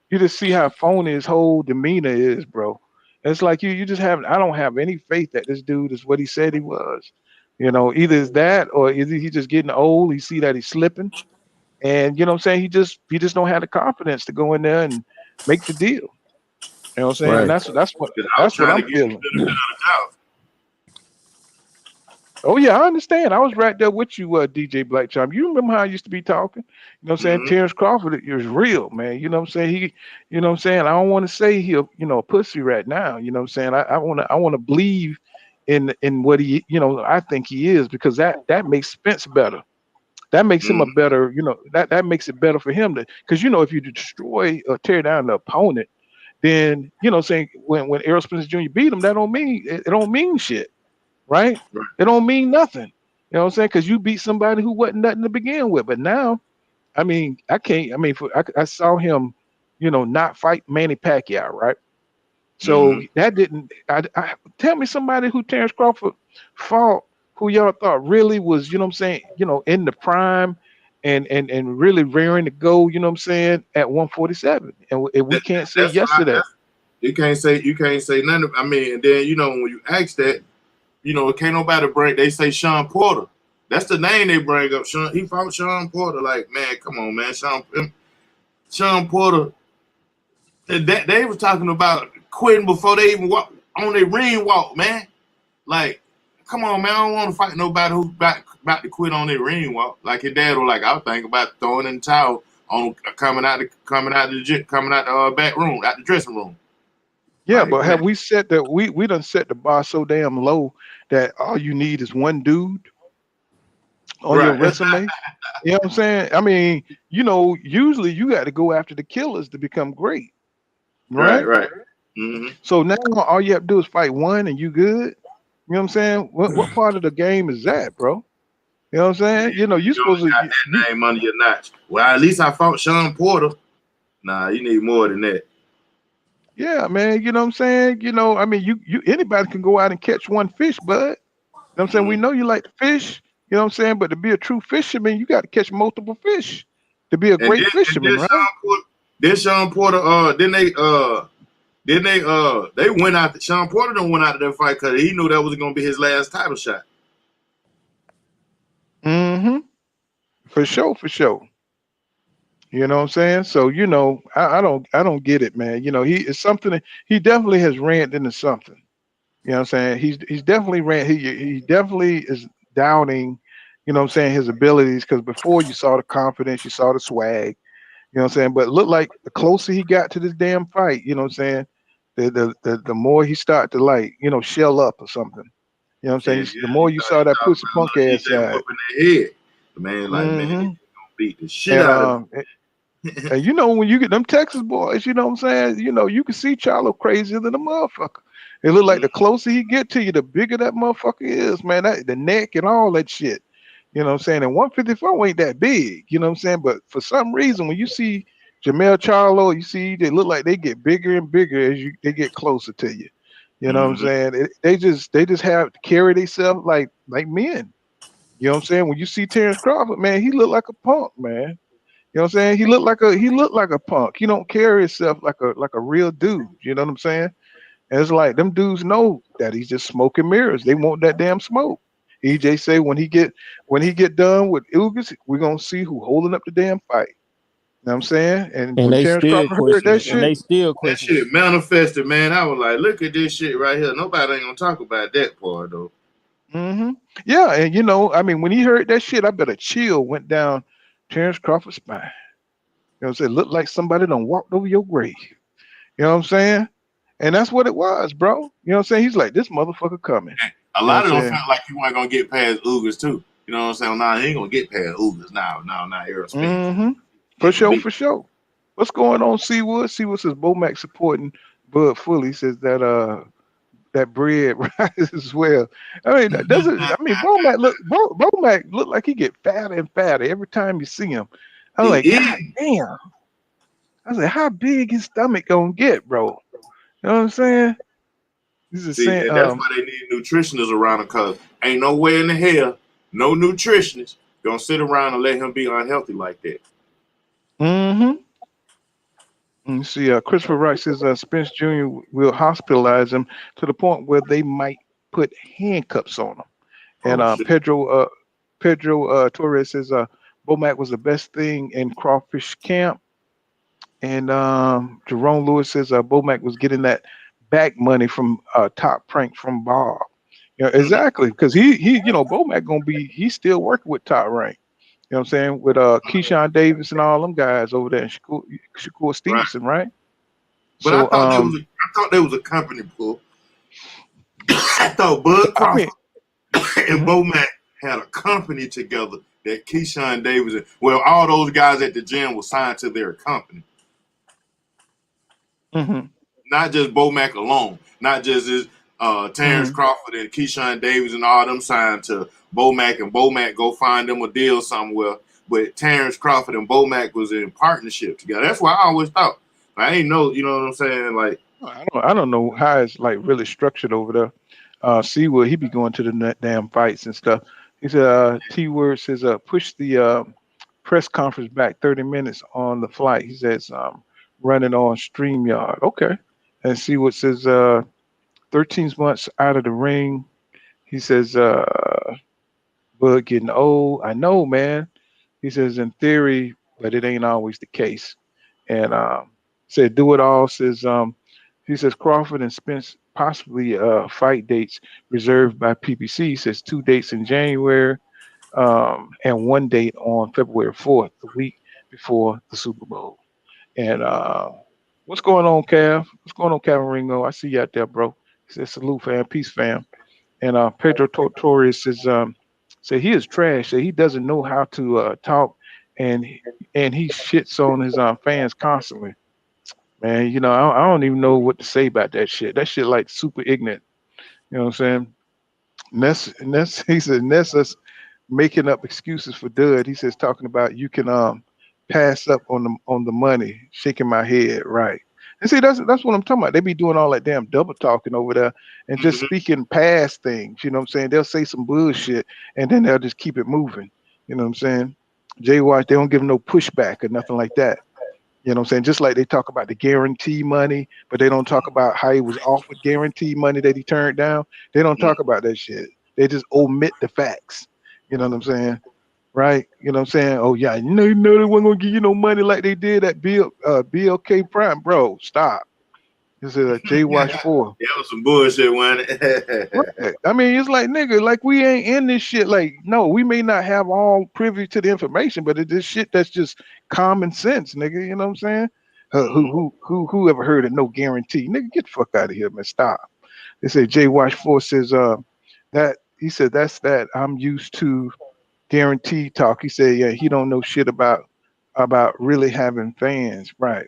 You just see how phony his whole demeanor is, bro. It's like you just have I don't have any faith that this dude is what he said he was. Either it's that or either he just getting old, he see that he's slipping. And you know what I'm saying? He just don't have the confidence to go in there and make the deal. You know what I'm saying? And Right. I was that's what trying to I'm give him the feeling. benefit of the doubt. Oh yeah, I understand. I was right there with you, DJ Black Chime. You remember how I used to be talking? You know what I'm saying? Mm-hmm. Terence Crawford is real, man. You know what I'm saying? You know what I'm saying? I don't want to say he a pussy right now. You know what I'm saying? I wanna believe in what I think he is because that makes Spence better. That makes him a Mm-hmm. better, that makes it better for him to because if you destroy or tear down the opponent, then saying when Errol Spence Jr. beat him, that don't mean it don't mean shit, right? Right. It don't mean nothing. You know what I'm saying? Because you beat somebody who wasn't nothing to begin with. But now, I mean, I can't. I mean, I saw him, not fight Manny Pacquiao, right? So Mm-hmm. that didn't. Tell me somebody who Terence Crawford fought who y'all thought really was, you know what I'm saying, in the prime and really raring to go, you know what I'm saying, at 147. And we can't say That's yes why to that. you can't say nothing. I mean, and then when you ask that, can't nobody bring. They say Sean Porter. That's the name they bring up. Sean, he fought Sean Porter. Like, man, come on, man. Sean Porter. They was talking about quitting before they even walk on their ring walk, man. Like, come on, man. I don't want to fight nobody who's about to quit on their ring walk. Like his dad was like, I was thinking about throwing in the towel on coming out the back room, out the dressing room. Yeah, Like, but man, have we set that we done set the bar so damn low that all you need is one dude on your right, resume? You know what I'm saying? I mean, usually you got to go after the killers to become great, right, right? right. Mm-hmm. So now all you have to do is fight one and you good. You know what I'm saying? What part of the game is that, bro? You know what I'm saying? You You only supposed to got that name under your notch. Well, at least I fought Sean Porter. Nah, you need more than that. yeah, man. You know what I'm saying? I mean, you anybody can go out and catch one fish, bud. You know what I'm saying? We Mm-hmm. know you like to fish. You know what I'm saying? But to be a true fisherman, you got to catch multiple fish to be a And great then fisherman, right? Sean Porter, they went out. Sean Porter done went out of that fight because he knew that was gonna be his last title shot. Mm-hmm. For sure, for sure. You know what I'm saying? So I don't get it, man. He is something he definitely has ran into something. You know what I'm saying? He's definitely ran. He definitely is doubting. You know what I'm saying, his abilities because before you saw the confidence, you saw the swag. You know what I'm saying? But it looked like the closer he got to this damn fight, you know what I'm saying? the more he start to like, shell up or something. You know what I'm saying? The more you saw that pussy punk ass EJ side. whooping their head. The man, like, man, he Mm-hmm. gonna beat the shit And out of and when you get them Texas boys, you know what I'm saying? You can see Charlo crazier than a motherfucker. It look like the closer he get to you, the bigger that motherfucker is, man. The neck and all that shit. You know what I'm saying? And 154 ain't that big, you know what I'm saying? But for some reason, when you see Jamel Charlo, you see they look like they get bigger and bigger as they get closer to you. You know what I'm saying? They just have to carry themselves like men. You know what I'm saying? When you see Terence Crawford, man, he look like a punk, man. You know what I'm saying? He looked like a punk. He don't carry himself like a real dude. You know what I'm saying? And it's like them dudes know that he's just smoking mirrors. They want that damn smoke. EJ say when he get done with Ugas, we're gonna see who holding up the damn fight. You know what I'm saying? And And when they Terence still Crawford heard question that it. And shit, they still that question it. shit manifested, man. I was like, look at this shit right here. Nobody ain't gonna talk about that part though. yeah, and I mean, when he heard that shit, I bet a chill went down Terence Crawford's spine. You know what I'm saying? Looked like somebody done walked over your grave. You know what I'm saying? And that's what it was, bro. You know what I'm saying? He's like, this motherfucker coming. A You know lot what of I'm them saying? felt like he wasn't gonna get past Ugas too. You know what I'm saying? Nah, he ain't gonna get past Ugas now. Errol Spence. For He gonna sure, beat. for sure. What's going on, Seawood? Seawood says Bomac supporting Bud fully. Says that bread rises as well. I mean, does it? I mean, Bomac look like he get fatter and fatter every time you see him. I'm He like, God is. damn. I was like, how big his stomach gonna get, bro? You know what I'm saying? He's just See, saying, and that's why they need nutritionists around him, cause ain't no way in the hell no nutritionist gonna sit around and let him be unhealthy like that. mm-hmm. You see, Christopher Wright says Spence Jr. will hospitalize him to the point where they might put handcuffs on him. And Oh shit. Pedro Torres says Bomac was the best thing in crawfish camp. And Jerome Lewis says Bomac was getting that back money from Top Prank from Bob. Exactly, because Bomac gonna be he's still working with Top Rank. You know what I'm saying? With Keyshawn Davis and all them guys over there in Shakur Right. Stevenson, right? But I So thought there was a company pull. I thought Bud I mean, Crawford and mhm, Bo Mack had a company together that Keyshawn Davis all those guys at the gym were signed to their company. mhm, Not just Bo Mack alone. Not just his Terence mhm. Crawford and Keyshawn Davis and all them signed to Bo Mack, and Bo Mack go find them a deal somewhere. But Terence Crawford and Bo Mack was in partnership together. That's what I always thought. I ain't know, you know what I'm saying? Like, I don't know how it's like really structured over there. Seawood, he be going to the damn fights and stuff. He said T Word says push the press conference back 30 minutes on the flight. He says running on StreamYard. Okay. And Seawood says 13 months out of the ring. He says Bud getting old. I know, man. He says in theory, but it ain't always the case. And said do it all says he says Crawford and Spence possibly fight dates reserved by PBC. He says 2 dates in January and one date on February 4th, the week before the Super Bowl. And what's going on, Cav? What's going on, Cav Ringo? I see you out there, bro. He says salute, fam, peace, fam. And Pedro Torres says say he is trash. Say he doesn't know how to talk, and he shits on his fans constantly. Man, I don't even know what to say about that shit. That shit like super ignorant. You know what I'm saying? Ness he says Ness us making up excuses for Dud. He says talking about you can pass up on the money, shaking my head, right. And see that's what I'm talking about. They be doing all that damn double talking over there and just speaking past things. You know what I'm saying? They'll say some bullshit and then they'll just keep it moving. You know what I'm saying? Jay Watch, they don't give no pushback or nothing like that. You know what I'm saying? Just like they talk about the guarantee money, but they don't talk about how he was offered guarantee money that he turned down. They don't talk about that shit. They just omit the facts. You know what I'm saying? Right? You know what I'm saying? Oh yeah, they weren't gonna give you no money like they did at BLK Prime, bro. Stop. This is a J Wash 4. that was some bullshit, wasn't it? Right. I mean, it's like nigga, like we ain't in this shit. Like, no, we may not have all privy to the information, but it's this shit that's just common sense, nigga. You know what I'm saying? Who ever heard of no guarantee? Nigga, get the fuck out of here, man. Stop. They say Jay Wash 4 says that he said that's that I'm used to guarantee talk. He said, yeah, he don't know shit about really having fans, right?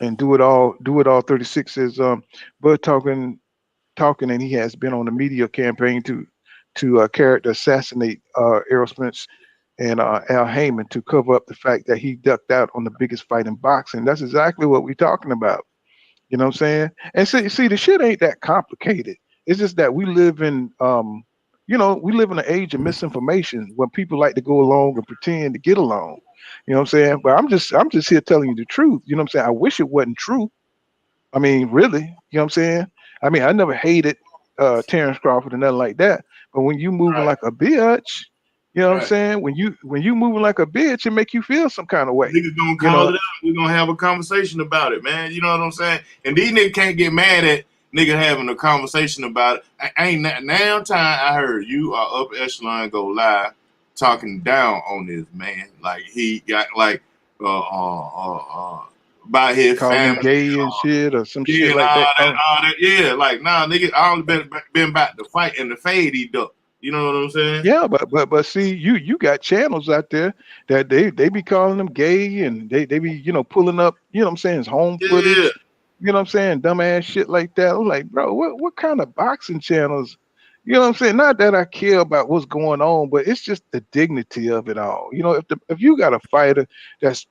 And do it all 36 says Bud talking and he has been on the media campaign to character assassinate Errol Spence and Al Heyman to cover up the fact that he ducked out on the biggest fight in boxing. That's exactly what we're talking about. You know what I'm saying? And see, the shit ain't that complicated. It's just that we live in an age of misinformation when people like to go along and pretend to get along. You know what I'm saying? But I'm just here telling you the truth. You know what I'm saying? I wish it wasn't true. I mean, really, you know what I'm saying? I mean, I never hated Terence Crawford or nothing like that. But when you moving Right. like a bitch, you know what I'm Right. saying? When you moving like a bitch, it make you feel some kind of way. Niggas gonna You call know, it out. We're gonna have a conversation about it, man. You know what I'm saying? And these niggas can't get mad at nigga having a conversation about it. I ain't now time I heard you are up echelon go live talking down on this man. Like he got like by his calling him family, gay and shit or some yeah, shit and like that. all that, yeah. Like nah, nigga, I only been about the fight and the fade he ducked. You know what I'm saying? Yeah, but see, you got channels out there that they be calling them gay and they be pulling up what I'm saying, home Yeah. footage, you know what I'm saying, dumbass shit like that. I'm like, bro, what kind of boxing channels? You know what I'm saying? Not that I care about what's going on, but it's just the dignity of it all. If you got a fighter that's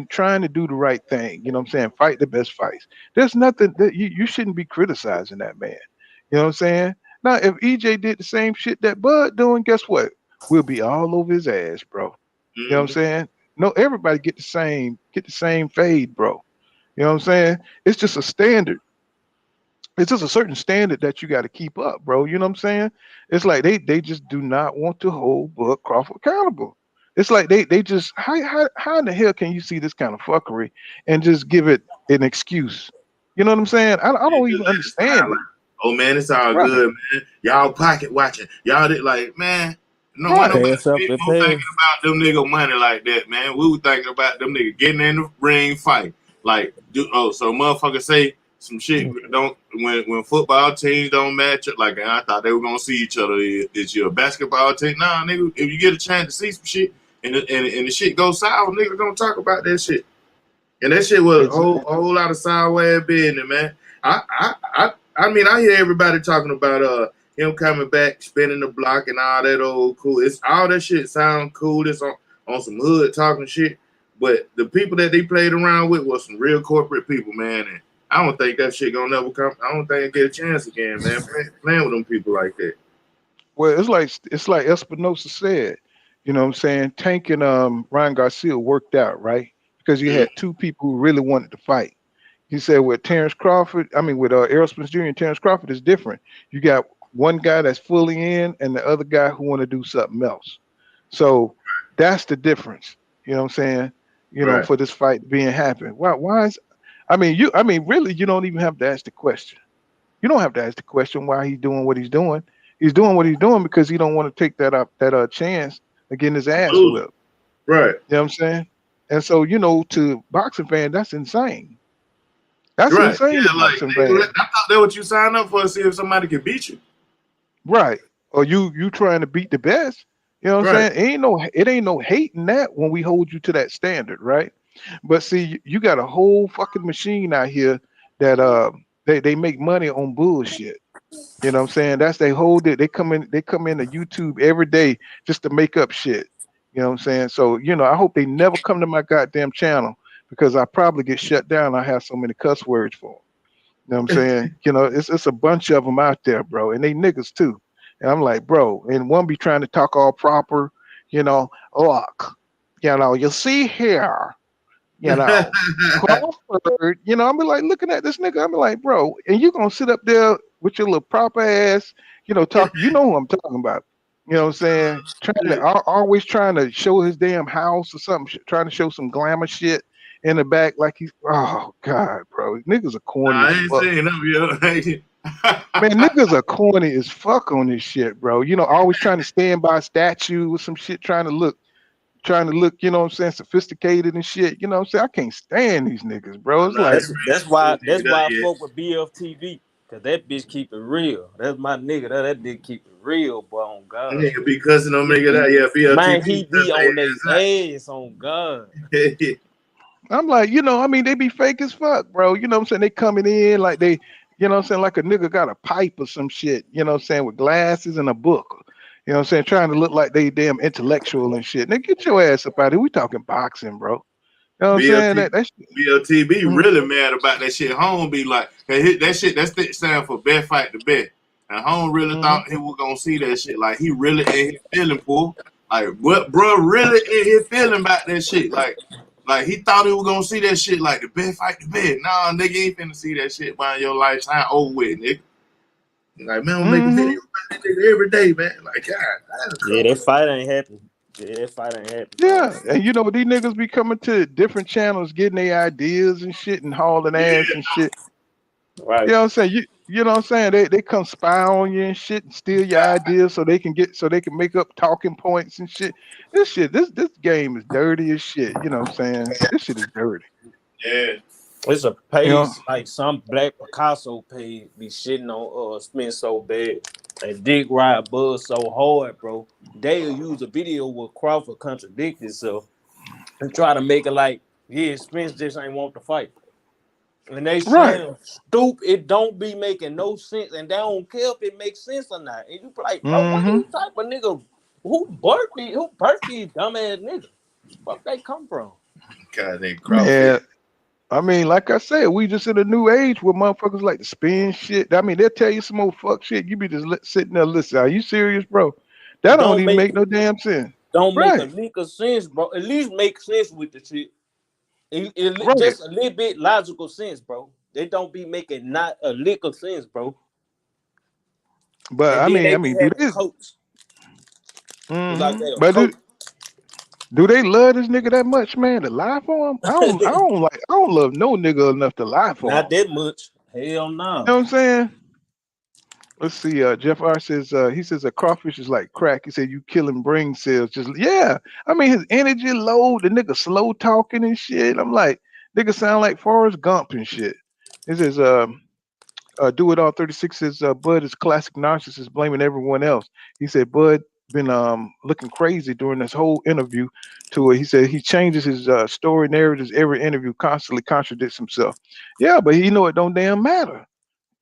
trying to do the right thing, you know what I'm saying, fight the best fights. There's nothing that you shouldn't be criticizing that man. You know what I'm saying? Now, if EJ did the same shit that Bud doing, guess what? We'll be all over his ass, bro. You know what I'm saying? No, everybody get the same fade, bro. You know what I'm saying? It's just a standard. It's just a certain standard that you got to keep up, bro. You know what I'm saying? It's like they just do not want to hold Bud Crawford accountable. It's like they just how in the hell can you see this kind of fuckery and just give it an excuse? You know what I'm saying? I don't even understand it. Oh man, it's all Right. good, man. Y'all pocket watching. Y'all did like, man. No one Right. nobody Pass up more the thinking pass. about them nigga money like that, man. We were thinking about them nigga getting in the ring fight. Like, so motherfuckers say some shit don't when football teams don't match up. Like, I thought they were gonna see each other. Is you a basketball team? Nah, nigga. If you get a chance to see some shit and the shit goes sour, nigga gonna talk about that shit. And that shit was Ex- a whole lot of sideways business, man. I mean, I hear everybody talking about him coming back, spinning the block, and all that old cool. It's all that shit sound cool. It's on some hood talking shit. But the people that they played around with was some real corporate people, man. And I don't think that shit gonna never come. I don't think I get a chance again, man. Playing with them people like that. Well, it's like Espinosa said, you know what I'm saying? Tank and Ryan Garcia worked out, right? Because you Mm, had two people who really wanted to fight. He said with Terrence Crawford, I mean with Errol Spence Jr. and Terrence Crawford is different. You got one guy that's fully in and the other guy who want to do something else. So that's the difference. You know what I'm saying? right. For this fight being happen. Why is I mean really you don't even have to ask the question. You don't have to ask the question why he's doing what he's doing. He's doing what he's doing because he don't want to take that chance of getting his ass Lose. whipped. Right. You know what I'm saying? And so, to boxing fan, that's insane. That's Right. insane to Yeah, like boxing nigga, fan. I thought that what you signed up for to see if somebody could beat you. Right. Or you trying to beat the best. You know what I'm Right. saying? It ain't no hate in that when we hold you to that standard, right? But see, you got a whole fucking machine out here that they make money on bullshit. You know what I'm saying? That's they hold it. They come in to YouTube every day just to make up shit. You know what I'm saying? So, I hope they never come to my goddamn channel because I probably get shut down. I have so many cuss words for them. You know what I'm saying? It's a bunch of them out there, bro, and they niggas too. And I'm like, bro, and one be trying to talk all proper, look, you see here, you know, Crawford, I'm be like looking at this nigga, I'm like, bro, and you gonna sit up there with your little proper ass, talk, who I'm talking about. You know what I'm saying? Always trying to show his damn house or something, trying to show some glamour shit in the back, like he's, oh God, bro, niggas are corny Nah, I as ain't fuck. saying them, Man, niggas are corny as fuck on this shit, bro. Always trying to stand by a statue with some shit, trying to look trying to look, you know what I'm saying, sophisticated and shit. You know what I'm saying? I can't stand these niggas, bro. It's like, That's why I fuck with BFTV. Cause that bitch keep it real. That's my nigga. That bitch keep it real, boy. On God. Nigga be cussing them niggas out. Yeah, Man, BLTV. he be on their ass on God. I'm like, you know, I mean, they be fake as fuck, bro. You know what I'm saying? They coming in like they, you know what I'm saying, like a nigga got a pipe or some shit, you know what I'm saying, with glasses and a book. You know what I'm saying? Trying to look like they damn intellectual and shit. Nigga, get your ass up out of here. We talking boxing, bro. You know what I'm saying? BLTB Mhm. really mad about that shit. Home be like, that shit, that's the stand for best fight the best. And Home really thought he was gonna see that shit. Like, he really in his feeling, fool. Like, what, bro, really in his feeling about that shit. Like he thought he was gonna see that shit like the best fight the best. Nah, nigga, you ain't finna see that shit by your lifetime over with, nigga. Like, man, I'm making videos about that nigga every day, man. Like, God, Yeah, that fight ain't happen. Yeah, that fight ain't happen. Yeah, and you know these niggas be coming to different channels, getting their ideas and shit, and hauling ass and shit. Right. You know what I'm saying? You know what I'm saying? They come spy on you and shit and steal your ideas so they can make up talking points and shit. This game is dirty as shit. You know what I'm saying? This shit is dirty. Yeah. It's a You page know? like some Black Picasso page be shitting on Spence so bad and Dick Ride Buzz so hard, bro. They'll use a video where Crawford contradict himself and try to make it like, yeah, Spence just ain't want to fight. And they Right. sound stupid. It don't be making no sense, and they don't care if it makes sense or not. And you be like, bro, what Mm-hmm. these type of nigga who birthed these dumbass niggas? Fuck they come from? God, they Crawford. Man, I mean, like I said, we just in a new age where motherfuckers like to spin shit. I mean, they'll tell you some old fuck shit. You be just sitting there listening. Are you serious, bro? That don't Don't even make make no damn sense. don't make a Right. lick of sense, bro. At least make sense with the shit. Right. Just a little bit logical sense, bro. They don't be making not a lick of sense, bro. But And I then mean, they I be mean, do having this. coats. It's like Mm-hmm. they a But coat. do they love this nigga that much, man, to lie for him? I don't love no nigga enough to lie for Not him. that much. Hell You know no. what I'm saying? Let's see. Jeff R says he says a crawfish is like crack. He said you killing brain cells. Just yeah. I mean his energy low. The nigga slow talking and shit. I'm like nigga sound like Forrest Gump and shit. He says Do It All 36 says Bud is classic narcissist blaming everyone else. He said Bud been looking crazy during this whole interview to it. He said he changes his story narratives every interview, constantly contradicts himself. Yeah, but he know it don't damn matter.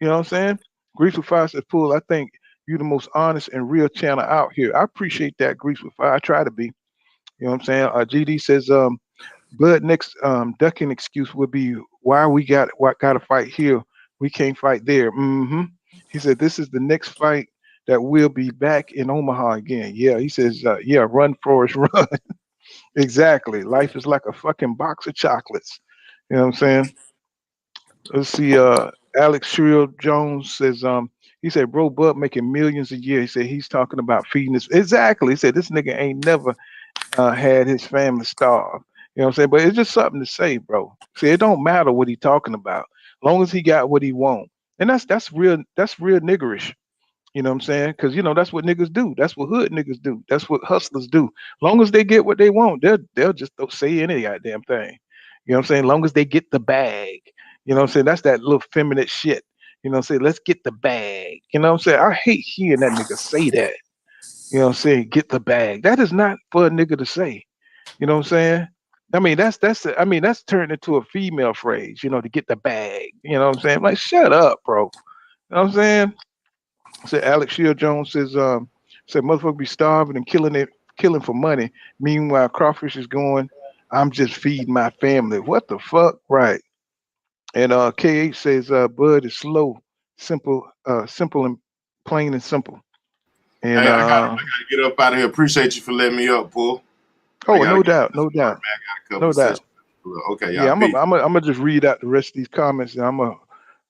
You know what I'm saying? Grease with Fire says, Pool, I think you the most honest and real channel out here. I appreciate that, Grease with Fire. I try to be. You know what I'm saying? GD says, Bud next ducking excuse would be why we got to fight here. We can't fight there. Hmm. He said this is the next fight that will be back in Omaha again. Yeah, he says, yeah, run Forrest, run. Exactly. Life is like a fucking box of chocolates. You know what I'm saying? Let's see. Alex Shrill Jones says, he said, bro, Bud making millions a year. He said he's talking about feeding this. Exactly. He said this nigga ain't never had his family starve. You know what I'm saying? But it's just something to say, bro. See, it don't matter what he talking about, long as he got what he want. And that's real niggerish. You know what I'm saying? Because you know that's what niggas do. That's what hood niggas do. That's what hustlers do. Long as they get what they want, they'll just don't say any goddamn thing. You know what I'm saying? Long as they get the bag. You know what I'm saying? That's that little feminine shit. You know what I'm saying? Let's get the bag. You know what I'm saying? I hate hearing that nigga say that. You know what I'm saying? Get the bag. That is not for a nigga to say. You know what I'm saying? I mean, that's turned into a female phrase, you know, to get the bag. You know what I'm saying? Like, shut up, bro. You know what I'm saying? Said Alex Shield Jones said motherfucker be starving and killing for money. Meanwhile, crawfish is going, I'm just feeding my family. What the fuck? Right. And KH says Bud is slow, simple and plain and simple. And Hey, I gotta get up out of here. Appreciate you for letting me up, Paul. I oh, gotta no get doubt, no work, doubt, man. I got a couple no of doubt. sessions. Okay, y'all. Yeah, I'm Peace. gonna just read out the rest of these comments, and I'm gonna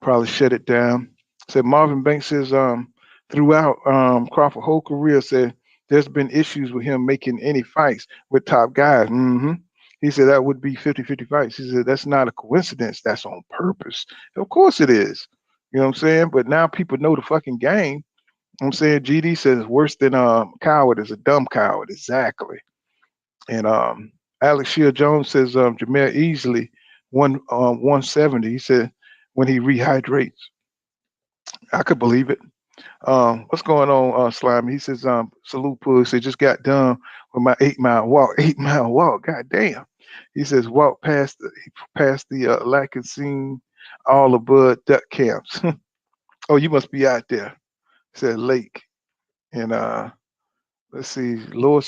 probably shut it down. Said Marvin Banks says throughout Crawford whole career said there's been issues with him making any fights with top guys. He said that would be 50-50 fights. He said that's not a coincidence. That's on purpose. Of course it is. You know what I'm saying? But now people know the fucking game. I'm saying GD says worse than coward is a dumb coward. Exactly. And Alex Shear Jones says Jameer easily 170. He said when he rehydrates. I could believe it. What's going on, Slime? He says, salute Pug. Said just got done with my 8 mile walk. 8 mile walk. God damn. He says walk past the Lackensine, all the Bud Duck camps. Oh, you must be out there. Said Lake. And let's see, Lord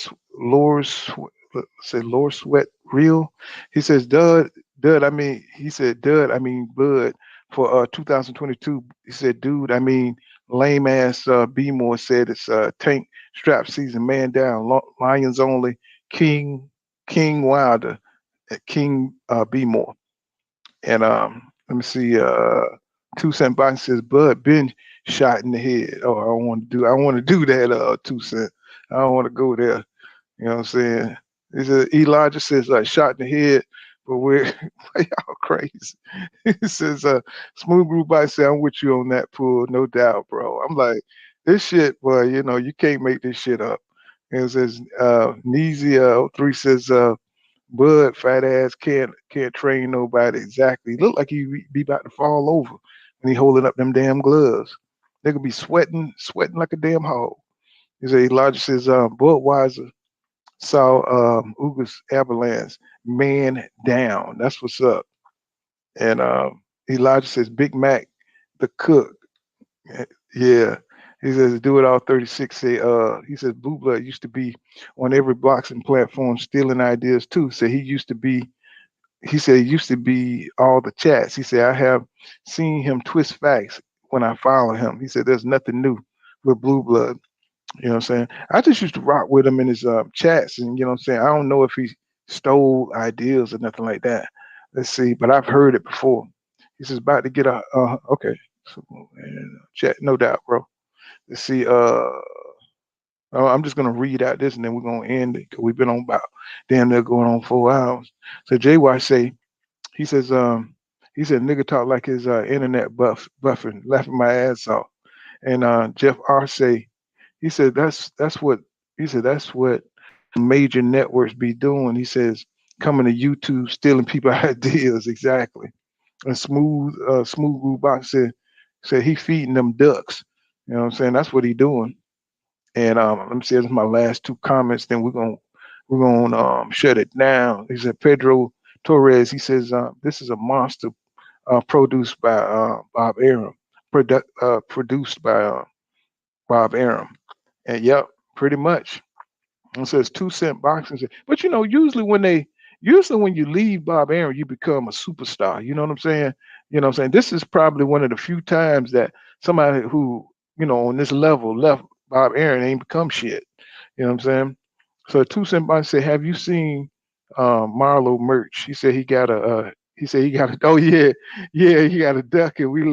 Sweat Real. He says, Dud, I mean, he said, Dud, I mean, Bud, for 2022. He said, dude, I mean, lame ass B More said it's tank strap season, man down, Lions only, King Wilder, King B More. And let me see, 2 Cent Boxing says, Bud been shot in the head. Oh, I want to do that, 2 Cent. I don't want to go there. You know what I'm saying? He said, Elijah says, shot in the head, but we're y'all crazy. He says, Smooth Group by say, I'm with you on that Pool, no doubt, bro. I'm like, this shit, boy, you know, you can't make this shit up. And it says, Neezy 03 says, Bud, fat ass, can't train nobody. Exactly. Look like he be about to fall over when he holding up them damn gloves. They could be sweating like a damn hog. He said, Elijah says, Budweiser saw Ugas Avalanche man down. That's what's up. And Elijah says Big Mac, the cook. Yeah. He says do it all 36. Say he says Blue Blood used to be on every boxing platform stealing ideas too. So he said he used to be all the chats. He said I have seen him twist facts when I follow him. He said there's nothing new with Blue Blood. You know what I'm saying? I just used to rock with him in his chats, and you know what I'm saying? I don't know if he stole ideas or nothing like that. Let's see, but I've heard it before. He says about to get a okay. So, and, chat, no doubt, bro. Let's see. I'm just gonna read out this, and then we're gonna end it. 'Cause we've been on about damn near going on 4 hours. So JY say he says he said nigga talk like his internet buffing, laughing my ass off. And Jeff R say he said that's what he said that's what major networks be doing. He says coming to YouTube stealing people ideas exactly. And smooth Groove Box said he feeding them ducks. You know what I'm saying? That's what he doing. And let me see, this is my last 2 comments. Then we're gonna shut it down. He said Pedro Torres. He says this is a monster produced by Bob Arum. Produced by Bob Arum. And yep, pretty much. It says 2 Cent Boxing. But you know, usually when you leave Bob Arum, you become a superstar. You know what I'm saying? You know what I'm saying? This is probably one of the few times that somebody who, you know, on this level left Bob Arum ain't become shit. You know what I'm saying? So 2 Cent Boxing said, have you seen Marlo merch? He said he got a oh yeah, he got a duck and we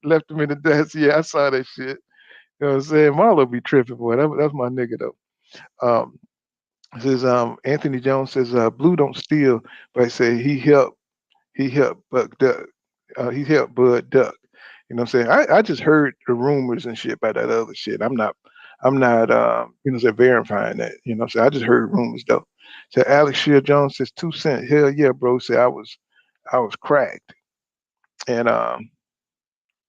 left him in the dust. Yeah, I saw that shit. You know what I'm saying? Marlo be tripping, boy. That's my nigga though. Says Anthony Jones says Blue don't steal, but I say he helped Buck Duck. He helped Bud Duck. You know what I'm saying? I just heard the rumors and shit about that other shit. I'm not you know say verifying that. You know what I'm saying? I just heard rumors though. So Alex Shear Jones says 2 Cent. Hell yeah, bro. Say I was cracked. And let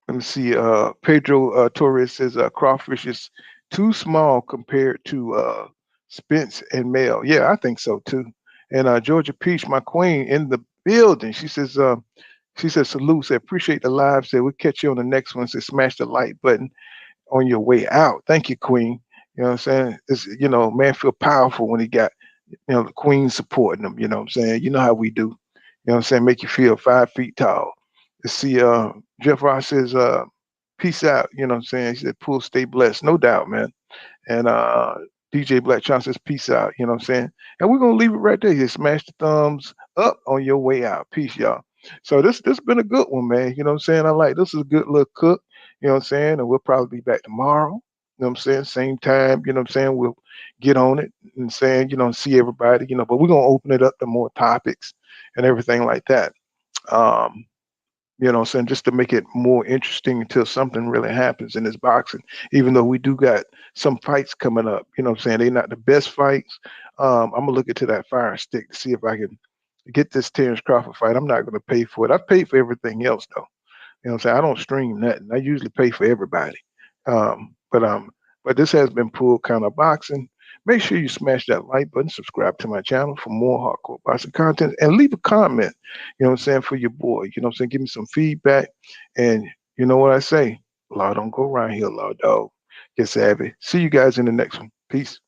me see. Pedro Torres says crawfish is too small compared to Spence and Mel. Yeah, I think so too. And Georgia Peach, my queen, in the building. She says salute. Say appreciate the live. Say we'll catch you on the next one. Say smash the like button on your way out. Thank you, Queen. You know what I'm saying? It's man feel powerful when he got the Queen supporting him. You know what I'm saying? You know how we do. You know what I'm saying? Make you feel 5 feet tall. Let's see, Jeff Ross says, peace out. You know what I'm saying? He said, Pool, stay blessed. No doubt, man. And DJ Black Chance says, peace out. You know what I'm saying? And we're going to leave it right there. Here. Smash the thumbs up on your way out. Peace, y'all. So this been a good one, man. You know what I'm saying? I like this is a good little cook. You know what I'm saying? And we'll probably be back tomorrow. You know what I'm saying? Same time, you know what I'm saying? We'll get on it and saying, see everybody, but we're going to open it up to more topics and everything like that. You know what I'm saying? Just to make it more interesting until something really happens in this boxing. Even though we do got some fights coming up, you know what I'm saying? They're not the best fights. I'm gonna look into that fire stick to see if I can get this Terence Crawford fight. I'm not gonna pay for it. I paid for everything else though. You know what I'm saying? I don't stream nothing. I usually pay for everybody. Um, but um, but this has been Pool Counter Boxing. Make sure you smash that like button, subscribe to my channel for more hardcore boxing content, and leave a comment, you know what I'm saying, for your boy. You know what I'm saying? Give me some feedback. And you know what I say? Law don't go around here, law dog. Get savvy. See you guys in the next one. Peace.